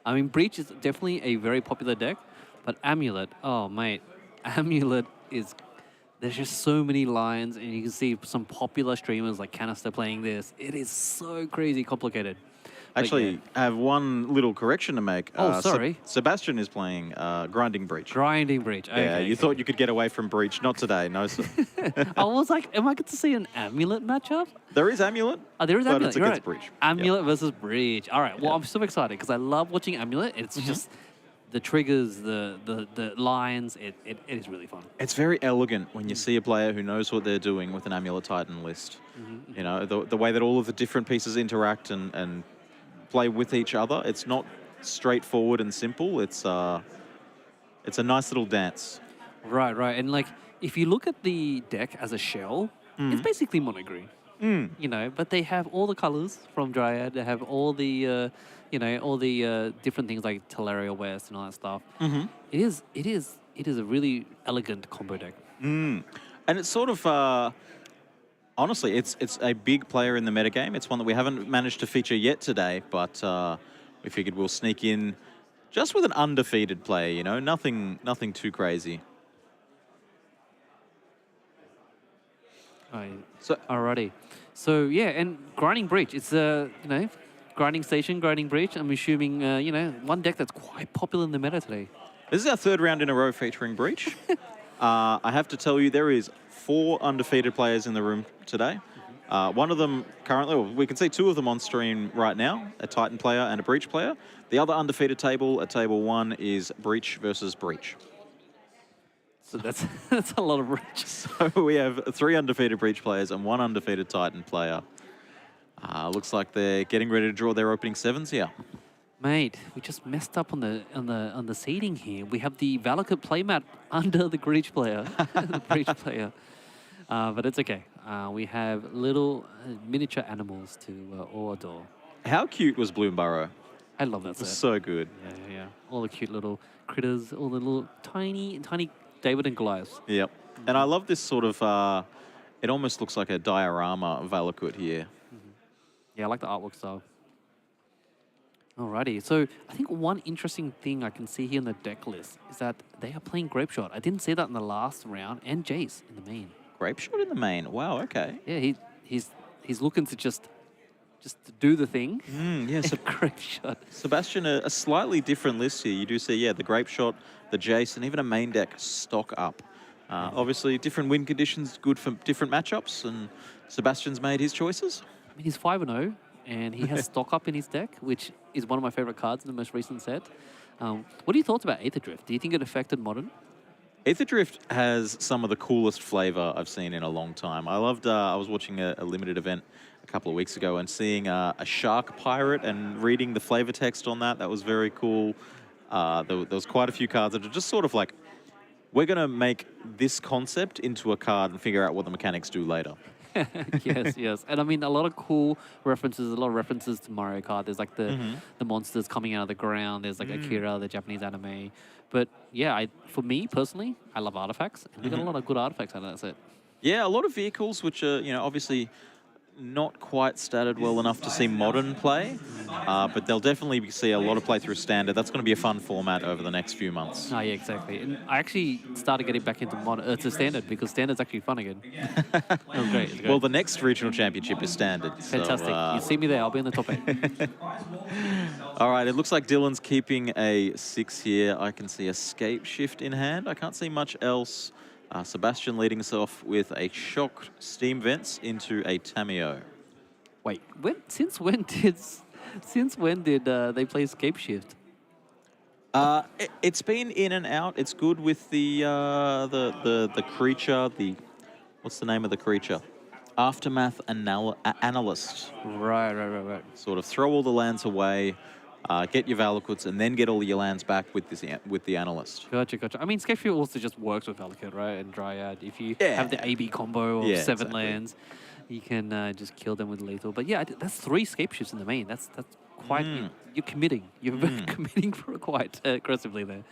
I mean, Breach is definitely a very popular deck, but Amulet, oh, mate. Amulet is... There's just so many lines, and you can see some popular streamers like Canister playing this. It is so crazy complicated. Actually, I have one little correction to make. Oh, sorry. Sebastian is playing Grinding Breach. Grinding Breach. Okay, Yeah, you thought you could get away from Breach. Not today, no, sir. I was like, am I going to see an Amulet matchup? There is Amulet, Oh, there is but Amulet. it's You're against right. Breach. Amulet versus Breach. All right. Well, Yeah. I'm so excited because I love watching Amulet. It's just the triggers, the lines. It is really fun. It's very elegant when you see a player who knows what they're doing with an Amulet Titan list. You know, the way that all of the different pieces interact and play with each other. It's not straightforward and simple. It's a nice little dance. Right, right. And like, if you look at the deck as a shell, it's basically mono green. You know, but they have all the colors from Dryad. They have all the, you know, all the different things like Teleria West and all that stuff. It is a really elegant combo deck. And it's sort of, honestly, it's a big player in the metagame. It's one that we haven't managed to feature yet today, but we figured we'll sneak in just with an undefeated player, you know, nothing too crazy. Alrighty. So yeah, and Grinding Breach. It's you know, Grinding Station, Grinding Breach. I'm assuming you know, one deck that's quite popular in the meta today. This is our 3rd round in a row featuring Breach. I have to tell you, there is 4 undefeated players in the room today. One of them currently, well, we can see 2 of them on stream right now, a Titan player and a Breach player. The other undefeated table at table 1 is Breach versus Breach. So that's a lot of Breach. So we have 3 undefeated Breach players and 1 undefeated Titan player. Looks like they're getting ready to draw their opening 7s here. Mate, we just messed up on the seating here. We have the Valakut playmat under the Breach player, the Breach player. But it's okay. We have little miniature animals to all adore. How cute was Bloomburrow? I love that It was set. so good. Yeah. All the cute little critters, all the little tiny David and Goliath. Yep. And I love this sort of, it almost looks like a diorama Valakut here. Yeah, I like the artwork style. Alrighty, so I think one interesting thing I can see here in the deck list is that they are playing Grape Shot. I didn't see that in the last round, and Jace in the main. Grape Shot in the main. Wow, okay. Yeah, he's looking to just do the thing. Yeah, so Grape Shot. Sebastian, a slightly different list here. You do see, yeah, the Grape Shot, the Jace, and even a main deck stock up. Obviously, different win conditions, good for different matchups, and Sebastian's made his choices. I mean, he's 5-0, and he has stock up in his deck, which is one of my favorite cards in the most recent set. What are your thoughts about Aether Drift? Do you think it affected Modern? Aether Drift has some of the coolest flavor I've seen in a long time. I loved, I was watching a limited event a couple of weeks ago and seeing a shark pirate and reading the flavor text on that. That was very cool. There was quite a few cards that are just sort of like, we're going to make this concept into a card and figure out what the mechanics do later. yes. And I mean, a lot of cool references, a lot of references to Mario Kart. There's like the monsters coming out of the ground. There's like Akira, the Japanese anime. But yeah, for me personally, I love artifacts. And we got a lot of good artifacts out of that set. Yeah, a lot of vehicles which are, you know, obviously not quite statted well enough to see Modern play, but they'll definitely see a lot of play through Standard. That's going to be a fun format over the next few months. Oh, yeah, exactly. And I actually started getting back into to Standard because Standard's actually fun again. That was great. It was great. Well, the next regional championship is Standard. Fantastic. So, you see me there, I'll be in the top 8. all right, it looks like Dylan's keeping a 6 here. I can see a Scape Shift in hand. I can't see much else. Sebastian leading us off with a Shocked Steam Vents into a Tameo. Wait, since when did they play Scape Shift? It's been in and out. It's good with the creature. What's the name of the creature? Aftermath Analyst. Right. Sort of throw all the lands away, get your Valakut's, and then get all your lands back with the Analyst. Gotcha. I mean, Scapefield also just works with Valakut, right? And Dryad. If you Yeah. have the AB combo of Yeah, 7 exactly. lands, you can just kill them with lethal. But yeah, that's 3 Scape Shifts in the main. That's quite... You're committing. You're committing for quite aggressively there.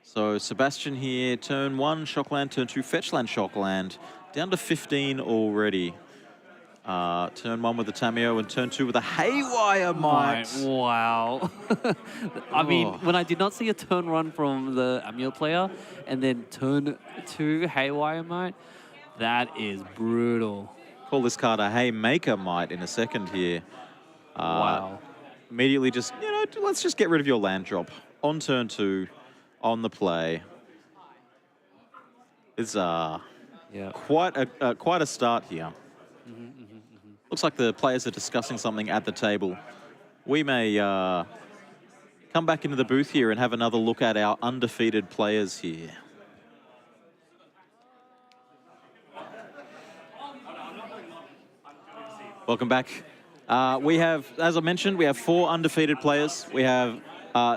So Sebastian here, turn 1, Shockland, turn 2, Fetchland, Shockland. Down to 15 already. Turn 1 with the Tameo and turn 2 with a Haywire Might. Wow. I mean, Oh. when I did not see a turn 1 from the Amulet player and then turn 2 Haywire Might, that is brutal. Call this card a Haymaker Might in a second here. Wow. Immediately just, let's just get rid of your land drop. On turn 2, on the play. It's Yeah. quite a start here. Looks like the players are discussing something at the table. We may come back into the booth here and have another look at our undefeated players here. Welcome back. We have, as I mentioned, we have 4 undefeated players. We have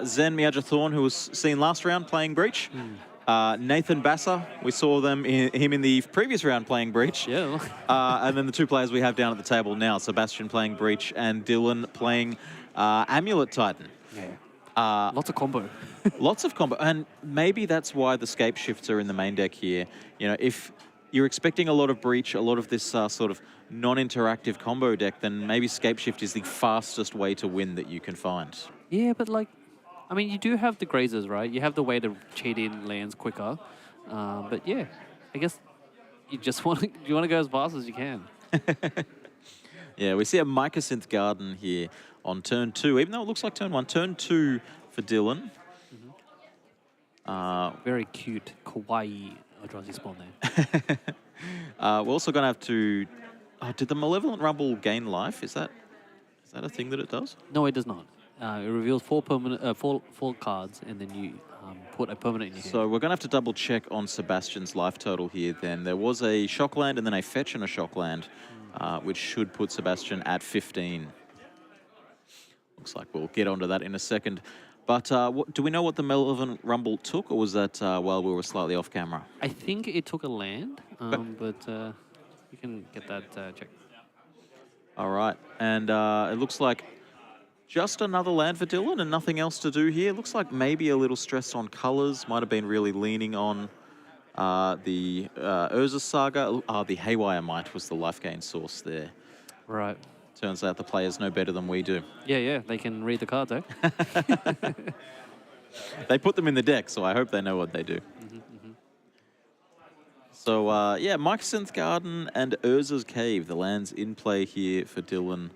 Zen Miyaja-Thorn, who was seen last round playing Breach. Nathan Basser, we saw him in the previous round playing Breach. Yeah. And then the 2 players we have down at the table now, Sebastian playing Breach and Dylan playing Amulet Titan. Yeah. Lots of combo. Lots of combo. And maybe that's why the Scape Shifts are in the main deck here. If you're expecting a lot of Breach, a lot of this sort of non-interactive combo deck, then maybe Scape Shift is the fastest way to win that you can find. Yeah, but I mean, you do have the grazers, right? You have the way to cheat in lands quicker. But yeah, I guess you just want to go as fast as you can. Yeah, we see a Mycosynth Garden here on turn 2, even though it looks like turn 1. Turn 2 for Dylan. Very cute, kawaii Eldrazi spawn there. We're also going to have to... did the Malevolent Rumble gain life? Is that a thing that it does? No, it does not. It reveals 4 cards, and then you put a permanent in your hand. So we're going to have to double check on Sebastian's life total here then. There was a Shockland and then a Fetch and a Shockland, which should put Sebastian at 15. Looks like we'll get onto that in a second. But do we know what the Malevolent Rumble took, or was that while we were slightly off camera? I think it took a land, but you can get that checked. All right. And it looks like just another land for Dylan and nothing else to do here. Looks like maybe a little stress on colours. Might have been really leaning on the Urza Saga. The Haywire Might was the life gain source there. Right. Turns out the players know better than we do. Yeah, they can read the cards, eh? They put them in the deck, so I hope they know what they do. So, yeah, Mycosynth Garden and Urza's Cave, the lands in play here for Dylan.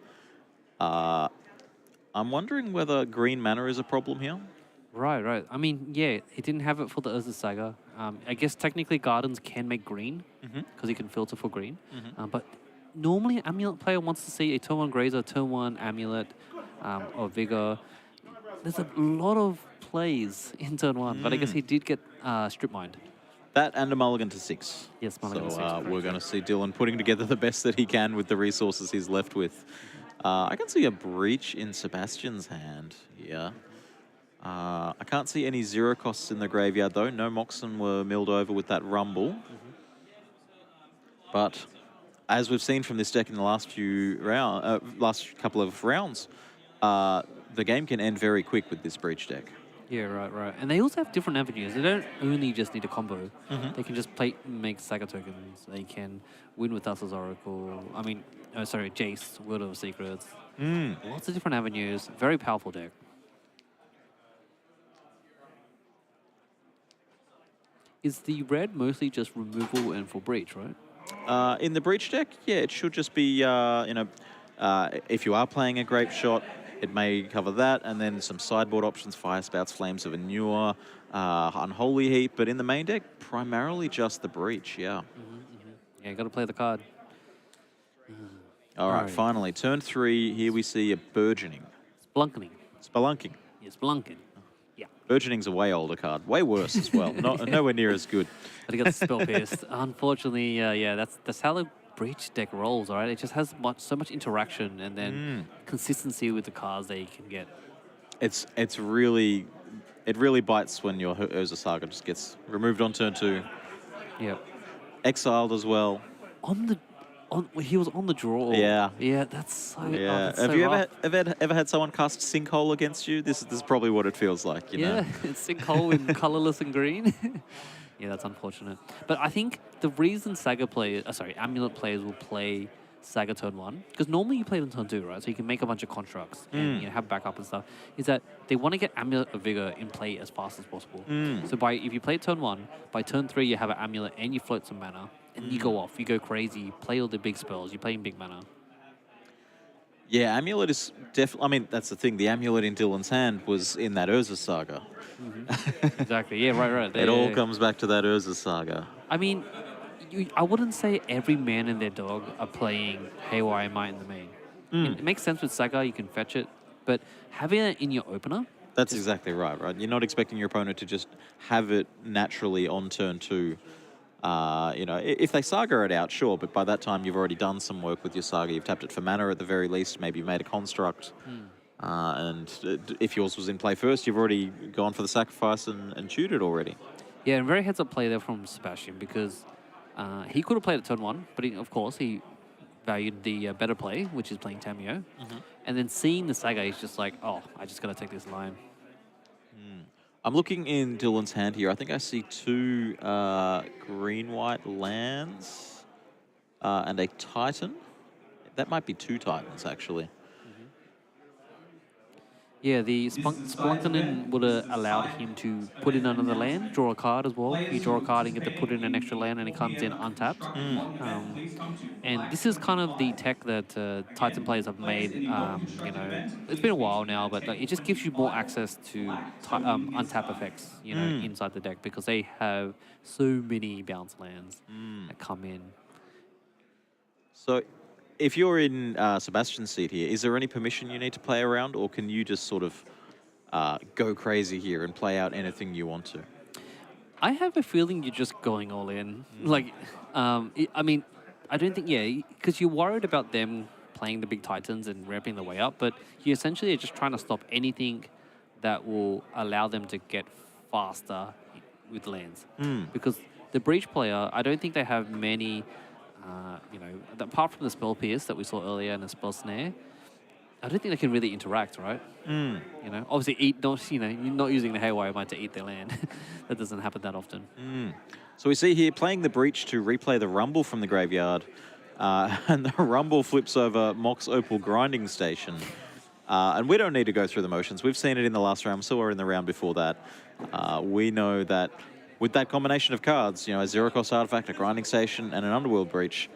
I'm wondering whether green mana is a problem here. Right. I mean, yeah, he didn't have it for the Urza Saga. I guess technically Gardens can make green, because he can filter for green. But normally an Amulet player wants to see a turn 1 Grazer, turn 1 Amulet, or Vigor. There's a lot of plays in turn 1, but I guess he did get Strip Mined. That and a mulligan to 6. Yes, mulligan to 6. We're going to see Dylan putting together the best that he can with the resources he's left with. I can see a Breach in Sebastian's hand here. I can't see any 0 costs in the graveyard, though. No Moxen were milled over with that Rumble. But as we've seen from this deck in the last last couple of rounds, the game can end very quick with this Breach deck. Yeah, right. And they also have different avenues. They don't only just need a combo. They can just make Saga tokens. They can win with Thassa's Oracle. I mean, Jace, World of Secrets. Lots of different avenues. Very powerful deck. Is the red mostly just removal and for Breach, right? In the Breach deck, yeah, it should just be, if you are playing a Grape Shot, it may cover that, and then some sideboard options, Fire Spouts, Flames of Anure, Unholy Heap, but in the main deck, primarily just the Breach, yeah. Yeah, got to play the card. All right, finally, turn 3, here we see a Burgeoning. Spelunking. Spelunking. Yeah, Spelunking. Yeah. Burgeoning's a way older card, way worse as well. Nowhere near as good. But he got spell pierced. Unfortunately, yeah, that's how the breach deck rolls, all right? It just has so much interaction and then consistency with the cards that you can get. It really bites when your Urza Saga just gets removed on turn 2, Yep. exiled as well. He was on the draw. Yeah. Yeah, that's so. Oh, Yeah. that's Have so you rough. ever had someone cast Sinkhole against you? This is probably what it feels like, you know? Yeah, it's sinkhole in colorless and green. Yeah, that's unfortunate. But I think the reason Amulet players will play Saga turn 1, because normally you play them turn 2, right? So you can make a bunch of constructs and have backup and stuff. Is that they want to get Amulet of Vigor in play as fast as possible. So if you play turn 1, by turn 3 you have an Amulet and you float some mana, and you go off, you go crazy, you play all the big spells, you play in big mana. Yeah, Amulet is definitely... I mean, that's the thing. The Amulet in Dylan's hand was in that Urza Saga. Exactly. Yeah, right. It all comes back to that Urza Saga. I mean, I wouldn't say every man and their dog are playing Haywire Might in the main. It makes sense with Saga, you can fetch it, but having it in your opener... That's exactly right? You're not expecting your opponent to just have it naturally on turn 2. If they Saga it out, sure, but by that time you've already done some work with your Saga. You've tapped it for mana at the very least, maybe you made a construct. And if yours was in play first, you've already gone for the sacrifice and chewed it already. Yeah, and very heads-up play there from Sebastian, because he could have played it turn 1, but of course he valued the better play, which is playing Tamio. And then seeing the Saga, he's just like, oh, I just got to take this line. I'm looking in Dylan's hand here. I think I see 2 green-white lands and a Titan. That might be 2 Titans, actually. Yeah, the Spelunking would have allowed him to put in another land, draw a card as well. You draw a card and get to put in an extra land and it comes in untapped. And this is kind of the tech that Titan players have made. It's been a while now, but it just gives you more access to untap effects, inside the deck, because they have so many bounce lands that come in. So, if you're in Sebastian's seat here, is there any permission you need to play around, or can you just sort of go crazy here and play out anything you want to? I have a feeling you're just going all in. I don't think, because you're worried about them playing the big Titans and ramping their way up, but you essentially are just trying to stop anything that will allow them to get faster with lands. Because the Breach player, I don't think they have many... apart from the Spell Pierce that we saw earlier and the Spell Snare, I don't think they can really interact, right? Obviously you're not using the Haywire Might to eat their land. That doesn't happen that often. So we see here playing the Breach to replay the Rumble from the graveyard, and the Rumble flips over Mox Opal Grinding Station. And we don't need to go through the motions. We've seen it in the last round, so we're in the round before that. We know that with that combination of cards, a zero-cost artifact, a Grinding Station, and an Underworld Breach,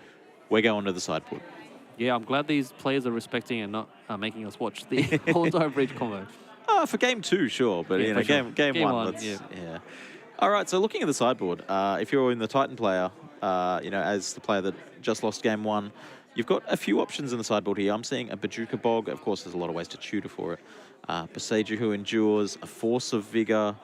we're going to the sideboard. Yeah, I'm glad these players are respecting and not making us watch the whole entire Breach combo. For game 2, sure, but game one, yeah. All right, so looking at the sideboard, if you're in the Titan player, as the player that just lost game 1, you've got a few options in the sideboard here. I'm seeing a Bajuka Bog. Of course, there's a lot of ways to tutor for it. Boseiju who endures, a Force of Vigor,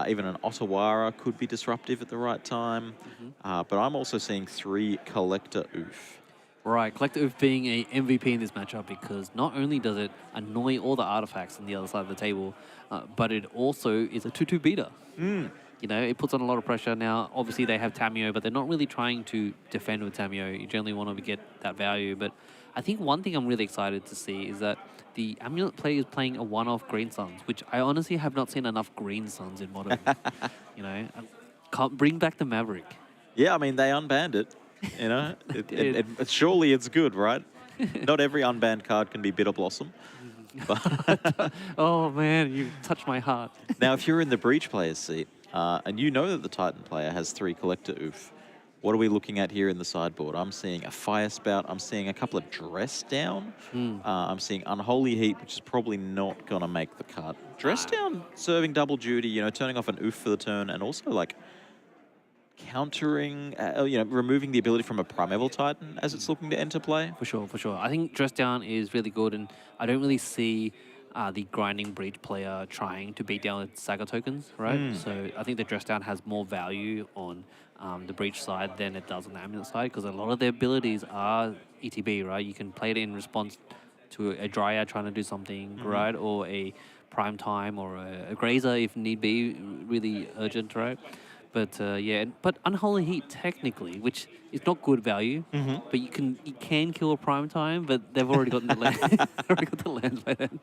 even an Otawara could be disruptive at the right time. But I'm also seeing 3 Collector Oof. Right, Collector Oof being a MVP in this matchup, because not only does it annoy all the artifacts on the other side of the table, but it also is a 2-2 beater. It puts on a lot of pressure. Now, obviously they have Tamio, but they're not really trying to defend with Tamio. You generally want to get that value. But I think one thing I'm really excited to see is that the Amulet player is playing a one-off Green Suns, which I honestly have not seen enough Green Suns in Modern. Can't bring back the Maverick. Yeah, I mean, they unbanned it. Surely it's good, right? Not every unbanned card can be Bitter Blossom. But oh man, you touched my heart. Now, if you're in the Breach player's seat, and you know that the Titan player has 3 Collector Oof, what are we looking at here in the sideboard? I'm seeing a Fire Spout. I'm seeing a couple of Dress Down. I'm seeing Unholy Heat, which is probably not going to make the cut. Dress Down serving double duty, turning off an Oof for the turn, and also countering, removing the ability from a Primeval Titan as it's looking to enter play. For sure. I think Dress Down is really good, and I don't really see the grinding breach player trying to beat down the Saga tokens, right? So I think the dress down has more value on the breach side than it does on the amulet side, because a lot of their abilities are ETB, right? You can play it in response to a Dryad trying to do something, right? Or a Prime Time or a Grazer if need be, really urgent, right? But yeah, but Unholy Heat technically, which is not good value, but you can kill a Prime Time, but they've already gotten the land, already got the lands by then.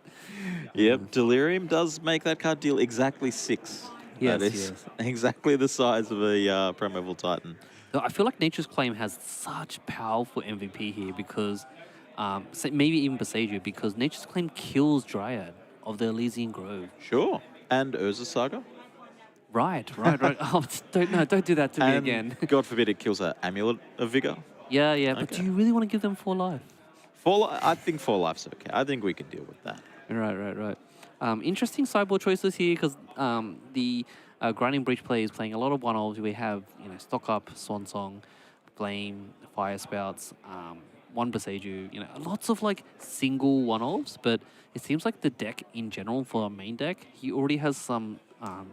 Yep, Delirium does make that card deal exactly 6. Yes, That is yes. exactly the size of a Primeval Titan. So I feel like Nature's Claim has such powerful MVP here because, maybe even Beseiju, because Nature's Claim kills Dryad of the Elysian Grove. Sure. And Urza Saga. Right. Oh, don't do that to me And again. God forbid it kills an Amulet of Vigor. Yeah, but Okay. do you really want to give them 4 life? I think 4 life's okay. I think we can deal with that. Right. Interesting sideboard choices here because the Grinding Breach play is playing a lot of one-offs. We have, Stock Up, Swan Song, Flame, Fire Spouts, one Beseiju, lots of like single one-offs, but it seems like the deck in general for a main deck, he already has some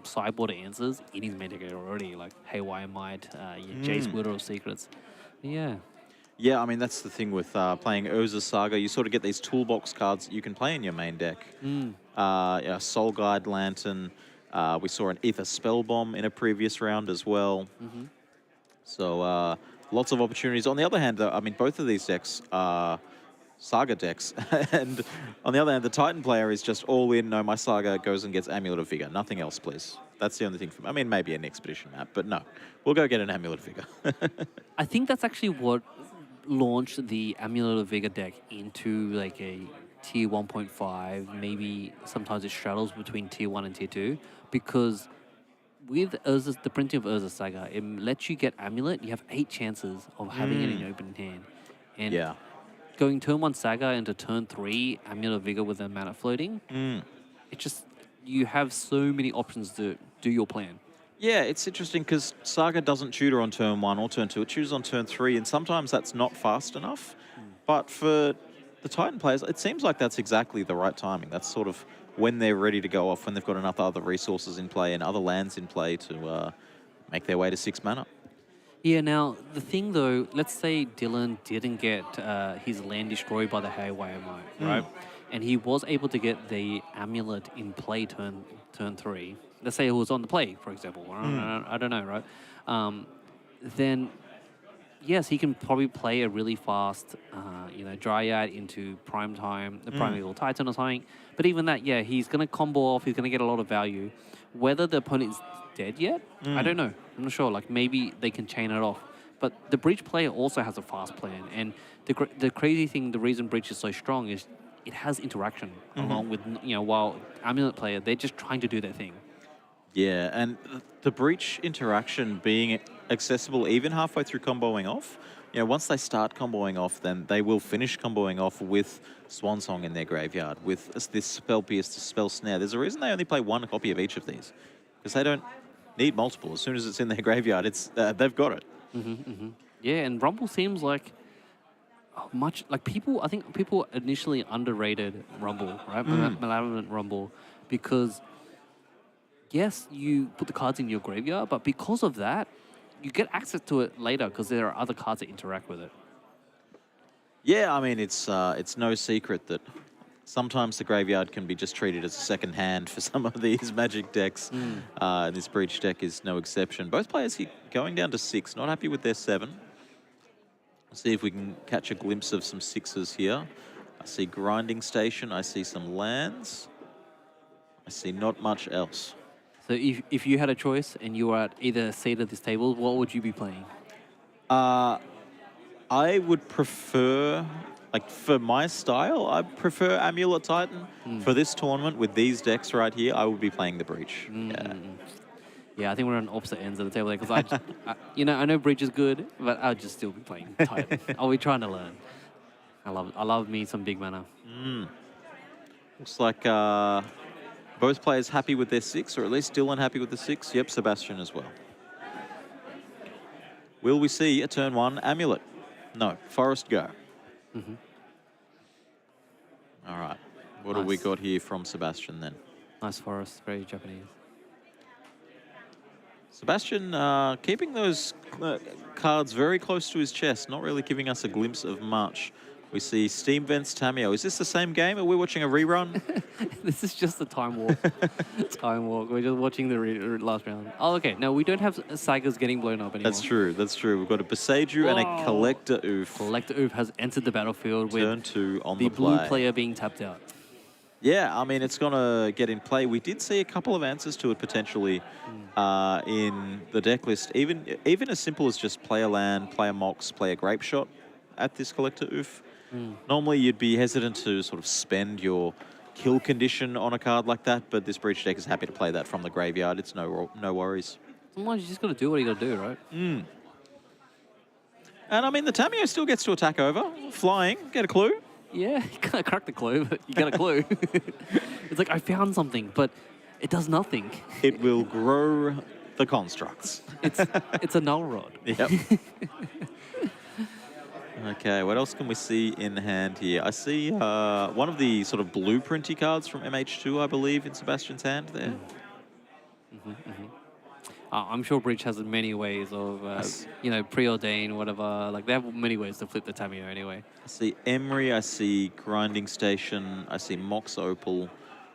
sideboard answers in his main deck already, like Haywire Might, Jace Widow of Secrets. Yeah. Yeah, I mean, that's the thing with playing Urza Saga. You sort of get these toolbox cards that you can play in your main deck. Soul Guide Lantern. We saw an Ether Spell Bomb in a previous round as well. So lots of opportunities. On the other hand, though, I mean, both of these decks are Saga decks. And on the other hand, the Titan player is just all in. No, my Saga goes and gets Amulet of Vigor. Nothing else, please. That's the only thing for me. I mean, maybe an Expedition map, but no. We'll go get an Amulet of Vigor. I think that's actually what launched the Amulet of Vigor deck into like a tier 1.5. Maybe sometimes it straddles between tier 1 and tier 2, because with the printing of Urza Saga, it lets you get Amulet. You have 8 chances of having it in your open hand. And Yeah. going turn 1 Saga into turn 3 Amulet of Vigor with a mana floating, it just, you have so many options to do your plan. Yeah, it's interesting because Saga doesn't tutor on turn 1 or turn 2. It tutors on turn 3, and sometimes that's not fast enough. But for the Titan players, it seems like that's exactly the right timing. That's sort of when they're ready to go off, when they've got enough other resources in play and other lands in play to make their way to 6 mana. Yeah, now, the thing though, let's say Dylan didn't get his land destroyed by the Haywire Might, right? And he was able to get the Amulet in play turn 3. Let's say it was on the play, for example. I don't know, right? Then, yes, he can probably play a really fast, Dryad into Prime Time, the Primeval Titan or something. But even that, yeah, he's going to combo off. He's going to get a lot of value. Whether the opponent is dead yet, I don't know. I'm not sure. Like, maybe they can chain it off. But the Breach player also has a fast plan. And the crazy thing, the reason Breach is so strong is it has interaction along with, while Amulet player, they're just trying to do their thing. Yeah, and the Breach interaction being accessible even halfway through comboing off, once they start comboing off, then they will finish comboing off with Swan Song in their graveyard, with this Spell Pierce to Spell Snare. There's a reason they only play 1 copy of each of these, because they don't need multiple. As soon as it's in their graveyard, they've got it. Yeah, and Rumble seems like much like I think people initially underrated Rumble, right? Malevolent Rumble, because yes, you put the cards in your graveyard, but because of that, you get access to it later because there are other cards that interact with it. Yeah, I mean, it's no secret that sometimes the graveyard can be just treated as a second hand for some of these Magic decks. And this Breach deck is no exception. Both players here going down to 6, not happy with their 7. Let's see if we can catch a glimpse of some 6s here. I see Grinding Station, I see some lands. I see not much else. So if you had a choice and you were at either seat of this table, what would you be playing? I would prefer, like for my style, I prefer Amulet Titan. For this tournament with these decks right here, I would be playing the Breach. Yeah, I think we're on opposite ends of the table there because I know Breach is good, but I'll just still be playing Titan. I'll be trying to learn. I love me some big mana. Looks like both players happy with their 6, or at least Dylan happy with the 6. Yep, Sebastian as well. Will we see a turn 1 Amulet? No. Forest go. All right. What have we Nice. got here from Sebastian then? Nice forest, very Japanese. Sebastian keeping those cards very close to his chest, not really giving us a glimpse of much. We see Steam Vents Tamio. Is this the same game? Are we watching a rerun? This is just a time walk. Time walk. We're just watching the last round. Oh, okay. No, we don't have Sagas getting blown up anymore. That's true. That's true. We've got a Beseiju and a Collector Oof. Collector Oof has entered the battlefield with Turn 2 on the the blue play. player being tapped out. Yeah, I mean, it's going to get in play. We did see a couple of answers to it potentially in the deck list. Even as simple as just play a land, play a Mox, play a Grape Shot at this Collector Oof. Normally, you'd be hesitant to sort of spend your kill condition on a card like that, but this Breach deck is happy to play that from the graveyard. It's no worries. Sometimes you just got to do what you got to do, right? And I mean, the Tamio still gets to attack over. Flying, get a clue. Yeah, you can't crack the clue, but you got a clue. It's like, I found something, but it does nothing. It will grow the constructs. It's a null rod. Yep. Okay, what else can we see in hand here? I see one of the sort of blueprinty cards from MH2, I believe, in Sebastian's hand there. I'm sure Breach has many ways of, you know, preordain, whatever. Like, they have many ways to flip the Tamio anyway. I see Emery, I see Grinding Station, I see Mox Opal.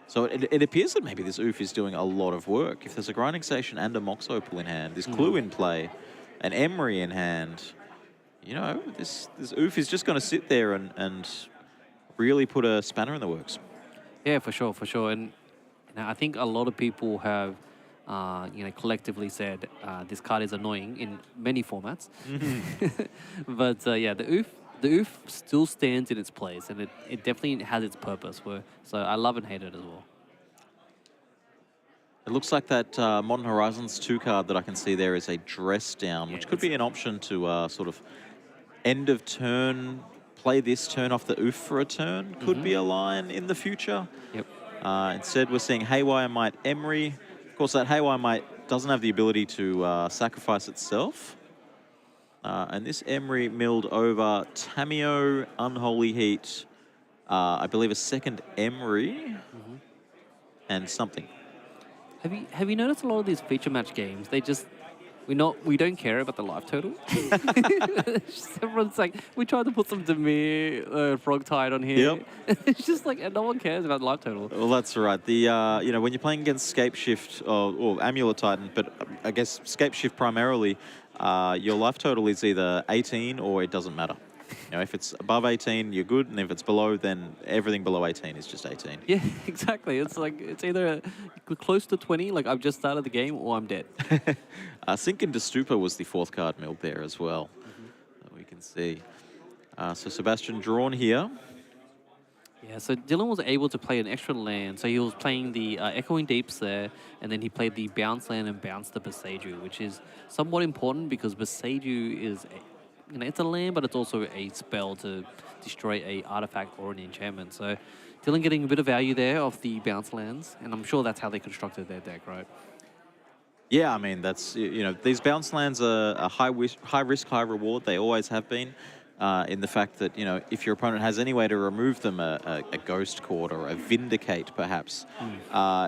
So it appears that maybe this Oof is doing a lot of work. If there's a Grinding Station and a Mox Opal in hand, this Clue in play, an Emery in hand, you know, this Oof is just going to sit there and really put a spanner in the works. Yeah, for sure, for sure. And you know, I think a lot of people have, you know, collectively said this card is annoying in many formats. But yeah, the Oof still stands in its place, and it definitely has its purpose. So I love and hate it as well. It looks like that Modern Horizons 2 card that I can see there is a Dress Down, which could be an option to sort of end of turn, play this, turn off the Oof for a turn. Could be a line in the future. Yep. Instead, we're seeing Haywire Might Emery. Of course, that Haywire Might doesn't have the ability to sacrifice itself. And this Emery milled over Tamio, Unholy Heat, I believe a second Emery, and something. Have you noticed a lot of these feature match games? We don't care about the life total. Everyone's like, we tried to put some Dimir Frog Tide on here. Yep. It's just like no one cares about the life total. Well, that's right. The you know, when you're playing against Scape Shift or Amulet Titan, but I guess Scape Shift primarily, your life total is either 18 or it doesn't matter. You know, if it's above 18, you're good, and if it's below, then everything below 18 is just 18. Yeah, exactly. It's like, it's either close to 20, like I've just started the game, or I'm dead. Sink into Stupor was the 4th card milled there as well, that we can see. So Sebastian drawn here. Yeah, so Dylan was able to play an extra land. So he was playing the Echoing Deeps there, and then he played the bounce land and bounced the Beseiju, which is somewhat important because Beseiju is, you know, it's a land, but it's also a spell to destroy a artifact or an enchantment. So Dylan getting a bit of value there off the bounce lands, and I'm sure that's how they constructed their deck, right? Yeah, I mean, that's, you know, these bounce lands are a high risk, high reward. They always have been, in the fact that, you know, if your opponent has any way to remove them, a Ghost Court or a Vindicate, perhaps,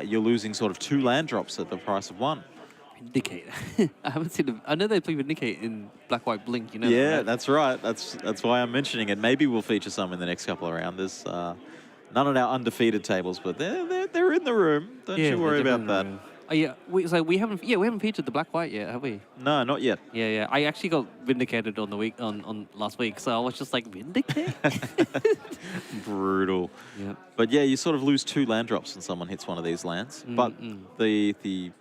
you're losing sort of 2 land drops at the price of 1. Vindicate. I haven't seen them. I know they play Vindicate in Black White Blink, you know. Yeah, right? that's right. That's why I'm mentioning it. Maybe we'll feature some in the next couple of rounds. There's none on our undefeated tables, but they're in the room. Don't you worry about that. Oh, yeah, we haven't featured the Black White yet, have we? No, not yet. Yeah. I actually got vindicated on the week on last week, so I was just like, vindicate. Brutal. Yeah. But yeah, you sort of lose 2 land drops when someone hits one of these lands. But the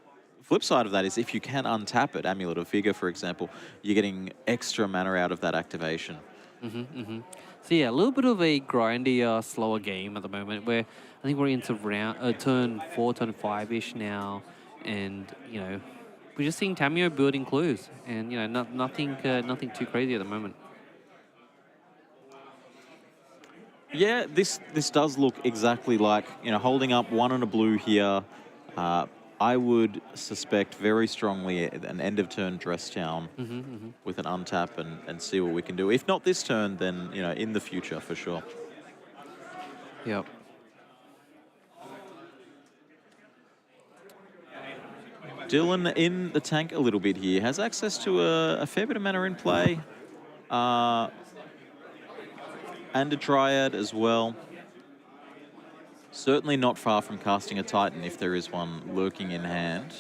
flip side of that is if you can untap it, Amulet of Vigor, for example, you're getting extra mana out of that activation. So yeah, a little bit of a grindy, slower game at the moment, where I think we're into turn 4, turn 5-ish now, and you know, we're just seeing Tamio building clues, and you know, nothing too crazy at the moment. Yeah, this does look exactly like, you know, holding up 1 and a blue here. I would suspect very strongly an end of turn Dress Down with an untap and see what we can do. If not this turn, then, you know, in the future for sure. Yep. Dylan in the tank a little bit here. Has access to a fair bit of mana in play. And a Dryad as well. Certainly not far from casting a Titan if there is one lurking in hand.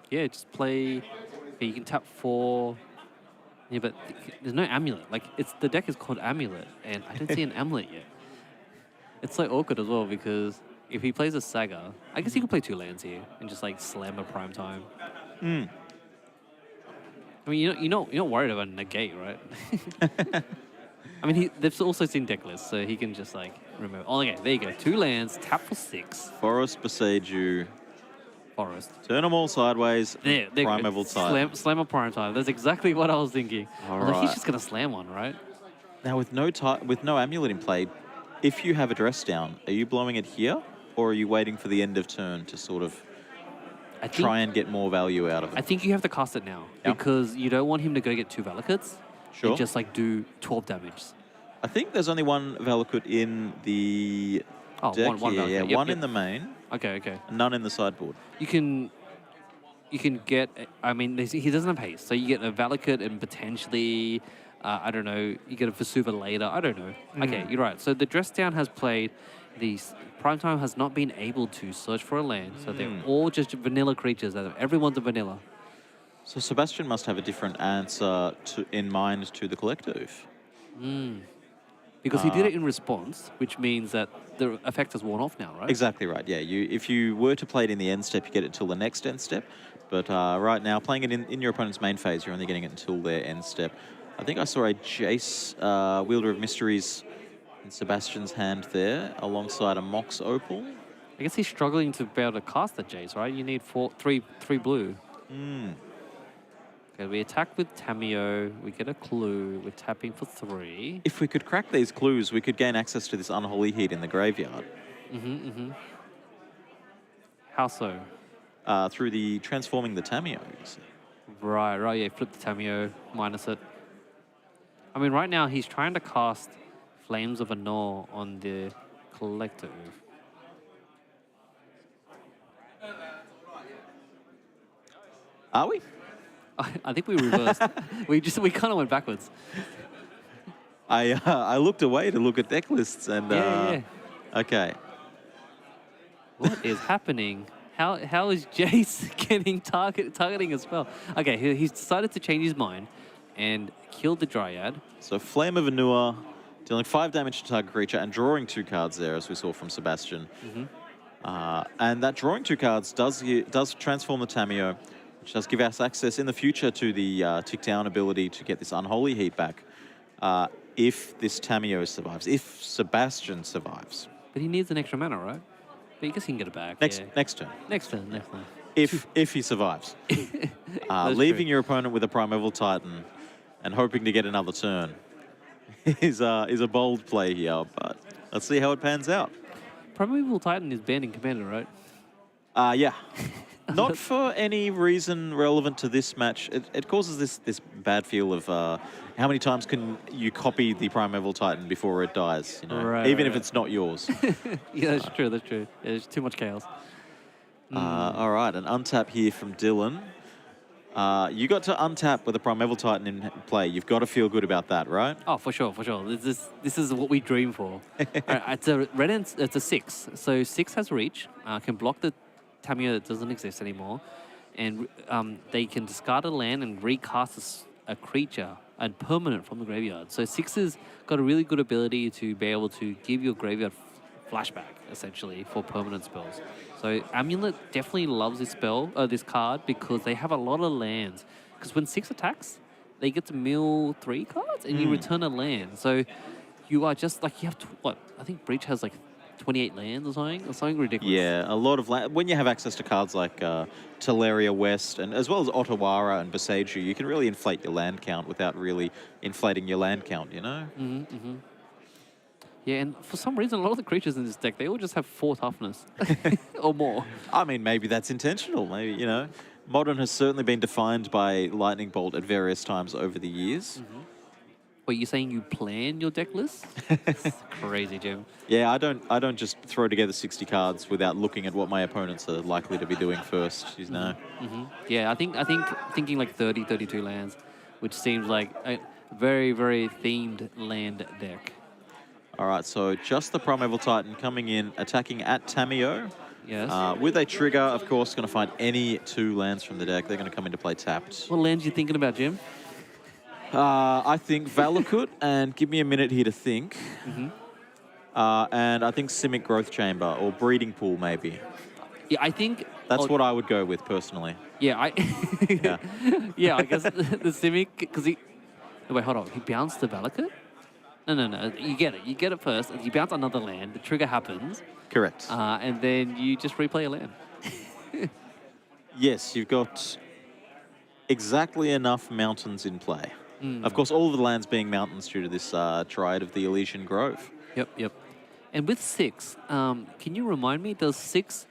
Yeah, just play. You can tap 4. Yeah, but there's no amulet. Like, the deck is called Amulet, and I don't see an amulet yet. It's so awkward as well because if he plays a Saga, I guess he could play 2 lands here and just like slam a prime time. I mean, you're not worried about a negate, right? I mean, they've also seen deck lists, so he can just like remove. Oh, okay, there you go. 2 lands, tap for 6. Boros, Boseiju. Forest. Turn them all sideways. There Primeval Titan. Slam a prime time. That's exactly what I was thinking. Although he's just gonna slam one, right? Now with no amulet in play, if you have a dress down, are you blowing it here, or are you waiting for the end of turn to sort of try and get more value out of it? I think you have to cast it now because you don't want him to go get 2 Valakutes and just like do 12 damage. I think there's only 1 Valakut in the deck one here. Valakut. Yeah, Yep, one yep. in the main. Okay. And none in the sideboard. You can get. I mean, he doesn't have haste, so you get a Valakut and potentially, I don't know, you get a Vesuva later. I don't know. Okay, you're right. So the dress down has played. The Primetime has not been able to search for a land, so they're all just vanilla creatures. Everyone's a vanilla. So Sebastian must have a different answer in mind to the collective. Because he did it in response, which means that the effect has worn off now, right? Exactly right, yeah. If you were to play it in the end step, you get it till the next end step. But right now, playing it in your opponent's main phase, you're only getting it until their end step. I think I saw a Jace, Wielder of Mysteries, in Sebastian's hand there, alongside a Mox Opal. I guess he's struggling to be able to cast the Jace, right? You need three blue. Okay, we attack with Tameo, we get a clue, we're tapping for 3. If we could crack these clues, we could gain access to this Unholy Heat in the graveyard. How so? Through the transforming the Tameo. Right, yeah, flip the Tameo, minus it. I mean, right now he's trying to cast Flames of Anor on the collective. Are we? I think we reversed. we kind of went backwards. I looked away to look at deck lists and Yeah. okay. What is happening? How is Jace getting targeting as well? Okay, he's decided to change his mind and kill the Dryad. So Flame of Anua, dealing 5 damage to target creature and drawing 2 cards there, as we saw from Sebastian. And that drawing 2 cards does transform the Tameo, which does give us access in the future to the tick down ability to get this Unholy Heat back. If this Tameo survives, if Sebastian survives. But he needs an extra mana, right? But I guess he can get it back. Next turn. Next turn. If he survives. Leaving your opponent with a Primeval Titan and hoping to get another turn is a bold play here, but let's see how it pans out. Primeval Titan is banned in Commander, right? Yeah. Not for any reason relevant to this match. It causes this bad feel of how many times can you copy the Primeval Titan before it dies, you know? Right, Even if it's not yours. Yeah, that's true. Yeah, there's too much chaos. All right, an untap here from Dylan. You got to untap with a Primeval Titan in play. You've got to feel good about that, right? Oh, for sure. This is what we dream for. It's a red and it's a 6. So 6 has reach, can block the Tameo that doesn't exist anymore, and they can discard a land and recast a creature and permanent from the graveyard. So 6 has got a really good ability to be able to give your graveyard flashback, essentially, for permanent spells. So Amulet definitely loves this card, because they have a lot of lands. Because when 6 attacks, they get to mill 3 cards, and you return a land. So you are just like, you have what? I think Breach has like 28 lands or something ridiculous. Yeah, a lot of land. When you have access to cards like Teleria West, and as well as Ottawara and Boseiju, you can really inflate your land count without really inflating your land count, you know? Yeah, and for some reason, a lot of the creatures in this deck, they all just have 4 toughness or more. I mean, maybe that's intentional. Maybe, you know, Modern has certainly been defined by Lightning Bolt at various times over the years. Wait, you're saying you plan your deck list? It's crazy, Jim. Yeah, I don't just throw together 60 cards without looking at what my opponents are likely to be doing first, you know. Yeah, I think thinking like 30, 32 lands, which seems like a very, very themed land deck. All right, so just the Primeval Titan coming in, attacking at Tamiyo. Yes. With a trigger, of course, going to find any 2 lands from the deck. They're going to come into play tapped. What lands you thinking about, Jim? I think Valakut, and give me a minute here to think. And I think Simic Growth Chamber or Breeding Pool, maybe. Yeah, I think That's what I would go with personally. Yeah, Yeah. yeah, I guess the Simic because he. Wait, hold on. He bounced the Valakut? No. You get it. You get it first. You bounce another land. The trigger happens. Correct. And then you just replay a land. Yes, you've got exactly enough mountains in play. Of course, all of the lands being mountains due to this Triad of the Elysian Grove. Yep. And with 6, can you remind me, does 6,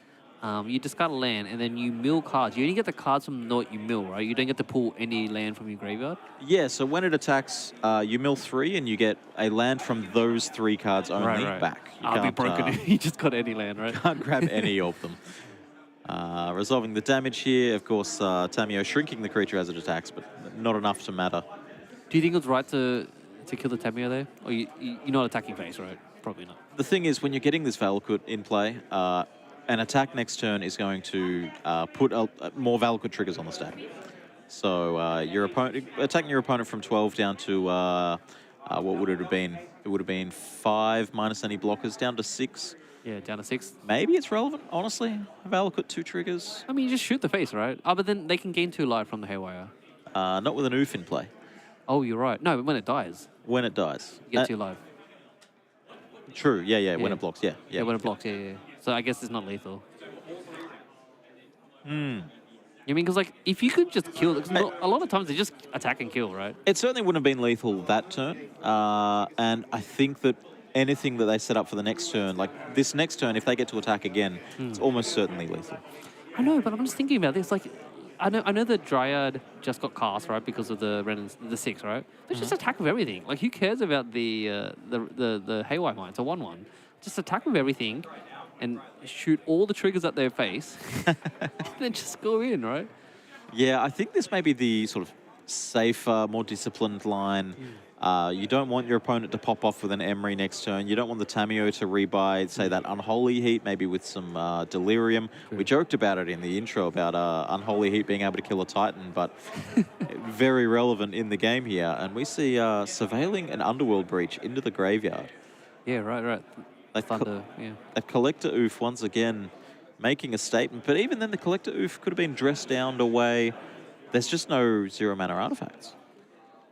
you discard a land and then you mill cards. You only get the cards from what you mill, right? You don't get to pull any land from your graveyard? Yeah, so when it attacks, you mill 3 and you get a land from those 3 cards only back. You I'll be broken if you just got any land, right? Can't grab any of them. Resolving the damage here, of course, Tamiyo shrinking the creature as it attacks, but not enough to matter. Do you think it's right to kill the Tamiyo there? Or you're not attacking phase, right? Probably not. The thing is, when you're getting this Valakut in play, an attack next turn is going to put more Valakut triggers on the stack. So your opponent attacking your opponent from 12 down to what would it have been? It would have been 5 minus any blockers down to 6. Yeah, down to 6. Maybe it's relevant, honestly. Valakut 2 triggers. I mean, you just shoot the face, right? Oh, but then they can gain 2 life from the Haywire. Not with an oof in play. Oh, you're right. No, when it dies, When it dies. you get 2 life. True, yeah, when it blocks, yeah. Yeah, when it blocks, yeah. So I guess it's not lethal. You mean, because like, if you could just kill, cause a lot of times they just attack and kill, right? It certainly wouldn't have been lethal that turn. And I think that anything that they set up for the next turn, like this next turn, if they get to attack again, it's almost certainly lethal. I know, but I'm just thinking about this. Like, I know the Dryad just got cast, right, because of the 6, right? They just attack with everything. Like, who cares about the Haywire Mine? It's a 1/1. Just attack with everything and shoot all the triggers at their face, and then just go in, right? Yeah, I think this may be the sort of safer, more disciplined line. You don't want your opponent to pop off with an Emery next turn. You don't want the Tamiyo to rebuy, say, that Unholy Heat, maybe with some Delirium. We joked about it in the intro about Unholy Heat being able to kill a Titan, but very relevant in the game here. And we see Surveilling an Underworld Breach into the graveyard. Yeah, right. Thunder, yeah. That Collector Oof, once again, making a statement. But even then, the Collector Oof could have been dressed down away. There's just no 0 mana artifacts.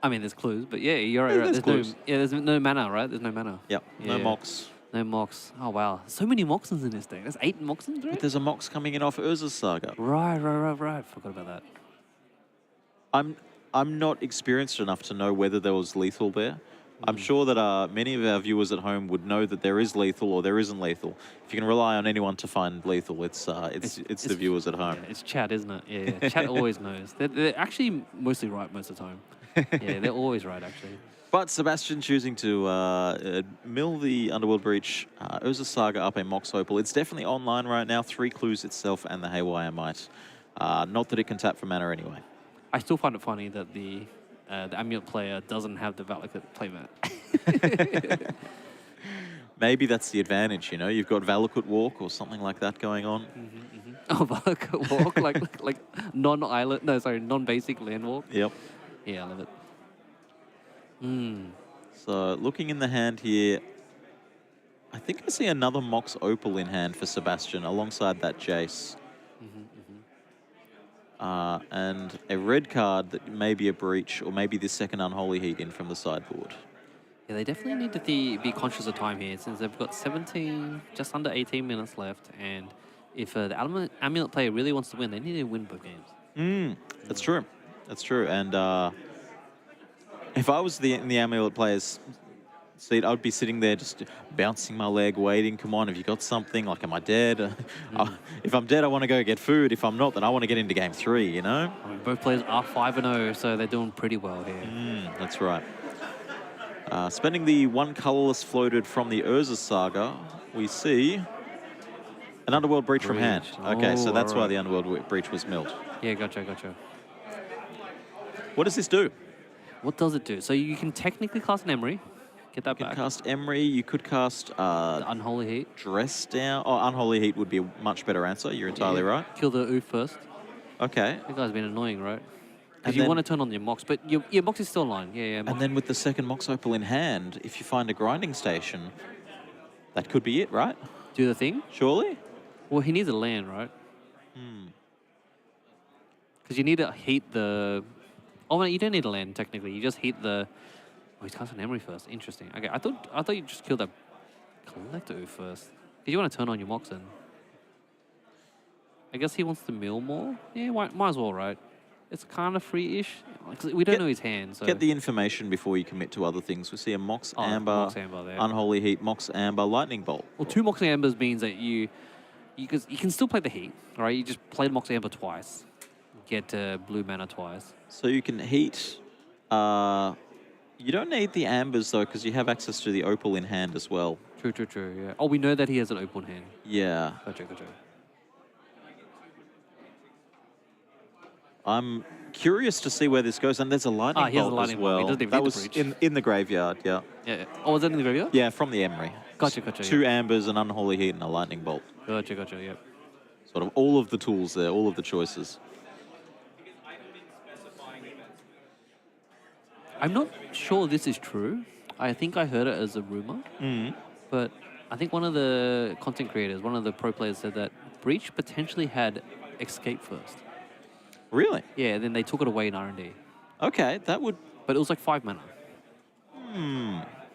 I mean, there's clues, but yeah, you're right. There's clues. There's no mana, right? There's no mana. Yep, no Mox. No Mox. Oh, wow. So many Moxons in this thing. There's 8 Moxons, right? But there's a Mox coming in off Urza's Saga. Right. Forgot about that. I'm not experienced enough to know whether there was lethal there. I'm sure that many of our viewers at home would know that there is lethal or there isn't lethal. If you can rely on anyone to find lethal, it's the viewers at home. Yeah, it's Chad, isn't it? Yeah. Chad always knows. They're actually mostly right most of the time. Yeah, they're always right, actually. But Sebastian choosing to mill the Underworld Breach, Urza Saga up a Mox Opal. It's definitely online right now. 3 clues itself and the Haywire Might. Not that it can tap for mana anyway. I still find it funny that the Amulet player doesn't have the Valakut playmat. Maybe that's the advantage, you know? You've got Valakut Walk or something like that going on. Oh, Valakut Walk, like non-basic land walk. Yep. Yeah, I love it. So looking in the hand here, I think I see another Mox Opal in hand for Sebastian alongside that Jace. And a red card that may be a Breach or maybe the second Unholy Heat in from the sideboard. Yeah, they definitely need to be conscious of time here since they've got 17, just under 18 minutes left. And if the Amulet player really wants to win, they need to win both games. That's true. That's true. And if I was in the Amulet player's seat, I would be sitting there just bouncing my leg, waiting. Come on, have you got something? Like, am I dead? If I'm dead, I want to go get food. If I'm not, then I want to get into game 3, you know? I mean, both players are 5-0, so they're doing pretty well here. That's right. Spending the one colorless floated from the Urza Saga, we see an Underworld Breach from hand. Okay, so that's why the Underworld Breach was milled. Yeah, gotcha. What does this do? What does it do? So you can technically cast an Emery. Get that You back. can cast Emery, you could cast The Unholy Heat. Dress Down. Oh, Unholy Heat would be a much better answer. You're entirely right. Kill the Oof first. Okay. That guy's been annoying, right? And Because you then- want to turn on your Mox, but your Mox is still online. Yeah. And then with the second Mox Opal in hand, if you find a grinding station, that could be it, right? do the thing. Surely? Well, he needs a land, right? Because you need to heat the... Oh, no, you don't need a land, technically. You just heat the... Oh, he's casting Emery first. Interesting. Okay, I thought you just killed that Collector Oof first. Because you want to turn on your Moxen. I guess he wants to mill more. Yeah, might as well, right? It's kind of free-ish. We don't know his hand, so... Get the information before you commit to other things. We see a Mox Amber, Mox Amber there. Unholy Heat, Mox Amber, Lightning Bolt. Well, 2 Mox Ambers means that you can still play the Heat, all right? You just play the Mox Amber twice. Get blue mana twice. So you can heat... you don't need the Ambers, though, because you have access to the Opal in hand as well. True, yeah. Oh, we know that he has an Opal in hand. Yeah. Gotcha. I'm curious to see where this goes, and there's a lightning he has a bolt lightning as bolt. He well. doesn't even That need the was breach. in the graveyard, yeah. Yeah. Oh, was that in the graveyard? Yeah, from the Emery. Gotcha. 2 Ambers, an Unholy Heat, and a lightning bolt. Gotcha, yep. Sort of all of the tools there, all of the choices. I'm not sure this is true. I think I heard it as a rumor. But I think one of the content creators, one of the pro players said that Breach potentially had Escape first. Really? Yeah, then they took it away in R&D. Okay, that would... But it was like 5 mana.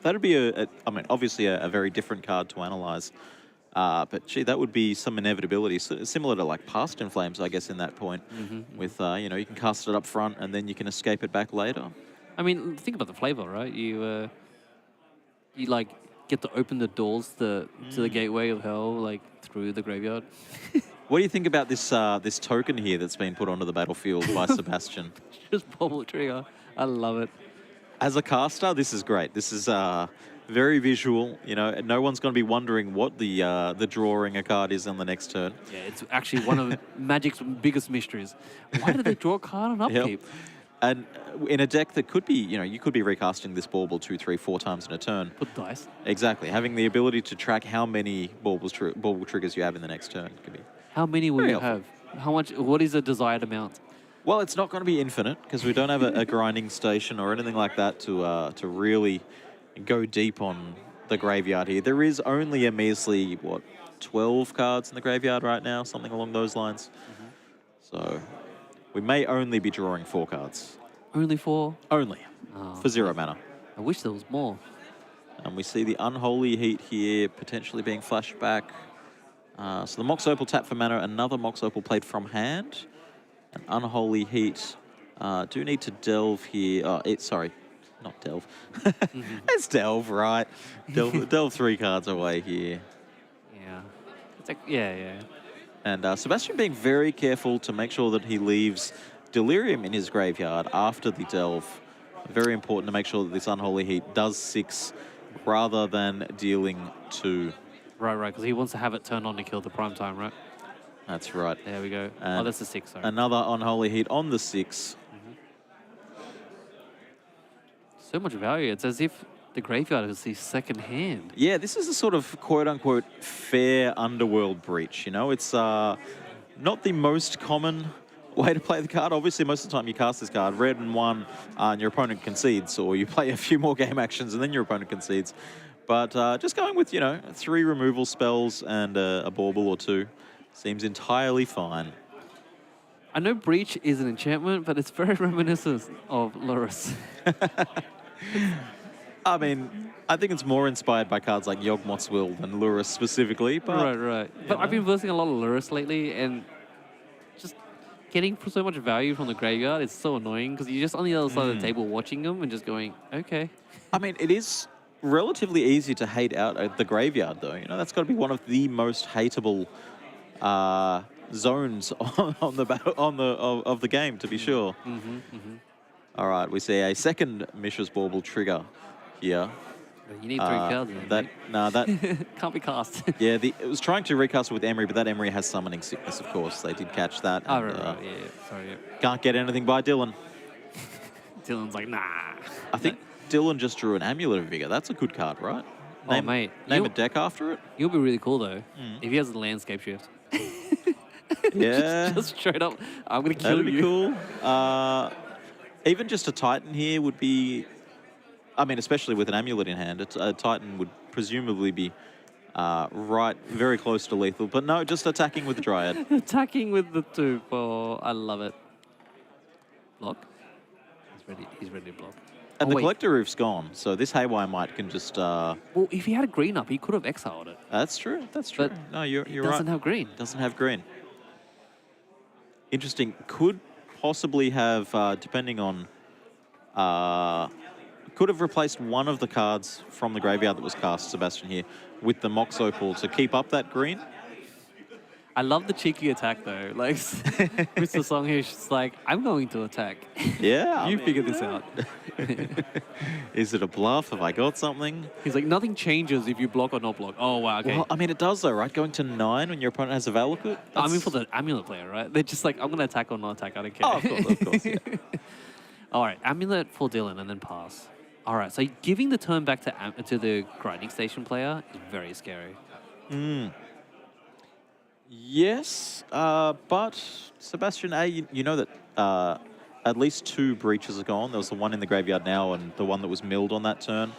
That'd be I mean, obviously a very different card to analyze. But gee, that would be some inevitability, similar to like Past in Flames, I guess, in that point. With, you know, you can cast it up front and then you can escape it back later. I mean, think about the flavor, right? You like get to open the doors to the gateway of hell, like through the graveyard. What do you think about this this token here that's been put onto the battlefield by Sebastian? Just bubble trigger. I love it. As a caster, this is great. This is very visual. You know, no one's going to be wondering what the drawing a card is on the next turn. Yeah, it's actually one of Magic's biggest mysteries. Why did they draw a card on upkeep? And in a deck that could be, you know, you could be recasting this bauble 2, 3, 4 times in a turn. Put dice. Exactly. Having the ability to track how many bauble triggers you have in the next turn could be. How many will Very you have? How much? What is the desired amount? Well, it's not going to be infinite because we don't have a grinding station or anything like that to really go deep on the graveyard here. There is only a measly, 12 cards in the graveyard right now, something along those lines. So we may only be drawing 4 cards. Only 4? Only. Oh, For 0 mana. I wish there was more. And we see the Unholy Heat here potentially being flashed back. So the Mox Opal tap for mana, another Mox Opal played from hand. An Unholy Heat. Do need to delve here. Sorry, not delve. It's delve, right? Delve 3 cards away here. Yeah. It's like, yeah. And Sebastian being very careful to make sure that he leaves Delirium in his graveyard after the delve. Very important to make sure that this Unholy Heat does 6 rather than dealing 2. Right, because he wants to have it turned on to kill the prime time, right? That's right. There we go. And that's the 6, sorry. Another Unholy Heat on the 6. So much value. It's as if the graveyard is his second hand. Yeah, this is a sort of quote-unquote fair Underworld breach, you know? It's not the most common way to play the card. Obviously, most of the time you cast this card, red and 1, and your opponent concedes, or you play a few more game actions and then your opponent concedes. But just going with, you know, 3 removal spells and a bauble or 2 seems entirely fine. I know Breach is an enchantment, but it's very reminiscent of Lurrus. I mean, I think it's more inspired by cards like Yawgmoth's Will than Lurrus specifically. But, Right. But I've been versing a lot of Lurrus lately, and just getting so much value from the graveyard is so annoying because you're just on the other side of the table watching them and just going, okay. I mean, it is relatively easy to hate out at the graveyard, though. You know, that's got to be one of the most hateable zones on the game, to be sure. All right, we see a second Mishra's Bauble trigger here. You need 3 cards. Then, That mate. no, that Can't be cast. yeah. It was trying to recast it with Emery, but that Emery has summoning sickness. Of course, they did catch that. Oh, And, right. Yeah. Sorry. Yeah. can't get anything by Dylan. Dylan's like, nah. I think Dylan just drew an Amulet of Vigor. That's a good card, right? Oh, mate. Name a you'll- deck after it. You'll be really cool, though, if he has the landscape shift. Yeah, Just straight up, I'm going to kill that'd be you. cool. Even just a Titan here would be. I mean, especially with an Amulet in hand, a Titan would presumably be right, very close to lethal. But no, just attacking with the Dryad. Attacking with the 2. Oh, I love it. Block. He's ready to block. And Oh, the wait. Collector Roof's gone, so this Haywire Might can just. Well, if he had a green up, he could have exiled it. That's true. That's true. But No, you're It right. doesn't have green. Doesn't have green. Interesting. Could possibly have, depending on, could have replaced one of the cards from the graveyard that was cast, Sebastian here, with the Mox Opal to keep up that green. I love the cheeky attack, though. Like, Mr. Song here is just like, I'm going to attack. Yeah. You figure this out. Is it a bluff? Have I got something? He's like, nothing changes if you block or not block. Oh, wow, okay. Well, I mean, it does though, right? Going to 9 when your opponent has a Valakut? I mean, for the Amulet player, right? They're just like, I'm going to attack or not attack. I don't care. Oh, of course, yeah. All right, Amulet for Dylan and then pass. All right, so giving the turn back to the grinding station player is very scary. Yes, but Sebastian, you know that at least 2 breaches are gone. There was the one in the graveyard now and the one that was milled on that turn.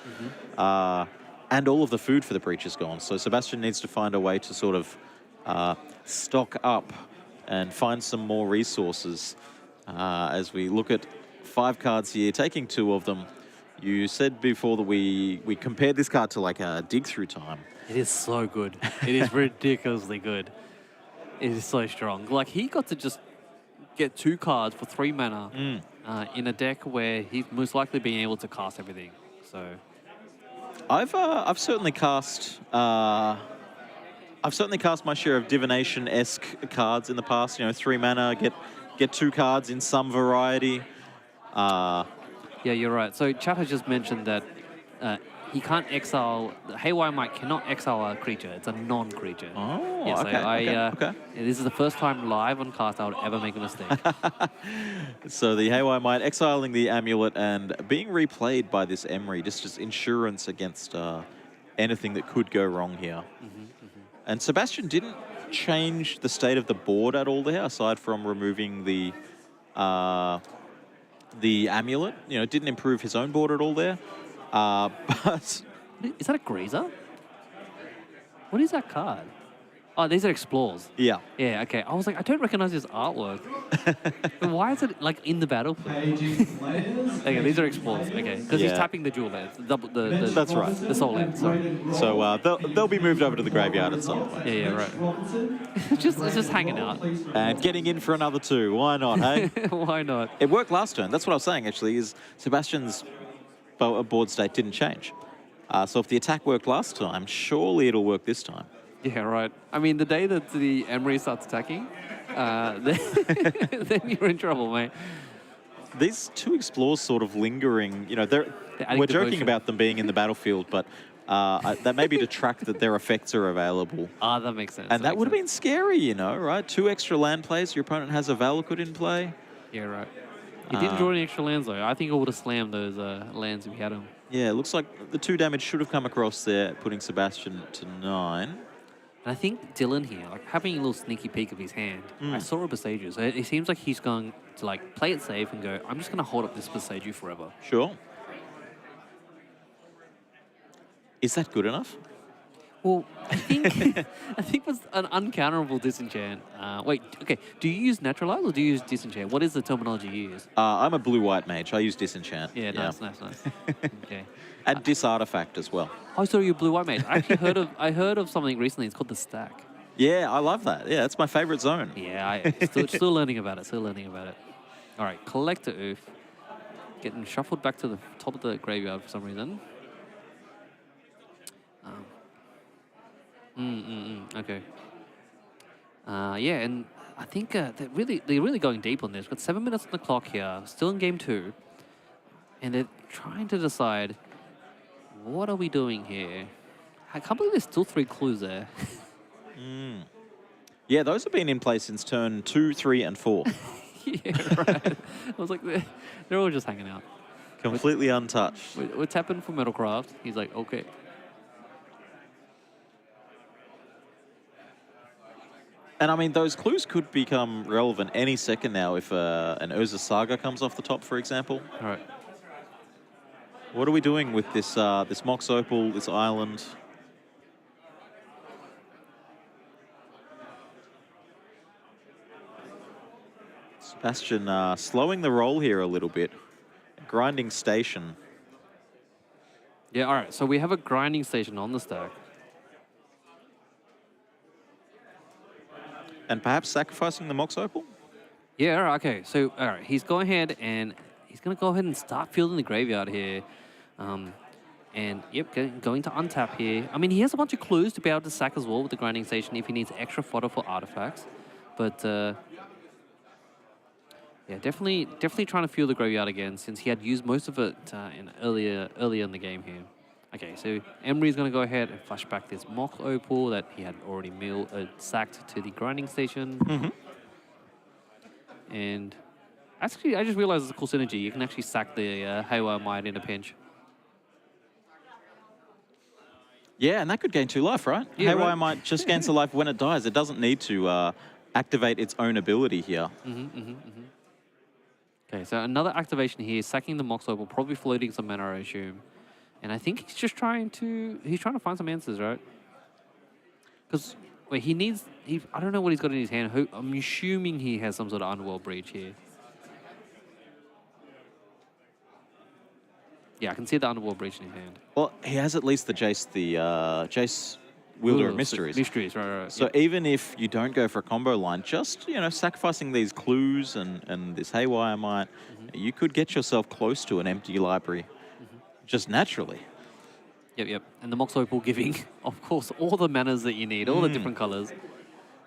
And all of the food for the breach is gone. So Sebastian needs to find a way to sort of stock up and find some more resources. As we look at 5 cards here, taking 2 of them. You said before that we compared this card to like a dig through time. It is so good. It is ridiculously good. It is so strong. Like, he got to just get 2 cards for 3 mana in a deck where he's most likely being able to cast everything. So I've certainly cast my share of divination-esque cards in the past. You know, 3 mana, get 2 cards in some variety. yeah, you're right. So chat has just mentioned that he can't exile. Haywire Might cannot exile a creature. It's a non-creature. Oh, yeah, so okay. yeah, this is the first time live on cast I would ever make a mistake. So the Haywire Might exiling the Amulet and being replayed by this Emery, just as insurance against anything that could go wrong here. And Sebastian didn't change the state of the board at all there, aside from removing the Amulet. You know, didn't improve his own board at all there. But Is that a Grazer? What is that card? Oh, these are Explores. yeah, Yeah, okay. I was like, I don't recognize his artwork. But why is it like in the battlefield? Paging players. Okay, these are Explores. Okay, because he's Yeah. tapping the jewel lands. The That's right. The soul land. Sorry. So they'll be moved over to the graveyard at some point. Yeah, right. it's just hanging out. And getting in for another 2. Why not, hey? Why not? It worked last turn. That's what I was saying, actually, is Sebastian's board state didn't change. So if the attack worked last time, surely it'll work this time. Yeah, right. I mean, the day that the Emery starts attacking, then you're in trouble, mate. These 2 explores sort of lingering, you know, adding we're joking devotion. about them being in the battlefield, but that may be to track that their effects are available. Ah, that makes sense. And that would have been scary, you know, right? 2 extra land plays, your opponent has a Valakut in play. Yeah, right. He didn't draw any extra lands, though. I think I would have slammed those lands if he had them. Yeah, it looks like the 2 damage should have come across there, putting Sebastian to 9. And I think Dylan here, like having a little sneaky peek of his hand, I saw a Besaju. So it seems like he's going to like play it safe and go, I'm just going to hold up this Besaju forever. Sure. Is that good enough? Well, I think I think it was an uncounterable disenchant. Wait, okay. Do you use Naturalize or do you use Disenchant? What is the terminology you use? I'm a blue-white mage. I use Disenchant. Yeah, nice. Okay. And Disartifact as well. I saw you blue white mage. I actually heard of something recently. It's called the stack. Yeah, I love that. Yeah, it's my favorite zone. Yeah, still learning about it. All right, Collector Oof. Getting shuffled back to the top of the graveyard for some reason. Okay. Yeah, and I think they're really going deep on this. We've got 7 minutes on the clock here. Still in game 2, and they're trying to decide What are we doing here? I can't believe there's still 3 clues there. Yeah, those have been in place since turn 2, 3, and 4. Yeah, right. I was like, they're all just hanging out. Completely untouched. What's happened for Metalcraft? He's like, okay. And I mean, those clues could become relevant any second now if an Urza Saga comes off the top, for example. All right. What are we doing with this this Mox Opal, this island? Sebastian slowing the roll here a little bit. Grinding station. Yeah, all right. So we have a grinding station on the stack. And perhaps sacrificing the Mox Opal? Yeah, all right, okay. So, all right, he's going ahead and he's going to go ahead and start fielding the graveyard here. And, yep, going to untap here. I mean, he has a bunch of clues to be able to sack as well with the grinding station if he needs extra fodder for artifacts. But, yeah, definitely trying to fuel the graveyard again since he had used most of it earlier in the game here. Okay, so Emery's going to go ahead and flash back this Mox Opal that he had already sacked to the grinding station. And actually, I just realized it's a cool synergy. You can actually sack the Haywire Might in a pinch. Yeah, and that could gain 2 life, right? Yeah, Haywire right. Might just gains a life when it dies. It doesn't need to activate its own ability here. Okay, so another activation here, sacking the Mox Opal, probably floating some mana, I assume. And I think he's just trying to find some answers, right? Because wait, I don't know what he's got in his hand. I'm assuming he has some sort of Underworld Breach here. Yeah, I can see the Underworld Breach in his hand. Well, he has at least the Jace Wielder of Mysteries. Mysteries, right. So even if you don't go for a combo line, just, you know, sacrificing these clues and this Haywire Might, you could get yourself close to an empty library. Just naturally. Yep. And the Mox Opal giving, of course, all the manas that you need, all the different colors.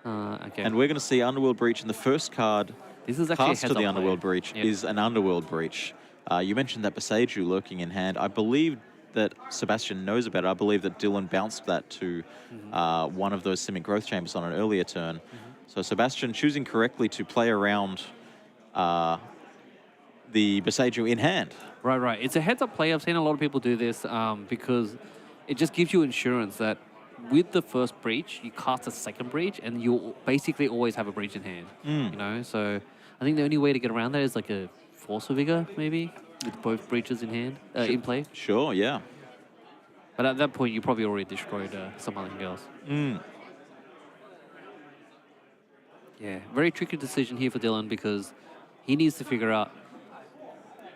Okay. And we're going to see Underworld Breach, and the first card This is actually a cast for heads-up the play. Underworld Breach is an Underworld Breach. You mentioned that Boseiju lurking in hand. I believe that Sebastian knows about it. I believe that Dylan bounced that to one of those Simic Growth Chambers on an earlier turn. So Sebastian choosing correctly to play around the Boseiju in hand. Right. It's a heads-up play. I've seen a lot of people do this because it just gives you insurance that with the first breach, you cast a second breach, and you'll basically always have a breach in hand. You know, so I think the only way to get around that is like a Force of Vigor, maybe, with both breaches in hand, in play. Sure, yeah. But at that point, you probably already destroyed something else. Yeah, very tricky decision here for Dylan because he needs to figure out.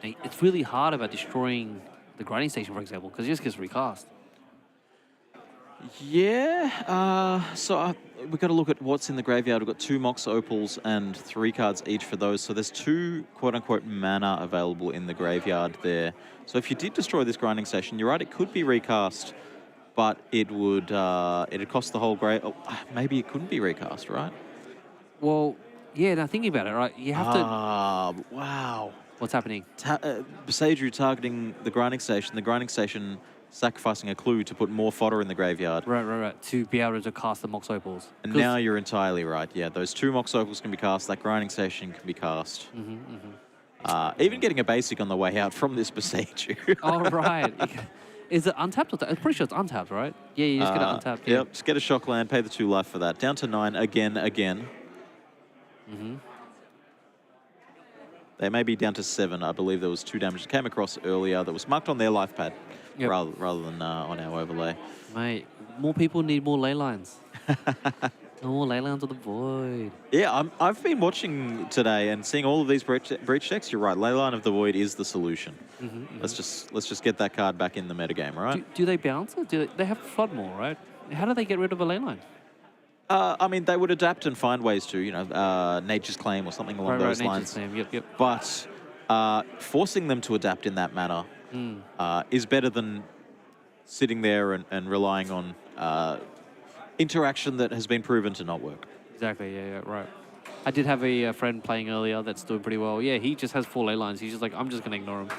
It's really hard about destroying the grinding station, for example, because it just gets recast. Yeah, so we've got to look at what's in the graveyard. We've got 2 Mox Opals and 3 cards each for those. So there's 2 quote-unquote mana available in the graveyard there. So if you did destroy this grinding station, you're right, it could be recast, but it would it'd cost the whole maybe it couldn't be recast, right? Well, yeah, now thinking about it, right, you have to... Wow. What's happening? Boseiju targeting the grinding station sacrificing a clue to put more fodder in the graveyard. Right. To be able to cast the Mox Opals. And now you're entirely right. Yeah, those 2 Mox Opals can be cast. That grinding station can be cast. Even getting a basic on the way out from this Boseiju. Oh, right. Is it untapped? I'm pretty sure it's untapped, right? Yeah, you just get it untapped. Yeah. Yep, just get a shock land, pay the 2 life for that. Down to 9 again. They may be down to 7. I believe there was 2 damage that came across earlier that was marked on their life pad rather than on our overlay. Mate, more people need more ley lines. No more ley lines of the void. Yeah, I've been watching today and seeing all of these breach decks. You're right, Leyline of the Void is the solution. Let's just get that card back in the metagame, right? Do they bounce it? They have Flood more, right? How do they get rid of a ley line? I mean, they would adapt and find ways to, you know, Nature's Claim or something along those lines. Nature's Claim, yep. But forcing them to adapt in that manner is better than sitting there and relying on interaction that has been proven to not work. Exactly, yeah, right. I did have a friend playing earlier that's doing pretty well. Yeah, he just has 4 ley lines. He's just like, I'm just going to ignore him.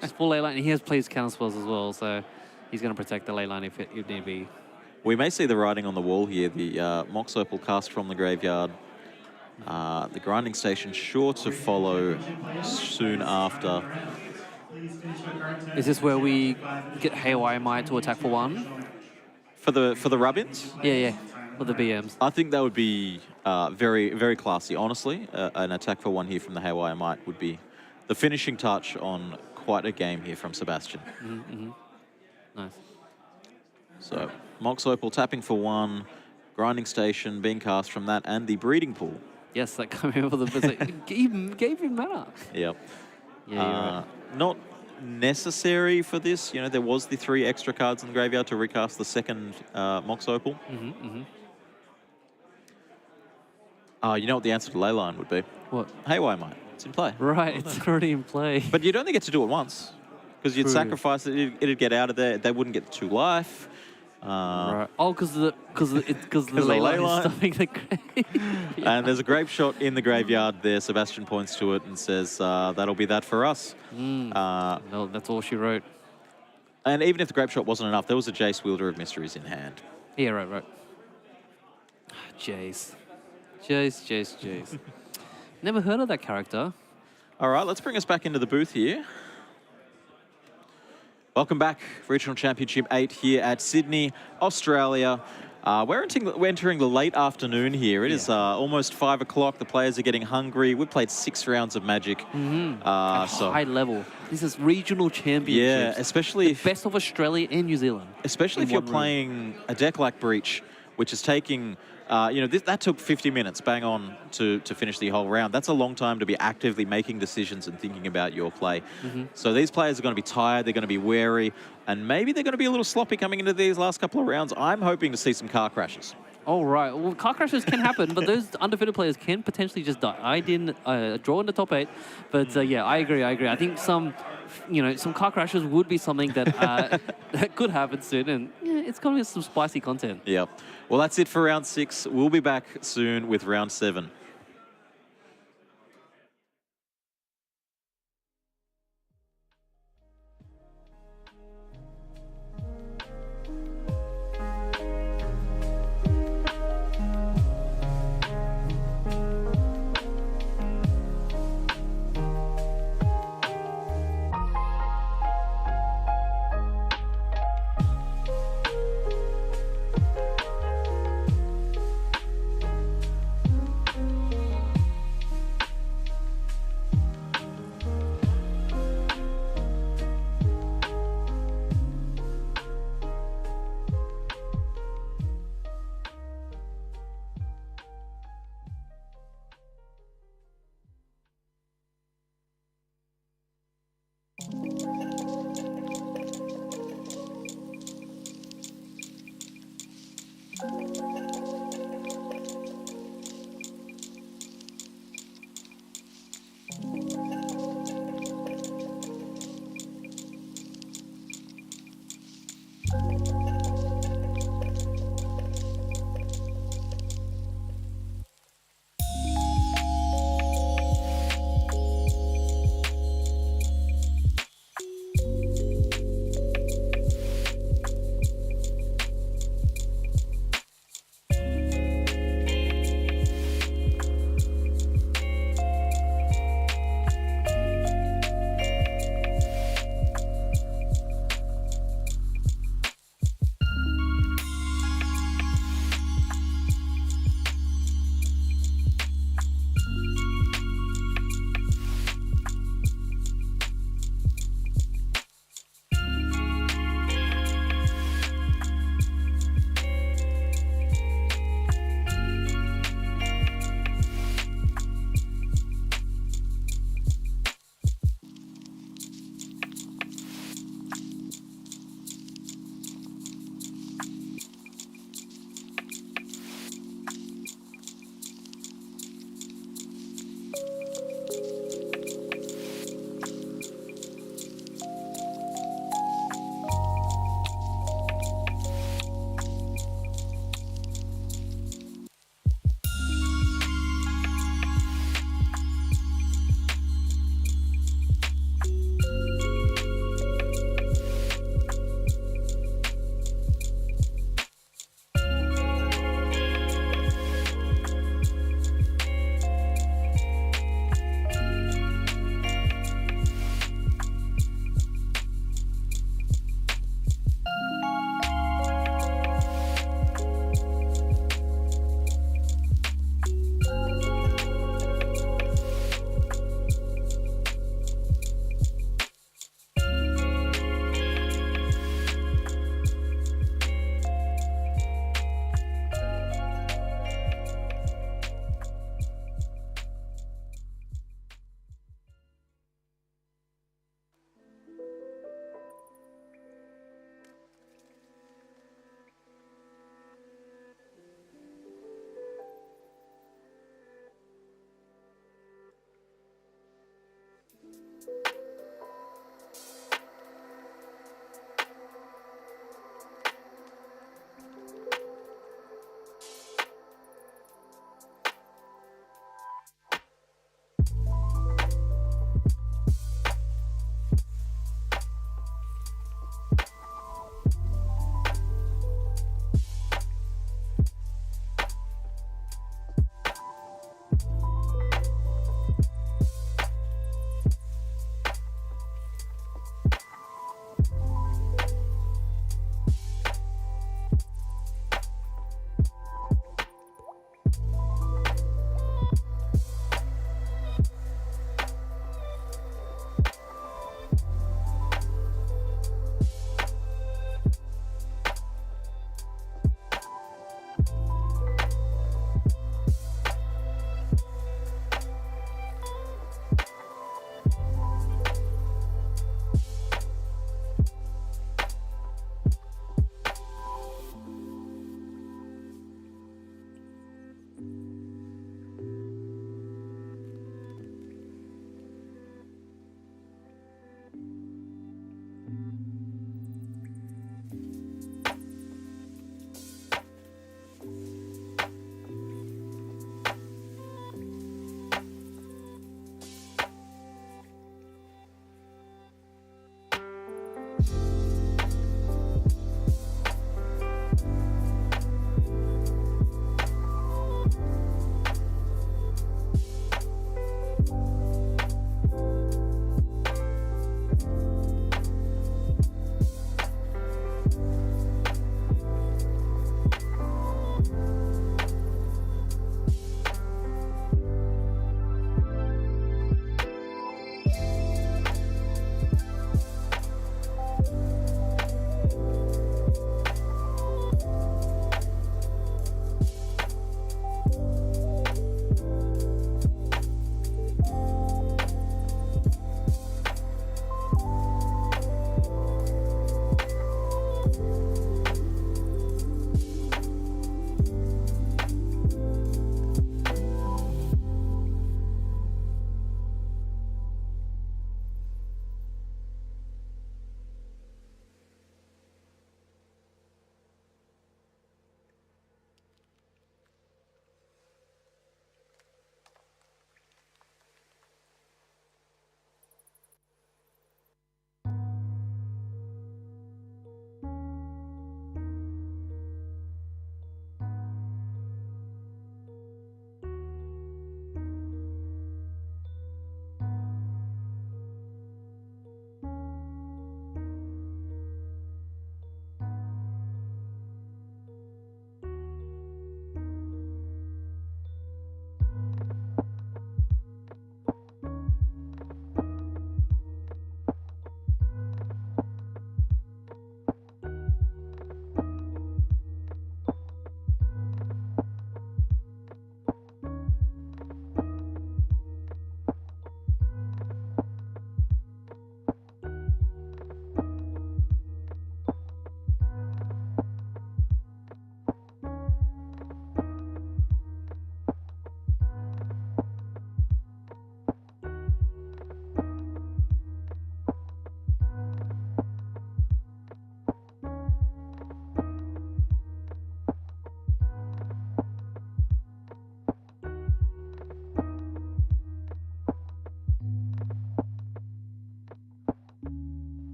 Just 4 ley lines. And he has plays counter spells as well, so He's going to protect the ley line if need be. We may see the writing on the wall here. The Mox Opal cast from the graveyard. The grinding station sure to follow soon after. Is this where we get Haywire Might to attack for 1? For the rub-ins? Yeah. For the BMs. I think that would be very, very classy. Honestly, an attack for 1 here from the Haywire Might would be the finishing touch on quite a game here from Sebastian. Nice. So Mox Opal tapping for 1, grinding station being cast from that, and the breeding pool. Yes, that coming over the visit gave him mana. Yep. Yeah, you're right. Not necessary for this. You know, there was the 3 extra cards in the graveyard to recast the second Mox Opal. You know what the answer to Leyline would be? What? Haywire Might. It's in play. Right, it's already in play. But you'd only get to do it once. Because you'd True. sacrifice it, it'd get out of there. They wouldn't get 2 life. Right. Oh, because the ley ley line line. is stuffing the grave. And there's a grape shot in the graveyard there. Sebastian points to it and says, that'll be that for us. No, that's all she wrote. And even if the grape shot wasn't enough, there was a Jace Wielder of Mysteries in hand. Yeah, right. Jace. Never heard of that character. All right, let's bring us back into the booth here. Welcome back, Regional Championship 8 here at Sydney, Australia. We're entering the late afternoon here. It is almost 5 o'clock. The players are getting hungry. We've played 6 rounds of Magic. At So high level. This is regional championships. yeah, especially The best of Australia and New Zealand. especially in if you're one room. playing a deck like Breach, which is taking, that took 50 minutes bang on to finish the whole round. That's a long time to be actively making decisions and thinking about your play. So these players are going to be tired, they're going to be wary, and maybe they're going to be a little sloppy coming into these last couple of rounds. I'm hoping to see some car crashes. Oh, right. Well, car crashes can happen, but those undefeated players can potentially just die. I didn't draw in the top 8, but yeah, I agree. I think some car crashes would be something that that could happen soon, and it's going to be some spicy content. Yep. Well, that's it for round 6. We'll be back soon with round 7.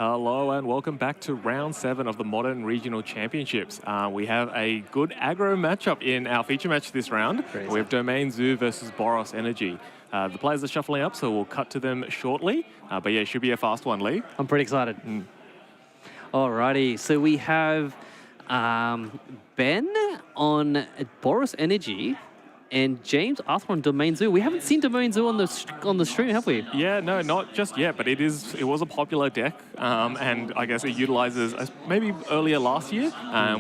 Hello and welcome back to round 7 of the Modern Regional Championships. We have a good aggro matchup in our feature match this round. Crazy. We have Domain Zoo versus Boros Energy. The players are shuffling up, so we'll cut to them shortly. But yeah, it should be a fast one, Lee. I'm pretty excited. Alrighty, so we have Ben on Boros Energy and James Arthur on Domain Zoo. We haven't seen Domain Zoo on the stream, have we? Yeah, no, not just yet, but it was a popular deck, and I guess it utilizes maybe earlier last year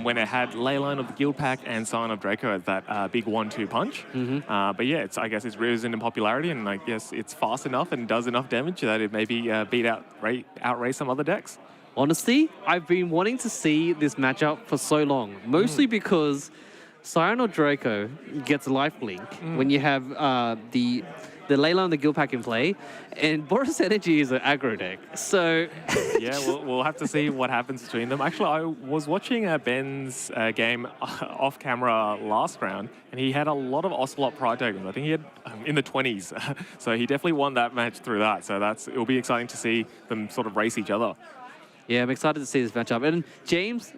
when it had Leyline of the Guild Pack and Scion of Draco as that big 1-2 punch. But yeah, I guess it's risen in popularity, and I guess it's fast enough and does enough damage that it maybe outrace some other decks. Honestly, I've been wanting to see this matchup for so long, mostly because Scion or Draco gets lifelink when you have the Leyline and the Guild Pack in play, and Boros Energy is an aggro deck. So yeah, we'll have to see what happens between them. Actually, I was watching Ben's game off camera last round, and he had a lot of Ocelot Pride tokens. I think he had in the 20s, so he definitely won that match through that. So it'll be exciting to see them sort of race each other. yeah, I'm excited to see this matchup. And James,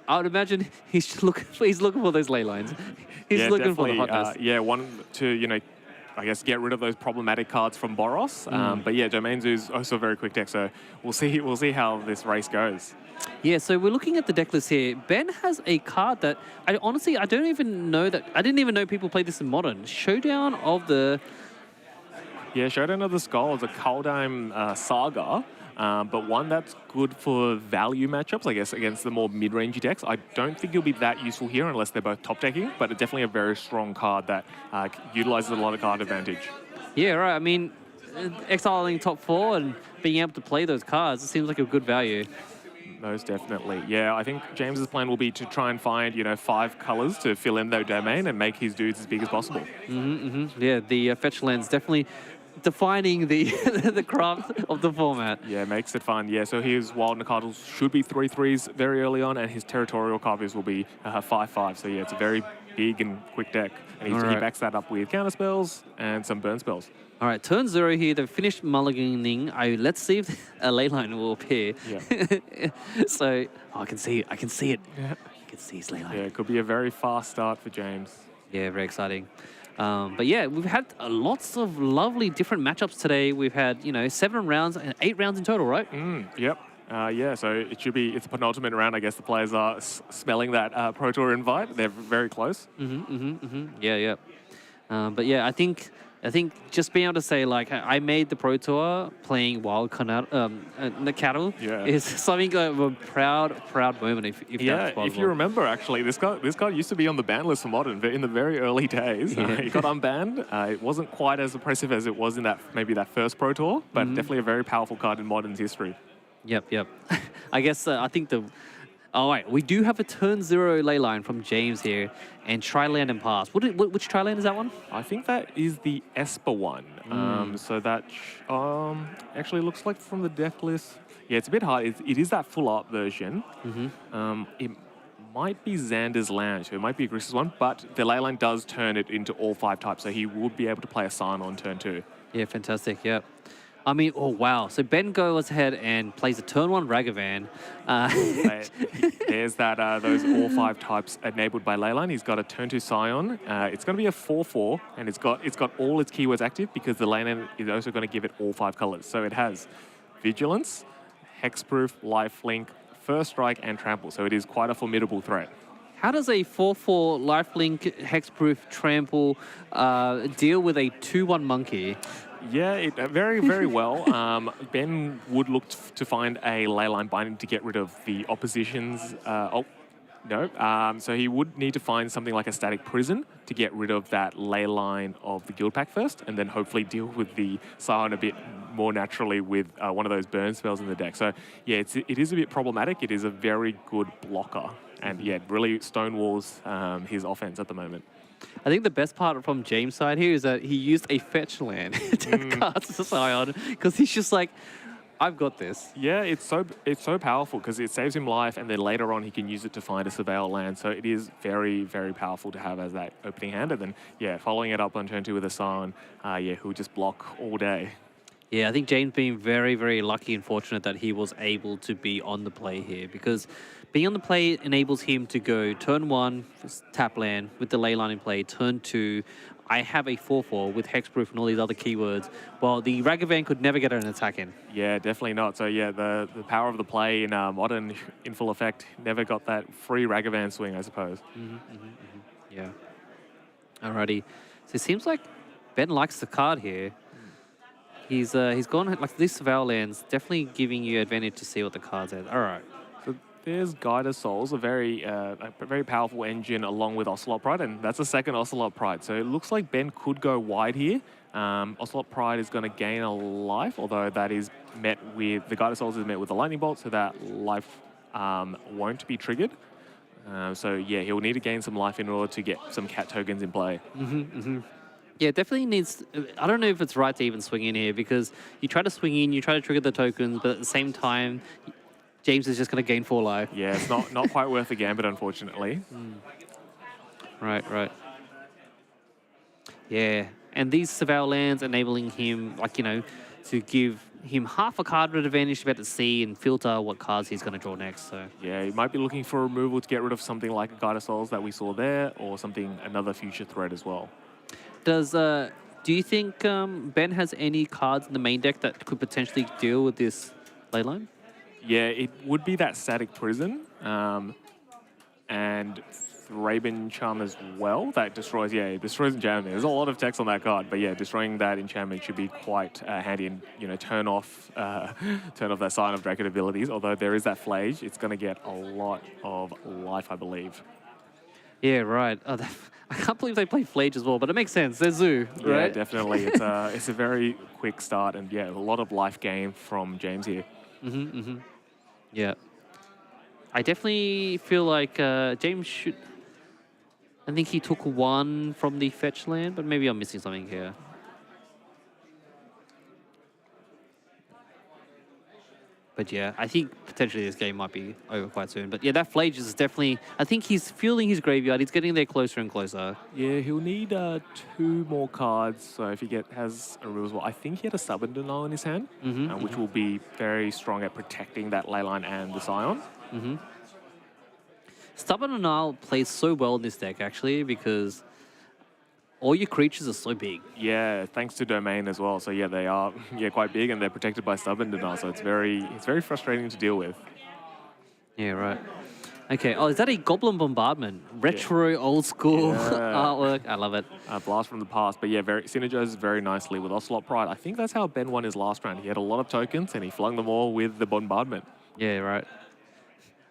I would imagine he's looking for those ley lines. He's looking for the hotness. One to, I guess, get rid of those problematic cards from Boros. But yeah, Domain Zoo is also a very quick deck, so we'll see how this race goes. Yeah, so we're looking at the deck list here. Ben has a card that I didn't even know people played this in Modern. Showdown of the Skull is a Kaldheim Saga. But one that's good for value matchups, I guess, against the more mid-range decks. I don't think it'll be that useful here unless they're both top-decking, but it's definitely a very strong card that utilizes a lot of card advantage. Yeah, right. I mean, exiling top 4 and being able to play those cards, it seems like a good value. Most definitely. Yeah, I think James's plan will be to try and find, 5 colors to fill in their domain and make his dudes as big as possible. Yeah, the fetch lands definitely defining the the craft of the format. Yeah, makes it fun. Yeah, so his Wild Nacatls should be 3/3s very early on, and his Territorial Copies will be 5/5. So yeah, it's a very big and quick deck. And he backs that up with counter spells and some burn spells. All right, turn 0 here. They've finished mulliganing. Let's see if a leyline will appear. Yeah. So, I can see it. Yeah. I can see his leyline. Yeah, it could be a very fast start for James. Yeah, very exciting. But yeah, we've had lots of lovely different matchups today. We've had, 7 rounds and 8 rounds in total, right? Yep. Yeah, so it's the penultimate round. I guess the players are smelling that Pro Tour invite. They're very close. Yeah. But yeah, I think just being able to say, like, I made the Pro Tour playing Wild Nacatl is something of a proud moment, if that's possible. If you remember, actually, this card used to be on the ban list for Modern in the very early days. It got unbanned. It wasn't quite as impressive as it was in that first Pro Tour, but definitely a very powerful card in Modern's history. Yep. I guess I think all right, we do have a turn 0 leyline from James here, and Tri-Land and Pass. Which Tri-Land is that one? I think that is the Esper one. So that actually looks like from the deck list. Yeah, it's a bit hard. It is that full art version. It might be Xander's Lounge, so it might be Grixis one, but the leyline does turn it into all 5 types, so he would be able to play a Scion on turn 2. Yeah, fantastic. Yeah. I mean, oh wow! So Ben goes ahead and plays a turn 1 Ragavan. There's those all 5 types enabled by Leyline. He's got a turn 2 Scion. It's going to be a 4/4, and it's got all its keywords active because the Leyline is also going to give it all 5 colors. So it has Vigilance, Hexproof, Lifelink, First Strike, and Trample. So it is quite a formidable threat. How does a 4/4 Lifelink, Hexproof, Trample deal with a 2/1 Monkey? Yeah, very, very well. Ben would look to find a Leyline Binding to get rid of the opposition's... So he would need to find something like a Static Prison to get rid of that Leyline of the Guild Pack first, and then hopefully deal with the Scion a bit more naturally with one of those burn spells in the deck. So yeah, it is a bit problematic. It is a very good blocker, and yeah, really stonewalls his offense at the moment. I think the best part from James' side here is that he used a fetch land to cast the Scion, because he's just like, I've got this. Yeah, it's so powerful because it saves him life, and then later on he can use it to find a Surveil land. So it is very, very powerful to have as that opening hand. And then, yeah, following it up on turn 2 with a Scion, he'll just block all day. Yeah, I think James being very, very lucky and fortunate that he was able to be on the play here because being on the play enables him to go turn 1, tap land with the ley line in play, turn 2, I have a 4/4 with hexproof and all these other keywords. Well, the Ragavan could never get an attack in. Yeah, definitely not. So yeah, the power of the play in Modern in full effect never got that free Ragavan swing, I suppose. Yeah. Alrighty. So it seems like Ben likes the card here. He's gone like this Val lands, definitely giving you advantage to see what the card's at. All right. So there's Guided Souls, a very powerful engine along with Ocelot Pride, and that's a second Ocelot Pride. So it looks like Ben could go wide here. Ocelot Pride is going to gain a life, although that is met with, the Guided Souls is met with a Lightning Bolt, so that life won't be triggered. So yeah, he'll need to gain some life in order to get some cat tokens in play. Yeah, definitely needs... I don't know if it's right to even swing in here because you try to swing in, you try to trigger the tokens, but at the same time, James is just going to gain 4 life. Yeah, it's not quite worth the gambit, unfortunately. Right. Yeah, and these Savale lands enabling him, like, you know, to give him half a card advantage to be able to see and filter what cards he's going to draw next. So yeah, he might be looking for removal to get rid of something like a Guided Souls that we saw there, or another future threat as well. Do you think Ben has any cards in the main deck that could potentially deal with this leyline? Yeah, it would be that Static Prison and Raven Charm as well. That destroys enchantment. There's a lot of text on that card, but yeah, destroying that enchantment should be quite handy and, you know, turn off that Sign of Draken abilities. Although there is that Flage, it's going to get a lot of life, I believe. Yeah, right. Oh, I can't believe they play Flage as well, but it makes sense. They're Zoo, right? Yeah, definitely. It's a very quick start, and yeah, a lot of life gain from James here. Yeah. I definitely feel like James should... I think he took 1 from the fetch land, but maybe I'm missing something here. But yeah, I think potentially this game might be over quite soon. But yeah, that Flage is definitely... I think he's fueling his graveyard. He's getting there closer and closer. Yeah, he'll need 2 more cards. So if he has a removal as well, I think he had a Stubborn Denial in his hand, which will be very strong at protecting that Leyline and the Scion. Stubborn Denial plays so well in this deck, actually, because all your creatures are so big. Yeah, thanks to Domain as well. So yeah, they are quite big and they're protected by Stubborn Denial. So it's very frustrating to deal with. Yeah, right. Okay. Oh, is that a Goblin Bombardment? Retro, old school artwork. I love it. Blast from the past. But yeah, synergizes very nicely with Ocelot Pride. I think that's how Ben won his last round. He had a lot of tokens and he flung them all with the Bombardment. Yeah, right.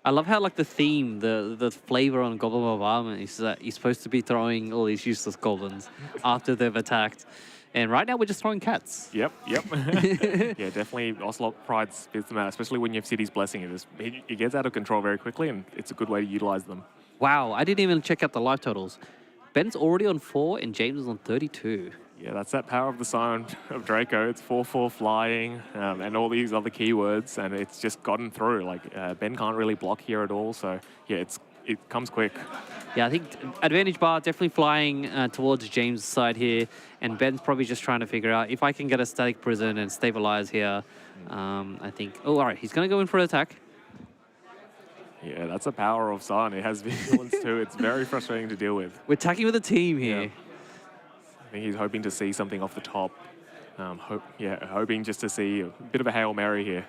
I love how, like, the theme, the flavor on Goblin Bombardment is that you're supposed to be throwing all these useless goblins after they've attacked. And right now, we're just throwing cats. Yep. Yeah, definitely Ocelot Pride spits them out, especially when you have City's Blessing. It gets out of control very quickly, and it's a good way to utilize them. Wow, I didn't even check out the life totals. Ben's already on 4, and James is on 32. Yeah, that's that power of the Scion of Draco. It's 4/4 flying and all these other keywords, and it's just gotten through. Like, Ben can't really block here at all, so yeah, it comes quick. Yeah, I think advantage bar definitely flying towards James' side here, and Ben's probably just trying to figure out if I can get a Static Prison and stabilize here. I think... Oh, all right, he's going to go in for an attack. Yeah, that's the power of Scion. It has vigilance too. It's very frustrating to deal with. We're attacking with a team here. Yeah. I think he's hoping to see something off the top. Hoping just to see a bit of a Hail Mary here.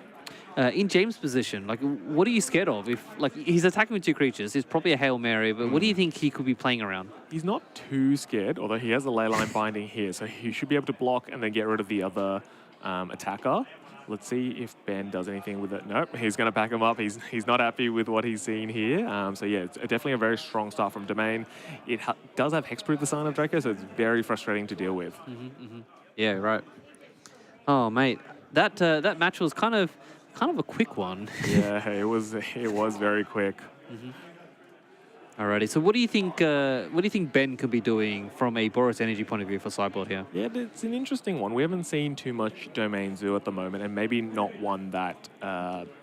In James' position, like, what are you scared of? If, like, he's attacking with 2 creatures, it's probably a Hail Mary, but what do you think he could be playing around? He's not too scared, although he has a Leyline Binding here, so he should be able to block and then get rid of the other attacker. Let's see if Ben does anything with it. Nope, he's going to back him up. He's not happy with what he's seen here. So yeah, it's definitely a very strong start from Domain. It does have Hexproof the Sign of Draco, so it's very frustrating to deal with. Yeah, right. Oh, mate, that match was kind of a quick one. Yeah, it was very quick. Alrighty. So what do you think? What do you think Ben could be doing from a Boros energy point of view for sideboard here? Yeah, it's an interesting one. We haven't seen too much Domain Zoo at the moment, and maybe not one that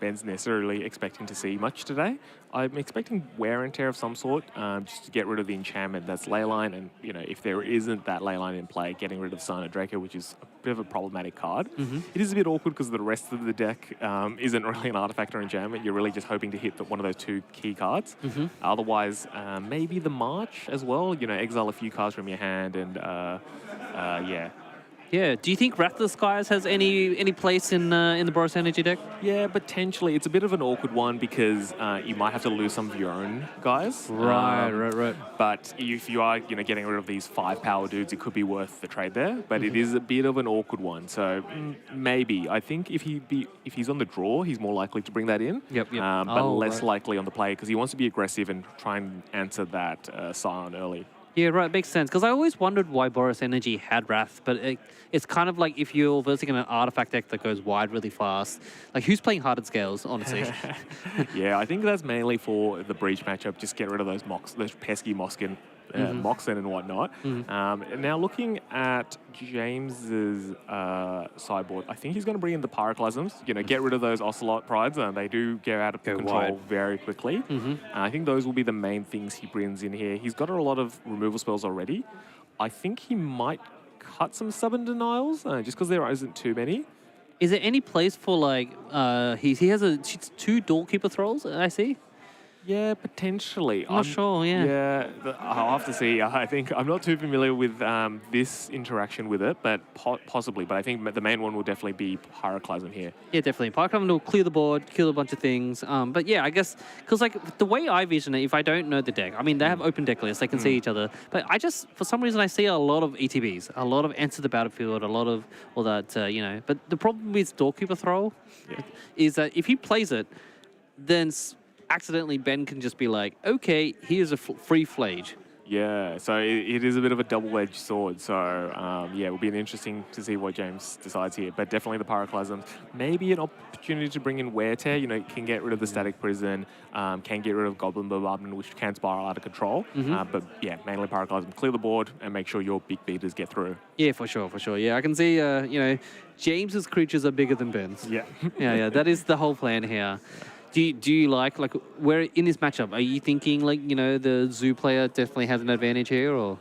Ben's necessarily expecting to see much today. I'm expecting wear and tear of some sort, just to get rid of the enchantment that's Leyline, and if there isn't that Leyline in play, getting rid of Sign of Draco, which is a bit of a problematic card. It is a bit awkward because the rest of the deck isn't really an artifact or enchantment. You're really just hoping to hit one of those two key cards. Otherwise, maybe the March as well. Exile a few cards from your hand, and yeah. Yeah. Do you think Wrath of the Skies has any place in the Boros energy deck? Yeah, potentially. It's a bit of an awkward one because you might have to lose some of your own guys. Right. But if you are, getting rid of these 5-power dudes, it could be worth the trade there. But it is a bit of an awkward one. So maybe. I think if he's on the draw, he's more likely to bring that in. Yep. But less likely on the play because he wants to be aggressive and try and answer that Scion early. Yeah, right. Makes sense. Because I always wondered why Boros Energy had Wrath, but it's kind of like if you're versing in an artifact deck that goes wide really fast. Like, who's playing Hearted Scales, honestly? Yeah, I think that's mainly for the Breach matchup. Just get rid of those pesky Moxen and whatnot. Now, looking at James's sideboard, I think he's going to bring in the Pyroclasms. Get rid of those Ocelot Prides. They do get out of control wide very quickly. I think those will be the main things he brings in here. He's got a lot of removal spells already. I think he might cut some Stubborn Denials, just because there isn't too many. Is there any place for, like, he has 2 Doorkeeper Thralls, I see? Yeah, potentially. I'm not sure, yeah. Yeah, I'll have to see. I think I'm not too familiar with this interaction with it, but possibly. But I think the main one will definitely be Pyroclasm here. Yeah, definitely. Pyroclasm will clear the board, kill a bunch of things. But yeah, I guess, because like the way I vision it, if I don't know the deck, I mean, they have open deck lists, they can see each other. But I just, for some reason, I see a lot of ETBs, a lot of Enter the Battlefield, a lot of all that, But the problem with Doorkeeper Thrall is that if he plays it, then accidentally Ben can just be like, okay, here's a free Flage. Yeah, so it is a bit of a double-edged sword. So, yeah, it will be interesting to see what James decides here. But definitely the Pyroclasms. Maybe an opportunity to bring in Wear Tear. Can get rid of the Static Prison, can get rid of Goblin Bombardment, which can spiral out of control. But, yeah, mainly Pyroclasm. Clear the board and make sure your big beaters get through. Yeah, for sure. Yeah, I can see, James's creatures are bigger than Ben's. Yeah. yeah, that is the whole plan here. Do you like where in this matchup, are you thinking the Zoo player definitely has an advantage here, or?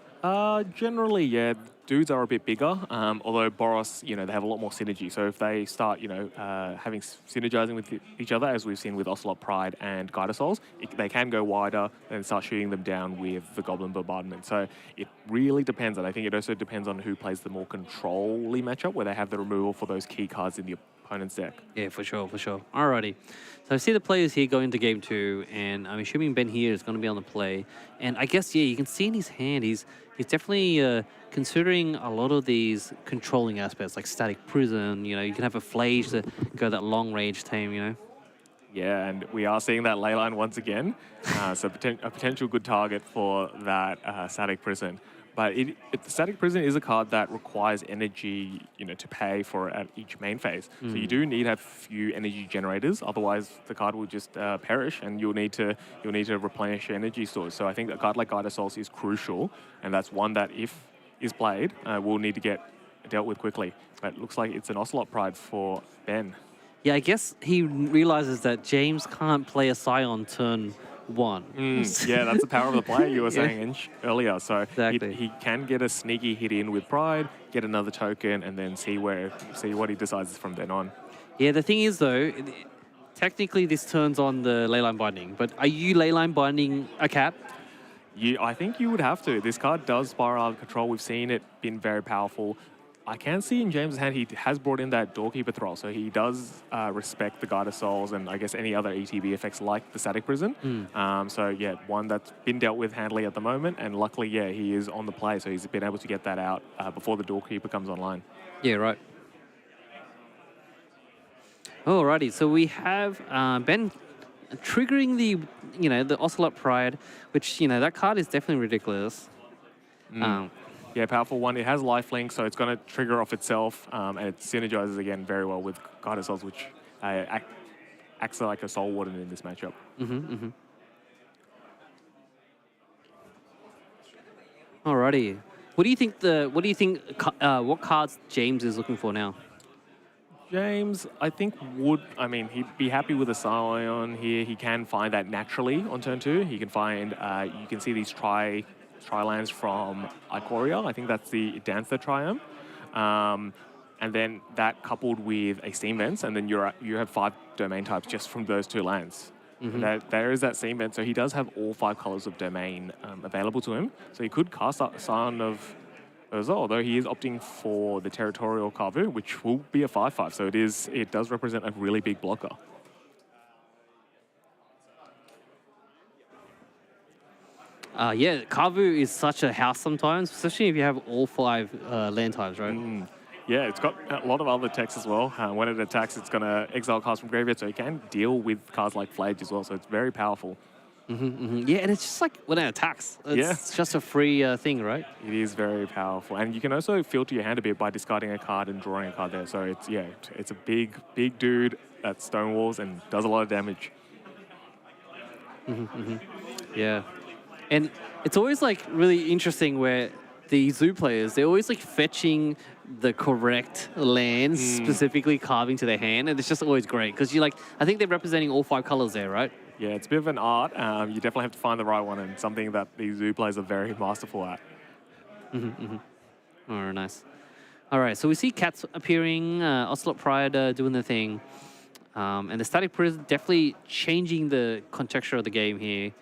Generally, yeah. Dudes are a bit bigger, although Boros, they have a lot more synergy. So if they start, having synergizing with each other, as we've seen with Ocelot Pride and Guide of Souls, they can go wider and start shooting them down with the Goblin Bombardment. So it really depends, and I think it also depends on who plays the more control-y matchup, where they have the removal for those key cards in the opponent's deck. Yeah, for sure. Alrighty. So I see the players here going to game 2, and I'm assuming Ben here is going to be on the play. And I guess, yeah, you can see in his hand, he's definitely considering a lot of these controlling aspects, like Static Prison, you can have a Flage to go that long-range tame, Yeah, and we are seeing that Leyline once again. So a potential good target for that Static Prison. But the Static Prison is a card that requires energy, to pay for at each main phase. So you do need to have few energy generators, otherwise the card will just perish, and you'll need to replenish your energy stores. So I think a card like Guide of Souls is crucial, and that's one that if is played, will need to get dealt with quickly. But it looks like it's an Ocelot Pride for Ben. Yeah, I guess he realizes that James can't play a Scion turn 1. Yeah, that's the power of the play you were saying earlier. So Exactly. he can get a sneaky hit in with Pride, get another token, and then see what he decides from then on. Yeah, the thing is though, technically this turns on the Leyline Binding, but are you Leyline Binding a cat? I think you would have to. This card does spiral out of control. We've seen it been very powerful. I can see in James' hand he has brought in that Doorkeeper Thrall, so he does respect the Guide of Souls and I guess any other ETB effects like the Static Prison. So yeah, one that's been dealt with handily at the moment, and luckily, yeah, he is on the play, so he's been able to get that out before the Doorkeeper comes online. Yeah, right. Alrighty, so we have Ben triggering the Ocelot Pride, which, that card is definitely ridiculous. Yeah, powerful one. It has lifelink, so it's going to trigger off itself, and it synergizes again very well with Guide of Souls, which acts like a Soul Warden in this matchup. Alrighty. What cards James is looking for now? James, I think he'd be happy with a Scion here. He can find that naturally on turn 2. He can find, you can see these tri-lands from Ikoria. I think that's the Dancer Triumph. And then that coupled with a Steam Vents, and then you have 5 domain types just from those 2 lands. There is that Steam Vent, so he does have all 5 colors of domain available to him. So he could cast Scion of Urza, although he is opting for the Territorial Kavu, which will be a 5/5. So it does represent a really big blocker. Yeah, Kavu is such a house sometimes, especially if you have all 5 land types, right? Yeah, it's got a lot of other text as well. When it attacks, it's going to exile cards from graveyard, so it can deal with cards like Flage as well, so it's very powerful. Yeah, and it's just like when it attacks, it's just a free thing, right? It is very powerful. And you can also filter your hand a bit by discarding a card and drawing a card there. So it's a big dude that stonewalls and does a lot of damage. Yeah. And it's always like really interesting where the zoo players, they're always like fetching the correct lands, specifically carving to their hand, and it's just always great because I think they're representing all 5 colors there, right? Yeah, it's a bit of an art. You definitely have to find the right one, and something that these zoo players are very masterful at. Oh, nice. All right, so we see cats appearing, Ocelot Pride doing the thing, and the Static Prison definitely changing the contexture of the game here.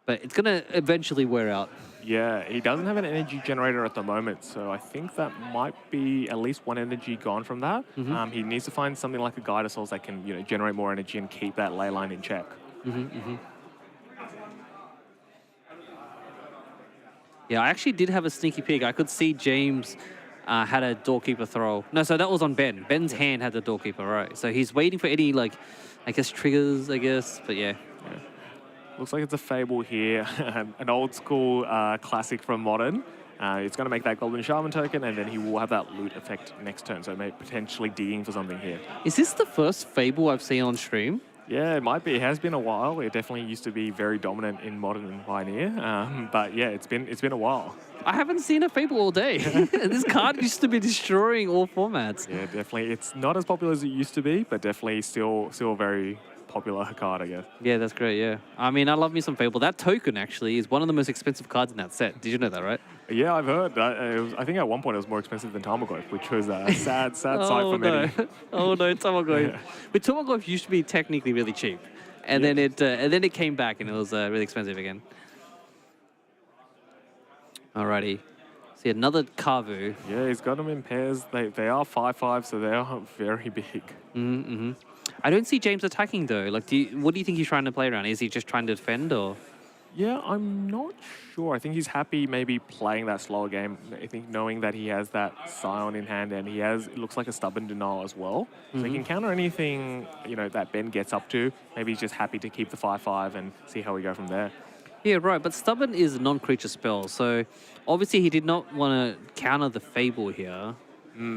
But it's gonna eventually wear out. Yeah, he doesn't have an energy generator at the moment, so I think that might be at least 1 energy gone from that. He needs to find something like a Guide of Souls that can, generate more energy and keep that ley line in check. Yeah, I actually did have a sneaky peek. I could see James had a Doorkeeper throw. No, so that was on Ben. Ben's hand had the Doorkeeper, right? So he's waiting for any, triggers, but yeah. Looks like it's a Fable here, an old school classic from Modern. It's going to make that Golden Shaman token, and then he will have that loot effect next turn, so maybe potentially digging for something here. Is this the first Fable I've seen on stream? Yeah, it might be. It has been a while. It definitely used to be very dominant in Modern and Pioneer, but yeah, it's been a while. I haven't seen a Fable all day. This card used to be destroying all formats. Yeah, definitely. It's not as popular as it used to be, but definitely still a very popular card, I guess. Yeah, that's great, yeah. I mean, I love me some Fable. That token, actually, is one of the most expensive cards in that set. Did you know that, right? Yeah, I've heard. I think at one point it was more expensive than Tamagotchi, which was a sad sight for many. Oh, no, Tamagotchi. Yeah. But Tamagotchi used to be technically really cheap. And then it came back and it was really expensive again. Alrighty. See, another Kavu. Yeah, he's got them in pairs. They are 5/5, so they are very big. I don't see James attacking though. What do you think he's trying to play around? Is he just trying to defend or? Yeah, I'm not sure. I think he's happy maybe playing that slower game. I think knowing that he has that Scion in hand and it looks like a Stubborn Denial as well. So he can counter anything, that Ben gets up to. Maybe he's just happy to keep the 5/5 and see how we go from there. Yeah, right. But Stubborn is a non-creature spell. So obviously he did not want to counter the Fable here.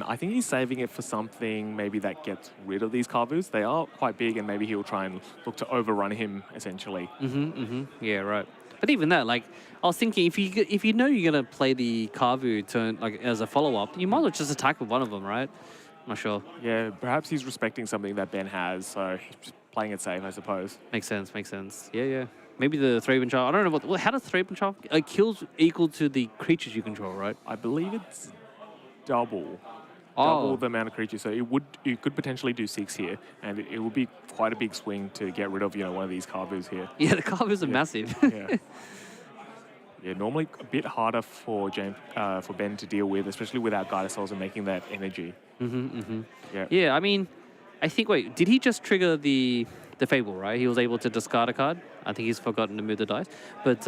I think he's saving it for something maybe that gets rid of these Kavus. They are quite big, and maybe he'll try and look to overrun him, essentially. Yeah, right. But even that, I was thinking, if you know you're going to play the Kavu turn, as a follow-up, you might as well just attack with one of them, right? I'm not sure. Yeah, perhaps he's respecting something that Ben has, so he's just playing it safe, I suppose. Makes sense. Yeah. Maybe the Thraben Child. I don't know how does Thraben Child kills equal to the creatures you control, right? I believe it's double the amount of creatures. So it could potentially do 6 here, and it would be quite a big swing to get rid of one of these Kavus here. Yeah, the Kavus are massive. Yeah, normally a bit harder for Ben to deal with, especially without Guide of Souls and making that energy. Yeah, I mean, I think, wait, did he just trigger the Fable, right? He was able to discard a card. I think he's forgotten to move the dice. But,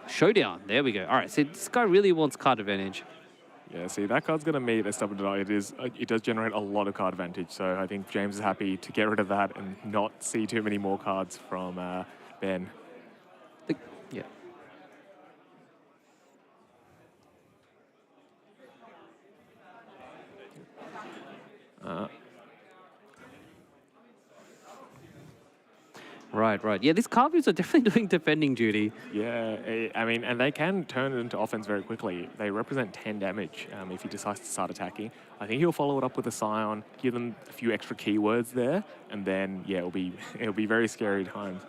Showdown. There we go. All right, so this guy really wants card advantage. Yeah, see, that card's going to meet a Stubborn Denial. It does generate a lot of card advantage, so I think James is happy to get rid of that and not see too many more cards from Ben. Yeah. Right, right. Yeah, these Carvers are definitely doing defending duty. Yeah, I mean, and they can turn it into offense very quickly. They represent 10 damage if he decides to start attacking. I think he'll follow it up with a Scion, give them a few extra keywords there, and then, yeah, it'll be very scary times.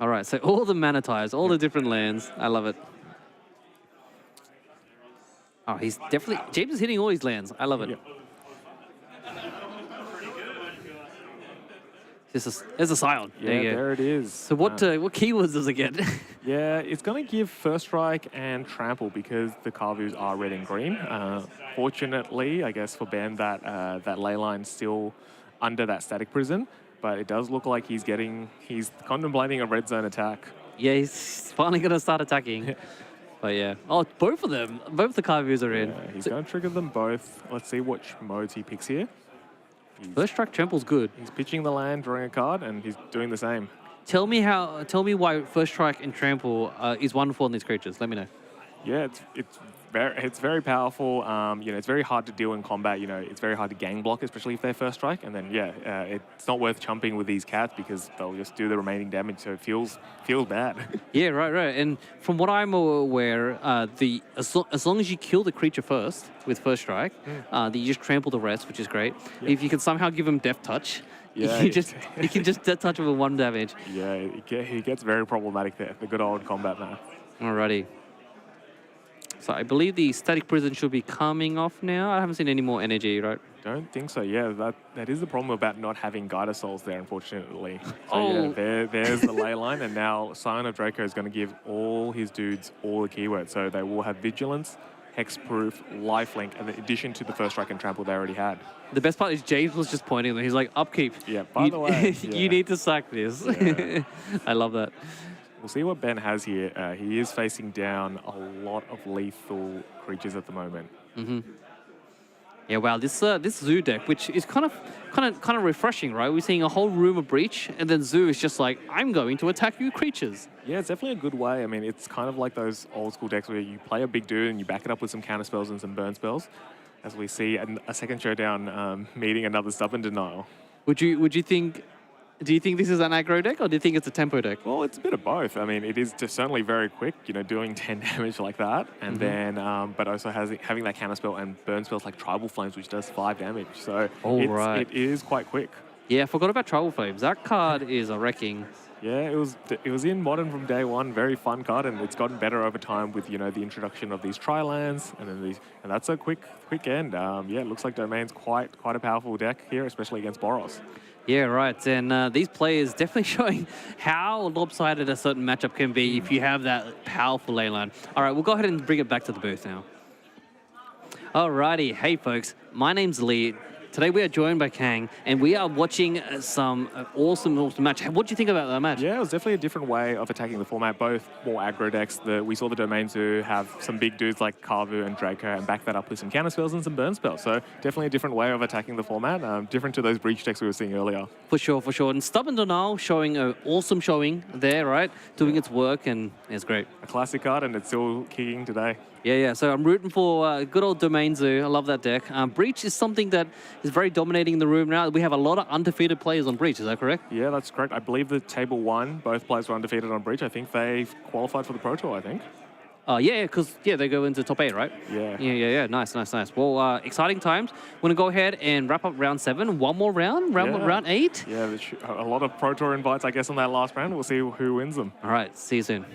All right, so all the mana ties, all the different lands. I love it. Oh, he's definitely... James is hitting all his lands. I love it. Yeah. There's a Scion. Yeah, There you go. there it is. So what keywords does it get? Yeah, it's going to give First Strike and Trample because the Carvus are red and green. Fortunately, I guess for Ben, that Leyline's still under that Static Prison, but it does look like he's contemplating a red zone attack. Yeah, he's finally going to start attacking. But yeah. Oh, both of them. Both the Carvus are in. Yeah, he's going to trigger them both. Let's see which modes he picks here. First Strike Trample's good. He's pitching the land, drawing a card, and he's doing the same. Tell me why First Strike and Trample is wonderful in these creatures. Let me know. Yeah, it's very powerful. You know, it's very hard to deal in combat. You know, it's very hard to gang block, especially if they're First Strike. And then it's not worth chumping with these cats because they'll just do the remaining damage. So it feels bad. Yeah, right. And from what I'm aware, as long as you kill the creature first with First Strike, you just trample the rest, which is great. Yep. If you can somehow give him Death Touch, Yeah, you can just Death Touch him with 1 damage. Yeah, he gets very problematic there. The good old combat math. Alrighty. So I believe the Static Prison should be coming off now. I haven't seen any more energy, right? Don't think so. Yeah, that is the problem about not having Guider Souls there, unfortunately. So Oh. yeah, there's the ley line, and now Scion of Draco is going to give all his dudes all the keywords. So they will have Vigilance, Hexproof, Lifelink, and in addition to the First Strike and Trample they already had. The best part is James was just pointing and he's like, upkeep. Yeah, by the way, You yeah. need to sack this. Yeah. I love that. We'll see what Ben has here. He is facing down a lot of lethal creatures at the moment. Yeah, wow, this Zoo deck, which is kind of refreshing, right? We're seeing a whole room of Breach, and then Zoo is just like, I'm going to attack you creatures. Yeah, it's definitely a good way. I mean, it's kind of like those old school decks where you play a big dude and you back it up with some counter spells and some burn spells, as we see a second showdown meeting another Stubborn Denial. Would you think? Do you think this is an aggro deck, or do you think it's a tempo deck? Well, it's a bit of both. I mean, it is just certainly very quick, you know, doing 10 damage like that, and then, but also having that counter spell and burn spells like Tribal Flames, which does 5 damage. So it is quite quick. Yeah, I forgot about Tribal Flames. That card is a wrecking. Yeah, it was in Modern from day one. Very fun card, and it's gotten better over time with, you know, the introduction of these tri-lands, and then and that's a quick end. Yeah, it looks like Domain's quite a powerful deck here, especially against Boros. Yeah, right. And these players definitely showing how lopsided a certain matchup can be if you have that powerful ley line. All right, we'll go ahead and bring it back to the booth now. Alrighty, hey folks, my name's Lee. Today we are joined by Kang, and we are watching some awesome match. What do you think about that match? Yeah, it was definitely a different way of attacking the format, both more aggro decks. We saw the Domains who have some big dudes like Carvu and Draco and back that up with some counter spells and some burn spells. So definitely a different way of attacking the format, different to those Breach decks we were seeing earlier. For sure. And Stubborn Denial showing an awesome showing there, right? Doing its work, and it's great. A classic card, and it's still kicking today. Yeah. So I'm rooting for good old Domain Zoo. I love that deck. Breach is something that is very dominating in the room now. We have a lot of undefeated players on Breach. Is that correct? Yeah, that's correct. I believe the table 1, both players were undefeated on Breach. I think they've qualified for the Pro Tour, I think. Yeah, because they go into top 8, right? Yeah. Yeah. Nice. Well, exciting times. We're going to go ahead and wrap up round 7. One more round? Round 8? Yeah, there's a lot of Pro Tour invites, I guess, on that last round. We'll see who wins them. All right, see you soon.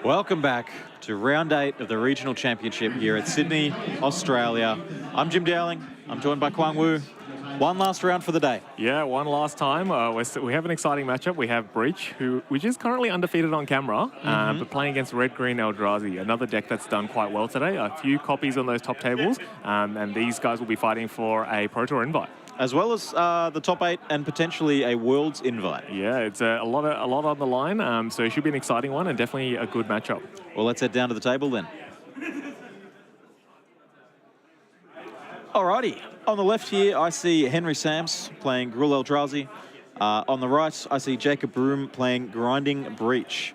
Welcome back to round 8 of the regional championship here at Sydney, Australia. I'm Jim Dowling. I'm joined by Kwang Wu. One last round for the day. Yeah, one last time. We have an exciting matchup. We have Breach, which is currently undefeated on camera, but playing against Red-Green Eldrazi, another deck that's done quite well today. A few copies on those top tables, and these guys will be fighting for a Pro Tour invite. As well as the top 8 and potentially a Worlds invite. Yeah, it's a lot on the line, so it should be an exciting one and definitely a good matchup. Well, let's head down to the table then. Alrighty, on the left here, I see Henry Sams playing Gruul Eldrazi. On the right, I see Jacob Broom playing Grinding Breach.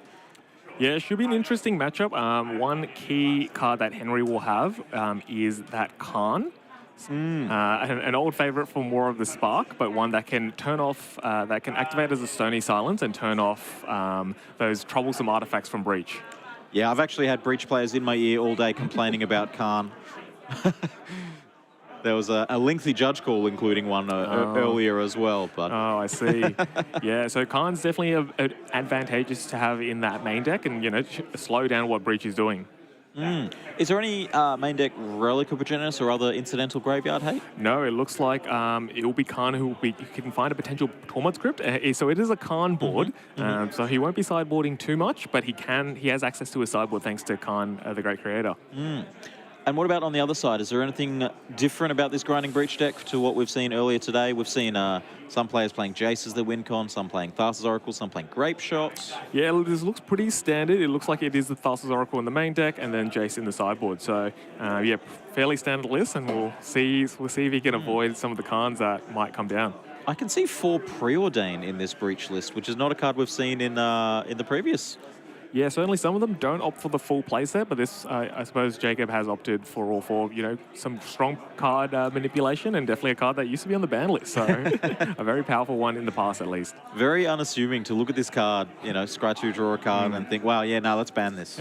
Yeah, it should be an interesting matchup. One key card that Henry will have is that Khan. An old favorite from War of the Spark, but one that can turn off, that can activate as a Stony Silence and turn off those troublesome artifacts from Breach. Yeah, I've actually had Breach players in my ear all day complaining about Khan. There was a lengthy judge call, including one earlier as well. But oh, I see. Yeah, so Khan's definitely advantageous to have in that main deck and, slow down what Breach is doing. Is there any main deck Relic of Progenitus or other incidental graveyard hate? No, it looks like it will be Khan who can find a potential Tormod script. So it is a Khan board, so he won't be sideboarding too much, but he has access to his sideboard thanks to Khan, the great creator. And what about on the other side? Is there anything different about this Grinding Breach deck to what we've seen earlier today? We've seen some players playing Jace as their win con, some playing Thassa's Oracle, some playing Grape Shots. Yeah, this looks pretty standard. It looks like it is the Thassa's Oracle in the main deck and then Jace in the sideboard. So, yeah, fairly standard list, and we'll see if he can avoid some of the Khans that might come down. I can see 4 Preordain in this Breach list, which is not a card we've seen in the previous. Yeah, certainly some of them don't opt for the full playset, but this, I suppose Jacob has opted for all 4, some strong card manipulation and definitely a card that used to be on the ban list. So a very powerful one in the past, at least. Very unassuming to look at this card, scratch 2, draw a card and think, wow, yeah, no, let's ban this.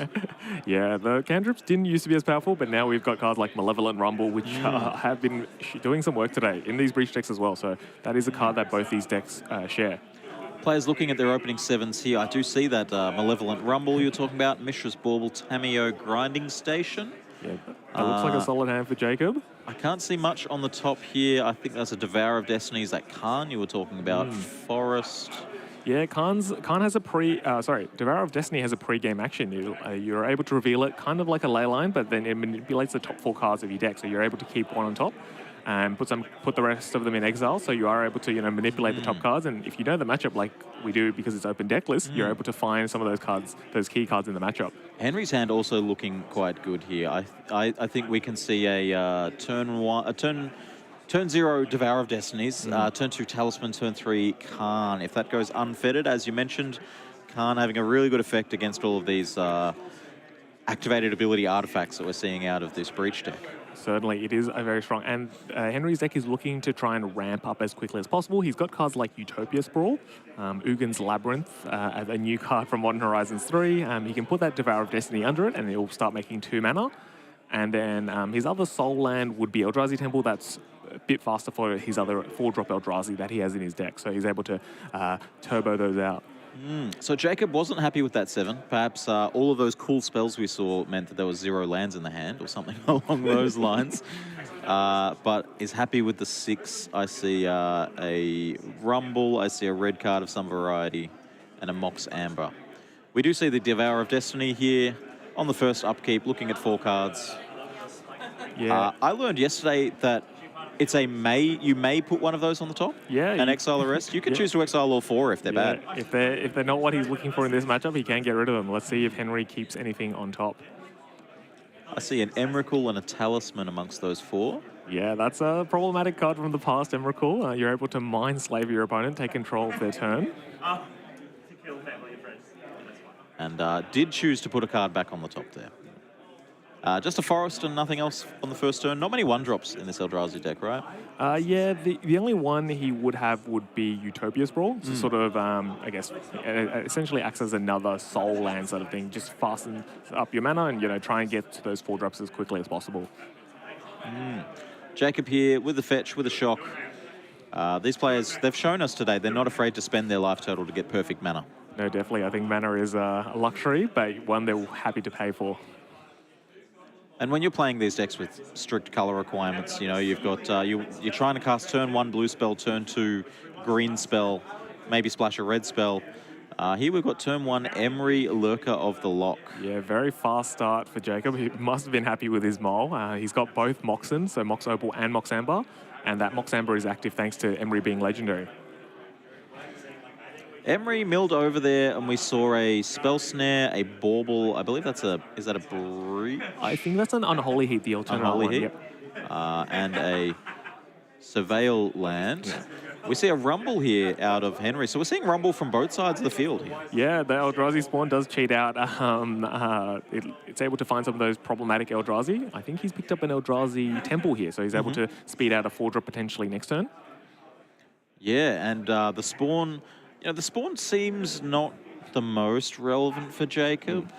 Yeah, the cantrips didn't used to be as powerful, but now we've got cards like Malevolent Rumble, which have been doing some work today in these Breach decks as well. So that is a card that both these decks share. Players looking at their opening 7s here, I do see that Malevolent Rumble you're talking about, Mishra's Bauble, Tameo, Grinding Station. Yeah, that looks like a solid hand for Jacob. I can't see much on the top here. I think that's a Devour of Destinies, that Khan you were talking about, Forest. Yeah, Khan has a Devour of Destiny has a pre-game action. You're able to reveal it kind of like a ley line, but then it manipulates the top 4 cards of your deck, so you're able to keep one on top and put the rest of them in exile, so you are able to manipulate the top cards. And if you know the matchup like we do because it's open deck list, you're able to find some of those cards, those key cards in the matchup. Henry's hand also looking quite good here. I think we can see a turn 0 Devour of Destinies, turn 2 Talisman, turn 3 Khan. If that goes unfettered, as you mentioned, Khan having a really good effect against all of these activated ability artifacts that we're seeing out of this Breach deck. Certainly, it is a very strong, and Henry's deck is looking to try and ramp up as quickly as possible. He's got cards like Utopia Sprawl, Ugin's Labyrinth, a new card from Modern Horizons 3. He can put that Devour of Destiny under it, and it will start making 2 mana. And then his other Soul Land would be Eldrazi Temple. That's a bit faster for his other 4-drop Eldrazi that he has in his deck, so he's able to turbo those out. So Jacob wasn't happy with that 7. Perhaps all of those cool spells we saw meant that there was 0 lands in the hand or something along those lines. But is happy with the 6. I see a Rumble, I see a red card of some variety, and a Mox Amber. We do see the Devour of Destiny here on the first upkeep, looking at 4 cards. Yeah. I learned yesterday that it's you may put one of those on the top. Yeah. And exile the rest. You can choose to exile all 4 if they're bad. If they're not what he's looking for in this matchup, he can get rid of them. Let's see if Henry keeps anything on top. I see an Emrakul and a Talisman amongst those 4. Yeah, that's a problematic card from the past, Emrakul. You're able to mind slave your opponent, take control of their turn. And did choose to put a card back on the top there. Just a Forest and nothing else on the first turn. Not many 1-drops in this Eldrazi deck, right? Yeah, the only one he would have would be Utopia Sprawl. So sort of, I guess, essentially acts as another soul land sort of thing. Just fasten up your mana and, try and get to those 4-drops as quickly as possible. Jacob here with the fetch, with a shock. These players, they've shown us today they're not afraid to spend their life total to get perfect mana. No, definitely. I think mana is a luxury, but one they're happy to pay for. And when you're playing these decks with strict color requirements, you know, you've got, you're trying to cast turn 1 blue spell, turn 2 green spell, maybe splash a red spell. Here we've got turn 1 Emery, Lurker of the Lock. Yeah, very fast start for Jacob. He must have been happy with his mole. He's got both Moxen, so Mox Opal and Mox Amber, and that Mox Amber is active thanks to Emery being legendary. Emery milled over there, and we saw a Spell Snare, a Bauble. I believe that's is that a Breach? I think that's an Unholy Heat, the alternate Unholy one. Heat. Yep. And a Surveil land. Yeah. We see a Rumble here out of Henry. So we're seeing Rumble from both sides of the field here. Yeah, the Eldrazi spawn does cheat out. It's able to find some of those problematic Eldrazi. I think he's picked up an Eldrazi Temple here, so he's able to speed out a 4-drop potentially next turn. Yeah, and the spawn, you know, the spawn seems not the most relevant for Jacob.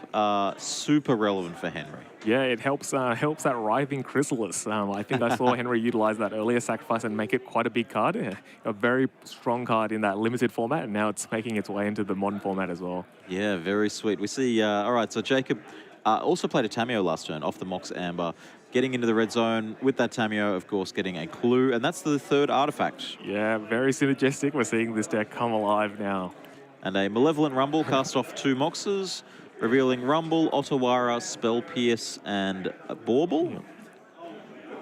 Super relevant for Henry. Yeah, it helps that Writhing Chrysalis. I think I saw Henry utilize that earlier sacrifice and make it quite a big card. Yeah, a very strong card in that limited format, and now it's making its way into the modern format as well. Yeah, very sweet. We see, all right, so Jacob also played a Tameo last turn off the Mox Amber, getting into the red zone with that Tameo, of course, getting a clue, and that's the 3rd artifact. Yeah, very synergistic. We're seeing this deck come alive now. And a Malevolent Rumble cast off 2 Moxes, revealing Rumble, Otawara, Spell Pierce, and a Bauble. Yep.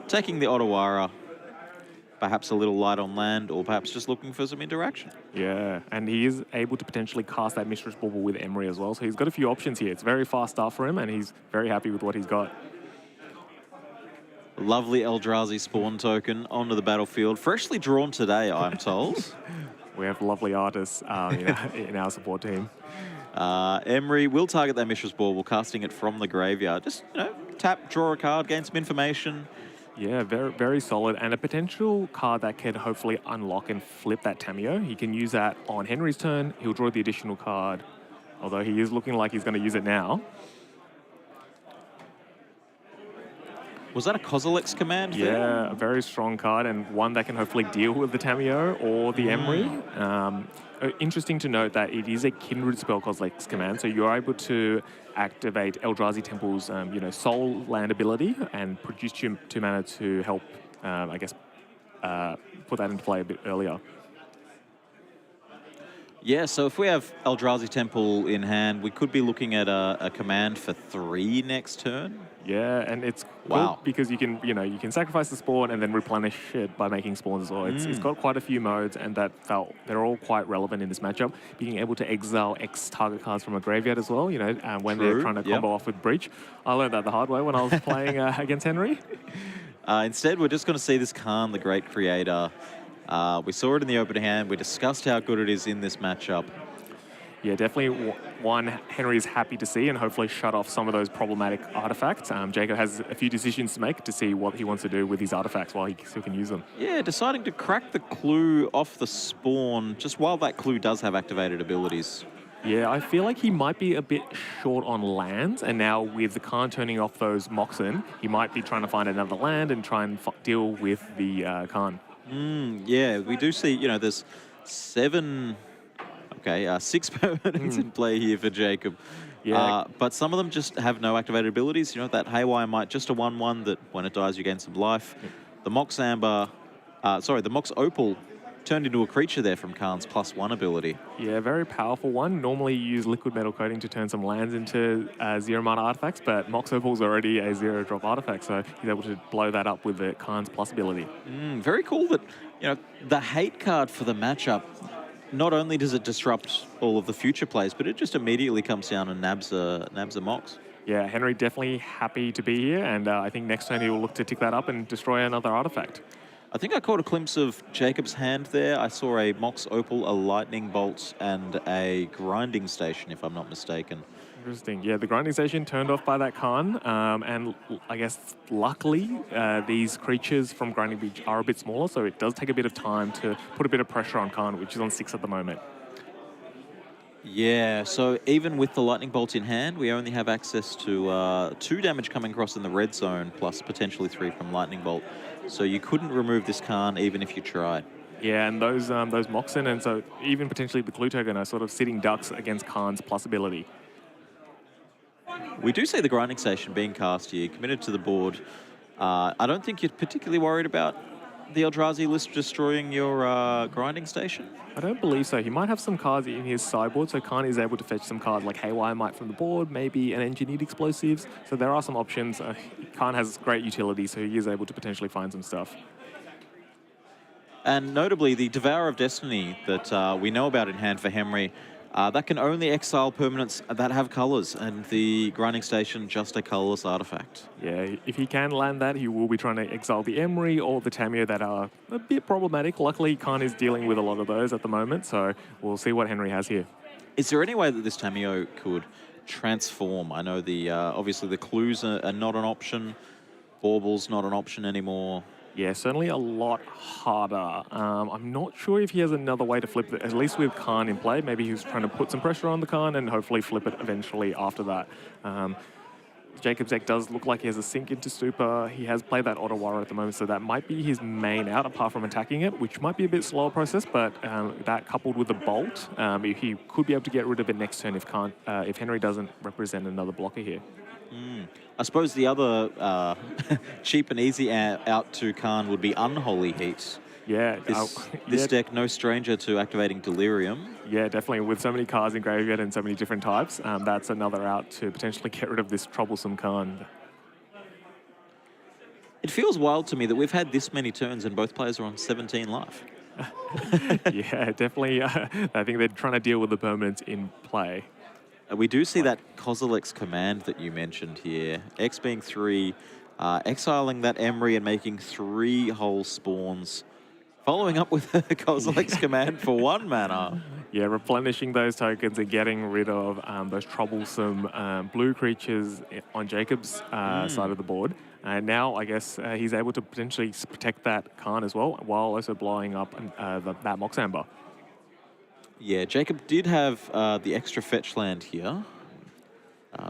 Taking the Otawara, perhaps a little light on land, or perhaps just looking for some interaction. Yeah, and he is able to potentially cast that Mistress Bauble with Emery as well, so he's got a few options here. It's a very fast start for him, and he's very happy with what he's got. Lovely Eldrazi spawn token onto the battlefield. Freshly drawn today, I'm told. We have lovely artists in our support team. Emery will target that Mistress Bauble, casting it from the graveyard. Just, you know, tap, draw a card, gain some information. Yeah, very, very solid, and a potential card that can hopefully unlock and flip that Tameo. He can use that on Henry's turn. He'll draw the additional card, although he is looking like he's going to use it now. Was that a Kozilek's command there? Yeah, a very strong card, and one that can hopefully deal with the Tameo or the Emery. Interesting to note that it is a Kindred spell Kozilek's command, so you're able to activate Eldrazi Temple's soul land ability and produce 2 mana to help, put that into play a bit earlier. Yeah, so if we have Eldrazi Temple in hand, we could be looking at a command for 3 next turn. Yeah, and it's wow good because you can sacrifice the spawn and then replenish it by making spawns as well. It's got quite a few modes, and they're all quite relevant in this matchup. Being able to exile X target cards from a graveyard as well, when they're trying to combo off with Breach. I learned that the hard way when I was playing against Henry. Instead, we're just going to see this Khan, the Great Creator. We saw it in the opening hand. We discussed how good it is in this matchup. Yeah, definitely one Henry is happy to see and hopefully shut off some of those problematic artifacts. Jacob has a few decisions to make to see what he wants to do with his artifacts while he still can use them. Yeah, deciding to crack the clue off the spawn just while that clue does have activated abilities. Yeah, I feel like he might be a bit short on lands, and now with the Khan turning off those Moxen, he might be trying to find another land and try and deal with the Khan. Yeah, we do see, there's 6 permanents in play here for Jacob. Yeah. But some of them just have no activated abilities. That Haywire Might, just a 1/1 that when it dies, you gain some life. The Mox Amber, the Mox Opal turned into a creature there from Khan's +1 ability. Yeah, very powerful one. Normally you use liquid metal coating to turn some lands into 0 mana artifacts, but Mox Opal's already a 0-drop artifact, so he's able to blow that up with the Khan's plus ability. Very cool that, the hate card for the matchup, not only does it disrupt all of the future plays, but it just immediately comes down and nabs a Mox. Yeah, Henry definitely happy to be here, and I think next turn he will look to tick that up and destroy another artifact. I think I caught a glimpse of Jacob's hand there. I saw a Mox Opal, a Lightning Bolt, and a Grinding Station, if I'm not mistaken. Interesting. Yeah, the Grinding Station turned off by that Khan, and I guess luckily these creatures from Grinding Beach are a bit smaller, so it does take a bit of time to put a bit of pressure on Khan, which is on 6 at the moment. Yeah, so even with the Lightning Bolt in hand, we only have access to 2 damage coming across in the red zone, plus potentially 3 from Lightning Bolt. So you couldn't remove this Khan even if you tried. Yeah, and those Moxen, and so even potentially the Clue token are sort of sitting ducks against Khan's plus ability. We do see the grinding station being cast here, committed to the board. I don't think you're particularly worried about the Eldrazi list destroying your grinding station. I don't believe so. He might have some cards in his sideboard, so Khan is able to fetch some cards like Haywire Might from the board, maybe an Engineered Explosives. So there are some options. Khan has great utility, so he is able to potentially find some stuff. And notably, the Devourer of Destiny that we know about in hand for Henry, that can only exile permanents that have colors, and the grinding station just a colorless artifact. Yeah, if he can land that, he will be trying to exile the Emery or the Tamio that are a bit problematic. Luckily, Khan is dealing with a lot of those at the moment, so we'll see what Henry has here. Is there any way that this Tamio could transform? I know the obviously the clues are not an option. Bauble's not an option anymore. Yeah, certainly a lot harder. I'm not sure if he has another way to flip it, at least with Khan in play. Maybe he's trying to put some pressure on the Khan and hopefully flip it eventually after that. Jacob's deck does look like he has a sink into Stupor. He has played that Ottawara at the moment, so that might be his main out, apart from attacking it, which might be a bit slower process, but that coupled with the Bolt, he could be able to get rid of it next turn if Henry doesn't represent another blocker here. I suppose the other cheap and easy out to Khan would be Unholy Heat. Yeah. This deck, no stranger to activating Delirium. Yeah, definitely. With so many cards in graveyard and so many different types, that's another out to potentially get rid of this troublesome Khan. It feels wild to me that we've had this many turns and both players are on 17 life. Yeah, definitely. I think they're trying to deal with the permanents in play. We do see that Kozilek's command that you mentioned here. X being 3, exiling that Emery and making 3 whole spawns. Following up with Kozilek's command for 1 mana. Yeah, replenishing those tokens and getting rid of those troublesome blue creatures on Jacob's side of the board. And now, I guess, he's able to potentially protect that Khan as well, while also blowing up that Mox Amber. Yeah, Jacob did have the extra fetch land here.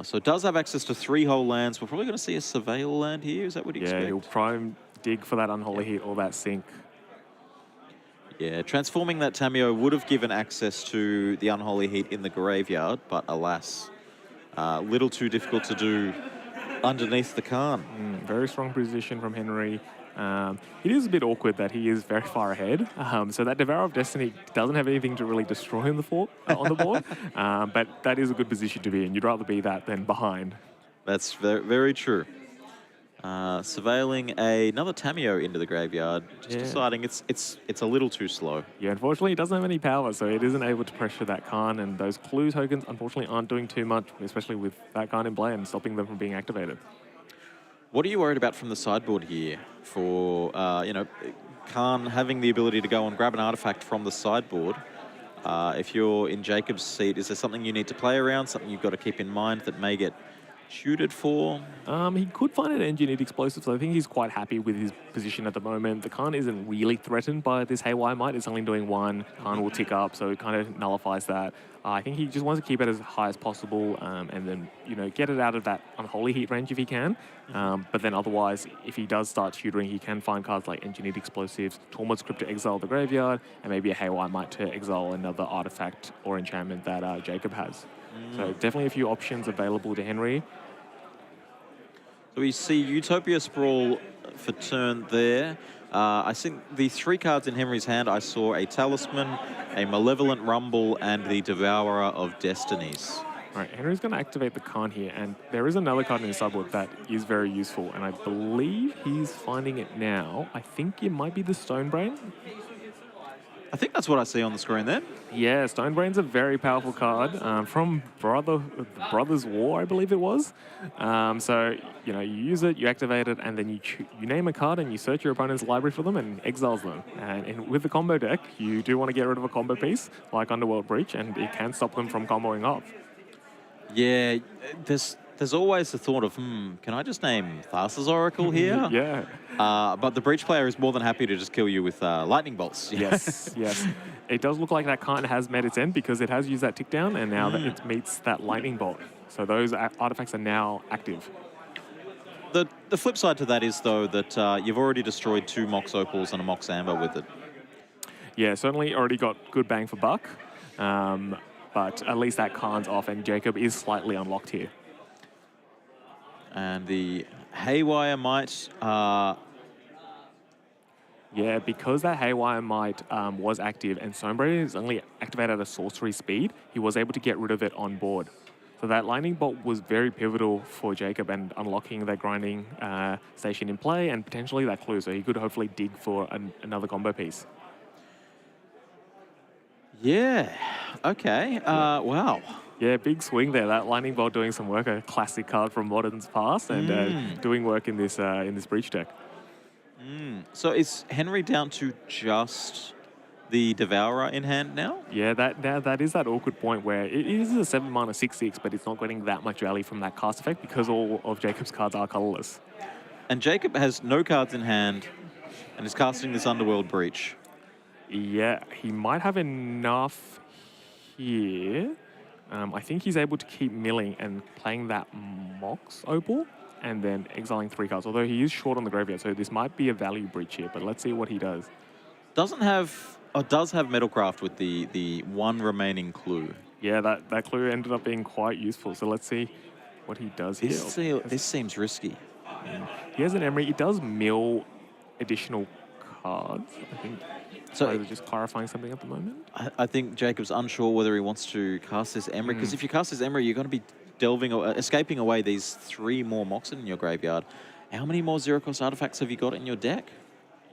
So it does have access to 3 whole lands. We're probably going to see a Surveil land here. Is that what you expect? Yeah, he'll try and dig for that Unholy Heat or that Sink. Yeah, transforming that Tamio would have given access to the Unholy Heat in the graveyard, but alas, little too difficult to do underneath the Khan. Very strong position from Henry. It is a bit awkward that he is very far ahead. So that Devourer of Destiny doesn't have anything to really destroy on the board. But that is a good position to be in. You'd rather be that than behind. That's very, very true. Surveilling another Tamio into the graveyard, just deciding it's a little too slow. Yeah, unfortunately, it doesn't have any power, so it isn't able to pressure that Khan, and those Clue tokens, unfortunately, aren't doing too much, especially with that Khan in play and stopping them from being activated. What are you worried about from the sideboard here for, Khan having the ability to go and grab an artifact from the sideboard? If you're in Jacob's seat, is there something you need to play around, something you've got to keep in mind that may get shooted for? He could find an Engineered Explosive, so I think he's quite happy with his position at the moment. The Khan isn't really threatened by this Haywire Might. It's only doing 1. Khan will tick up, so it kind of nullifies that. I think he just wants to keep it as high as possible and then, get it out of that Unholy Heat range if he can. But then otherwise, if he does start tutoring, he can find cards like Engineered Explosives, Tormod's Crypt to exile the graveyard, and maybe a Haywire Might to exile another artifact or enchantment that Jacob has. So definitely a few options available to Henry. So we see Utopia Sprawl for turn there. I think the 3 cards in Henry's hand, I saw a Talisman, a Malevolent Rumble, and the Devourer of Destinies. All right, Henry's going to activate the Khan here, and there is another card in the sideboard that is very useful, and I believe he's finding it now. I think it might be the Stonebrain. I think that's what I see on the screen there. Yeah, Stonebrain's a very powerful card from Brothers War, I believe it was. So, you use it, you activate it, and then you name a card and you search your opponent's library for them and exiles them. And with the combo deck, you do want to get rid of a combo piece like Underworld Breach, and it can stop them from comboing off. Yeah, there's always the thought of, can I just name Thassa's Oracle here? Yeah. But the Breach player is more than happy to just kill you with lightning bolts. Yes, yes. It does look like that Khan has met its end because it has used that tick down, and now that it meets that lightning bolt. So those artifacts are now active. The flip side to that is, though, that you've already destroyed 2 Mox Opals and a Mox Amber with it. Yeah, certainly already got good bang for buck. But at least that Khan's off, and Jacob is slightly unlocked here. And the Haywire Might, Yeah, because that Haywire Might was active and Stonebraid is only activated at a sorcery speed, he was able to get rid of it on board. So that Lightning Bolt was very pivotal for Jacob and unlocking that grinding station in play and potentially that clue, so he could hopefully dig for another combo piece. yeah, okay, wow. Yeah, big swing there. That Lightning Bolt doing some work, a classic card from Modern's past, and doing work in this Breach deck. So is Henry down to just the Devourer in hand now? Yeah, that is that awkward point where it is a 7 mana 6/6, but it's not getting that much value from that cast effect because all of Jacob's cards are colorless. And Jacob has no cards in hand and is casting this Underworld Breach. Yeah, he might have enough here. I think he's able to keep milling and playing that Mox Opal and then exiling 3 cards, although he is short on the graveyard, so this might be a value breach here, but let's see what he does. Does have Metalcraft with the one remaining clue. Yeah, that clue ended up being quite useful, so let's see what he does here. This seems risky. He has an Emery. He does mill additional cards, I think. So they're just clarifying something at the moment. I think Jacob's unsure whether he wants to cast this Emery, because if you cast this Emery, you're going to be escaping away these 3 more Moxen in your graveyard. How many more zero-cost artifacts have you got in your deck?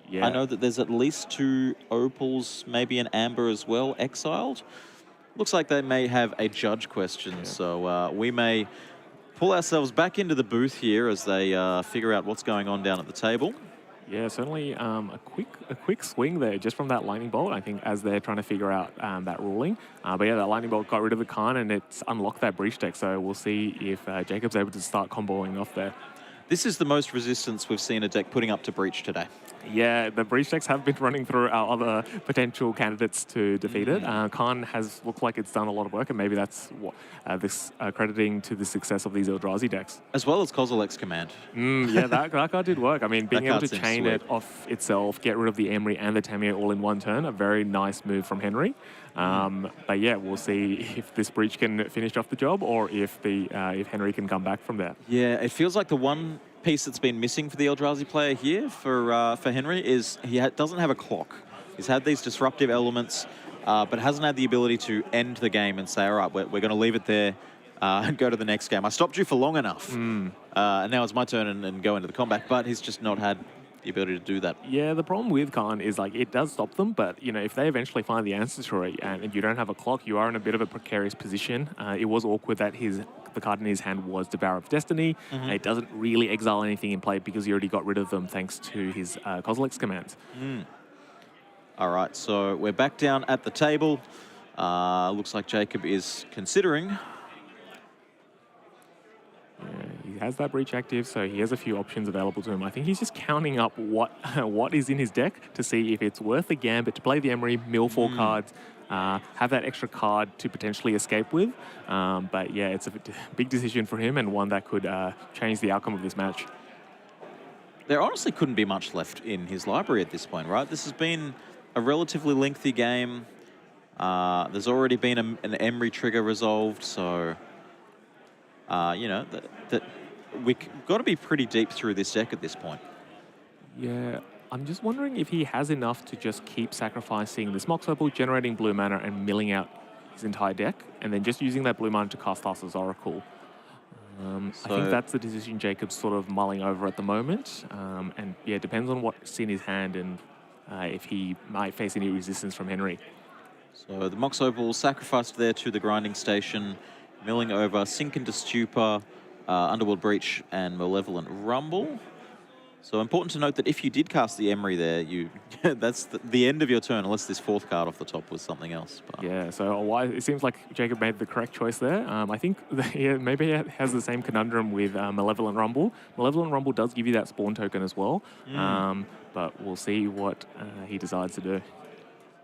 Yeah. I know that there's at least 2 Opals, maybe an Amber as well, exiled. Looks like they may have a judge question, so we may pull ourselves back into the booth here as they figure out what's going on down at the table. Yeah, certainly a quick swing there just from that Lightning Bolt, I think, as they're trying to figure out that ruling. But yeah, that Lightning Bolt got rid of the Khan and it's unlocked that Breach deck, so we'll see if Jacob's able to start comboing off there. This is the most resistance we've seen a deck putting up to Breach today. Yeah, the Breach decks have been running through our other potential candidates to defeat it. Khan has looked like it's done a lot of work, and maybe that's what crediting to the success of these Eldrazi decks. As well as Kozilek's Command. Yeah, that card did work. I mean, being able to chain sweet. it off itself, get rid of the Emery and the Tamiyo all in one turn, a very nice move from Henry. But yeah, we'll see if this Breach can finish off the job or if if Henry can come back from there. Yeah, it feels like the one piece that's been missing for the Eldrazi player here for Henry is he doesn't have a clock. He's had these disruptive elements, but hasn't had the ability to end the game and say, all right, we're going to leave it there and go to the next game. I stopped you for long enough, and now it's my turn and go into the combat, but he's just not had the ability to do that. Yeah, the problem with Khan is like it does stop them, but you know, if they eventually find the answers for it and you don't have a clock, you are in a bit of a precarious position. It was awkward that the card in his hand was Devourer of Destiny. It doesn't really exile anything in play because he already got rid of them thanks to his Kozilek's commands. All right, so we're back down at the table. Looks like Jacob is considering. Yeah, he has that Breach active, so he has a few options available to him. I think he's just counting up what is in his deck to see if it's worth the gambit to play the Emery, mill 4 cards, have that extra card to potentially escape with. But yeah, it's a big decision for him and one that could change the outcome of this match. There honestly couldn't be much left in his library at this point, right? This has been a relatively lengthy game. There's already been an Emery trigger resolved, so... you know, that we've got to be pretty deep through this deck at this point. Yeah, I'm just wondering if he has enough to just keep sacrificing this Mox Opal, generating blue mana and milling out his entire deck, and then just using that blue mana to cast Thassa's Oracle. I think that's the decision Jacob's sort of mulling over at the moment. And yeah, it depends on what's in his hand and if he might face any resistance from Henry. So the Mox Opal sacrificed there to the grinding station, milling over, sink into stupor, Underworld Breach, and Malevolent Rumble. So important to note that if you did cast the Emery there, that's the end of your turn, unless this 4th card off the top was something else. But. Yeah, so it seems like Jacob made the correct choice there. I think maybe he has the same conundrum with Malevolent Rumble. Malevolent Rumble does give you that spawn token as well, but we'll see what he decides to do.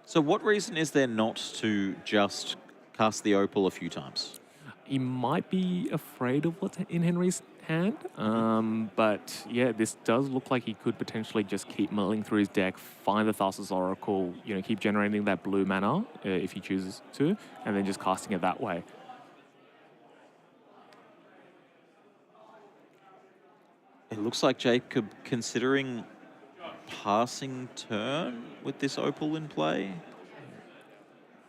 So what reason is there not to just cast the Opal a few times? He might be afraid of what's in Henry's hand. But yeah, this does look like he could potentially just keep milling through his deck, find the Thassa's Oracle, keep generating that blue mana if he chooses to, and then just casting it that way. It looks like Jacob considering passing turn with this Opal in play.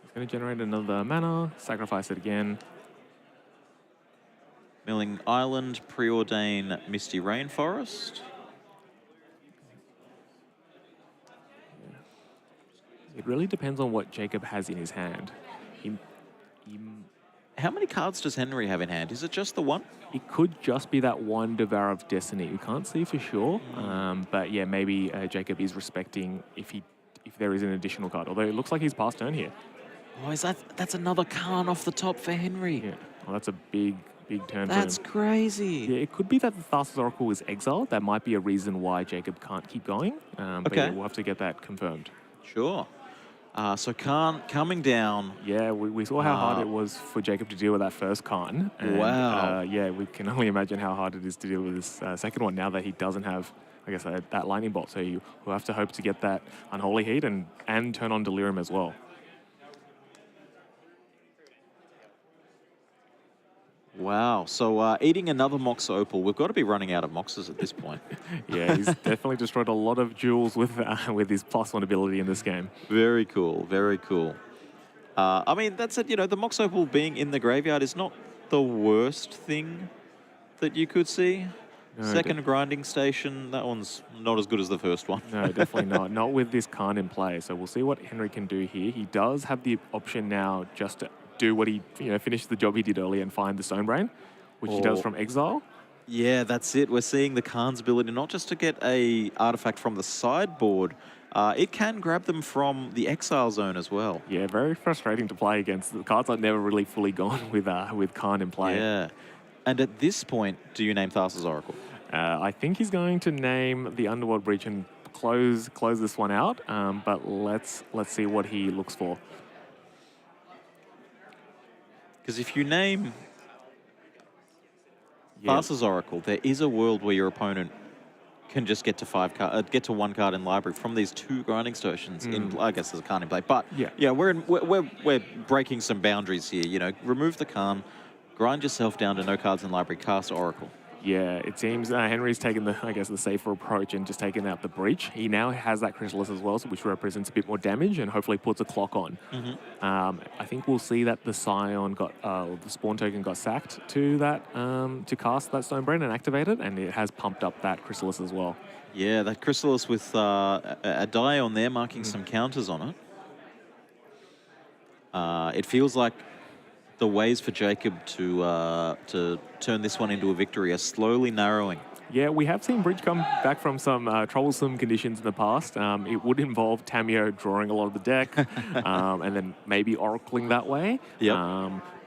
He's going to generate another mana, sacrifice it again. Milling Island, Preordain Misty Rainforest. It really depends on what Jacob has in his hand. How many cards does Henry have in hand? Is it just the one? It could just be that one Devourer of Destiny. We can't see for sure. But yeah, maybe Jacob is respecting if there is an additional card. Although it looks like he's passed turn here. Oh, that's another Khan off the top for Henry. Yeah, well, that's a big turn That's for him. crazy. Yeah, it could be that the Thassa's Oracle is exiled. That might be a reason why Jacob can't keep going. But Okay. yeah, we'll have to get that confirmed. Sure. So Khan coming down. Yeah, we saw how hard it was for Jacob to deal with that first Khan. And, Wow. yeah, we can only imagine how hard it is to deal with this second one now that he doesn't have, I guess, that lightning bolt. So we'll have to hope to get that Unholy Heat and turn on Delirium as well. Wow. So eating another Mox Opal. We've got to be running out of Moxes at this point. Yeah, he's definitely destroyed a lot of jewels with his +1 ability in this game. Very cool. Very cool. I mean, that's it. The Mox Opal being in the graveyard is not the worst thing that you could see. No, Second grinding station, that one's not as good as the first one. No, definitely not. Not with this Khan in play. So we'll see what Henry can do here. He does have the option now just to do what he, finish the job he did earlier and find the Stonebrain, which he does from exile. Yeah, that's it. We're seeing the Khan's ability not just to get a artifact from the sideboard, it can grab them from the exile zone as well. Yeah, very frustrating to play against. The cards are never really fully gone with Khan in play. Yeah. And at this point, do you name Thassa's Oracle? I think he's going to name the Underworld Breach and close this one out. But let's see what he looks for. Because if you name Thassa's Oracle, there is a world where your opponent can just get to one card in library from these two grinding stations. I guess there's a Khan in play, but yeah, we're breaking some boundaries here. Remove the Khan, grind yourself down to no cards in library, cast Oracle. Yeah, it seems Henry's taken the safer approach and just taken out the breach. He now has that Chrysalis as well, which represents a bit more damage and hopefully puts a clock on. I think we'll see that the Scion the spawn token got sacked to that to cast that Stonebrain and activate it, and it has pumped up that Chrysalis as well. Yeah, that Chrysalis with a die on there marking some counters on it. It feels like the ways for Jacob to turn this one into a victory are slowly narrowing. Yeah, we have seen Bridge come back from some troublesome conditions in the past. It would involve Tamio drawing a lot of the deck and then maybe oracling that way. Yep.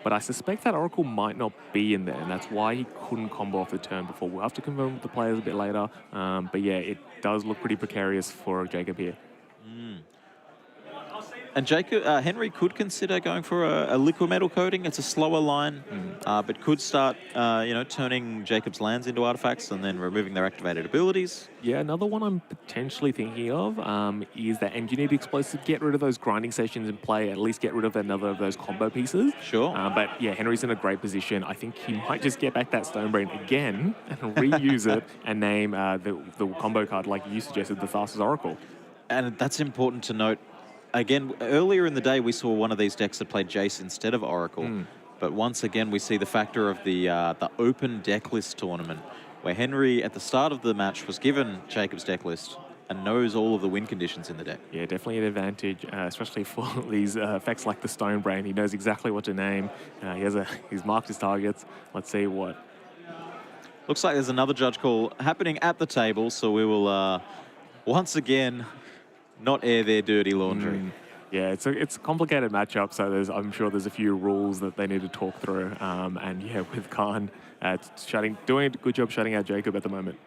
But I suspect that Oracle might not be in there, and that's why he couldn't combo off the turn before. We'll have to confirm with the players a bit later. But yeah, it does look pretty precarious for Jacob here. And Henry could consider going for a liquid metal coating. It's a slower line, but could start, turning Jacob's lands into artifacts and then removing their activated abilities. Yeah, another one I'm potentially thinking of is that Engineered Explosive. Get rid of those grinding stations in play, at least get rid of another of those combo pieces. Sure. But yeah, Henry's in a great position. I think he might just get back that Stonebrain again and reuse it and name the combo card like you suggested, the Thassa's Oracle. And that's important to note. Again, earlier in the day, we saw one of these decks that played Jace instead of Oracle. But once again, we see the factor of the open deck list tournament, where Henry, at the start of the match, was given Jacob's deck list and knows all of the win conditions in the deck. Yeah, definitely an advantage, especially for these effects like the Stonebrain. He knows exactly what to name. He's marked his targets. Let's see what. Looks like there's another judge call happening at the table, so we will once again not air their dirty laundry. Yeah, it's a complicated matchup, so I'm sure there's a few rules that they need to talk through. And yeah, with Khan doing a good job shutting out Jacob at the moment.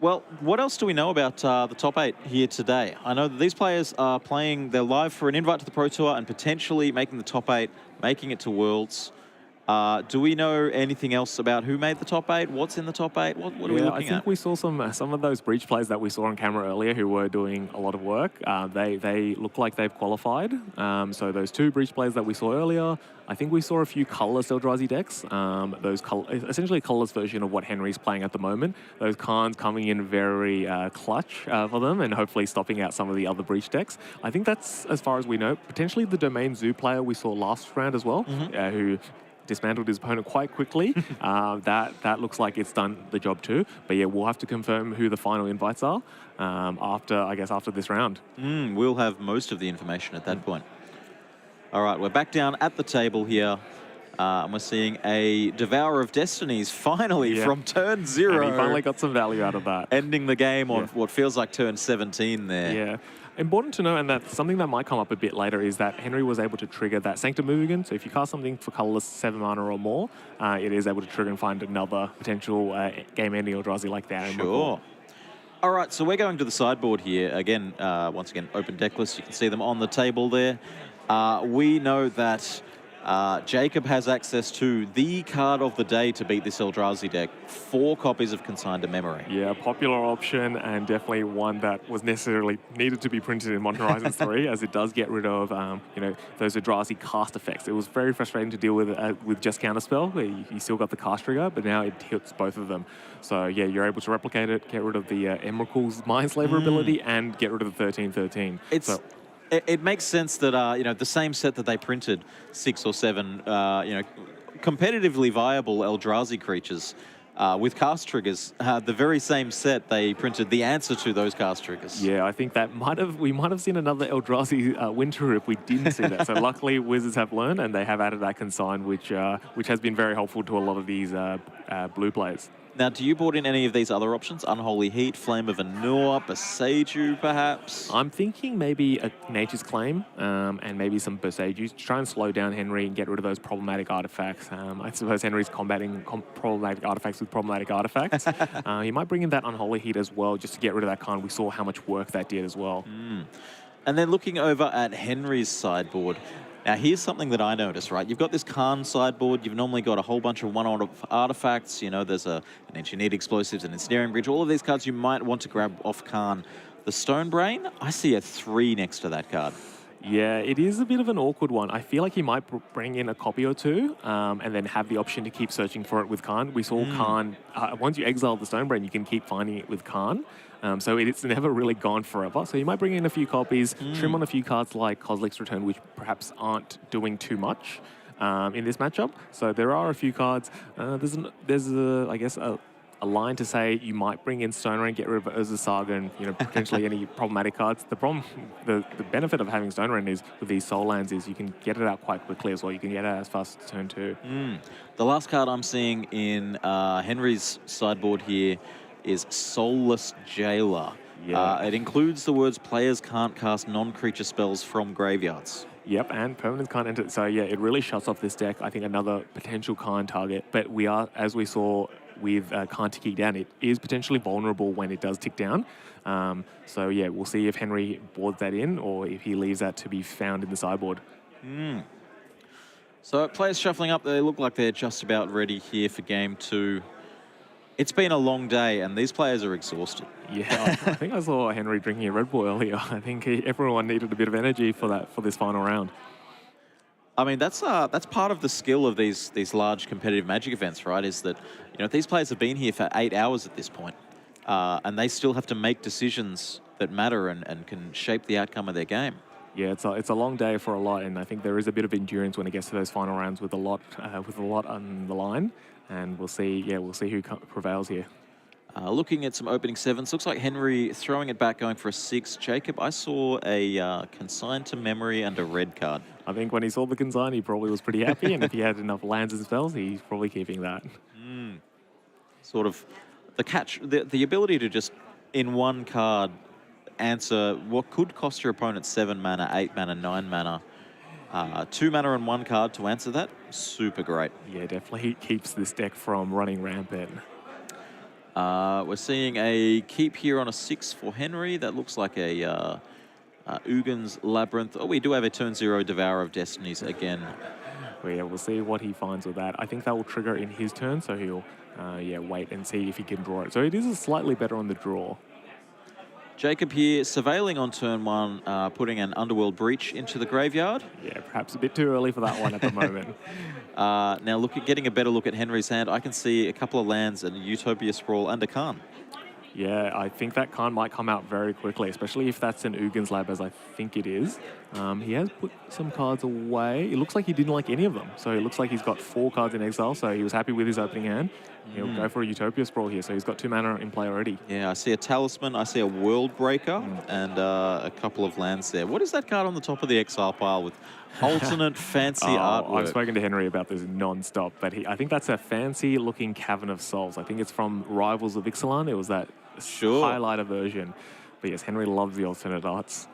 Well, what else do we know about the top 8 here today? I know that these players are playing, they're live for an invite to the Pro Tour and potentially making the top 8, making it to Worlds. Do we know anything else about who made the top 8? What's in the top 8? What are we looking I think at? we saw some of those breach players that we saw on camera earlier who were doing a lot of work. They look like they've qualified. So those 2 breach players that we saw earlier, I think we saw a few colourless Eldrazi decks. Essentially a colourless version of what Henry's playing at the moment. Those Khans coming in very clutch for them and hopefully stopping out some of the other breach decks. I think that's as far as we know. Potentially the Domain Zoo player we saw last round as well, who dismantled his opponent quite quickly. That looks like it's done the job too. But yeah, we'll have to confirm who the final invites are after this round. We'll have most of the information at that point. All right, we're back down at the table here. And we're seeing a Devourer of Destinies finally from turn 0. And he finally got some value out of that. Ending the game on what feels like turn 17 there. Yeah. Important to know, and that's something that might come up a bit later, is that Henry was able to trigger that Sanctum move again. So if you cast something for colorless 7 mana or more, it is able to trigger and find another potential game-ending Eldrazi like that. Sure. All right, so we're going to the sideboard here. Again, once again, open deck list. You can see them on the table there. We know that Jacob has access to the card of the day to beat this Eldrazi deck. 4 copies of Consigned to Memory. Yeah, popular option and definitely one that was necessarily needed to be printed in Modern Horizons 3 as it does get rid of, those Eldrazi cast effects. It was very frustrating to deal with just Counterspell. You still got the cast trigger, but now it hits both of them. So yeah, you're able to replicate it, get rid of the Emrakul's Mindslaver ability and get rid of the 13/13. It makes sense that, the same set that they printed 6 or 7, competitively viable Eldrazi creatures with cast triggers, the very same set they printed the answer to those cast triggers. Yeah, I think that we might have seen another Eldrazi winter if we didn't see that. So luckily Wizards have learned and they have added that consign, which has been very helpful to a lot of these blue players. Now, do you board in any of these other options? Unholy Heat, Flame of Anur, Boseiju, perhaps? I'm thinking maybe a Nature's Claim and maybe some Boseiju to try and slow down Henry and get rid of those problematic artifacts. I suppose Henry's combating problematic artifacts with problematic artifacts. He might bring in that Unholy Heat as well just to get rid of that Khan. We saw how much work that did as well. And then looking over at Henry's sideboard, now, here's something that I noticed, right? You've got this Khan sideboard. You've normally got a whole bunch of one-off artifacts. There's an Engineered Explosives, an Ensnaring Bridge. All of these cards you might want to grab off Khan. The Stone Brain, I see a 3 next to that card. Yeah, it is a bit of an awkward one. I feel like he might bring in a copy or 2 and then have the option to keep searching for it with Khan. We saw Khan, once you exile the Stone Brain, you can keep finding it with Khan. So it's never really gone forever. So you might bring in a few copies, trim on a few cards like Kozilek's Return, which perhaps aren't doing too much in this matchup. So there are a few cards. There's a line to say you might bring in Stone Rain, get rid of Urza Saga, and potentially any problematic cards. The benefit of having Stone Rain is with these Soul Lands is you can get it out quite quickly as well. You can get it out as fast as turn 2. The last card I'm seeing in Henry's sideboard here is Soulless Jailer. Yeah. It includes the words players can't cast non-creature spells from graveyards. Yep, and permanents can't enter. So yeah, it really shuts off this deck. I think another potential Khan target. But we are, as we saw with Khan ticking down, it is potentially vulnerable when it does tick down. So yeah, we'll see if Henry boards that in or if he leaves that to be found in the sideboard. So players shuffling up, they look like they're just about ready here for game 2. It's been a long day, and these players are exhausted. Yeah, I think I saw Henry drinking a Red Bull earlier. I think everyone needed a bit of energy for this final round. I mean, that's part of the skill of these large competitive Magic events, right? Is that these players have been here for 8 hours at this point, and they still have to make decisions that matter and can shape the outcome of their game. Yeah, it's a long day for a lot, and I think there is a bit of endurance when it gets to those final rounds with a lot on the line. And we'll see who prevails here. Looking at some opening 7s, looks like Henry throwing it back, going for a 6. Jacob, I saw a Consigned to Memory and a red card. I think when he saw the consign, he probably was pretty happy, and if he had enough lands and spells, he's probably keeping that. Sort of the ability to just, in one card, answer what could cost your opponent 7 mana, 8 mana, 9 mana. 2 mana and 1 card to answer that, super great. Yeah, definitely keeps this deck from running rampant. We're seeing a keep here on a 6 for Henry. That looks like a Ugin's Labyrinth. Oh, we do have a turn 0 Devourer of Destinies again. But yeah, we'll see what he finds with that. I think that will trigger in his turn, so he'll wait and see if he can draw it. So it is a slightly better on the draw. Jacob here, surveilling on turn 1, putting an Underworld Breach into the graveyard. Yeah, perhaps a bit too early for that one at the moment. Now, getting a better look at Henry's hand, I can see a couple of lands and a Utopia Sprawl and a Khan. Yeah, I think that Khan might come out very quickly, especially if that's an Ugins Lab, as I think it is. He has put some cards away. It looks like he didn't like any of them. So it looks like he's got 4 cards in exile, so he was happy with his opening hand. He'll go for a Utopia Sprawl here, so he's got 2 mana in play already. Yeah, I see a Talisman, I see a World Breaker, and a couple of lands there. What is that card on the top of the exile pile with alternate fancy artwork? I've spoken to Henry about this non-stop, but I think that's a fancy-looking Cavern of Souls. I think it's from Rivals of Ixalan. It was that highlighter version. But yes, Henry loves the alternate arts.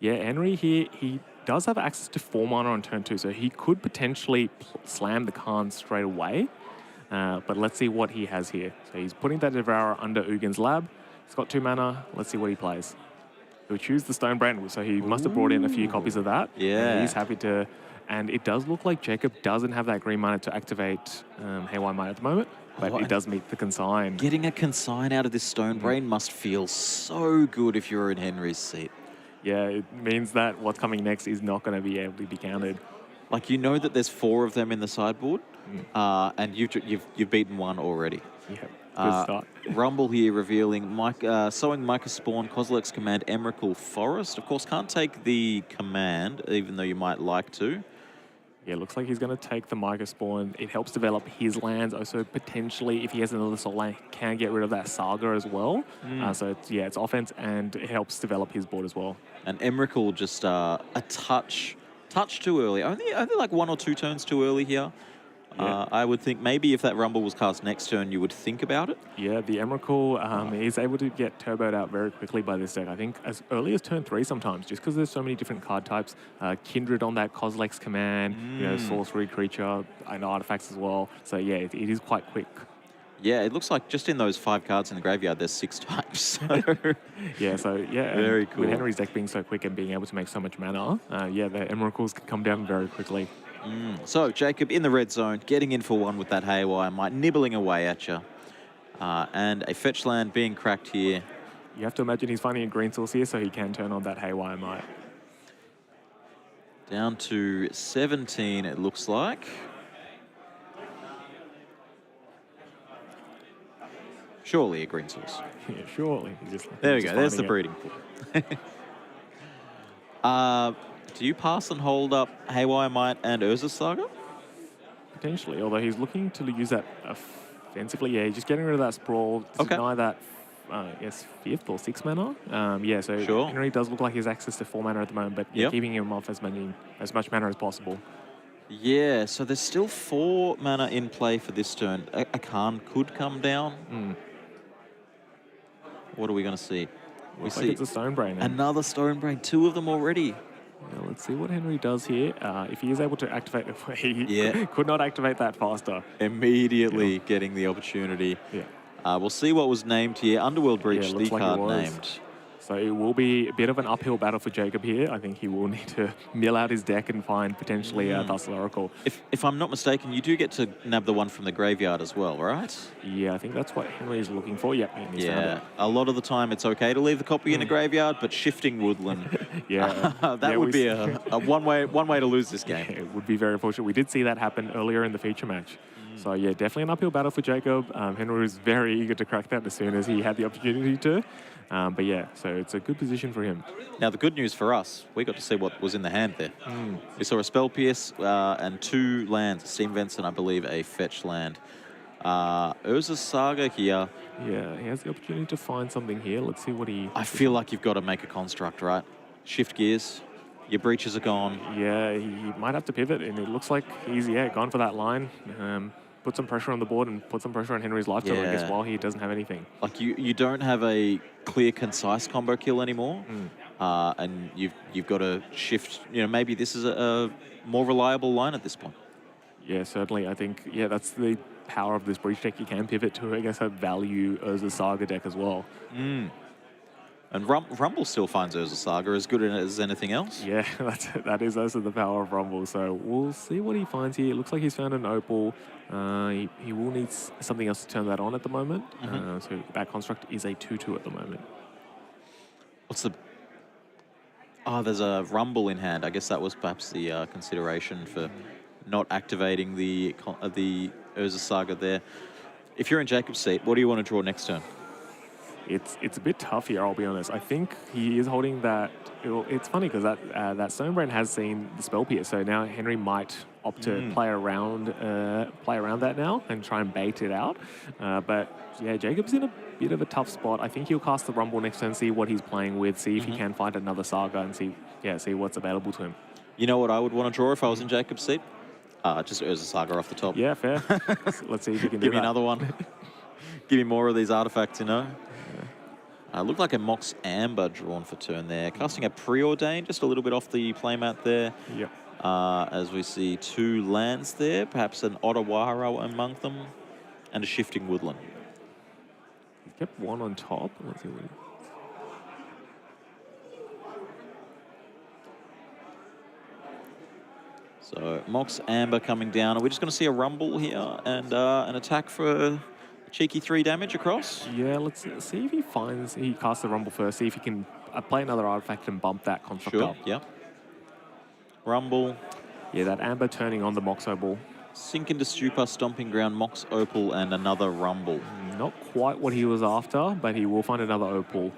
Yeah, Henry here, he does have access to 4 mana on turn 2, so he could potentially slam the Khan straight away. But let's see what he has here. So he's putting that Devourer under Ugins Lab. He's got 2 mana. Let's see what he plays. He'll choose the Stonebrand, so he must have brought in a few copies of that. Yeah. And he's happy to... And it does look like Jacob doesn't have that green mana to activate Haywire Might at the moment, but it does meet the consign. Getting a consign out of this Stonebrain must feel so good if you're in Henry's seat. Yeah, it means that what's coming next is not going to be able to be counted. Like, you know that there's 4 of them in the sideboard, and you've beaten 1 already. Yeah, good start. Rumble here revealing Sowing Micah Spawn, Kozilek's Command, Emrakul Forest. Of course, can't take the command, even though you might like to. Yeah, looks like he's going to take the Micah Spawn. It helps develop his lands. Also, potentially, if he has another Soul Land, can get rid of that Saga as well. So, it's offense, and it helps develop his board as well. And Emrakul just a touch too early. Only like 1 or 2 turns too early here. Yeah. I would think maybe if that Rumble was cast next turn, you would think about it. Yeah, the Emrakul is able to get turboed out very quickly by this deck. I think as early as turn 3 sometimes, just because there's so many different card types. Kindred on that Kozilek's Command, sorcery creature, and artifacts as well. So yeah, it is quite quick. Yeah, it looks like just in those 5 cards in the graveyard, there's 6 types. So. Very cool. With Henry's deck being so quick and being able to make so much mana, the Emrakuls can come down very quickly. So, Jacob in the red zone, getting in for 1 with that Haywire Might, nibbling away at you. And a fetch land being cracked here. You have to imagine he's finding a green source here, so he can turn on that Haywire Might. Down to 17, it looks like. Surely a green source. Yeah, surely. There we go, there's the breeding pool. Do you pass and hold up Haywire Might and Urza's Saga? Potentially, although he's looking to use that offensively. Yeah, he's just getting rid of that Sprawl, deny that, 5th or 6th mana. So Henry does look like he has access to 4 mana at the moment, but keeping him off as much mana as possible. Yeah, so there's still 4 mana in play for this turn. A Khan could come down. What are we going to see? We see it's a Stonebrain. Another Stonebrain, 2 of them already. Well, let's see what Henry does here. If he is able to activate, he could not activate that faster. Immediately getting the opportunity. Yeah. We'll see what was named here. Underworld Breach, the card named. So it will be a bit of an uphill battle for Jacob here. I think he will need to mill out his deck and find potentially a Tussle Oracle. If I'm not mistaken, you do get to nab the one from the graveyard as well, right? Yeah, I think that's what Henry is looking for. Yep, yeah. A lot of the time it's okay to leave the copy in the graveyard, but shifting woodland, that would be a one way to lose this game. Yeah, it would be very unfortunate. We did see that happen earlier in the feature match. So yeah, definitely an uphill battle for Jacob. Henry was very eager to crack that as soon as he had the opportunity to. But yeah, so it's a good position for him. Now the good news for us, we got to see what was in the hand there. We saw a Spell Pierce and 2 lands, a Steam Vents and I believe a fetch land. Urza's Saga here. Yeah, he has the opportunity to find something here. Let's see what he... I feel like you've got to make a construct, right? Shift gears. Your breaches are gone. Yeah, he might have to pivot, and it looks like he's gone for that line. Put some pressure on the board and put some pressure on Henry's life total, I guess, while he doesn't have anything. Like you don't have a clear, concise combo kill anymore, and you've got to shift. Maybe this is a more reliable line at this point. Yeah, certainly. I think that's the power of this breach deck. You can pivot to, I guess, a value Urza's Saga deck as well. And Rumble still finds Urza Saga as good as anything else. Yeah, that is also the power of Rumble. So we'll see what he finds here. It looks like he's found an Opal. He will need something else to turn that on at the moment. So that construct is a 2/2 at the moment. What's the... Oh, there's a Rumble in hand. I guess that was perhaps the consideration for not activating the Urza Saga there. If you're in Jacob's seat, what do you want to draw next turn? It's a bit tough here, I'll be honest. I think he is holding that. It's funny because that Stonebrain has seen the Spell Pierce, so now Henry might opt to play around that now and try and bait it out. But yeah, Jacob's in a bit of a tough spot. I think he'll cast the Rumble next turn, see what he's playing with, see if he can find another Saga, and see what's available to him. You know what I would want to draw if I was in Jacob's seat? Just Urza Saga off the top. Yeah, fair. Let's see if you can do Give me that. another one. Give me more of these artifacts, you know. Looked like a Mox Amber drawn for turn there. Casting a Preordain, just a little bit off the playmat there. Yep. As we see 2 lands there, perhaps an Otawara among them, and a Shifting Woodland. He kept one on top. Let's see what So Mox Amber coming down. Are we just going to see a Rumble here and an attack for cheeky 3 damage across? Yeah, let's see if he casts the Rumble first, see if he can play another artifact and bump that construct Sure, up. yeah. Rumble. Yeah, that Amber turning on the Mox Opal. Sink into Stupor, Stomping Ground, Mox Opal, and another Rumble. Not quite what he was after, but he will find another Opal.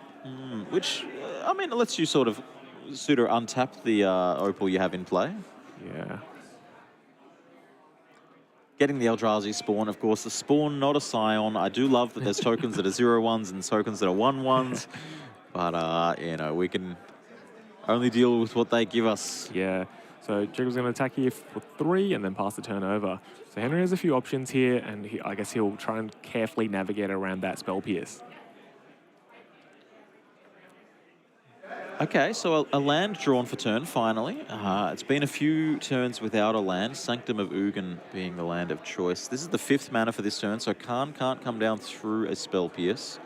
Which, I mean, lets you sort of untap the Opal you have in play. Yeah. Getting the Eldrazi spawn, of course. The spawn, not a Scion. I do love that there's tokens that are 0/1s and tokens that are 1/1s. But, you know, we can only deal with what they give us. Yeah. So Jacob's going to attack here for 3 and then pass the turn over. So Henry has a few options here, and I guess he'll try and carefully navigate around that Spell Pierce. Okay, so a land drawn for turn, finally. It's been a few turns without a land, Sanctum of Ugin being the land of choice. This is the 5th mana for this turn, so Khan can't come down through a Spell Pierce.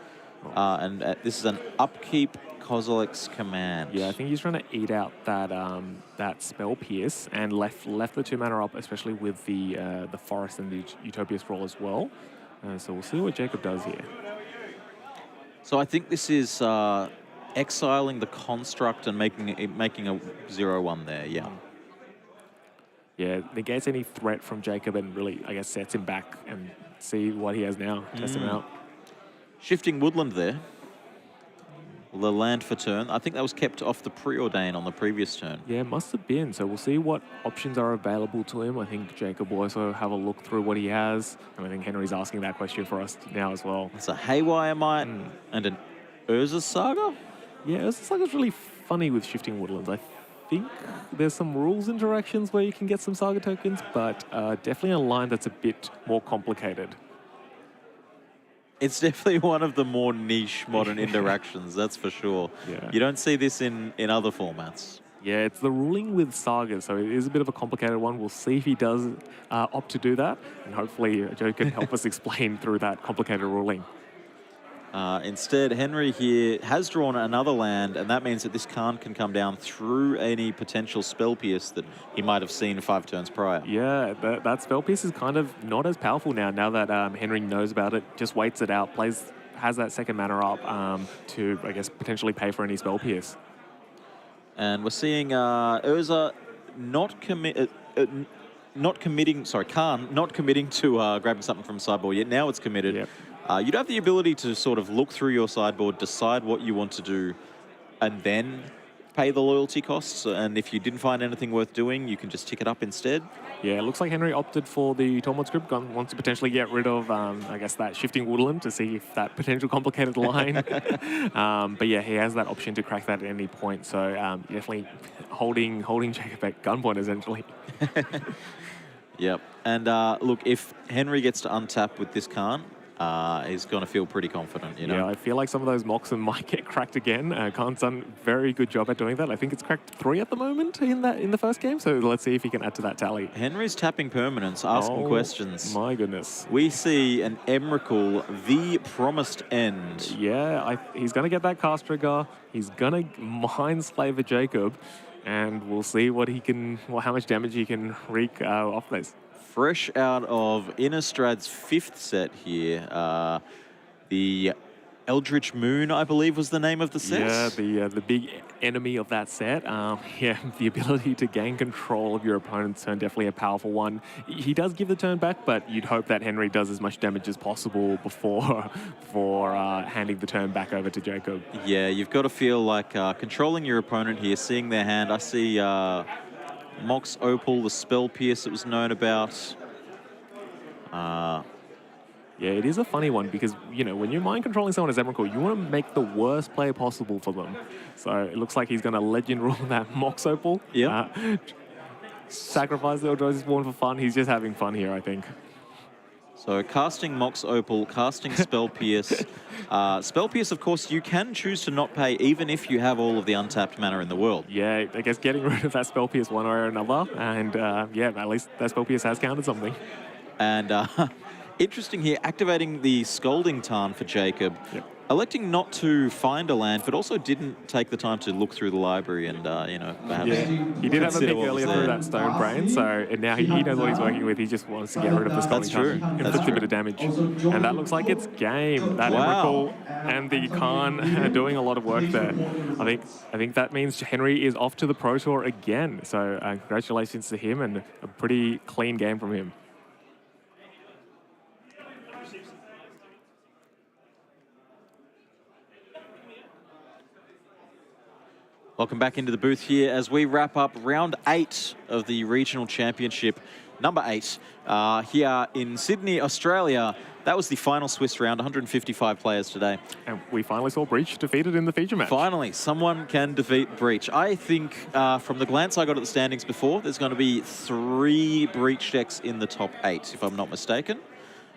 This is an upkeep Kozilek's Command. Yeah, I think he's trying to eat out that Spell Pierce and left the 2 mana up, especially with the Forest and the Utopia Scroll as well. So we'll see what Jacob does here. So I think this is exiling the construct and making a 0/1 there, yeah. Yeah, negates any threat from Jacob and really, I guess, sets him back and see what he has now. Test him out. Shifting Woodland there. The land for turn. I think that was kept off the Preordain on the previous turn. Yeah, it must have been. So we'll see what options are available to him. I think Jacob will also have a look through what he has. And I think Henry's asking that question for us now as well. It's a Haywire Might and an Urza Saga? Yeah, Urza Saga's really funny with Shifting Woodlands. I think there's some rules interactions where you can get some Saga tokens, but definitely a line that's a bit more complicated. It's definitely one of the more niche modern interactions, that's for sure. Yeah. You don't see this in other formats. Yeah, it's the ruling with Saga, so it is a bit of a complicated one. We'll see if he does opt to do that, and hopefully Joe can help us explain through that complicated ruling. Instead, Henry here has drawn another land, and that means that this Khan can come down through any potential Spell Pierce that he might have seen 5 turns prior. Yeah, that Spell Pierce is kind of not as powerful now that Henry knows about it, just waits it out, has that 2nd mana up to, I guess, potentially pay for any Spell Pierce. And we're seeing Urza Khan not committing to grabbing something from sideboard yet. Now it's committed. Yep. You'd have the ability to sort of look through your sideboard, decide what you want to do, and then pay the loyalty costs. And if you didn't find anything worth doing, you can just tick it up instead. Yeah, it looks like Henry opted for the Tormod script, wants to potentially get rid of, I guess, that Shifting Woodland to see if that potential complicated line. But yeah, he has that option to crack that at any point. So definitely holding Jacob at gunpoint, essentially. Yep. And look, if Henry gets to untap with this Khan, is going to feel pretty confident, you know? Yeah, I feel like some of those Moxen might get cracked again. Khan's done a very good job at doing that. I think it's cracked 3 at the moment in the first game, so let's see if he can add to that tally. Henry's tapping permanence, asking questions. My goodness. We see an Emrakul, the promised end. Yeah, he's going to get that cast trigger. He's going to mind Slaver Jacob, and we'll see what he can, how much damage he can wreak off this. Fresh out of Innistrad's 5th set here. The Eldritch Moon, I believe, was the name of the set. Yeah, the big enemy of that set. Yeah, the ability to gain control of your opponent's turn, definitely a powerful one. He does give the turn back, but you'd hope that Henry does as much damage as possible before handing the turn back over to Jacob. Yeah, you've got to feel like controlling your opponent here, seeing their hand. I see Mox Opal, the Spell Pierce it was known about. Yeah, it is a funny one because, you know, when you're mind controlling someone as Emrakul, you want to make the worst play possible for them. So it looks like he's going to legend rule that Mox Opal. Yeah. Sacrifice the Eldrazi Spawn for fun. He's just having fun here, I think. So casting Mox Opal, casting Spell Pierce. Spell Pierce, of course, you can choose to not pay even if you have all of the untapped mana in the world. Yeah, I guess getting rid of that Spell Pierce one way or another. And yeah, at least that Spell Pierce has counted something. And interesting here, activating the Scalding Tarn for Jacob. Yep. Electing not to find a land, but also didn't take the time to look through the library and, you know, perhaps... Yeah, he did have a consider pick what was earlier there. through that Stone Brain, so and now he knows what he's working with. He just wants to get rid of the Scalding Tarn. true. Inflict a bit of damage. And that looks like it's game. That Wow. Emrakul and the Khan are doing a lot of work there. I think that means Henry is off to the Pro Tour again. So congratulations to him and a pretty clean game from him. Welcome back into the booth here as we wrap up round 8 of the regional championship, number 8, here in Sydney, Australia. That was the final Swiss round, 155 players today. And we finally saw Breach defeated in the feature match. Finally, someone can defeat Breach. I think from the glance I got at the standings before, there's going to be 3 Breach decks in the top 8, if I'm not mistaken.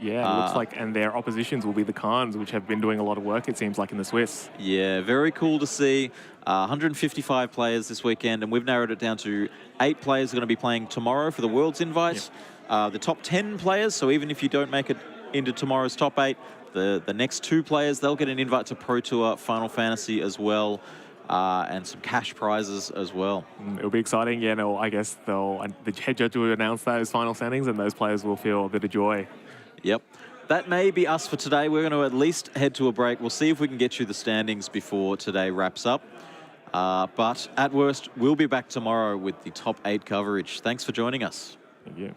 Yeah, it looks like, and their oppositions will be the Khans, which have been doing a lot of work, it seems like, in the Swiss. Yeah, very cool to see. 155 players this weekend, and we've narrowed it down to 8 players are going to be playing tomorrow for the World's Invite. Yep. The top 10 players, so even if you don't make it into tomorrow's top 8, the next 2 players, they'll get an invite to Pro Tour, Final Fantasy as well, and some cash prizes as well. It'll be exciting. Yeah, no, I guess the head judge will announce those final standings, and those players will feel a bit of joy. Yep. That may be us for today. We're going to at least head to a break. We'll see if we can get you the standings before today wraps up. But at worst, we'll be back tomorrow with the top 8 coverage. Thanks for joining us. Thank you.